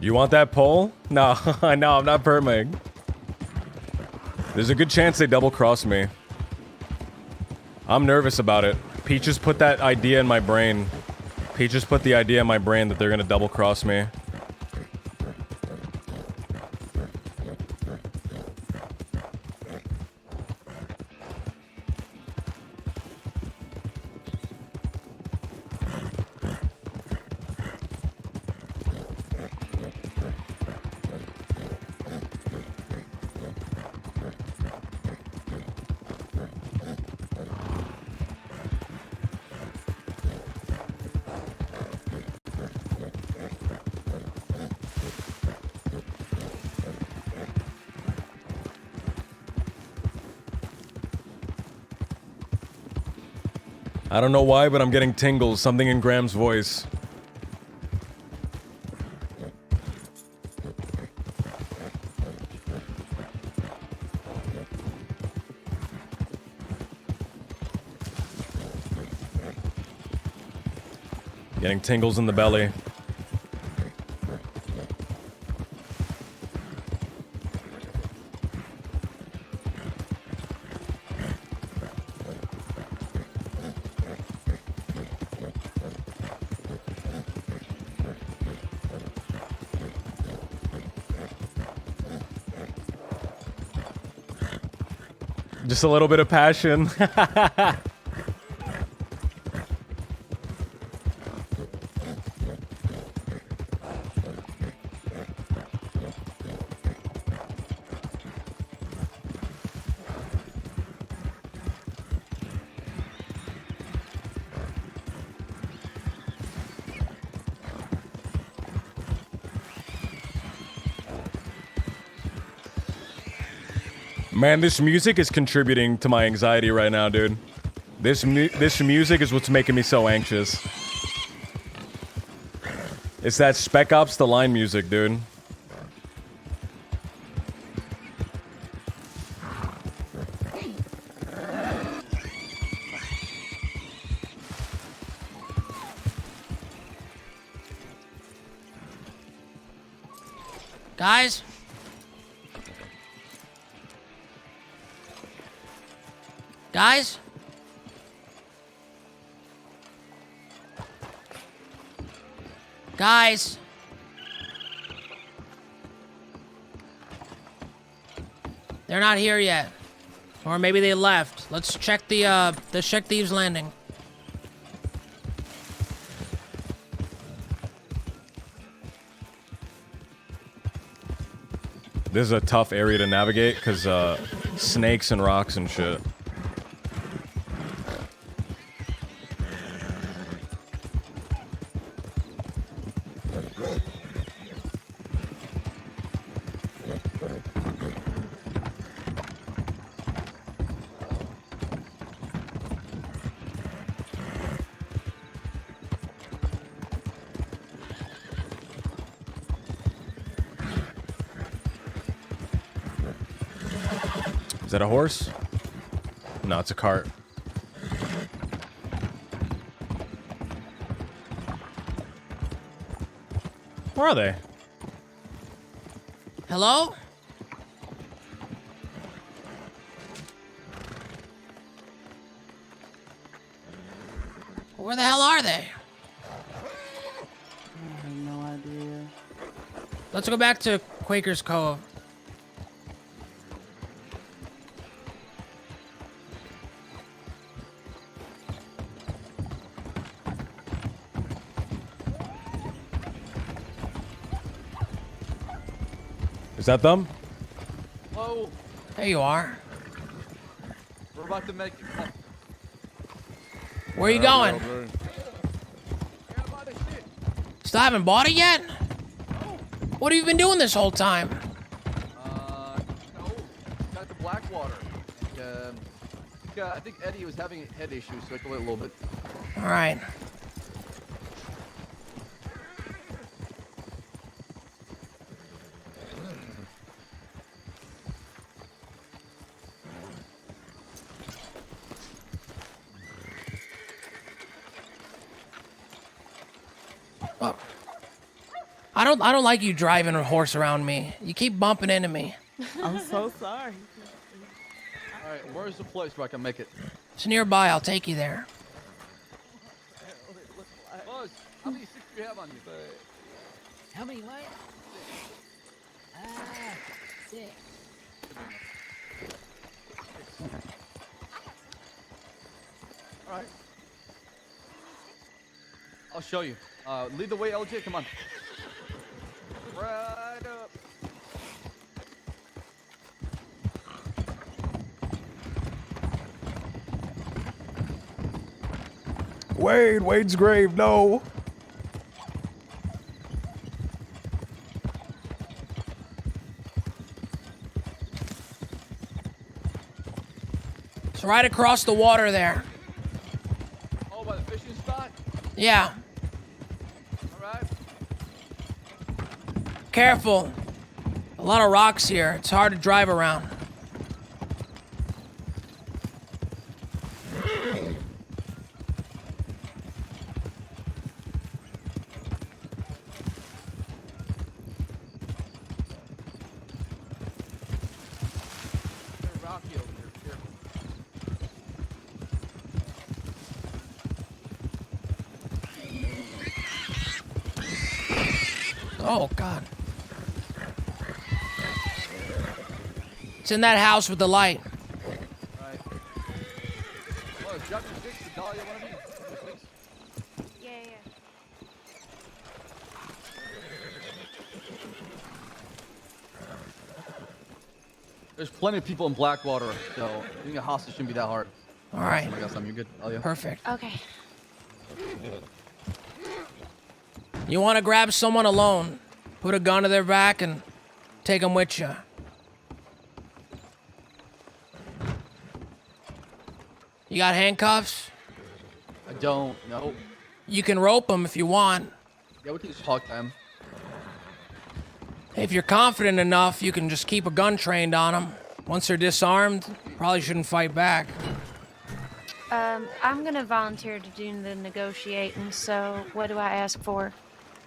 You want that pole? No, no, I'm not perming. There's a good chance they double cross me. I'm nervous about it. Peaches put that idea in my brain. Peaches put the idea in my brain that they're gonna double cross me. I don't know why, but I'm getting tingles. Something in Graham's voice. Getting tingles in the belly. Just a little bit of passion. Man, this music is contributing to my anxiety right now, dude. This music is what's making me so anxious. It's that Spec Ops The Line music, dude. Guys? Guys? Guys? They're not here yet. Or maybe they left. Let's check the check Thieves Landing. This is a tough area to navigate, because, snakes and rocks and shit. Is that a horse? No, it's a cart. Where are they? Hello? Where the hell are they? I have no idea. Let's go back to Quaker's Cove. Is that them? Whoa. There you are. We're about to make it. Where are you going? Still haven't bought it yet? What have you been doing this whole time? No. Got the Blackwater. And, I think Eddie was having head issues, so I can wait a little bit. All right. I don't like you driving a horse around me. You keep bumping into me. I'm so sorry. All right, where's the place where I can make it? It's nearby. I'll take you there. Buzz, how many sticks do you have on you? How many what? Ah, 6. All right. I'll show you. Lead the way, LJ. Come on. Right up. Wade's grave, no. It's right across the water there. Oh, by the fishing spot? Yeah. All right. Careful. A lot of rocks here. It's hard to drive around. Oh, God. It's in that house with the light. Right. Oh, drop your sticks. Dahlia, one of you. Your sticks. Yeah. There's plenty of people in Blackwater, so being a hostage shouldn't be that hard. All right. I got some. You're good. Dahlia. Perfect. Okay. You want to grab someone alone, put a gun to their back, and take them with you. You got handcuffs? I don't know. You can rope them if you want. Yeah, we can just talk to him. If you're confident enough, you can just keep a gun trained on them. Once they're disarmed, probably shouldn't fight back. I'm gonna volunteer to do the negotiating, so what do I ask for?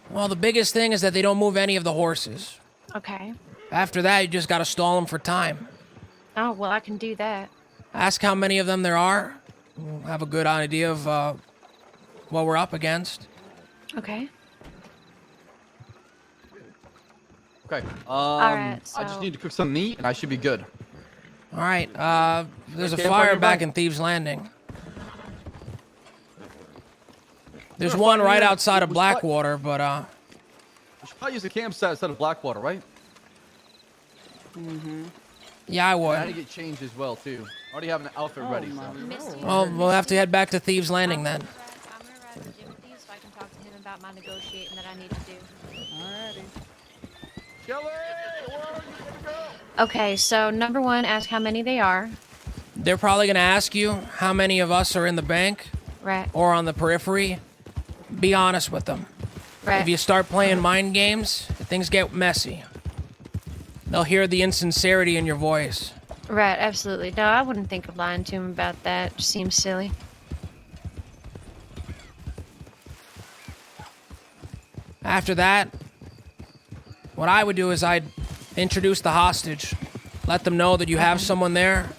Well, the biggest thing is that they don't move any of the horses. Okay. After that, you just gotta stall them for time. Oh, well, I can do that. Ask how many of them there are. We'll have a good idea of what we're up against. Okay. Okay. Alright, I just so- need to cook some meat, and I should be good. All right. There's a Okay, fire bring it back back. in Thieves' Landing. There's Sure, one fire right here. outside of Which spot? Blackwater, but We should probably use the campsite instead of Blackwater, right? Mm-hmm. yeah, I I had to would. get changed as well, too. I already have an outfit ready, so. Well, we'll have to head back to Thieves' Landing then. I'm gonna ride with Timothy so I can talk to him about my negotiating that I need to do. Alrighty. Kelly, where are you gonna go? Okay, so number one, ask how many they are. They're probably gonna ask you how many of us are in the bank Right. or on the periphery. Be honest with them. Right. If you start playing mind games, things get messy. They'll hear the insincerity in your voice. Right, absolutely. No, I wouldn't think of lying to him about that. It just seems silly. After that, what I would do is I'd introduce the hostage. Let them know that you have someone there.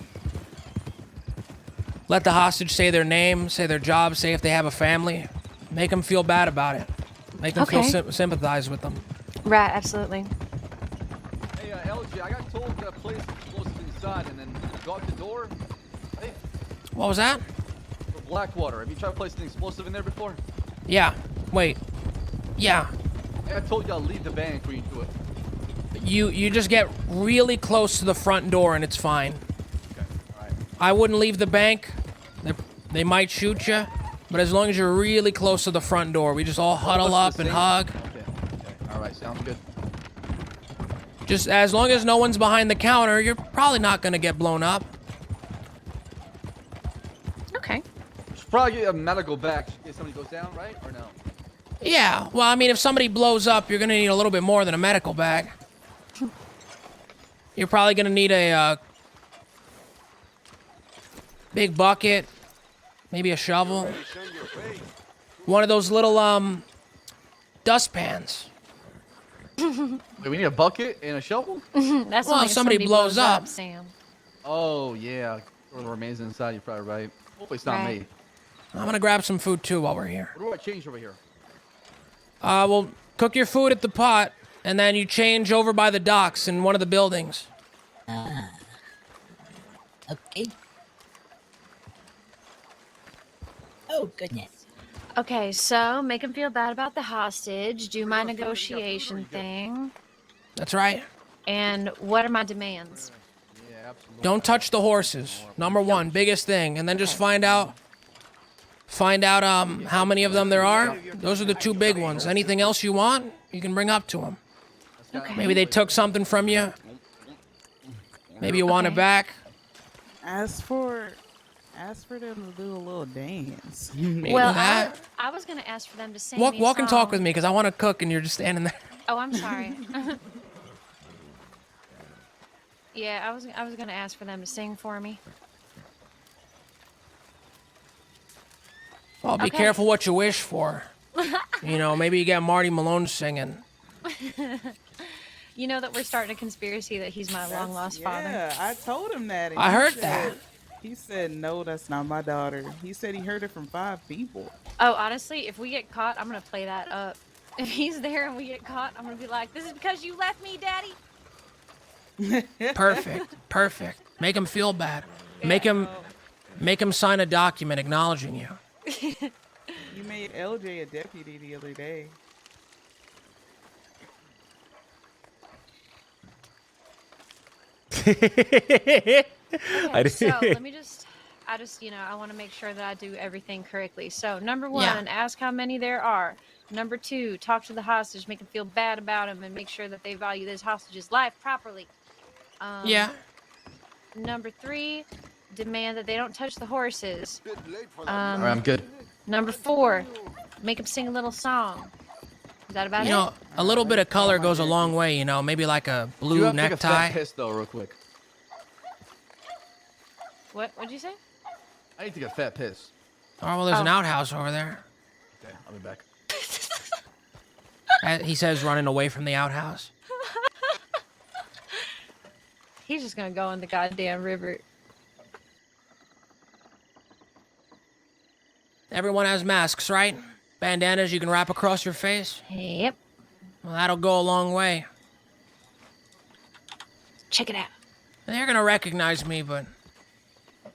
Let the hostage say their name, say their job, say if they have a family. Make them feel bad about it. Make them feel sympathize with them. Right, absolutely. Hey, LJ, I got told to place explosives inside and then go out the door. Hey, What was that? for Blackwater. Have you tried placing an explosive in there before? Yeah. Wait. Yeah. I told you I'll leave the bank when you do it. You just get really close to the front door and it's fine. Okay, alright. I wouldn't leave the bank. They might shoot you, but as long as you're really close to the front door, we just all huddle up and hug. Okay. Alright, sounds good. Just as long as no one's behind the counter, you're probably not gonna get blown up. Okay. Should probably get a medical back in case somebody goes down, right? Or no? Yeah, well, I mean, if somebody blows up, you're gonna need a little bit more than a medical bag. You're probably gonna need a big bucket, maybe a shovel, one of those little dustpans. Wait, we need a bucket and a shovel? That's well, only if somebody blows up. Sam. Oh, yeah. Or the remains inside, you're probably right. Hopefully it's not Right. me. I'm gonna grab some food too while we're here. What do I change over here? Well, cook your food at the pot, and then you change over by the docks in one of the buildings. Okay. Oh, goodness. Okay, so make him feel bad about the hostage. Do my negotiation thing. That's right. And what are my demands? Don't touch the horses. Number one, biggest thing, and then just find out how many of them there are. Those are the two big ones. Anything else you want, you can bring up to them. Okay. Maybe they took something from you. Maybe you want it back. Ask for them to do a little dance. Well, I was gonna ask for them to sing me a Walk and talk song. with me, because I want to cook, and you're just standing there. Oh, I'm sorry. Yeah, I was gonna ask for them to sing for me. Well, be Okay. careful what you wish for. You know, maybe you get Marty Malone singing. You know that we're starting a conspiracy that he's my long lost father. Yeah, I told him that. and I he heard said- that. He said, no, that's not my daughter. He said he heard it from 5 people. Oh, honestly, if we get caught, I'm gonna play that up. If he's there and we get caught, I'm gonna be like, "This is because you left me, Daddy." Perfect. Make him feel bad. Make him sign a document acknowledging you. You made LJ a deputy the other day. Okay, so let me I want to make sure that I do everything correctly. So, number one, ask how many there are. Number two, talk to the hostage, make them feel bad about him, and make sure that they value this hostage's life properly. Yeah. Number three, demand that they don't touch the horses. Alright, I'm good. Number four, make them sing a little song. Is that about You it? know, a little bit of color goes a long way, you know, maybe like a You blue have to take a necktie. fat piss, though, real quick. What'd you say? I need to get a fat piss. Oh, well, there's an outhouse over there. Okay, I'll be back. He says running away from the outhouse. He's just gonna go in the goddamn river. Everyone has masks, right? Bandanas you can wrap across your face? Yep. Well, that'll go a long way. Check it out. They're gonna recognize me, but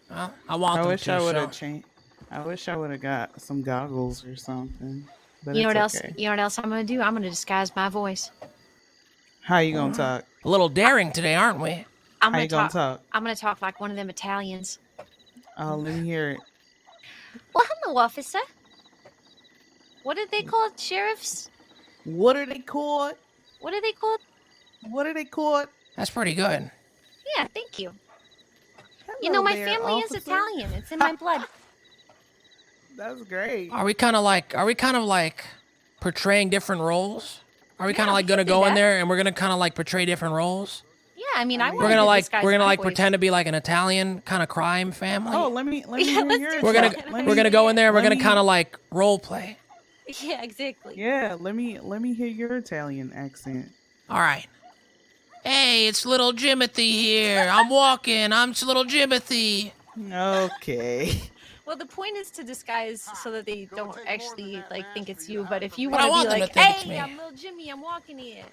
well, I want I them wish to. I would so. have changed. I wish I would have got some goggles or something. But You know what it's else? okay. You know what else I'm gonna do? I'm gonna disguise my voice. How you gonna talk? A little daring today, aren't we? I'm How gonna you gonna talk. talk? I'm gonna talk like one of them Italians. Oh, let me hear it. Well, hello, officer. What are they called? Sheriffs? What are they called? What are they called? What are they called? That's pretty good. Yeah, thank you. You know, my there, family is officer. Italian. It's in my blood. That's great. Are we kind of like portraying different roles? Are we kind of Yeah, like we gonna could do go in that. there and we're gonna kind of like portray different roles? Yeah, I mean, I We're gonna like pretend to be like an Italian kind of crime family. Oh, let me Yeah, hear let's your do we're that. gonna go in there and we're let gonna me- kind of like role play. Yeah, exactly. Yeah, let me hear your Italian accent. All right. Hey, it's little Jimothy here. I'm walking. I'm little Jimothy. Okay. Well, the point is to disguise so that they don't actually like think it's you. But if you But I want to want be them like, to think it's "Hey, me." I'm little Jimmy. I'm walking here."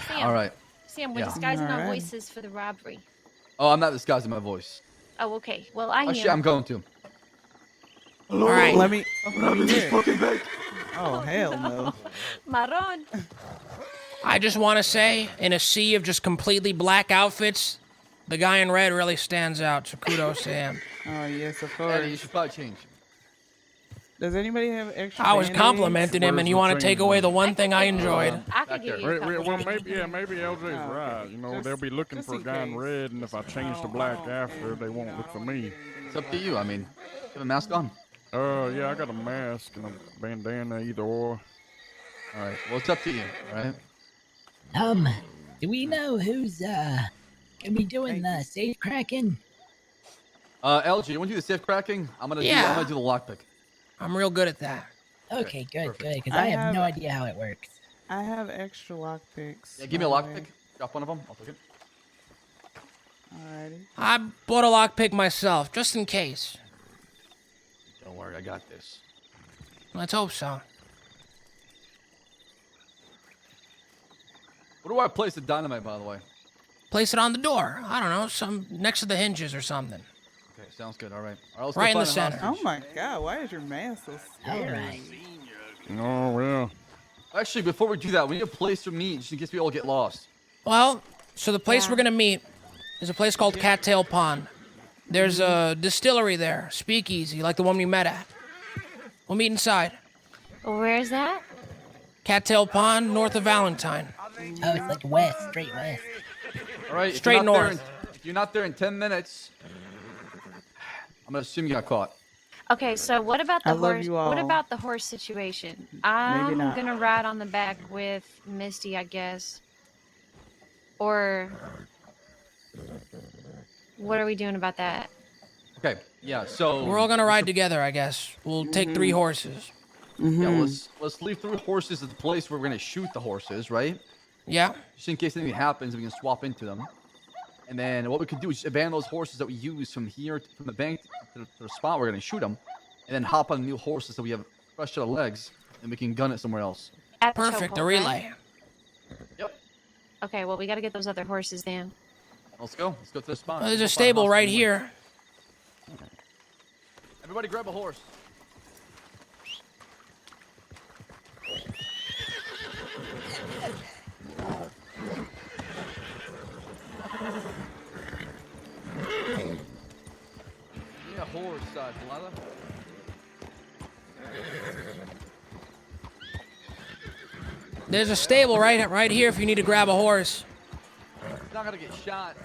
Sam. All right. Sam, we're Yeah. disguising our Alright. voices for the robbery. Oh, I'm not disguising my voice. Oh, okay. Well, I Actually, am. I'm going to. All right. Let me robbing hear this it. fucking bank. Oh hell no. Maron. I just want to say, in a sea of just completely black outfits, the guy in red really stands out. So kudos to him. Oh yes, of Eddie, you course. should probably change. Does anybody have extra? I was Band-Aids? complimenting him, and you want to take away the one thing I enjoyed. I could give you a couple. Well, maybe LJ's right. You know, they'll be looking for a guy in red, and if I change to black after, they won't look for me. It's up to you. I mean, you have a mask on. Yeah, I got a mask and a bandana, either or. All right. Well, it's up to you. All right. Do we know who's gonna be doing the safe cracking? LG, you want to do the safe cracking? I'm gonna Yeah. do the lockpick. I'm real good at that. Okay, good, good, because I I have have- no idea how it works. I have extra lockpicks. Yeah, give me a by the way. lockpick. Drop one of them. I'll take it. Alrighty. I bought a lockpick myself, just in case. Don't worry, I got this. Let's hope so. Where do I place the dynamite, by the way? Place it on the door. I don't know, some next to the hinges or something. Okay, sounds good. All right. All right, let's Right go in the find a center. hostage. Oh my god, why is your mask so scary? Oh, well. Actually, before we do that, we need a place to meet just in case we all get lost. Well, so the place we're gonna meet is a place called Cattail Pond. There's a distillery there, speakeasy, like the one we met at. We'll meet inside. Where is that? Cattail Pond, north of Valentine. Oh, it's like west, straight west. All right. Straight north. If you're not there in 10 minutes, I'm gonna assume you got caught. Okay, so what about the I love horse? you What all. about the horse situation? I'm not. gonna ride on the back with Misty, I guess. Or what are we doing about that? Okay. Yeah. So We're all gonna ride together, I guess. We'll take 3 horses. Yeah. Let's leave 3 horses at the place where we're gonna shoot the horses, right? Yeah. Just in case anything happens, we can swap into them. And then what we could do is just abandon those horses that we use from here, from the bank to the spot we're gonna shoot them, and then hop on the new horses that we have fresh set of legs, and we can gun it somewhere else. At the Perfect, the chokehold, relay. Yep. Okay, well we gotta get those other horses then. Let's go. Let's go to the spot. Well, there's Go a find stable house right somewhere. here. Everybody grab a horse. Give me a horse, Delilah. There's a stable right here if you need to grab a horse. It's not gonna get shot.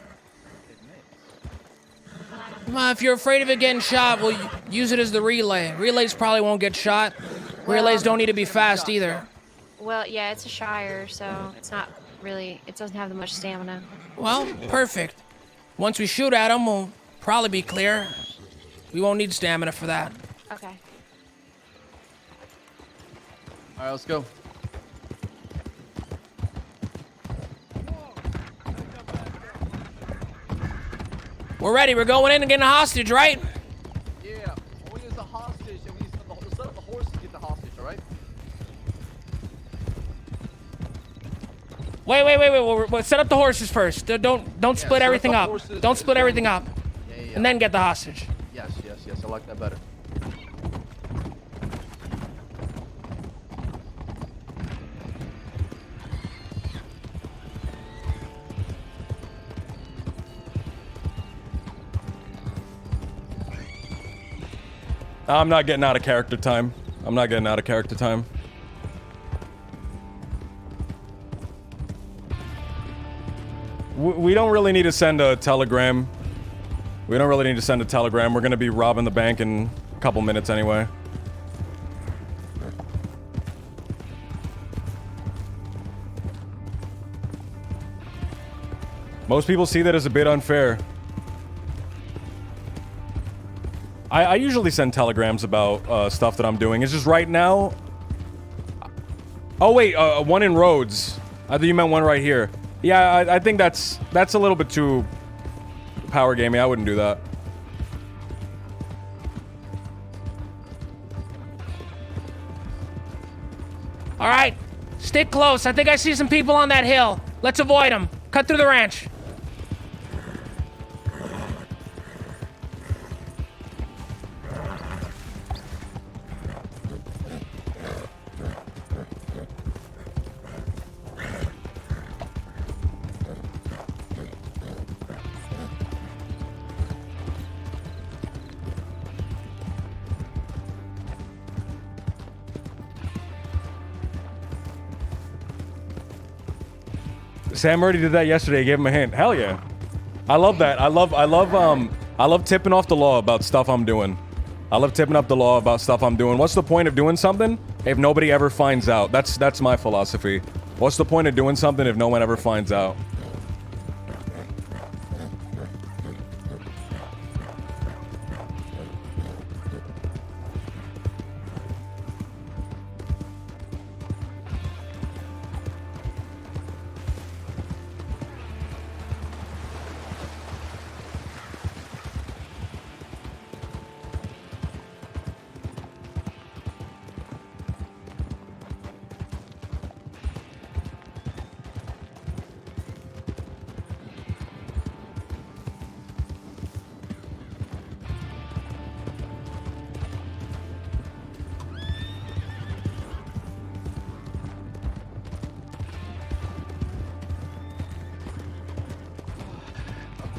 If you're afraid of it getting shot, we'll use it as the relay. Relays probably won't get shot. Relays don't need to be fast either. Well, yeah, it's a shire, so it's not really. It doesn't have that much stamina. Well, perfect. Once we shoot at them, we'll probably be clear. We won't need stamina for that. Okay. All right, let's go. We're ready. We're going in and getting a hostage, right? Yeah. We'll use the hostage, and we'll set up the horses to get the hostage. All right. Wait. We'll set up the horses first. Don't split set up everything the up. horses. Don't split everything up. Yeah. And then get the hostage. Yes. I like that better. I'm not getting out of character time. We don't really need to send a telegram. We're gonna be robbing the bank in a couple minutes anyway. Most people see that as a bit unfair. I usually send telegrams about stuff that I'm doing. It's just right now... Oh wait, one in Rhodes. I thought you meant one right here. Yeah, I think that's a little bit too power gaming. I wouldn't do that. All right, stick close. I think I see some people on that hill. Let's avoid them. Cut through the ranch. Sam already did that yesterday. Gave him a hint. Hell yeah. I love that. I love tipping off the law about stuff I'm doing. I love tipping up the law about stuff I'm doing. What's the point of doing something if nobody ever finds out? That's my philosophy. What's the point of doing something if no one ever finds out?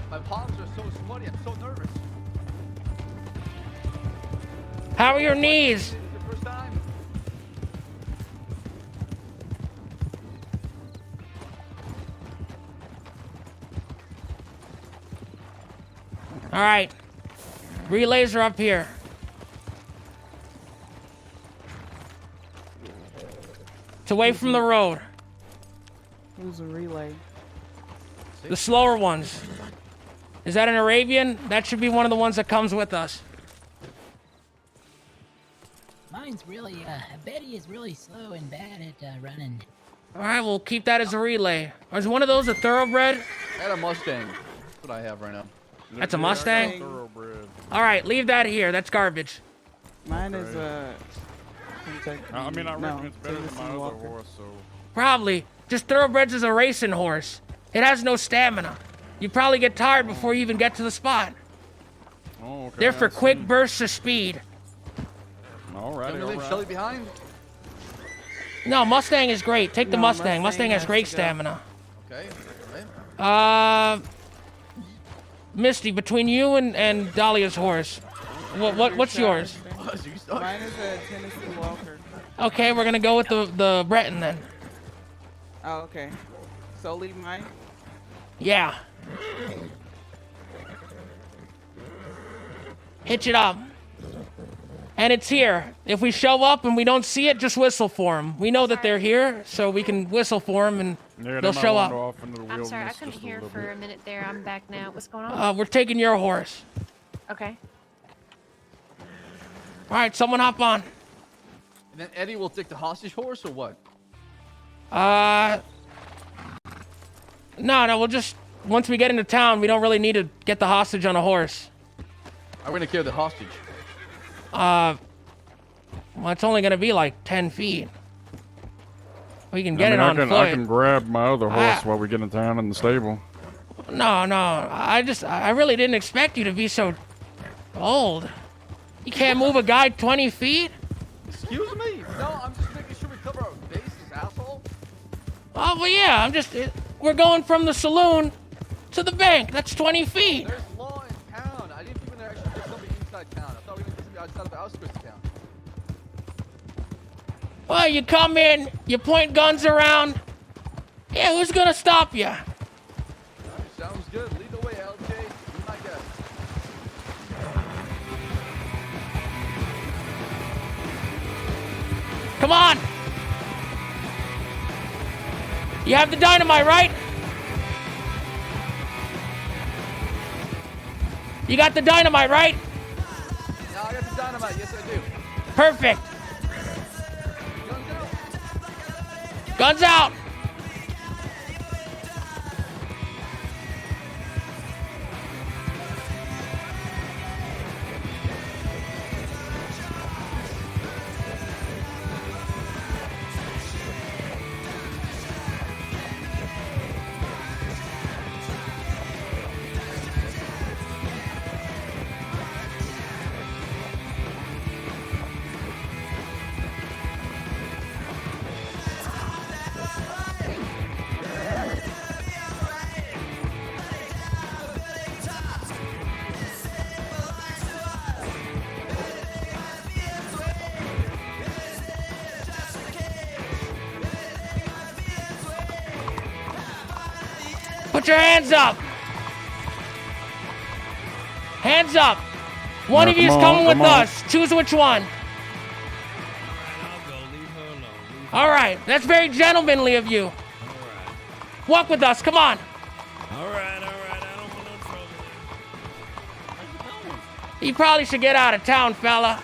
My palms are so sweaty. I'm so nervous. How are your knees? It's the first time. All right. Relays are up here. It's away from the road. Who's a relay? The slower ones. Is that an Arabian? That should be one of the ones that comes with us. Mine's really, Betty is really slow and bad at running. All right, we'll keep that as a relay. Is one of those a thoroughbred? I had a Mustang. That's what I have right now. That's a Mustang? All right, leave that here. That's garbage. Mine is I mean, I reckon it's better than my other horse, so. Probably. Just thoroughbreds is a racing horse. It has no stamina. You probably get tired before you even get to the spot. Oh, okay. They're for quick bursts of speed. All right. Can we leave Shelly behind? No, Mustang is great. Take the Mustang. Mustang has great stamina. Okay. All right. Misty, between you and Dahlia's horse, what's yours? Mine is a Tennessee Walker. Okay, we're gonna go with the Breton then. Oh, okay. So leave mine? Yeah. Hitch it up. And it's here. If we show up and we don't see it, just whistle for them. We know that they're here, so we can whistle for them and they'll show up. I'm sorry, I couldn't hear for a minute there. I'm back now. What's going on? We're taking your horse. Okay. All right, someone hop on. And then Eddie will take the hostage horse or what? No, we'll just, once we get into town, we don't really need to get the hostage on a horse. I'm gonna carry the hostage. Well, it's only gonna be like 10 feet. We can get it on foot. I can grab my other horse while we get in town in the stable. No, I really didn't expect you to be so old. You can't move a guy 20 feet? Excuse me? No, I'm just making sure we cover our bases, asshole. Oh, well, yeah, we're going from the saloon to the bank. That's 20 feet. There's law in town. I didn't think there actually was somebody inside town. I thought we were going to be outside of the outskirts of town. Well, you come in, you point guns around. Yeah, who's gonna stop you? Sounds good. Lead the way, LJ. Be my guest. Come on. You have the dynamite, right? You got the dynamite, right? No, I got the dynamite. Yes, I do. Perfect. Guns out. Put your hands up. Hands up. One of you is coming with us. Choose which one. All right. That's very gentlemanly of you. Walk with us. Come on. All right. I don't want no trouble. You probably should get out of town, fella.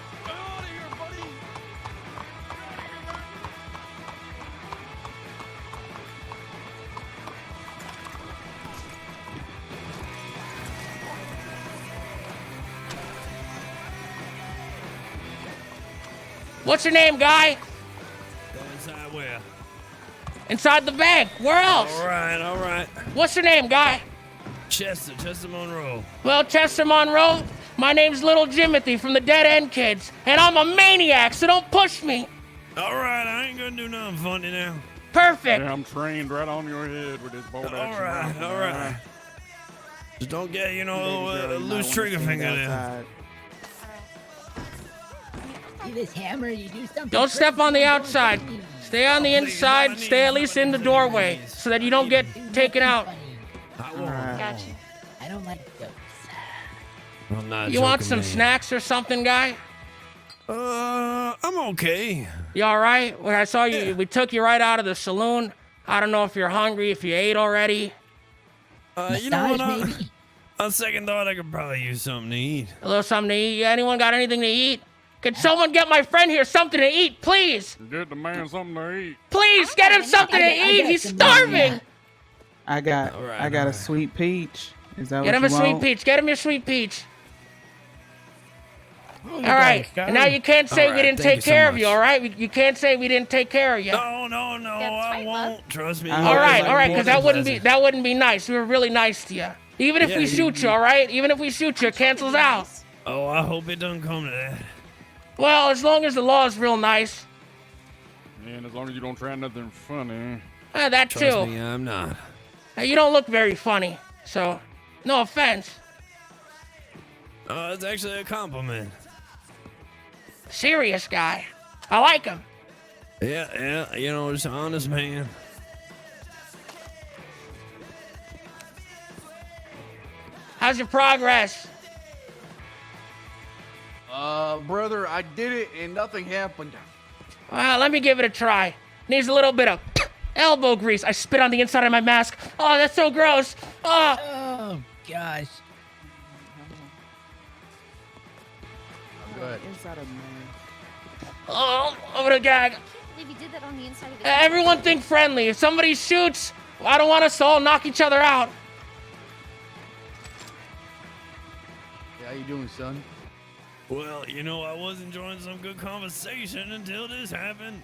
What's your name, guy? Go inside where? Inside the bank. Where else? All right. What's your name, guy? Chester Monroe. Well, Chester Monroe, my name's Little Jimothy from the Dead End Kids, and I'm a maniac, so don't push me. All right, I ain't gonna do nothing funny now. Perfect. Yeah, I'm trained right on your head with this bolt action. All right. Just don't get, a loose trigger finger there. See this hammer? You do something. Don't step on the outside. Stay on the inside. Stay at least in the doorway so that you don't get taken out. Gotcha. I don't like jokes. I'm not You want joking, some man. snacks or something, guy? I'm okay. You all right? Well, I saw you. We took you right out of the saloon. I don't know if you're hungry, if you ate already. You know what? On second thought, I could probably use something to eat. A little something to eat. Anyone got anything to eat? Can someone get my friend here something to eat, please? Get the man something to eat. Please, get him something to eat. He's starving. I got a sweet peach. Is that Get what him you a sweet want? peach. Get him your sweet peach. Oh, All right. And now you can't say All we right, didn't thank take you so care of much. you, all right? You can't say we didn't take care of you. No, I won't. Trust me. All right, because that wouldn't be nice. We were really nice to you. Even if Yeah, we shoot you, all right? Even if we shoot you, it cancels out. Oh, I hope it doesn't come to that. Well, as long as the law is real nice. And as long as you don't try nothing funny. That Trust too. me, I'm not. You don't look very funny, so no offense. It's actually a compliment. Serious guy. I like him. Yeah, just an honest man. How's your progress? Brother, I did it and nothing happened. Well, let me give it a try. Needs a little bit of elbow grease. I spit on the inside of my mask. Oh, that's so gross. Oh, Oh gosh. Good. Inside of man. oh, over the gag. If you did that on the inside of Everyone think friendly. If somebody shoots, I don't want us to all knock each other out. Yeah, how you doing, son? Well, I was enjoying some good conversation until this happened.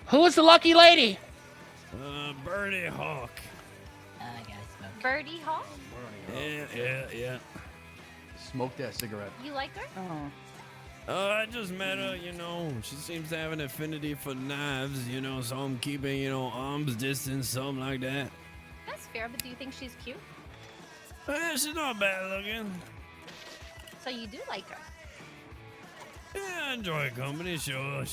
Who was the lucky lady? Birdie Hawk. Birdie Hawk? Yeah. Smoke that cigarette. You like her? I just met her, she seems to have an affinity for knives, so I'm keeping, arm's distance, something like that. That's fair, but do you think she's cute? She's not bad looking. So you do like her? Yeah, I enjoy company, sure.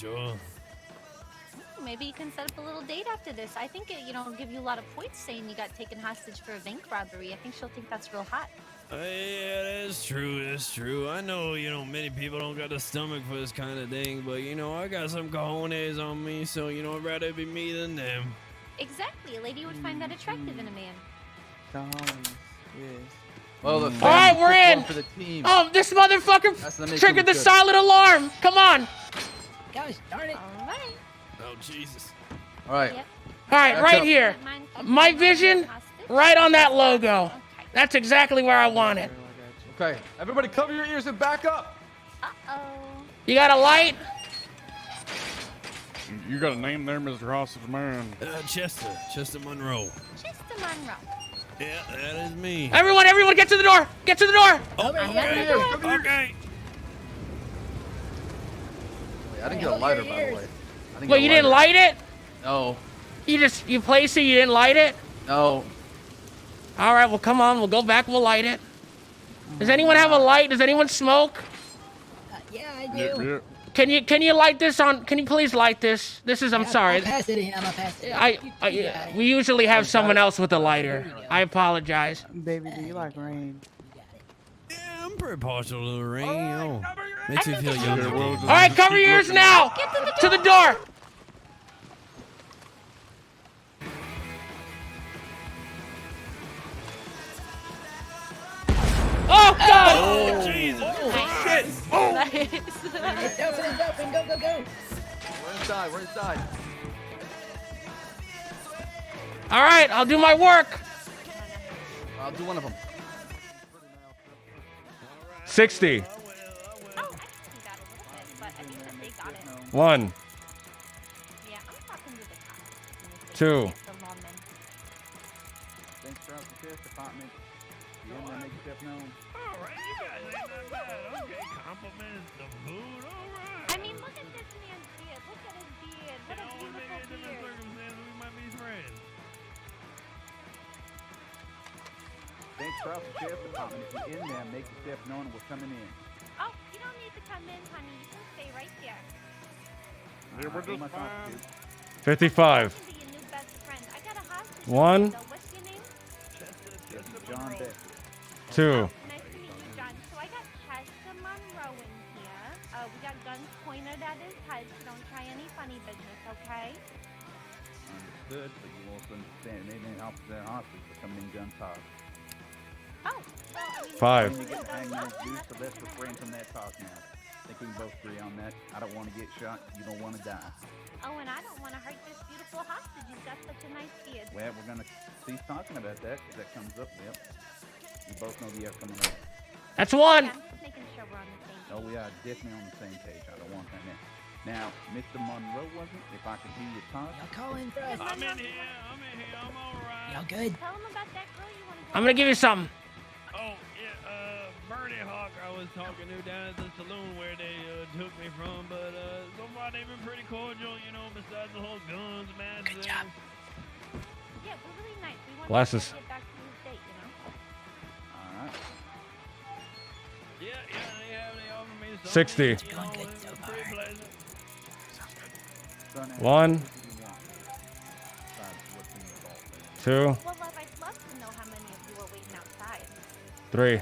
Maybe you can set up a little date after this. I think it, give you a lot of points saying you got taken hostage for a bank robbery. I think she'll think that's real hot. Yeah, that's true. I know, many people don't got the stomach for this kind of thing, but, I got some cojones on me, so, I'd rather be me than them. Exactly. A lady would find that attractive in a man. Yes. Well, All right, we're in. For the team. Oh, this motherfucker That makes triggered it the good. silent alarm. Come on. Gosh darn it. All right. Oh, Jesus. All right. Yep. All right, Back right up. here. My vision, right on that logo. That's exactly where I want it. Okay, everybody cover your ears and back up. Uh-oh. You got a light? You got a name there, Mr. Hostage Man. Chester Monroe. Chester Monroe. Yeah, that is me. Everyone, get to the door. Get to the door. Oh, okay. Wait, I didn't get a lighter, by the way. Wait, you didn't light it? No. You placed it, you didn't light it? No. All right, well, come on. We'll go back. We'll light it. Does anyone have a light? Does anyone smoke? Yeah, I do. Can you light this on? Can you please light this? This is. I'm sorry. I'll pass it in. I'll pass it in. We usually have someone else with a lighter. I apologize. Baby, do you like rain? Yeah, I'm pretty partial to the rain, you know. Makes me feel young. All right, cover your ears now. To the door. Oh God! Oh, Jesus! Oh, shit! Oh! Nice. It's open. Go. We're inside. We're inside. All right, I'll do my work. I'll do one of them. 60. Oh, 1. 2. Thanks for the sheriff's department. You didn't make yourself known. Alright, you guys ain't that bad. Okay, compliments the food. Alright. I mean, look at this man's beard. Look at his beard. What a beautiful beard. Circumstances, we might be friends. Thanks for the sheriff's department. If you're in there, make yourself known and we're coming in. Oh, you don't need to come in, honey. You can stay right there. Yeah, we're just fine. 55. Be your new best friend. I got a hostage. 1. So what's your name? John Beck. 2. Nice to meet you, John. So I got Chester Monroe in here. We got guns pointed at his head, so don't try any funny business, okay? Understood, but you also understand they didn't help that hostage for coming in gun talk. Oh, well, I mean, 5. You get hangman's juice, so let's refrain from that talk now. I think we can both agree on that. I don't want to get shot. You don't want to die. Oh, and I don't want to hurt this beautiful hostage. He's got such a nice beard. Well, we're going to cease talking about that if that comes up. Yep. We both know the outcome of that. That's 1. Yeah, I'm just making sure we're on the same page. No, we are definitely on the same page. I don't want that now. Now, Mr. Monroe wasn't. If I could hear you talk. Y'all calling for us. I'm in here. I'm alright. Y'all good? Tell him about that girl you want to I'm gonna give you something. Oh, yeah, Bernie Hawk I was talking to down at the saloon where they took me from, but so far they've been pretty cordial, you know, besides the whole guns, man. Good job. Yeah, we're really nice. We want Glasses. to get back to his date, you know? All right. Yeah, they offered me something. 60. You know, good it's so far. pretty pleasant. Son, 1. 2. Well, love, I'd love to know how many of you are waiting outside. 3.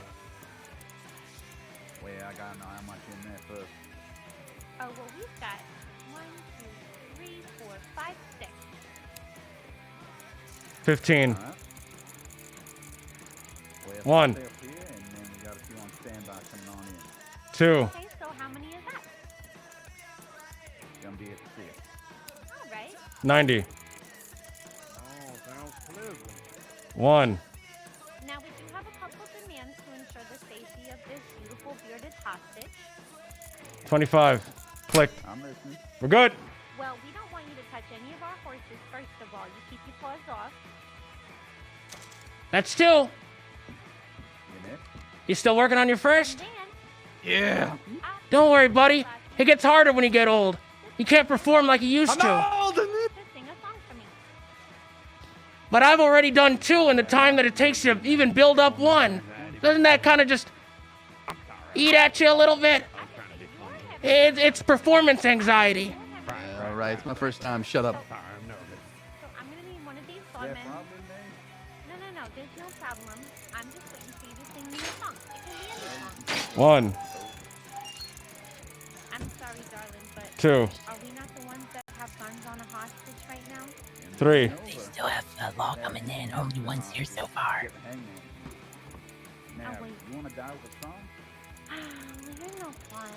Well, I gotta know how much in there first. Oh, well, we've got 1, 2, 3, 4, 5, 6. 15. All right. Well, 1. stay up here, and then we got a few on standby coming on in. 2. Okay, so how many is that? Gonna be at 6. All right. 90. Oh, sounds pleasant. 1. Now, we do have a couple demands to ensure the safety of this beautiful bearded hostage. 25. Click. I'm listening. We're good. Well, we don't want you to touch any of our horses, first of all. You keep your paws off. That's 2. You there? You still working on your first? Dan, Yeah. Don't worry, buddy. It gets harder when you get old. You can't perform like you used to. old. just sing a song for me. But I've already done 2 in the time that it takes to even build up 1. Doesn't that kind of just eat at you a little bit? It's performance anxiety. All right, it's my first time. Shut up. So I'm going to need one of these Is that lawmen. problem, man? No, there's no problem. I'm just waiting for you to sing me a song. It can be any song. 1. I'm sorry, darling, but 2. are we not the ones that have guns on a hostage right now? 3. They still have a law coming in. Only one's here so far. Get the hangman. Now, wait. you want to die with a song? You're no fun.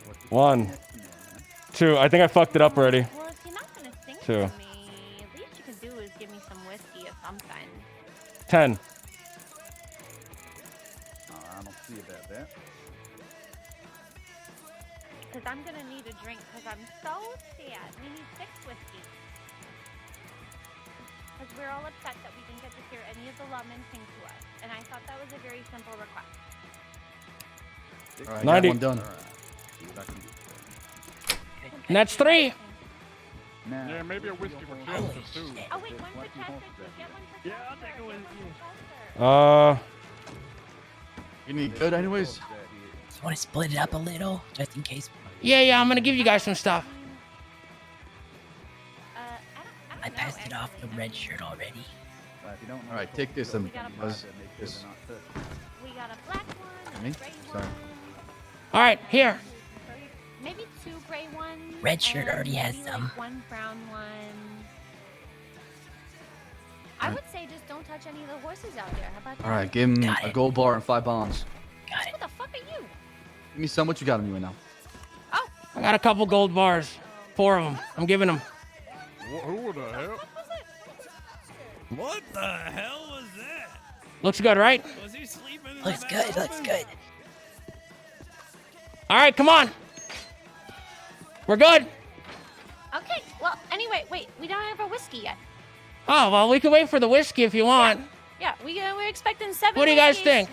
What's the 1. next command, man? 2. I think I fucked it up already. Well, if you're not going to sing 2. for me, at least you can do is give me some whiskey or something. 10. I don't see about that. Because I'm going to need a drink because I'm so sad. We need 6 whiskey. Because we're all upset that we didn't get to hear any of the lawmen sing to us. And I thought that was a very simple request. All right, 90. got one done. All right. See what I can do. And that's 3. Now, Yeah, maybe a whiskey for Chester, too. Oh, wait, one for Chester. Just get one for Chester. Yeah, I'll take a Get one whiskey. for Chester. You need good, anyways. You want to split it up a little, just in case? Yeah, I'm gonna give you guys some stuff. I passed it off the red shirt already. All right, take this and buzz this. We got a black one. Me? Sorry. All right, here. Maybe 2 gray ones. Red shirt and already has maybe, some. Like 1 brown one. I would say just don't touch any of the horses out there. How about that? All right, give him a gold bar and 5 bonds. What the fuck are you? Give me some. What you got on me right now? I got a couple gold bars. 4 of them. I'm giving them. Who the hell? What the hell was that? Looks good, right? Was he sleeping? Looks good. Looks good. All right, come on. We're good. Okay, well, anyway, wait, we don't have our whiskey yet. Oh, well, we can wait for the whiskey if you want. Yeah, we're expecting 7 What do you guys whiskeys. think?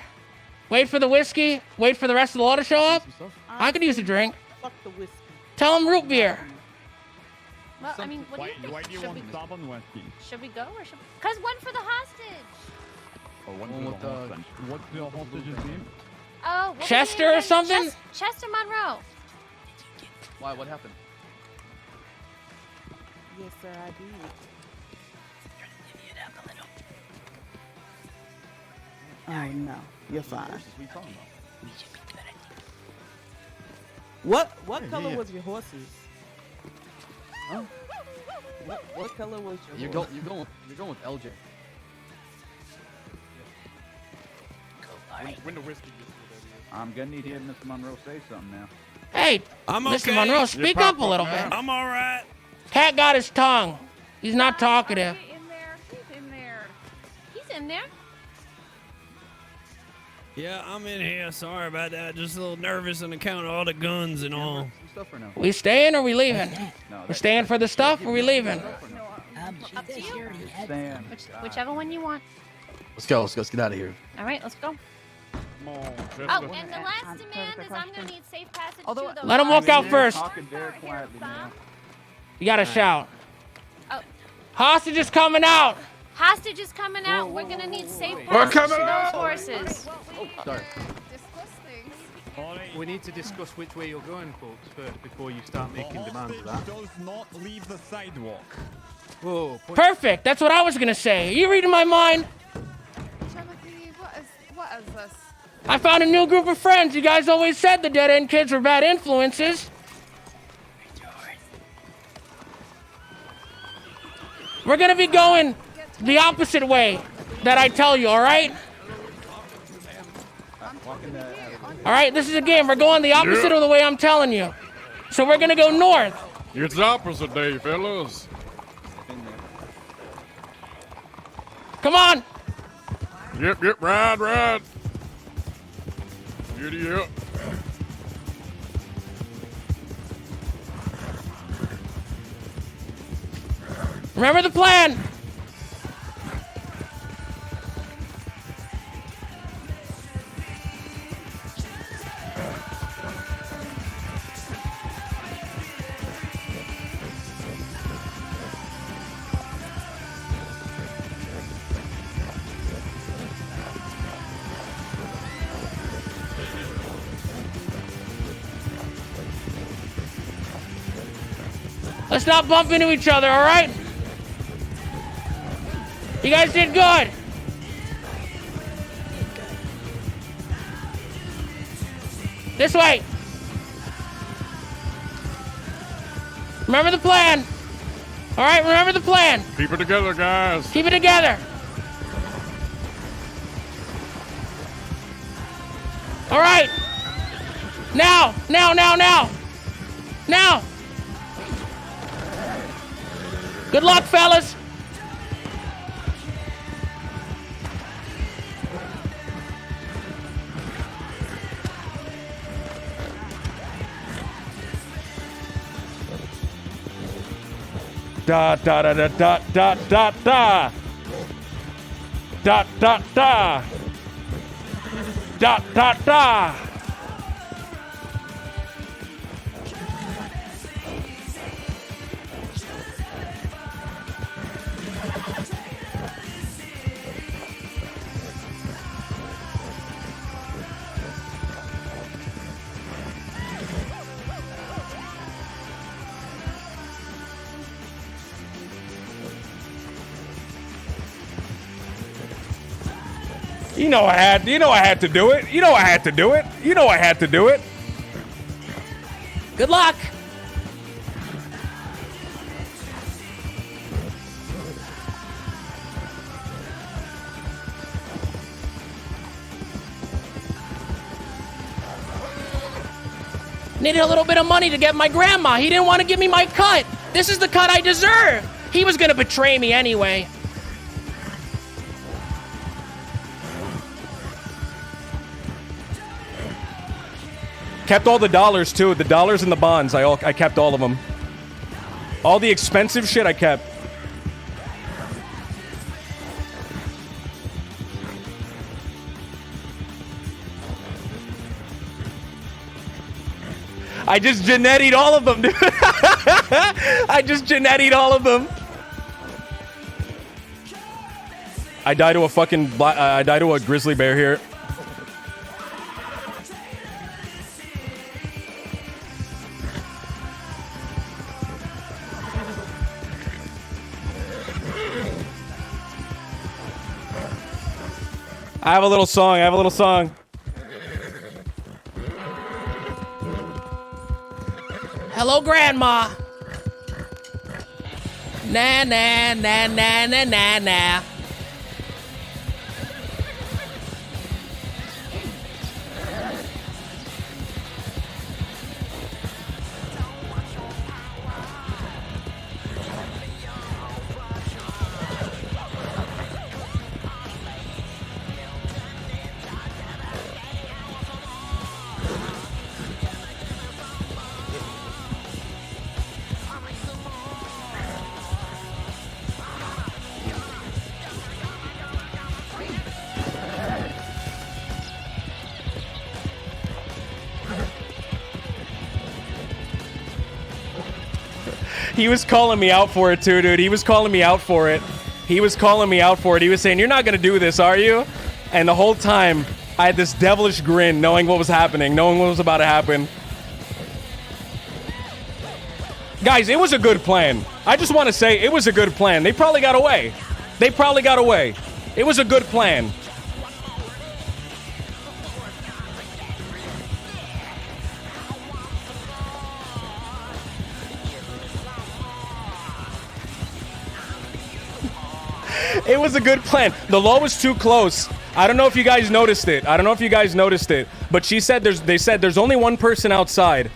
Wait for the whiskey? Wait for the rest of the law to show up? I could use a drink. Fuck the whiskey. Tell them root beer. Well, I mean, what do you think? Why do you want stubborn whiskey? Should we go or should? Cause one for the hostage. Or what's your hostage's name? Oh, what was Chester his name or again? something? Chester Monroe. Why? What happened? Yes, sir, I did. Oh no, you're fine. What color was your horses? Huh? What color was your horse? You're going with LJ. When the whiskey gets I'm gonna need to hear Mr. Monroe say something now. Hey, I'm Mr. okay. Monroe, speak up a little bit. I'm all right. Cat got his tongue. He's not talkative. He's in there. He's in there. Yeah, I'm in here. Sorry about that. Just a little nervous on account of all the guns and all. We staying or we leaving? We're staying for the stuff or we leaving? Up to you. Whichever one you want. Let's go. Let's get out of here. All right, let's go. Come on, Chester. Oh, and the last demand is I'm gonna need safe passage to the. Let him walk out first. Talking very quietly now. You gotta shout. Oh. Hostage is coming out. Hostage is coming out. We're gonna need safe We're passage coming to out. those horses. Sorry. We need to discuss which way you're going, folks, first before you start making demands of that. Does not leave the sidewalk. Whoa. Perfect. That's what I was gonna say. Are you reading my mind? Timothy, what is this? I found a new group of friends. You guys always said the dead end kids were bad influences. We're gonna be going the opposite way that I tell you, all right? All right, this is a game. We're going the opposite of the way I'm telling you. So we're gonna go north. It's opposite day, fellas. Come on. Yep, ride. Giddy up. Remember the plan. Let's not bump into each other, all right? You guys did good. This way. Remember the plan. All right, remember the plan. Keep it together, guys. Keep it together. All right. Now. Good luck, fellas. Da da da da da da da da. Da da da. Da da da. You know I had to do it. You know I had to do it. You know I had to do it. Good luck. Needed a little bit of money to get my grandma. He didn't want to give me my cut. This is the cut I deserve. He was gonna betray me anyway. Kept all the dollars too. The dollars and the bonds. I kept all of them. All the expensive shit I kept. I just Janetti'd all of them, dude. I just Janetti'd all of them. I died to a fucking I died to a grizzly bear here. I have a little song. Hello, Grandma. Na na na na na na na. He was calling me out for it too, dude. He was calling me out for it. He was saying, "You're not gonna do this, are you?" And the whole time, I had this devilish grin, knowing what was happening, knowing what was about to happen. Guys, it was a good plan. I just want to say, it was a good plan. They probably got away. It was a good plan. It was a good plan. The law was too close. I don't know if you guys noticed it. But they said there's only one person outside.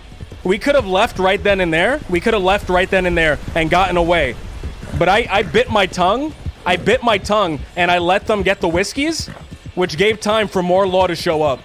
We could have left right then and there. And gotten away. But I bit my tongue. And I let them get the whiskeys, which gave time for more law to show up.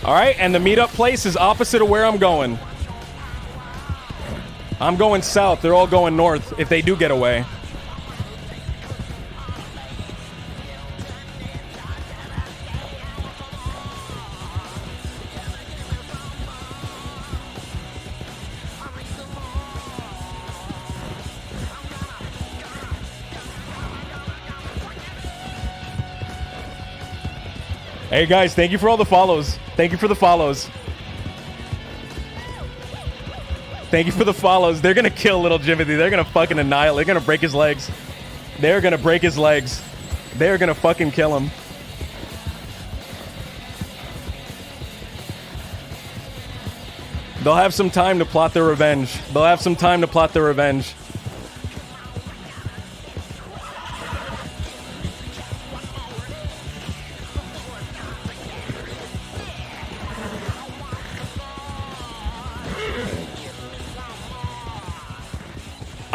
All right, and the meetup place is opposite of where I'm going. I'm going south. They're all going north if they do get away. Hey guys, thank you for all the follows. Thank you for the follows. They're gonna kill little Jimothy. They're gonna fucking annihilate. They're gonna break his legs. They're gonna fucking kill him. They'll have some time to plot their revenge.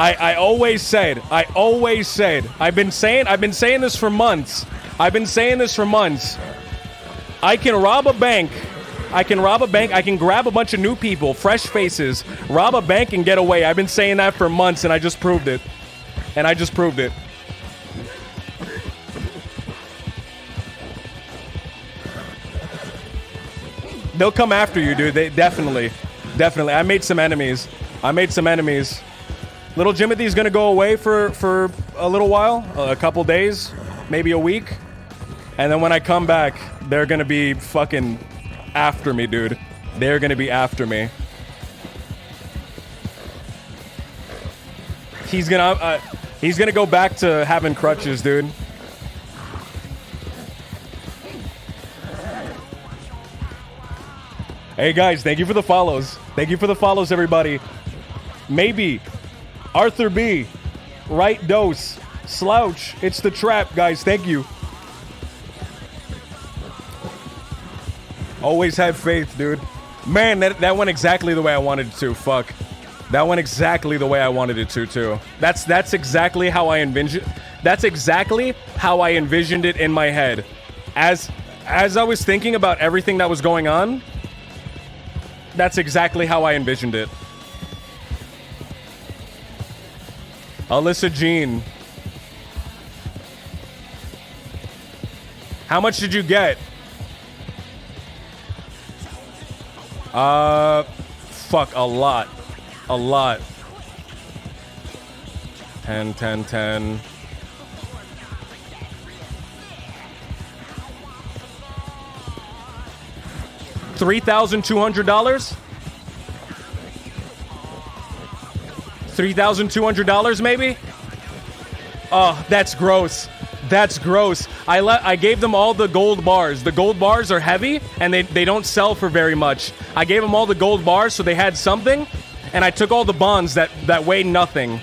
I always said, I've been saying this for months. I can rob a bank. I can grab a bunch of new people, fresh faces, rob a bank and get away. I've been saying that for months and I just proved it. they'll come after you, dude. They definitely. I made some enemies. Little Jimothy's gonna go away for a little while, a couple days, maybe a week, and then when I come back, they're gonna be fucking after me, dude. They're gonna be after me. He's gonna go back to having crutches, dude. Hey guys, thank you for the follows. Thank you for the follows, everybody. Maybe Arthur B, Right Dose, Slouch, It's the Trap, guys. Thank you. Always have faith, dude. Man, that went exactly the way I wanted it to. Fuck. That went exactly the way I wanted it to, too. That's exactly how I envisioned. That's exactly how I envisioned it in my head. As I was thinking about everything that was going on, that's exactly how I envisioned it. Alyssa Jean. How much did you get? Fuck, a lot. A lot. 10, 10, 10. $3,200? $3,200 maybe? Oh, that's gross. That's gross. I gave them all the gold bars. The gold bars are heavy and they don't sell for very much. I gave them all the gold bars so they had something, and I took all the bonds that weigh nothing.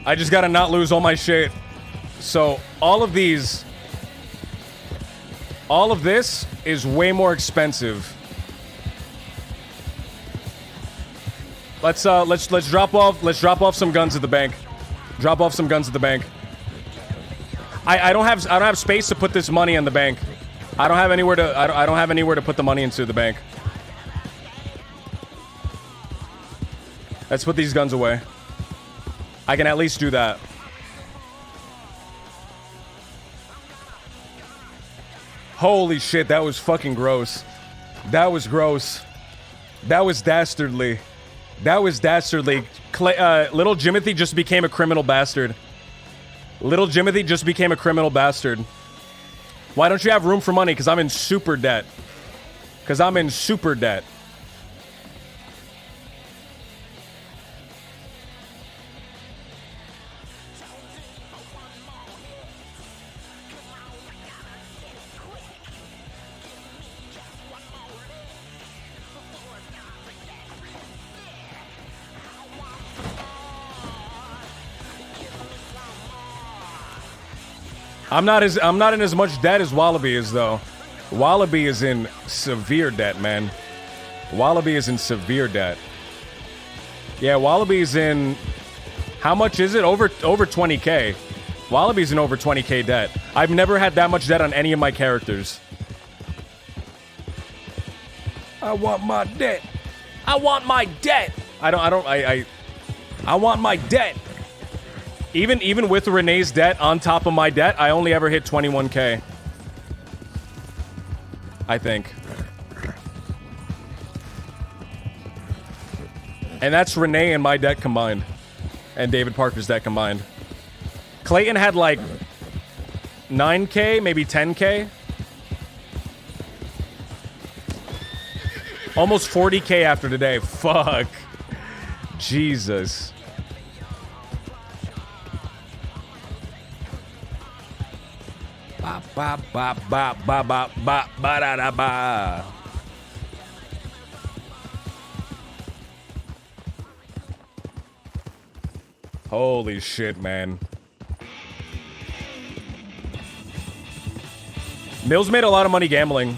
I just gotta not lose all my shit. So, all of this is way more expensive. Let's drop off some guns at the bank. Drop off some guns at the bank. I don't have space to put this money in the bank. I don't have anywhere to put the money into the bank. Let's put these guns away. I can at least do that. Holy shit, that was fucking gross. That was gross. That was dastardly. That was dastardly. Little Jimothy just became a criminal bastard. Little Jimothy just became a criminal bastard. Why don't you have room for money? Because I'm in super debt. Because I'm in super debt. I'm not in as much debt as Wallaby is, though. Wallaby is in severe debt, man. Wallaby is in severe debt. Yeah, Wallaby's in... How much is it? Over 20k. Wallaby's in over 20k debt. I've never had that much debt on any of my characters. I want my debt. I want my debt. I want my debt. Even with Renee's debt on top of my debt, I only ever hit 21k. I think. And that's Renee and my debt combined. And David Parker's debt combined. Clayton had like 9k, maybe 10k. Almost 40k after today. Fuck. Jesus. Ba ba ba ba ba ba ba ba da da ba. Holy shit, man. Mills made a lot of money gambling.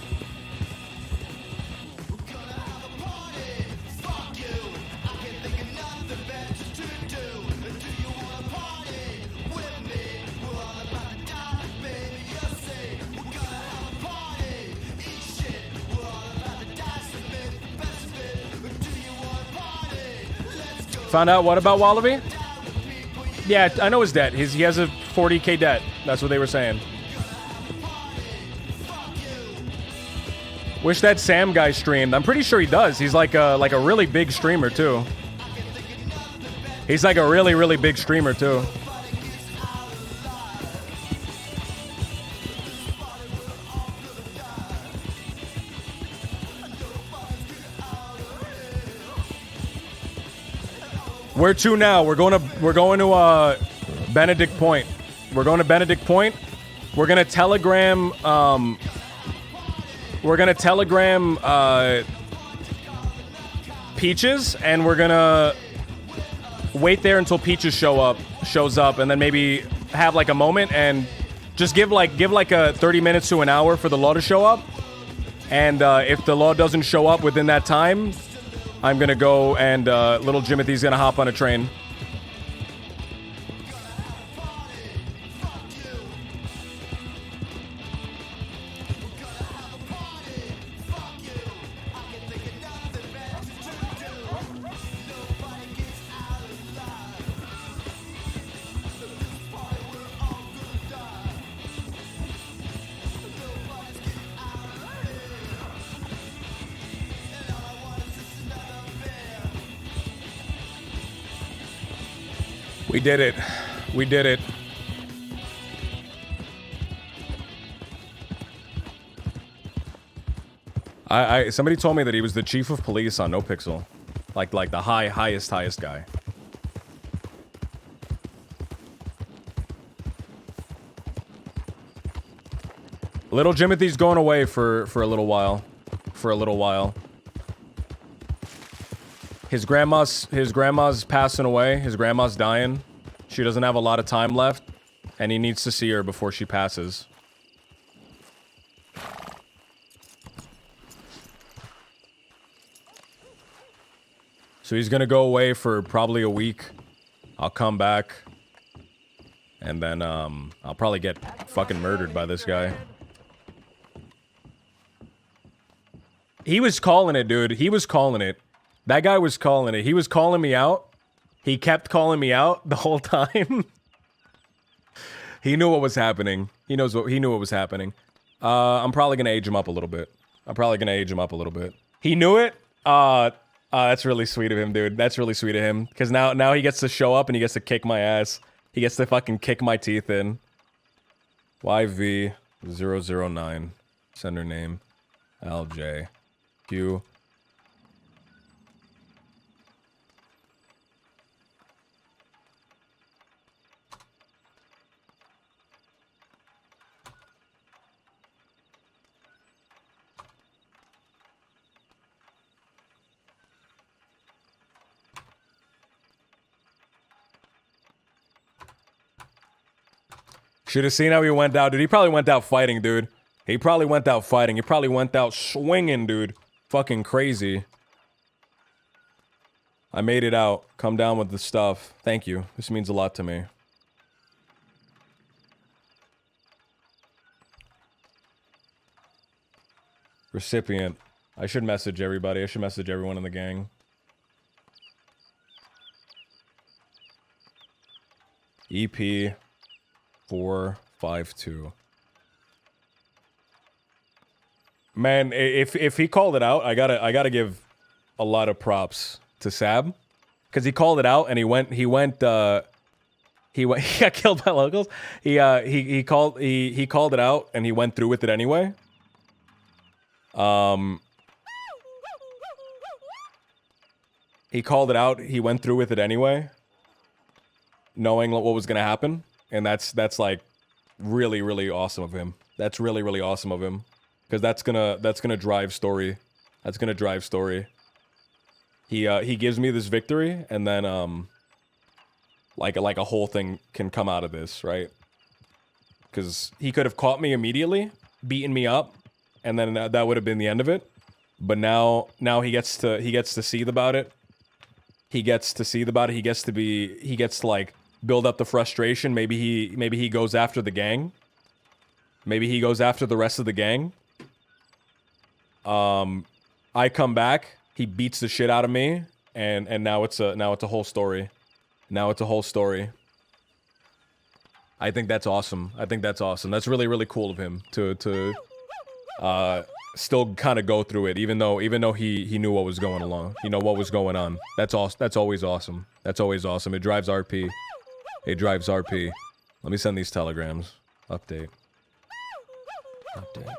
Found out what about Wallaby? Yeah, I know his debt. He has a 40K debt. That's what they were saying. Wish that Sam guy streamed. I'm pretty sure he does. He's like a really big streamer too. He's like a really, really big streamer too. Where to now? We're going to Benedict Point. We're going to Benedict Point. We're gonna telegram. We're gonna telegram Peaches, and we're gonna wait there until Peaches shows up, and then maybe have like a moment and just give like a 30 minutes to an hour for the law to show up. And if the law doesn't show up within that time, I'm gonna go and little Jimothy's gonna hop on a train. We did it. We did it. Somebody told me that he was the chief of police on NoPixel. Like the highest guy. Little Jimothy's going away for a little while. His grandma's passing away. His grandma's dying. She doesn't have a lot of time left, and he needs to see her before she passes. So he's gonna go away for probably a week. I'll come back, and then I'll probably get fucking murdered by this guy. He was calling it, dude. He was calling it. That guy was calling it. He was calling me out. He kept calling me out the whole time. He knew what was happening. He knew what was happening. I'm probably gonna age him up a little bit. He knew it. That's really sweet of him, dude. That's really sweet of him. Because now he gets to show up and he gets to kick my ass. He gets to fucking kick my teeth in. YV009. Sender name. LJ. Q. Should have seen how he went out, dude. He probably went out fighting, dude. He probably went out swinging, dude. Fucking crazy. I made it out. Come down with the stuff. Thank you. This means a lot to me. Recipient. I should message everybody. I should message everyone in the gang. EP 452. Man, if he called it out, I gotta give a lot of props to Sab, because he called it out and he got killed by locals. He called it out and he went through with it anyway. He called it out. He went through with it anyway, knowing what was gonna happen. And that's like really, really awesome of him. That's really, really awesome of him. Because that's gonna drive story. That's gonna drive story. He gives me this victory, and then like a whole thing can come out of this, right? Because he could have caught me immediately, beaten me up, and then that would have been the end of it. But now he gets to see about it. He gets to like build up the frustration. Maybe he goes after the gang. Maybe he goes after the rest of the gang. I come back, he beats the shit out of me, and now it's a whole story. Now it's a whole story. I think that's awesome. I think that's awesome. That's really, really cool of him to still kind of go through it, even though he knew what was going along. You know what was going on. That's always awesome. That's always awesome. It drives RP. It drives RP. Let me send these telegrams. Update. Update.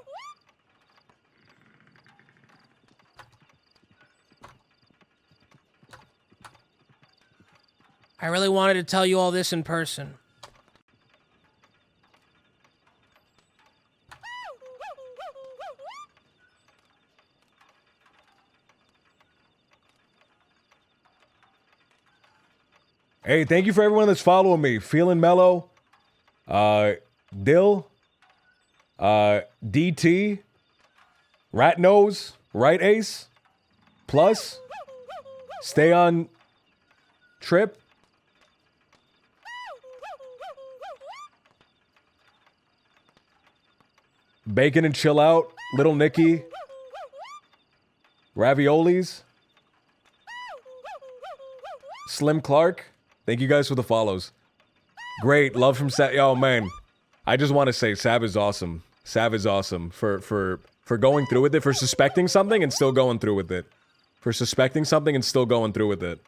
I really wanted to tell you all this in person. Hey, thank you for everyone that's following me. Feeling Mellow, Dill, DT, Rat Nose, Right Ace, Plus, Stay on Trip, Bacon and Chill Out, Little Nicky, Raviolis, Slim Clark. Thank you guys for the follows. Great. Love from Sab. Yo, man. I just want to say Sab is awesome. Sab is awesome for going through with it, for suspecting something and still going through with it. For suspecting something and still going through with it.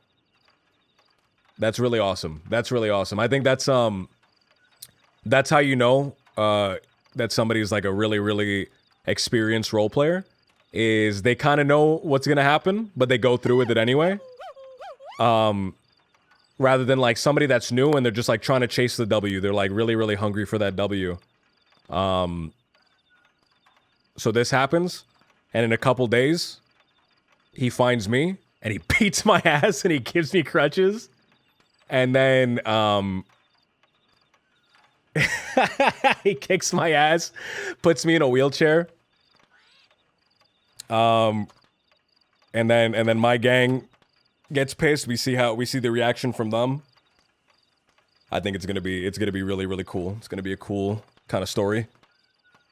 That's really awesome. That's really awesome. I think that's how you know that somebody is like a really, really experienced role player, is they kind of know what's going to happen, but they go through with it anyway. Rather than like somebody that's new and they're just like trying to chase the W. They're like really, really hungry for that W. So this happens, and in a couple days, he finds me and he beats my ass and he gives me crutches. And then he kicks my ass, puts me in a wheelchair. And then my gang gets pissed. We see the reaction from them. I think it's gonna be really, really cool. It's gonna be a cool kind of story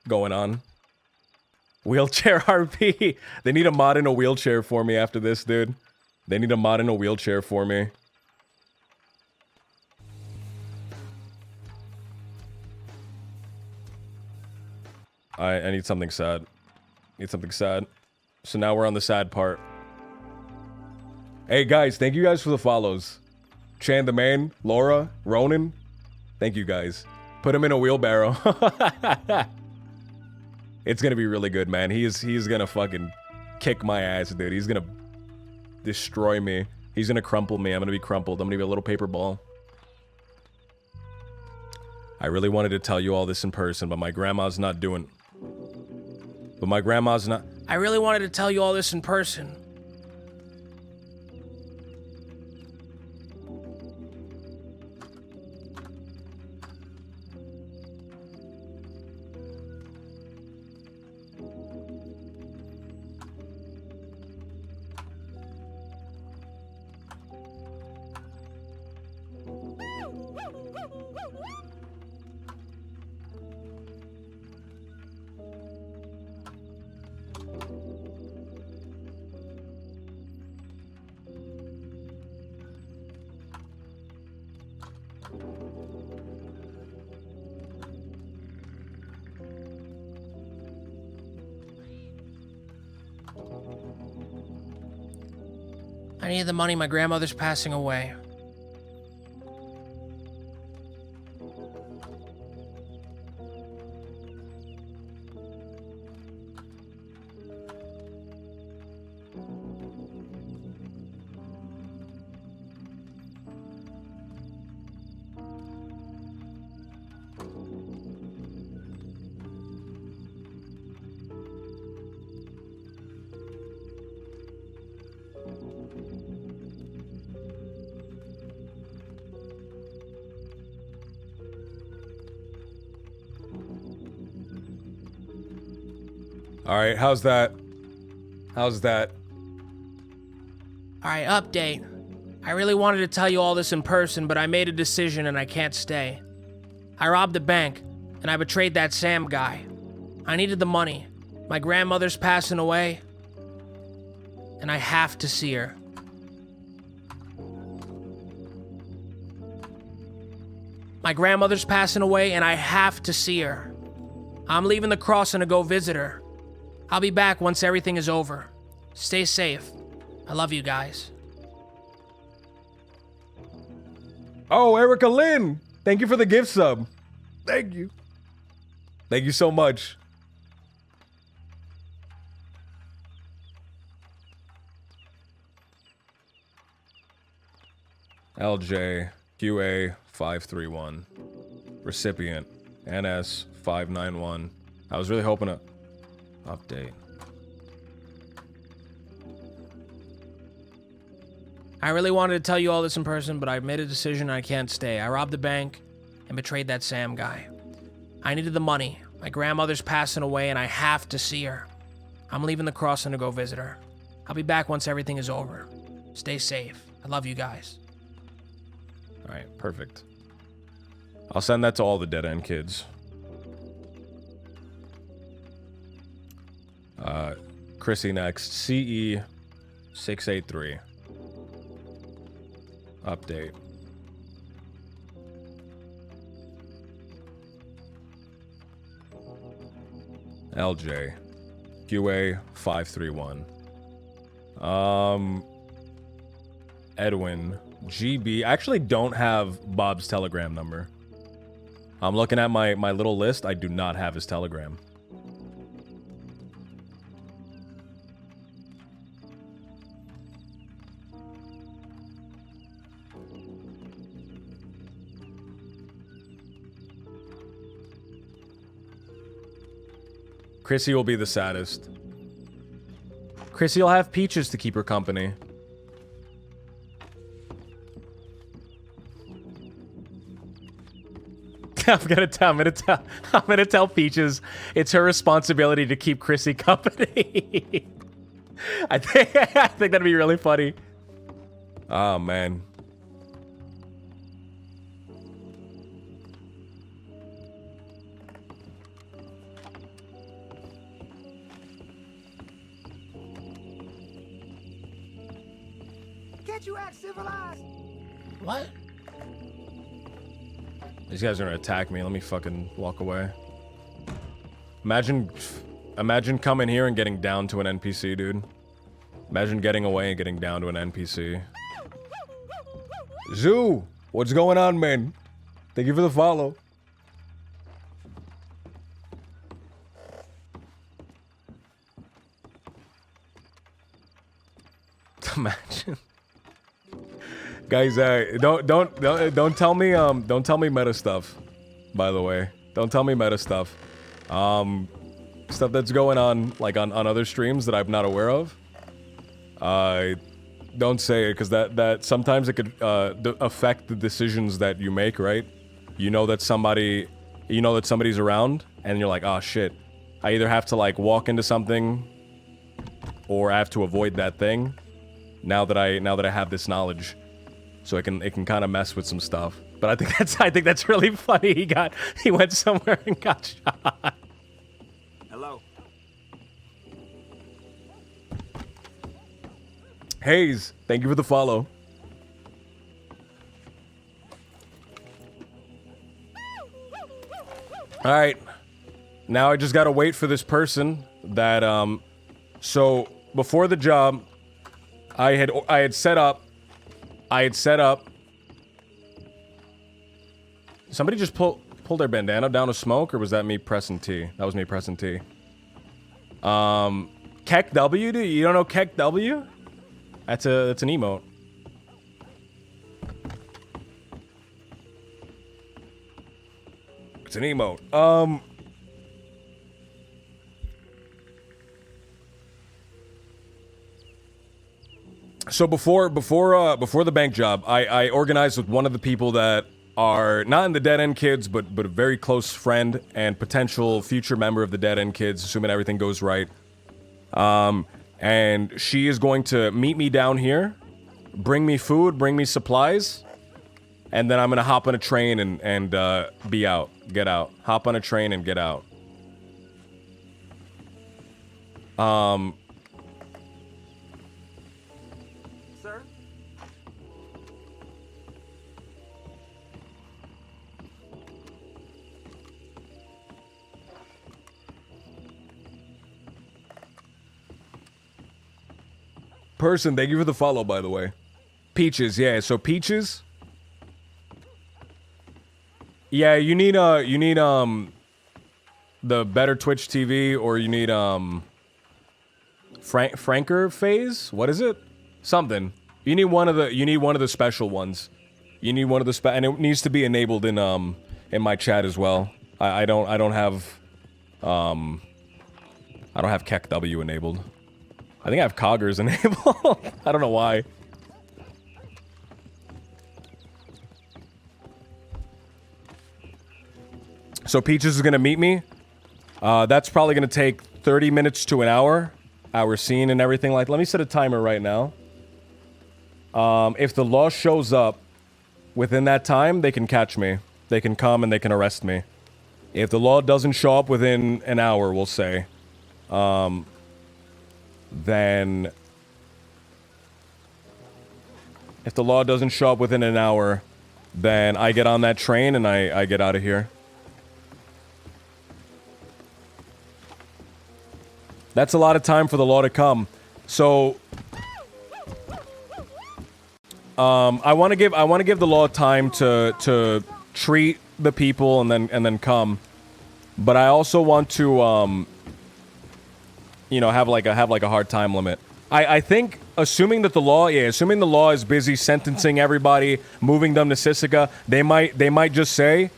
going on. Wheelchair RP. They need a mod in a wheelchair for me after this, dude. They need a mod in a wheelchair for me. I need something sad. Need something sad. So now we're on the sad part. Hey guys, thank you guys for the follows. Chan the Man, Laura, Ronan. Thank you guys. Put him in a wheelbarrow. It's gonna be really good, man. He's gonna fucking kick my ass, dude. He's gonna destroy me. He's gonna crumple me. I'm gonna be crumpled. I'm gonna be a little paper ball. I really wanted to tell you all this in person, but my grandma's not doing... I really wanted to tell you all this in person. I need the money. My grandmother's passing away. Alright, how's that? How's that? Alright, update. I really wanted to tell you all this in person, but I made a decision and I can't stay. I robbed the bank, and I betrayed that Sam guy. I needed the money. My grandmother's passing away, and I have to see her. My grandmother's passing away and I have to see her. I'm leaving the crossing to go visit her. I'll be back once everything is over. Stay safe. I love you guys. Oh, Erica Lynn! Thank you for the gift sub. Thank you. Thank you so much. LJ QA 531. Recipient NS 591. I was really hoping to update. I really wanted to tell you all this in person, but I made a decision I can't stay. I robbed the bank and betrayed that Sam guy. I needed the money. My grandmother's passing away and I have to see her. I'm leaving the crossing to go visit her. I'll be back once everything is over. Stay safe. I love you guys. All right, perfect. I'll send that to all the dead end kids. Chrissy next. CE 683. Update. LJ QA 531. Edwin GB. I actually don't have Bob's Telegram number. I'm looking at my little list. I do not have his Telegram. Chrissy will be the saddest. Chrissy will have Peaches to keep her company. I'm gonna tell Peaches it's her responsibility to keep Chrissy company. I think that'd be really funny. Oh man. Can't you act civilized? What? These guys are gonna attack me. Let me fucking walk away. Imagine coming here and getting down to an NPC, dude. Imagine getting away and getting down to an NPC. Zoo, what's going on, man? Thank you for the follow. Imagine. Guys, don't tell me meta stuff. By the way, don't tell me meta stuff. Stuff that's going on like on other streams that I'm not aware of. Don't say it because that sometimes it could affect the decisions that you make. Right? You know that somebody's around, and you're like, oh shit, I either have to like walk into something, or I have to avoid that thing. Now that I have this knowledge. So it can kind of mess with some stuff. But I think that's really funny. He went somewhere and got shot. Hello. Hayes, thank you for the follow. All right. Now I just got to wait for this person that so before the job I had set up. Somebody just pulled their bandana down to smoke, or was that me pressing T? That was me pressing T. Keck W, dude? You don't know Keck W? That's an emote. It's an emote. So before the bank job, I organized with one of the people that are not in the Dead End Kids, but a very close friend and potential future member of the Dead End Kids, assuming everything goes right. And she is going to meet me down here, bring me food, bring me supplies, and then I'm gonna hop on a train and be out, get out. Hop on a train and get out. person, thank you for the follow, by the way. Peaches, yeah. So Peaches. Yeah, you need the better Twitch TV, or you need Franker phase. What is it? Something. You need one of the special ones. You need one of the and it needs to be enabled in my chat as well. I don't have KEKW enabled. I think I have Coggers enabled. I don't know why. So Peaches is gonna meet me. That's probably gonna take 30 minutes to an hour. Our scene and everything. Like, let me set a timer right now. If the law shows up within that time, they can catch me. They can come and they can arrest me. If the law doesn't show up within an hour, we'll say, then if the law doesn't show up within an hour, then I get on that train and I get out of here. That's a lot of time for the law to come. So I want to give the law time to treat the people and then come. But I also want to have like a hard time limit. I think assuming the law is busy sentencing everybody, moving them to Sisika, they might just say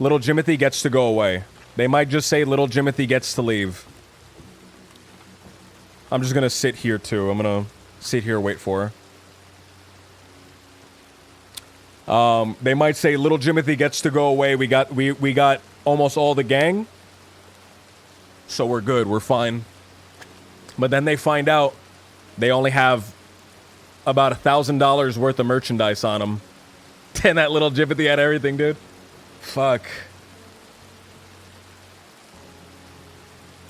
little Jimothy gets to go away. They might just say little Jimothy gets to leave. I'm just gonna sit here too. I'm gonna sit here and wait for her. They might say little Jimothy gets to go away. We got almost all the gang. So we're good, we're fine. But then they find out they only have about $1,000 worth of merchandise on them. And that little Jimothy had everything, dude. Fuck.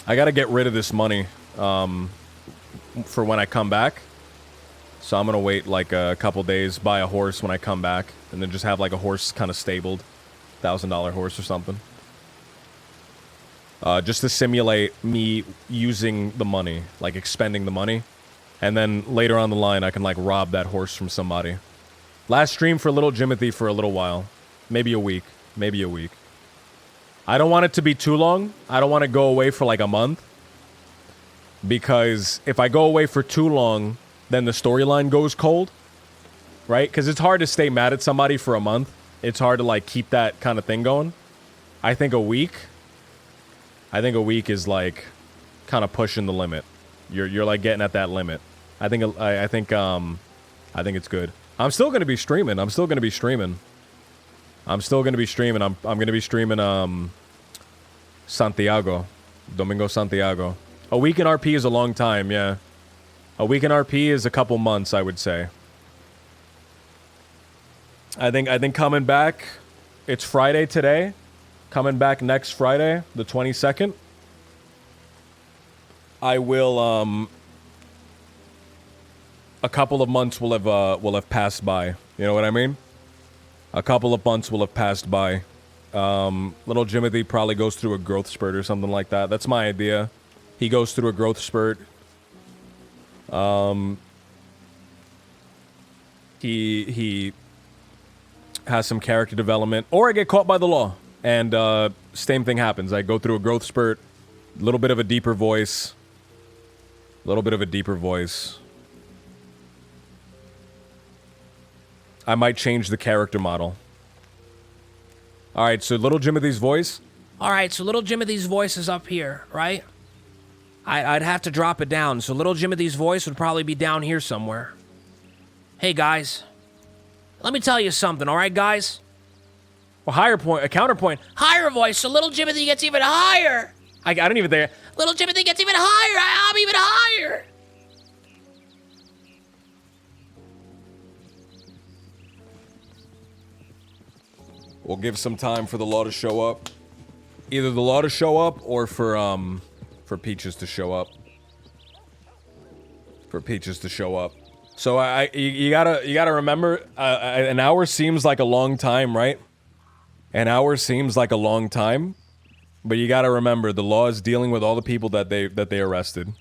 I gotta get rid of this money for when I come back. So I'm gonna wait like a couple days, buy a horse when I come back, and then just have like a horse kind of stabled. $1,000 horse or something. Just to simulate me using the money, like expending the money. And then later on the line, I can like rob that horse from somebody. Last stream for little Jimothy for a little while. Maybe a week. Maybe a week. I don't want it to be too long. I don't want to go away for like a month. Because if I go away for too long, then the storyline goes cold. Right? Because it's hard to stay mad at somebody for a month. It's hard to like keep that kind of thing going. I think a week is like kind of pushing the limit. You're like getting at that limit. I think it's good. I'm still gonna be streaming. I'm gonna be streaming. I'm gonna be streaming Santiago. Domingo Santiago. A week in RP is a long time, yeah. A week in RP is a couple months, I would say. I think coming back, it's Friday today. Coming back next Friday, the 22nd. I will a couple of months will have passed by. You know what I mean? A couple of months will have passed by. Little Jimothy probably goes through a growth spurt or something like that. That's my idea. He goes through a growth spurt. He has some character development, or I get caught by the law, and same thing happens. I go through a growth spurt, a little bit of a deeper voice. I might change the character model. Alright, so little Jimothy's voice. Alright, so little Jimothy's voice is up here, right? I'd have to drop it down, so little Jimothy's voice would probably be down here somewhere. Hey, guys. Let me tell you something, alright, guys? Well, a counterpoint. Higher voice, so little Jimothy gets even higher! I didn't even think. Little Jimothy gets even higher! I'm even higher! We'll give some time for the law to show up. Either the law to show up or for Peaches to show up. So you gotta remember, an hour seems like a long time, right? An hour seems like a long time, but you gotta remember the law is dealing with all the people that they arrested,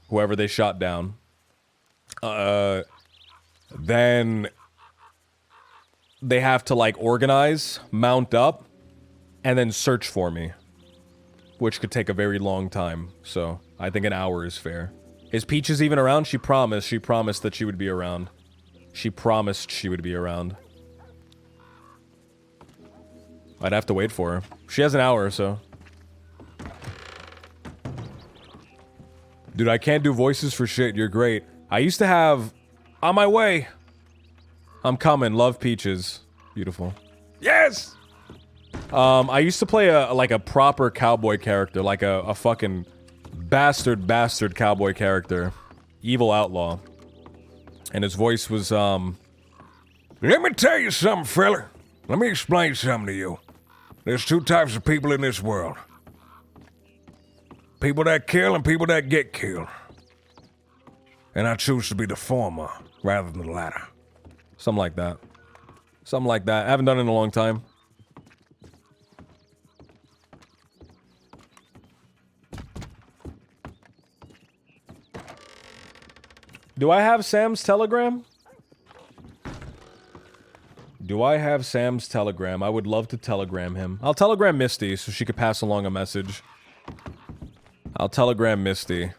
whoever they shot down. then they have to, like, organize, mount up, and then search for me. Which could take a very long time, so I think an hour is fair. Is Peaches even around? She promised that she would be around. She promised she would be around. I'd have to wait for her. She has an hour or so. Dude, I can't do voices for shit. You're great. I used to have... On my way. I'm coming. Love Peaches. Beautiful. Yes! I used to play a proper cowboy character. Like a fucking bastard cowboy character. Evil outlaw. And his voice was, Let me tell you something, fella. Let me explain something to you. There's two types of people in this world. People that kill and people that get killed. And I choose to be the former rather than the latter. Something like that. Something like that. I haven't done it in a long time. Do I have Sam's Telegram? Do I have Sam's Telegram? I would love to telegram him. I'll telegram Misty so she could pass along a message. I'll telegram Misty.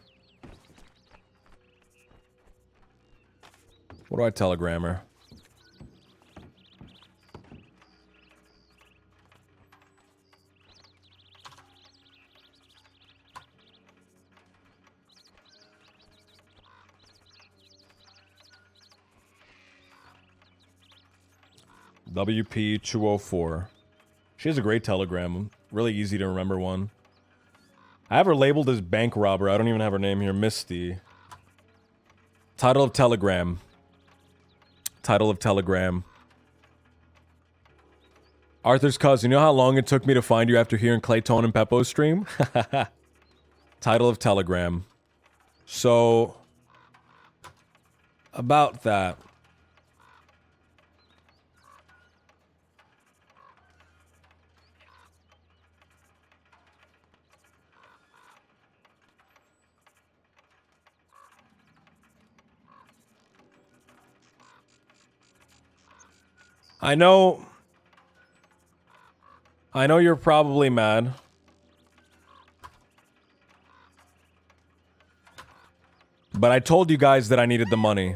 What do I telegram her? WP204. She has a great telegram. Really easy to remember one. I have her labeled as bank robber. I don't even have her name here. Misty. Title of telegram. Title of telegram. Arthur's cousin. You know how long it took me to find you after hearing Clayton and Peppo's stream? Title of telegram. So, about that. I know you're probably mad. But I told you guys that I needed the money.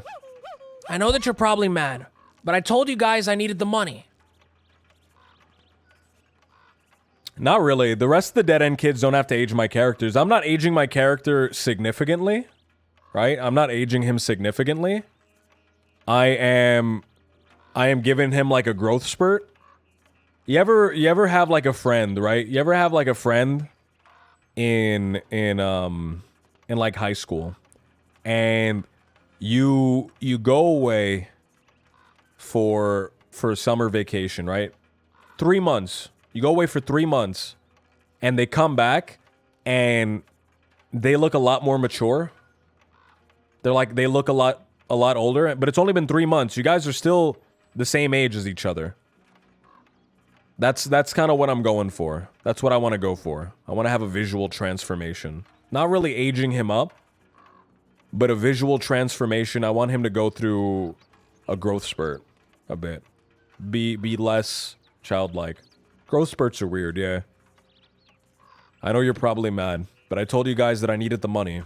I know that you're probably mad, but I told you guys I needed the money. Not really. The rest of the Dead End kids don't have to age my characters. I'm not aging my character significantly. Right? I'm not aging him significantly. I am giving him like a growth spurt. You ever have like a friend, right? You ever have like a friend in like high school, and you go away for summer vacation, right? 3 months. You go away for 3 months, and they come back, and they look a lot more mature. They look a lot older, but it's only been 3 months. You guys are still the same age as each other. That's kind of what I'm going for. That's what I want to go for. I want to have a visual transformation. Not really aging him up, but a visual transformation. I want him to go through a growth spurt a bit. Be less childlike. Growth spurts are weird, yeah. I know you're probably mad, but I told you guys that I needed the money.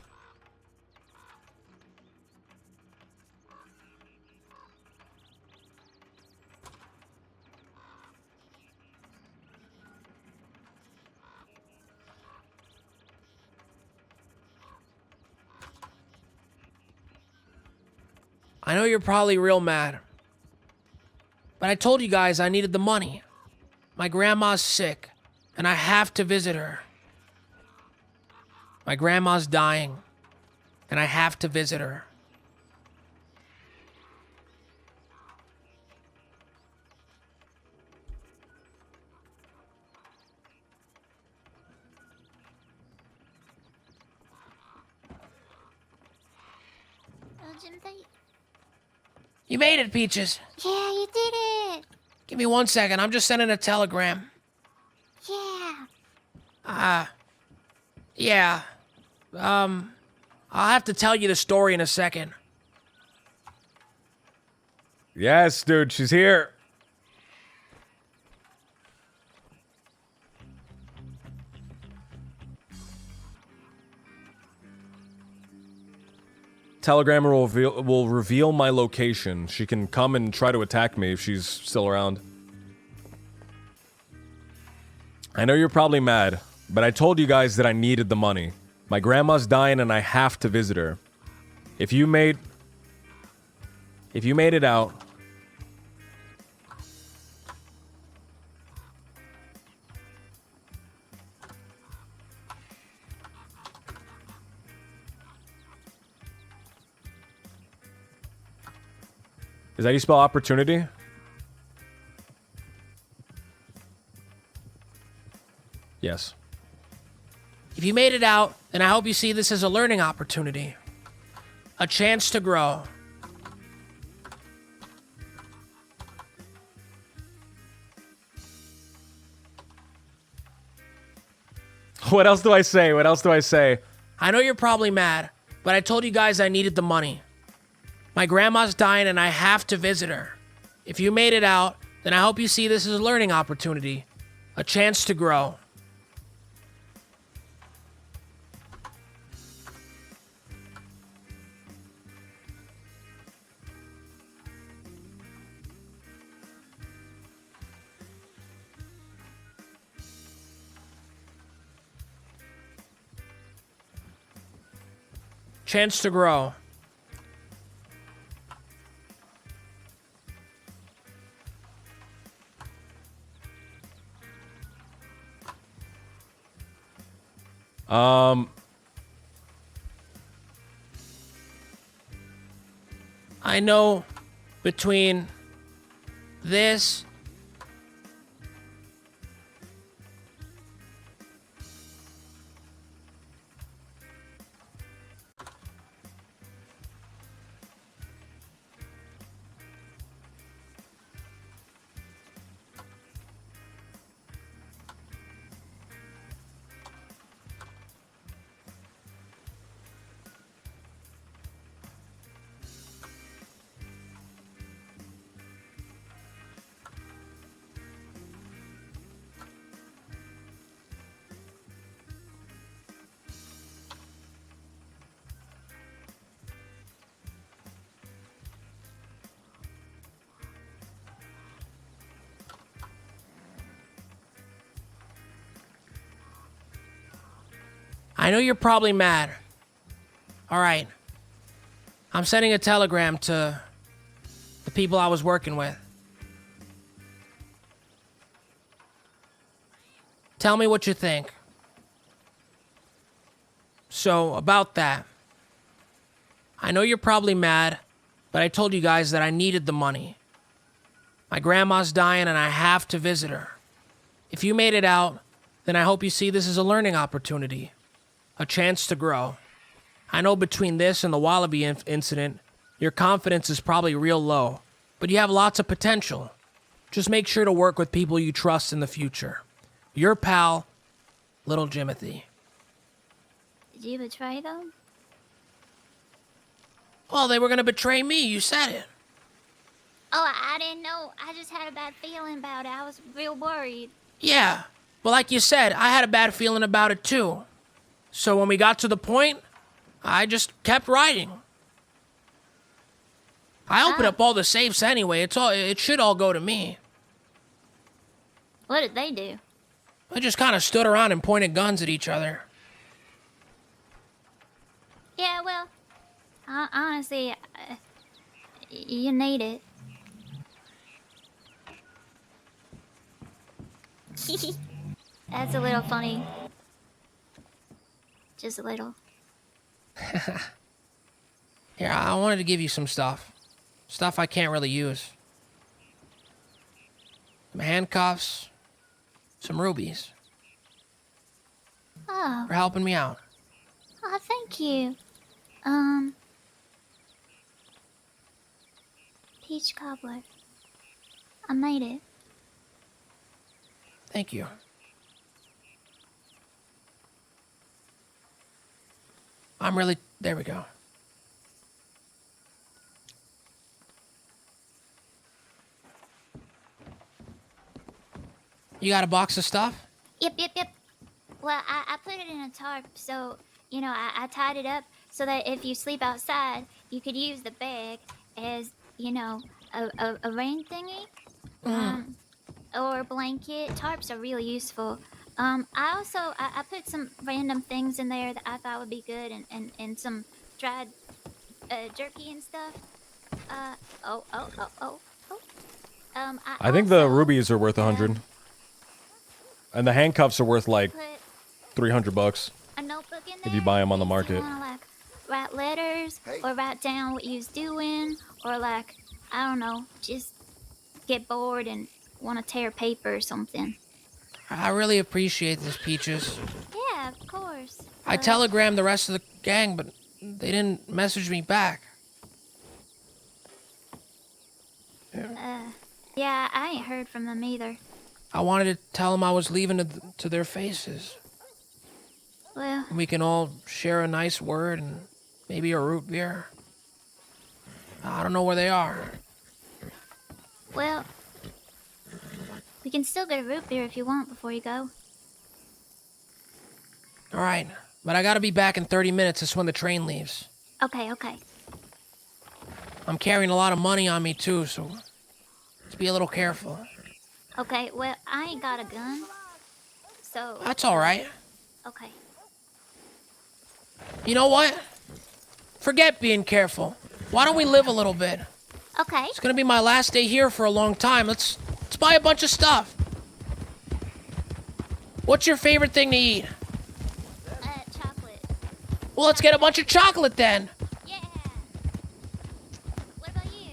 I know you're probably real mad, but I told you guys I needed the money. My grandma's sick, and I have to visit her. My grandma's dying, and I have to visit her. You made it, Peaches. Yeah, you did it. Give me 1 second. I'm just sending a telegram. Yeah. Yeah. I'll have to tell you the story in a second. Yes, dude, she's here. Telegrammer will reveal my location. She can come and try to attack me if she's still around. I know you're probably mad, but I told you guys that I needed the money. My grandma's dying and I have to visit her. If you made it out, is that how you spell opportunity? Yes. If you made it out, then I hope you see this as a learning opportunity. A chance to grow. What else do I say? What else do I say? I know you're probably mad, but I told you guys I needed the money. My grandma's dying and I have to visit her. If you made it out, then I hope you see this as a learning opportunity. A chance to grow. Chance to grow. I know between this I know you're probably mad. All right. I'm sending a telegram to the people I was working with. Tell me what you think. So, about that. I know you're probably mad, but I told you guys that I needed the money. My grandma's dying and I have to visit her. If you made it out, then I hope you see this as a learning opportunity. A chance to grow. I know between this and the Wallaby incident, your confidence is probably real low, but you have lots of potential. Just make sure to work with people you trust in the future. Your pal, Little Jimothy. Did you betray them? Well, they were gonna betray me, you said it. Oh, I didn't know. I just had a bad feeling about it. I was real worried. Yeah, well, like you said, I had a bad feeling about it too. So when we got to the point, I just kept writing. I opened up all the safes anyway. It should all go to me. What did they do? I just kind of stood around and pointed guns at each other. Yeah, well, honestly, you need it. That's a little funny. Just a little. Here, I wanted to give you some stuff. Stuff I can't really use. Some handcuffs. Some rubies. Oh. For helping me out. Oh, thank you. Peach cobbler. I made it. Thank you. There we go. You got a box of stuff? Yep. Well, I put it in a tarp, so, you know, I tied it up so that if you sleep outside, you could use the bag as, you know, a rain thingy. Or a blanket. Tarps are really useful. I also, I put some random things in there that I thought would be good and some dried jerky and stuff. I think the rubies are worth 100. And the handcuffs are worth like $300 a notebook in there if you buy them on the if market. you want to like write letters or write down what you was doing, or like, I don't know, just get bored and want to tear paper or something. I really appreciate this, Peaches. Yeah, of course. I telegrammed the rest of the gang, but they didn't message me back. Yeah, I ain't heard from them either. I wanted to tell them I was leaving to their faces. Well, We can all share a nice word and maybe a root beer. I don't know where they are. well, we can still get a root beer if you want before you go. All right, but I gotta be back in 30 minutes. That's when the train leaves. Okay. I'm carrying a lot of money on me too, so let's be a little careful. Okay, well, I ain't got a gun, so... That's all right. Okay. You know what? Forget being careful. Why don't we live a little bit? Okay. It's gonna be my last day here for a long time. Let's buy a bunch of stuff. What's your favorite thing to eat? Chocolate. Well, let's get a bunch of chocolate then. Yeah. What about you?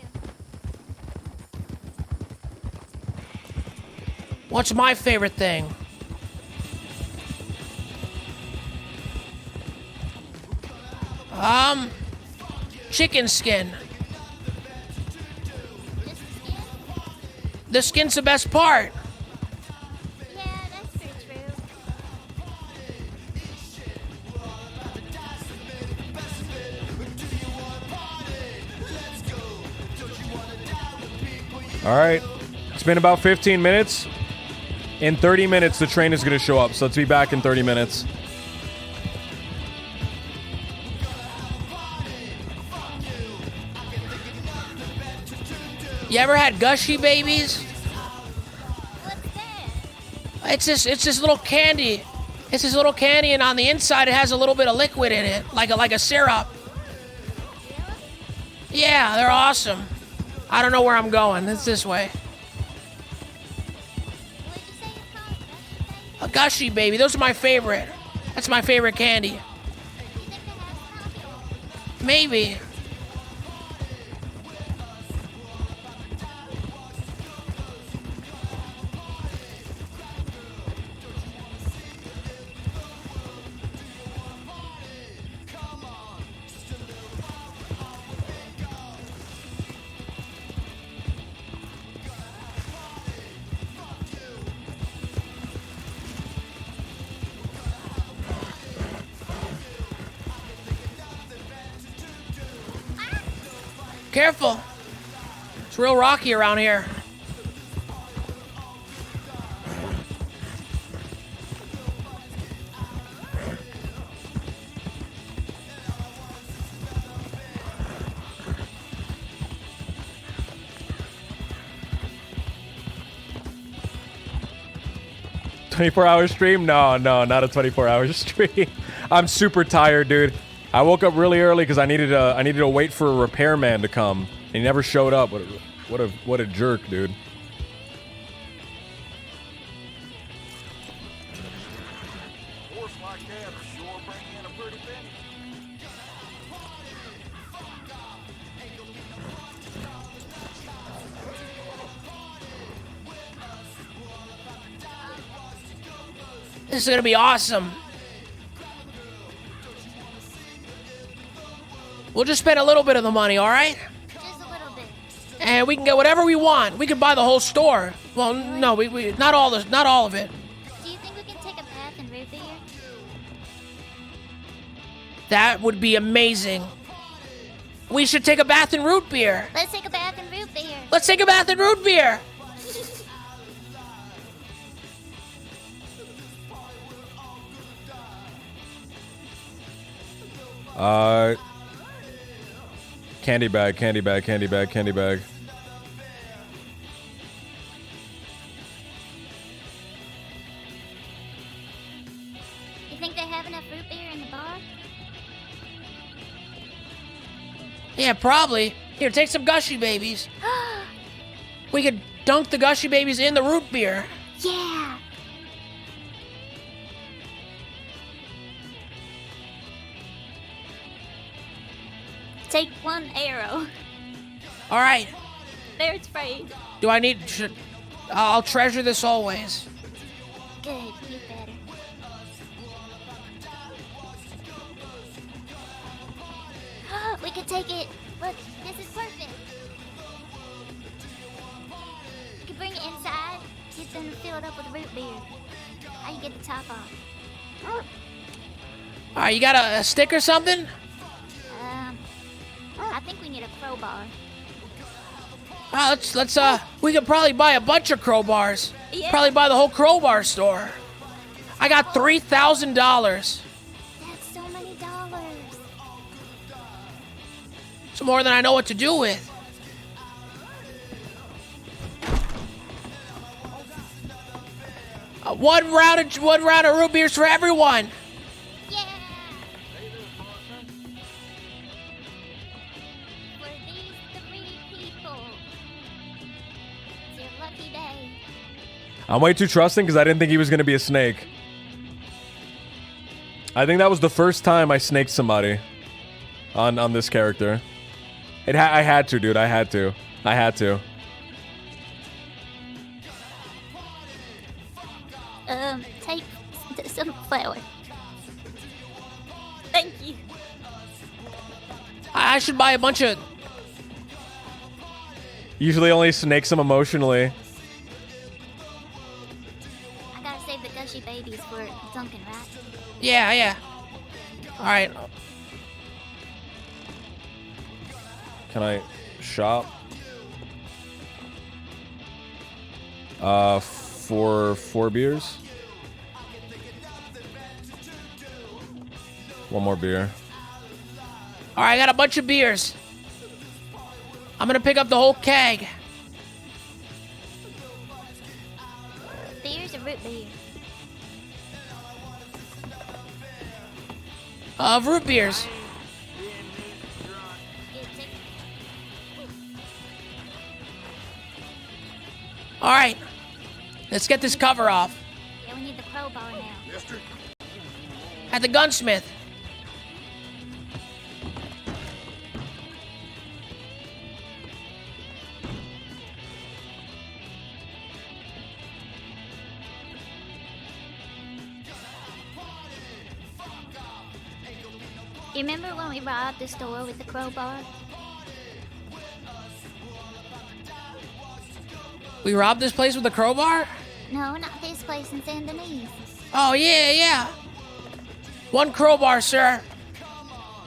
What's my favorite thing? Chicken skin. The skin's the best part. Yeah, that's pretty true. All right. It's been about 15 minutes. In 30 minutes, the train is going to show up, so let's be back in 30 minutes. You ever had gushy babies? It's this little candy. It's this little candy, and on the inside it has a little bit of liquid in it, like a syrup. Yeah, they're awesome. I don't know where I'm going. It's this way. A gushy baby. Those are my favorite. That's my favorite candy. Maybe. Careful. It's real rocky around here. $24-hour stream? No, not a 24-hour stream. I'm super tired, dude. I woke up really early because I needed to wait for a repairman to come. And he never showed up. What a jerk, dude. This is gonna be awesome. We'll just spend a little bit of the money, all right? Just a little bit. And we can get whatever we want. We can buy the whole store. Well, no, we not all of it. Do you think we can take a bath in root beer? That would be amazing. We should take a bath in root beer. Let's take a bath in root beer. Let's take a bath in root beer. Candy bag, candy bag, candy bag, candy bag. You think they have enough root beer in the bar? Yeah, probably. Here, take some gushy babies. We could dunk the gushy babies in the root beer. Yeah. Take one arrow. All right. There, it's sprayed. Do I need... I'll treasure this always. Good, you better. We could take it. Look, this is perfect. You could bring it inside, get them to fill it up with root beer. How you get the top off? All right, you got a stick or something? I think we need a crowbar. Let's we could probably buy a bunch of crowbars. Yeah. Probably buy the whole crowbar store. I got $3,000. That's so many dollars. It's more than I know what to do with. One round of root beers for everyone. Yeah. For these 3 people. It's your lucky day. I'm way too trusting because I didn't think he was going to be a snake. I think that was the first time I snaked somebody on this character. I had to, dude. I had to. Take some flour. Thank you. I should buy a bunch of... Usually only snakes them emotionally. I gotta save the gushy babies for Duncan, right? Yeah. All right. Can I shop? For 4 beers. 1 more beer. All right, I got a bunch of beers. I'm gonna pick up the whole keg. Beer's a root beer. Root beers. All right, let's get this cover off. Yeah, we need the crowbar now. At the gunsmith. You remember when we robbed the store with the crowbar? We robbed this place with a crowbar? No, not this place in San Denis. Oh, yeah. 1 crowbar, sir. Oh,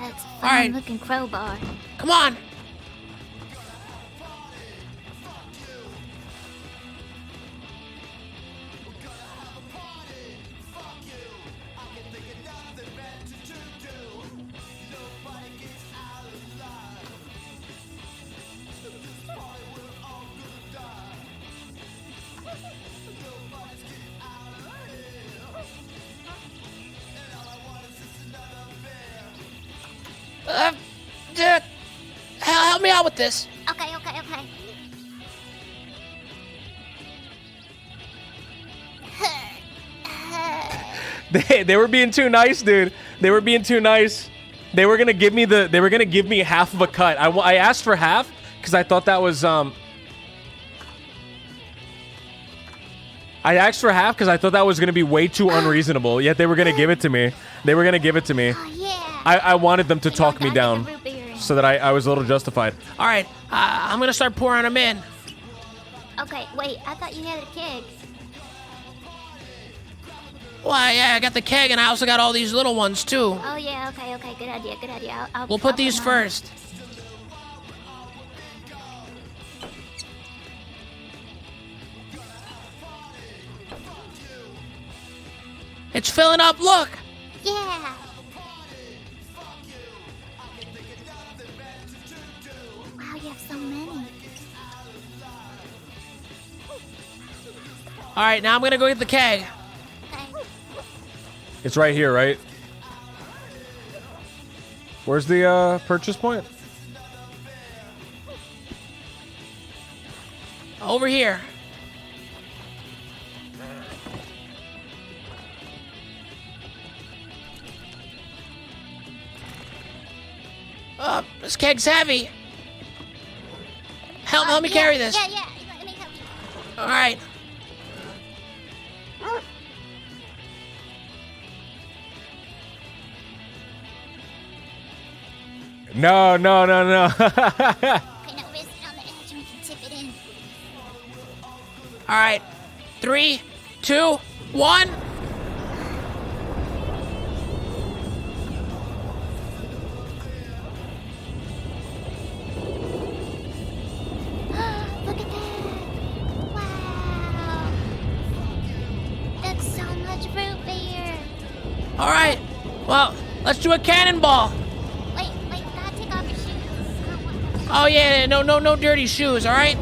that's a All right. fine-looking crowbar. Come on. Help me out with this. Okay. They were being too nice, dude. They were being too nice. They were gonna give me half of a cut. I asked for half because I thought that was I asked for half because I thought that was gonna be way too unreasonable. Yet they were gonna give it to me. Oh, yeah. I wanted them to talk me down so that I was a little justified. All right, I'm gonna start pouring them in. Okay, wait, I thought you had a keg. Well, yeah, I got the keg, and I also got all these little ones too. Oh, yeah, okay, good idea. We'll put these first. It's filling up, look! Yeah. Wow, you have so many. All right, now I'm gonna go get the keg. It's right here, right? Where's the purchase point? Over here. This keg's heavy. Help me carry this. Yeah. Let me help you. All right. No. Okay, now rest it on the edge and we can tip it in. All right. 3, 2, 1. Look at that! Wow! That's so much root beer! All right. Well, let's do a cannonball. Wait, gotta take off your shoes. Oh yeah, no dirty shoes. All right.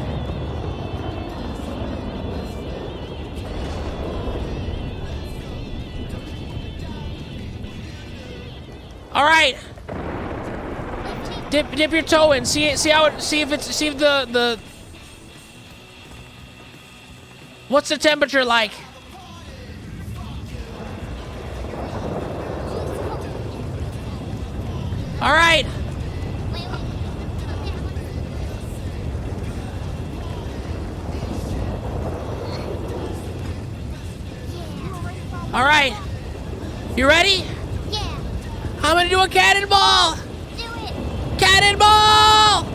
All right. Dip your toe in. See if the what's the temperature like? All right. All right. You ready? Yeah. I'm gonna do a cannonball. Do it. Cannonball!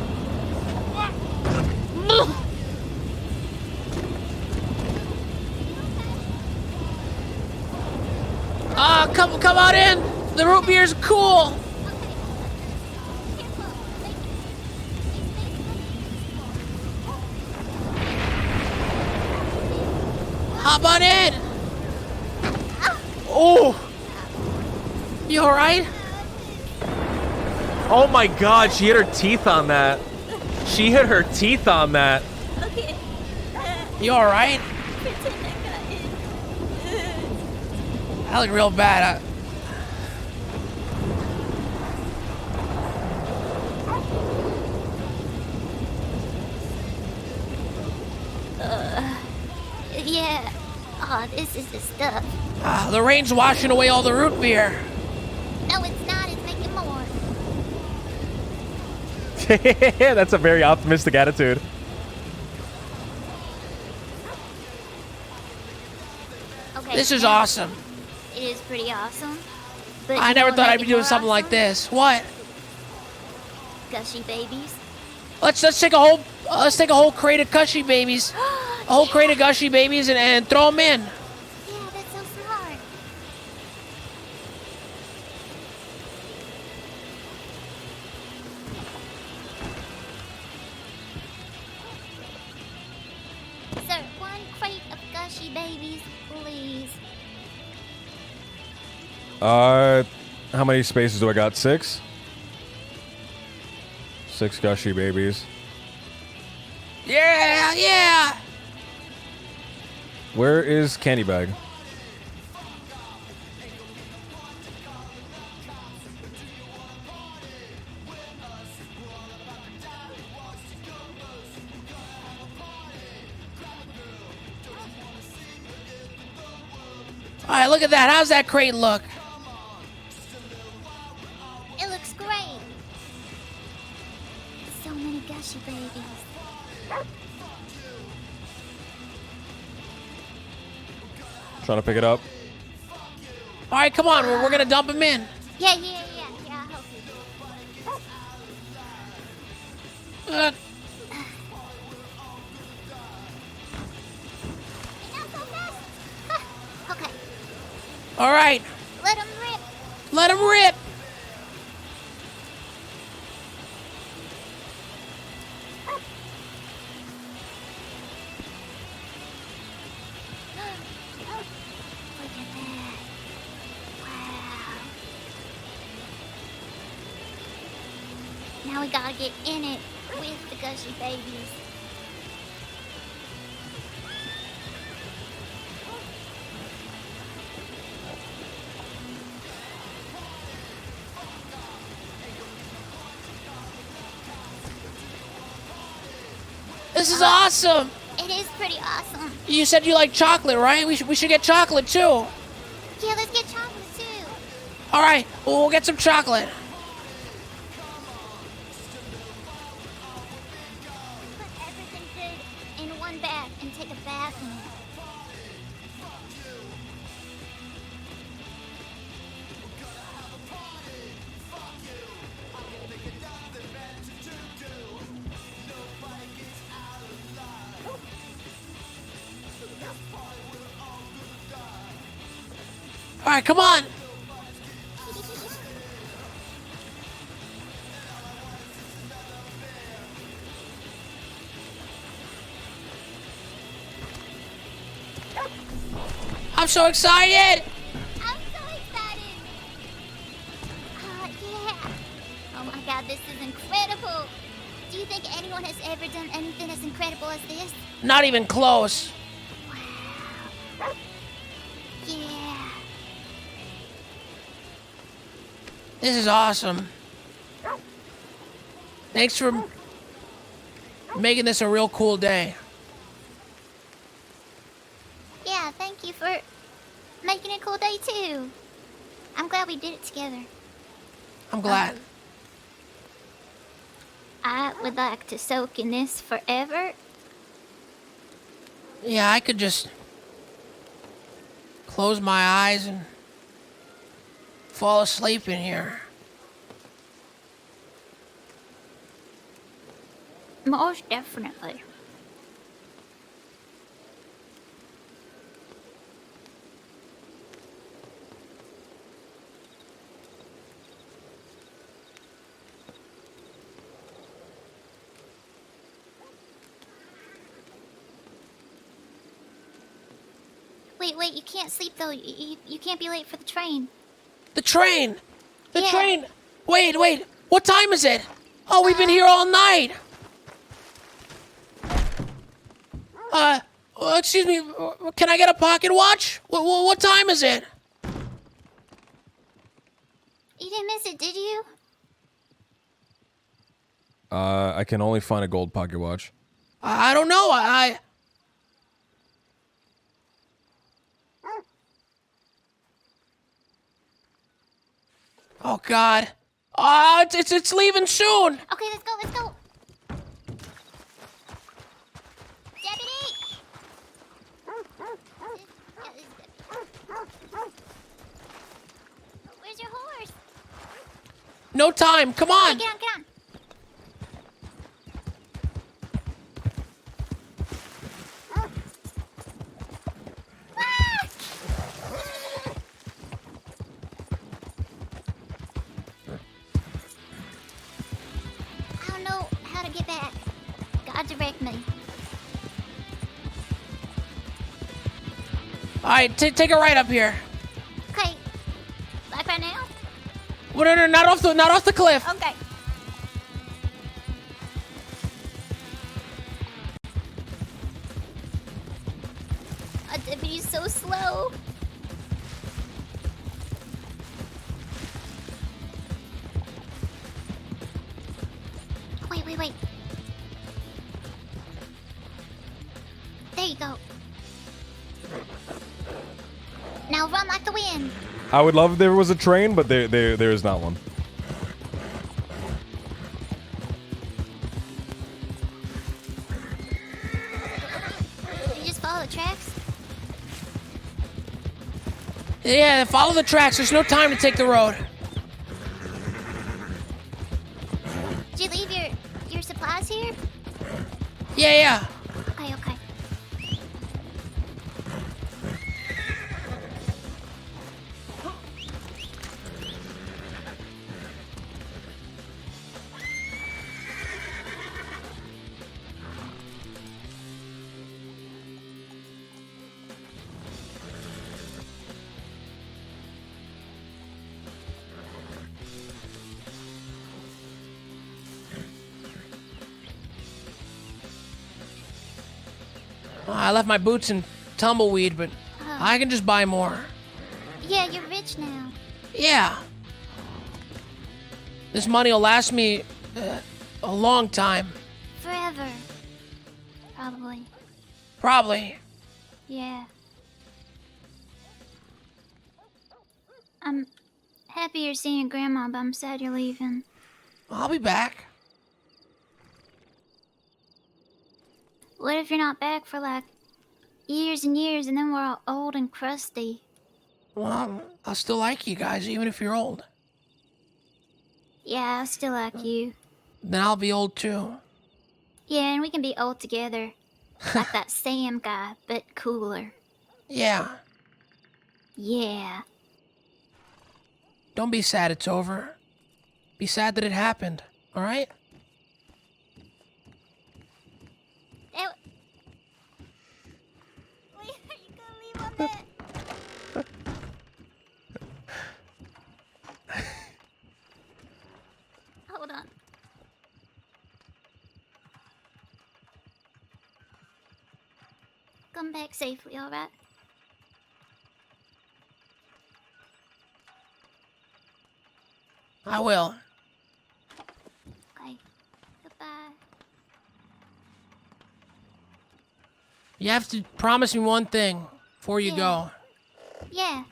Come on in. The root beer's cool. Hop on in. Oh. You all right? Oh my god, she hit her teeth on that. She hit her teeth on that. Okay. You all right? Pretend I got it. That looked real bad. Yeah. Oh, this is the stuff. The rain's washing away all the root beer. No, it's not. It's making more. That's a very optimistic attitude. Okay. This is now, awesome. It is pretty awesome. But I you never know thought what I'd be make it doing more something like awesome? this. What? Gushy babies. Let's take a whole crate of gushy babies, a whole crate of gushy babies, and throw them in. Yeah, that's so smart. Sir, one crate of gushy babies, please. How many spaces do I got? 6? 6 gushy babies. Yeah. Where is candy bag? All right, look at that. How's that crate look? It looks great. So many gushy babies. Trying to pick it up. All right, come on. We're gonna dump them in. Yeah, I'll help you. Uh, Okay, all right. let them rip. Let them rip. Look at that. Wow. Now we gotta get in it with the gushy babies. This is awesome. It is pretty awesome. You said you like chocolate, right? We should get chocolate too. Yeah, let's get chocolate too. All right, we'll get some chocolate. Put everything good in one bag and take a bath in it. All right, come on. I'm so excited. I'm so excited. Yeah. Oh my god, this is incredible. Do you think anyone has ever done anything as incredible as this? Not even close. Yeah. This is awesome. Thanks for making this a real cool day. Yeah, thank you for making it a cool day too. I'm glad we did it together. I'm glad. I would like to soak in this forever. Yeah, I could just close my eyes and fall asleep in here. Most definitely. Wait, you can't sleep though. You can't be late for the train. The train! The train! Wait, what time is it? Oh, we've been here all night! Excuse me, can I get a pocket watch? What time is it? You didn't miss it, did you? I can only find a gold pocket watch. I don't know, Oh God! It's leaving soon. Okay, let's go. Deputy! Where's your horse? No time. Come on. Okay, get on. I don't know how to get back. God direct me. All right, take a right up here. Okay. Like right now? Well, no, not off the cliff. Okay. Deputy's so slow. Wait. There you go. Now run like the wind. I would love if there was a train, but there is not one. You just follow the tracks? Yeah, follow the tracks. There's no time to take the road. Did you leave your supplies here? Yeah. Okay. I left my boots in Tumbleweed, but I can just buy more. Yeah, you're rich now. Yeah. This money will last me a long time. Forever. Probably. Probably. Yeah. I'm happy you're seeing your grandma, but I'm sad you're leaving. I'll be back. What if you're not back for like years and years and then we're all old and crusty? Well, I'll still like you guys, even if you're old. Yeah, I still like you. Then I'll be old too. Yeah, and we can be old together. Like that Sam guy, but cooler. Yeah. Yeah. Don't be sad it's over. Be sad that it happened, alright? Wait, are you gonna leave on that? Hold on. Come back safely, alright? I will. Okay. Goodbye. You have to promise me one thing before you go. Yeah.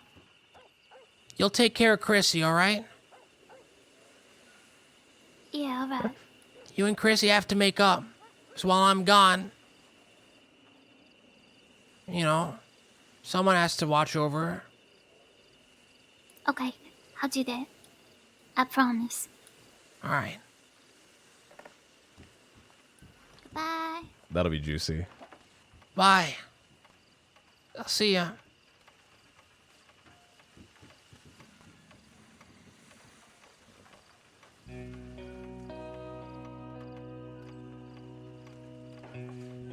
You'll take care of Chrissy, alright? Yeah, alright. You and Chrissy have to make up. So while I'm gone, you know, someone has to watch over her. Okay, I'll do that. I promise. Alright. Goodbye. That'll be juicy. Bye. I'll see ya.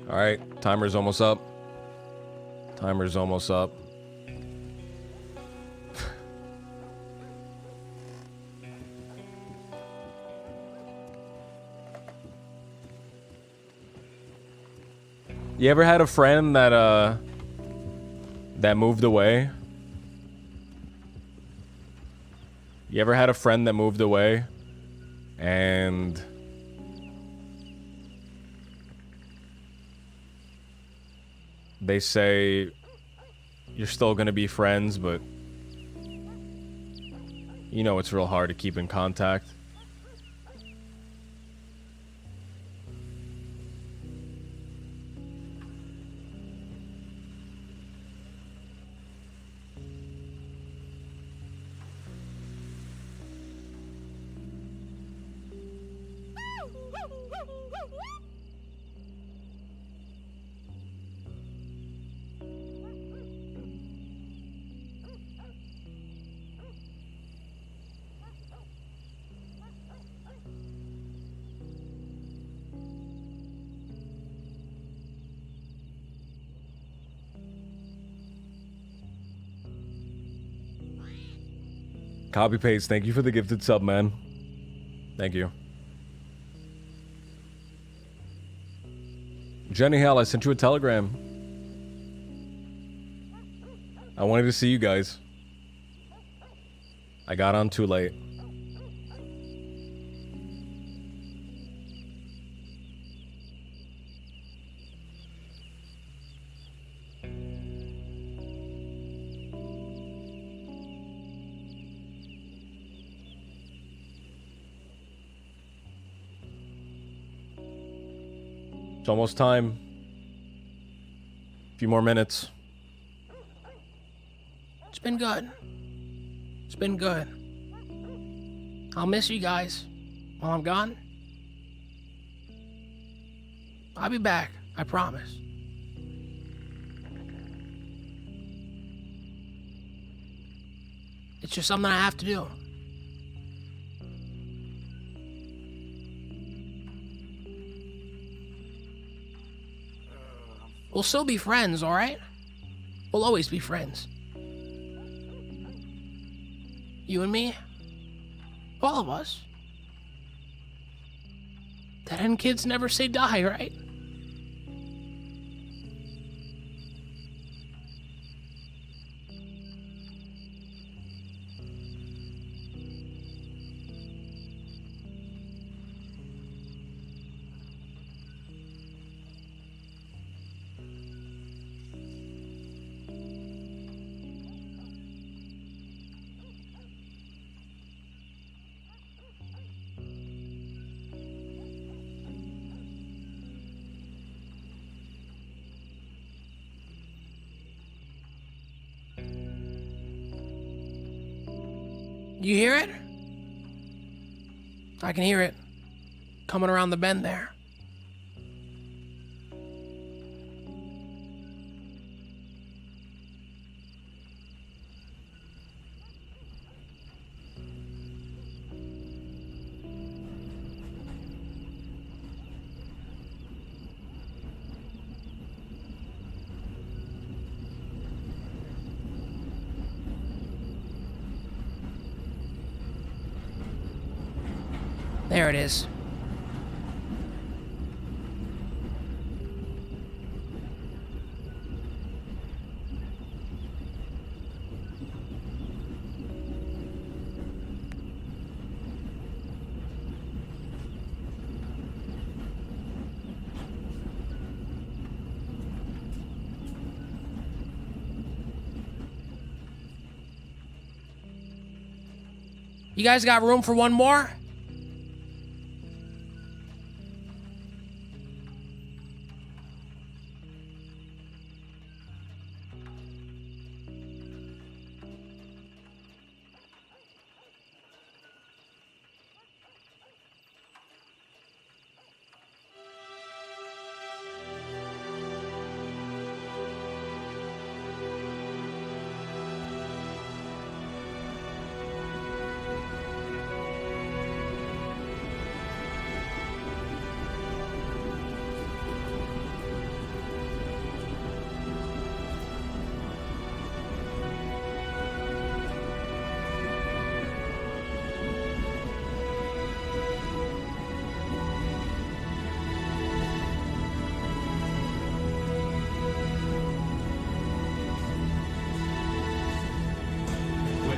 All right, timer's almost up. Timer's almost up. You ever had a friend that that moved away? You ever had a friend that moved away and they say you're still gonna be friends, but you know it's real hard to keep in contact? Copy paste, thank you for the gifted sub, man. Thank you. Jenny Hell, I sent you a telegram. I wanted to see you guys. I got on too late. It's almost time. A few more minutes. It's been good. It's been good. I'll miss you guys while I'm gone. I'll be back, I promise. It's just something I have to do. We'll still be friends, alright? We'll always be friends. You and me? All of us. Dead end kids never say die, right? You hear it? I can hear it coming around the bend there. There it is. You guys got room for one more?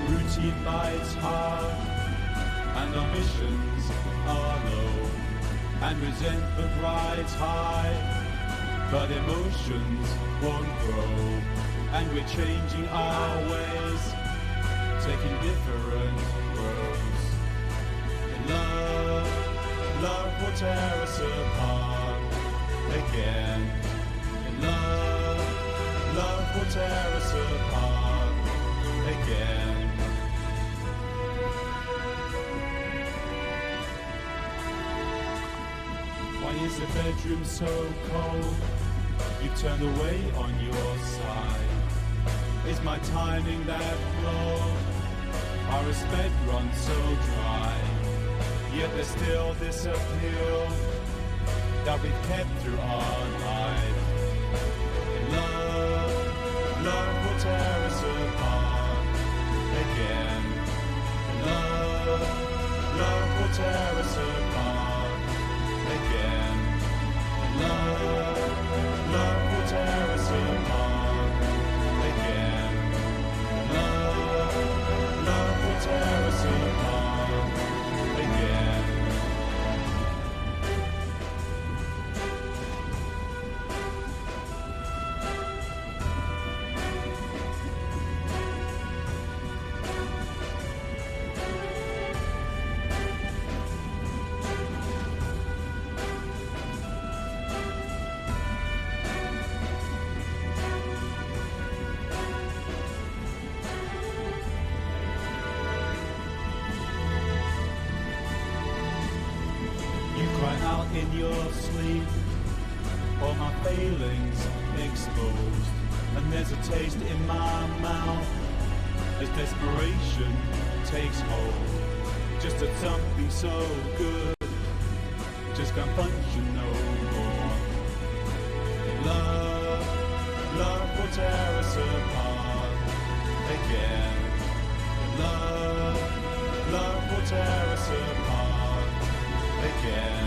Routine bites hard, and ambitions are low, and resentment rides high, but emotions won't grow, and we're changing our ways, taking different roads. In love will tear us apart again. In love will tear us apart again. Why is the bedroom so cold? You turned away on your side. Is my timing that low? Our respect runs so dry. Yet there's still this appeal that we've kept through our life. In love will tear us apart again. In love will tear us apart again. In love will tear us apart again. In love will tear us apart again. In your sleep, all my failings exposed, and there's a taste in my mouth as desperation takes hold. Just at something so good, just can't function no more. Love will tear us apart again. Love will tear us apart again.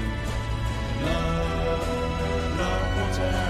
Love will tear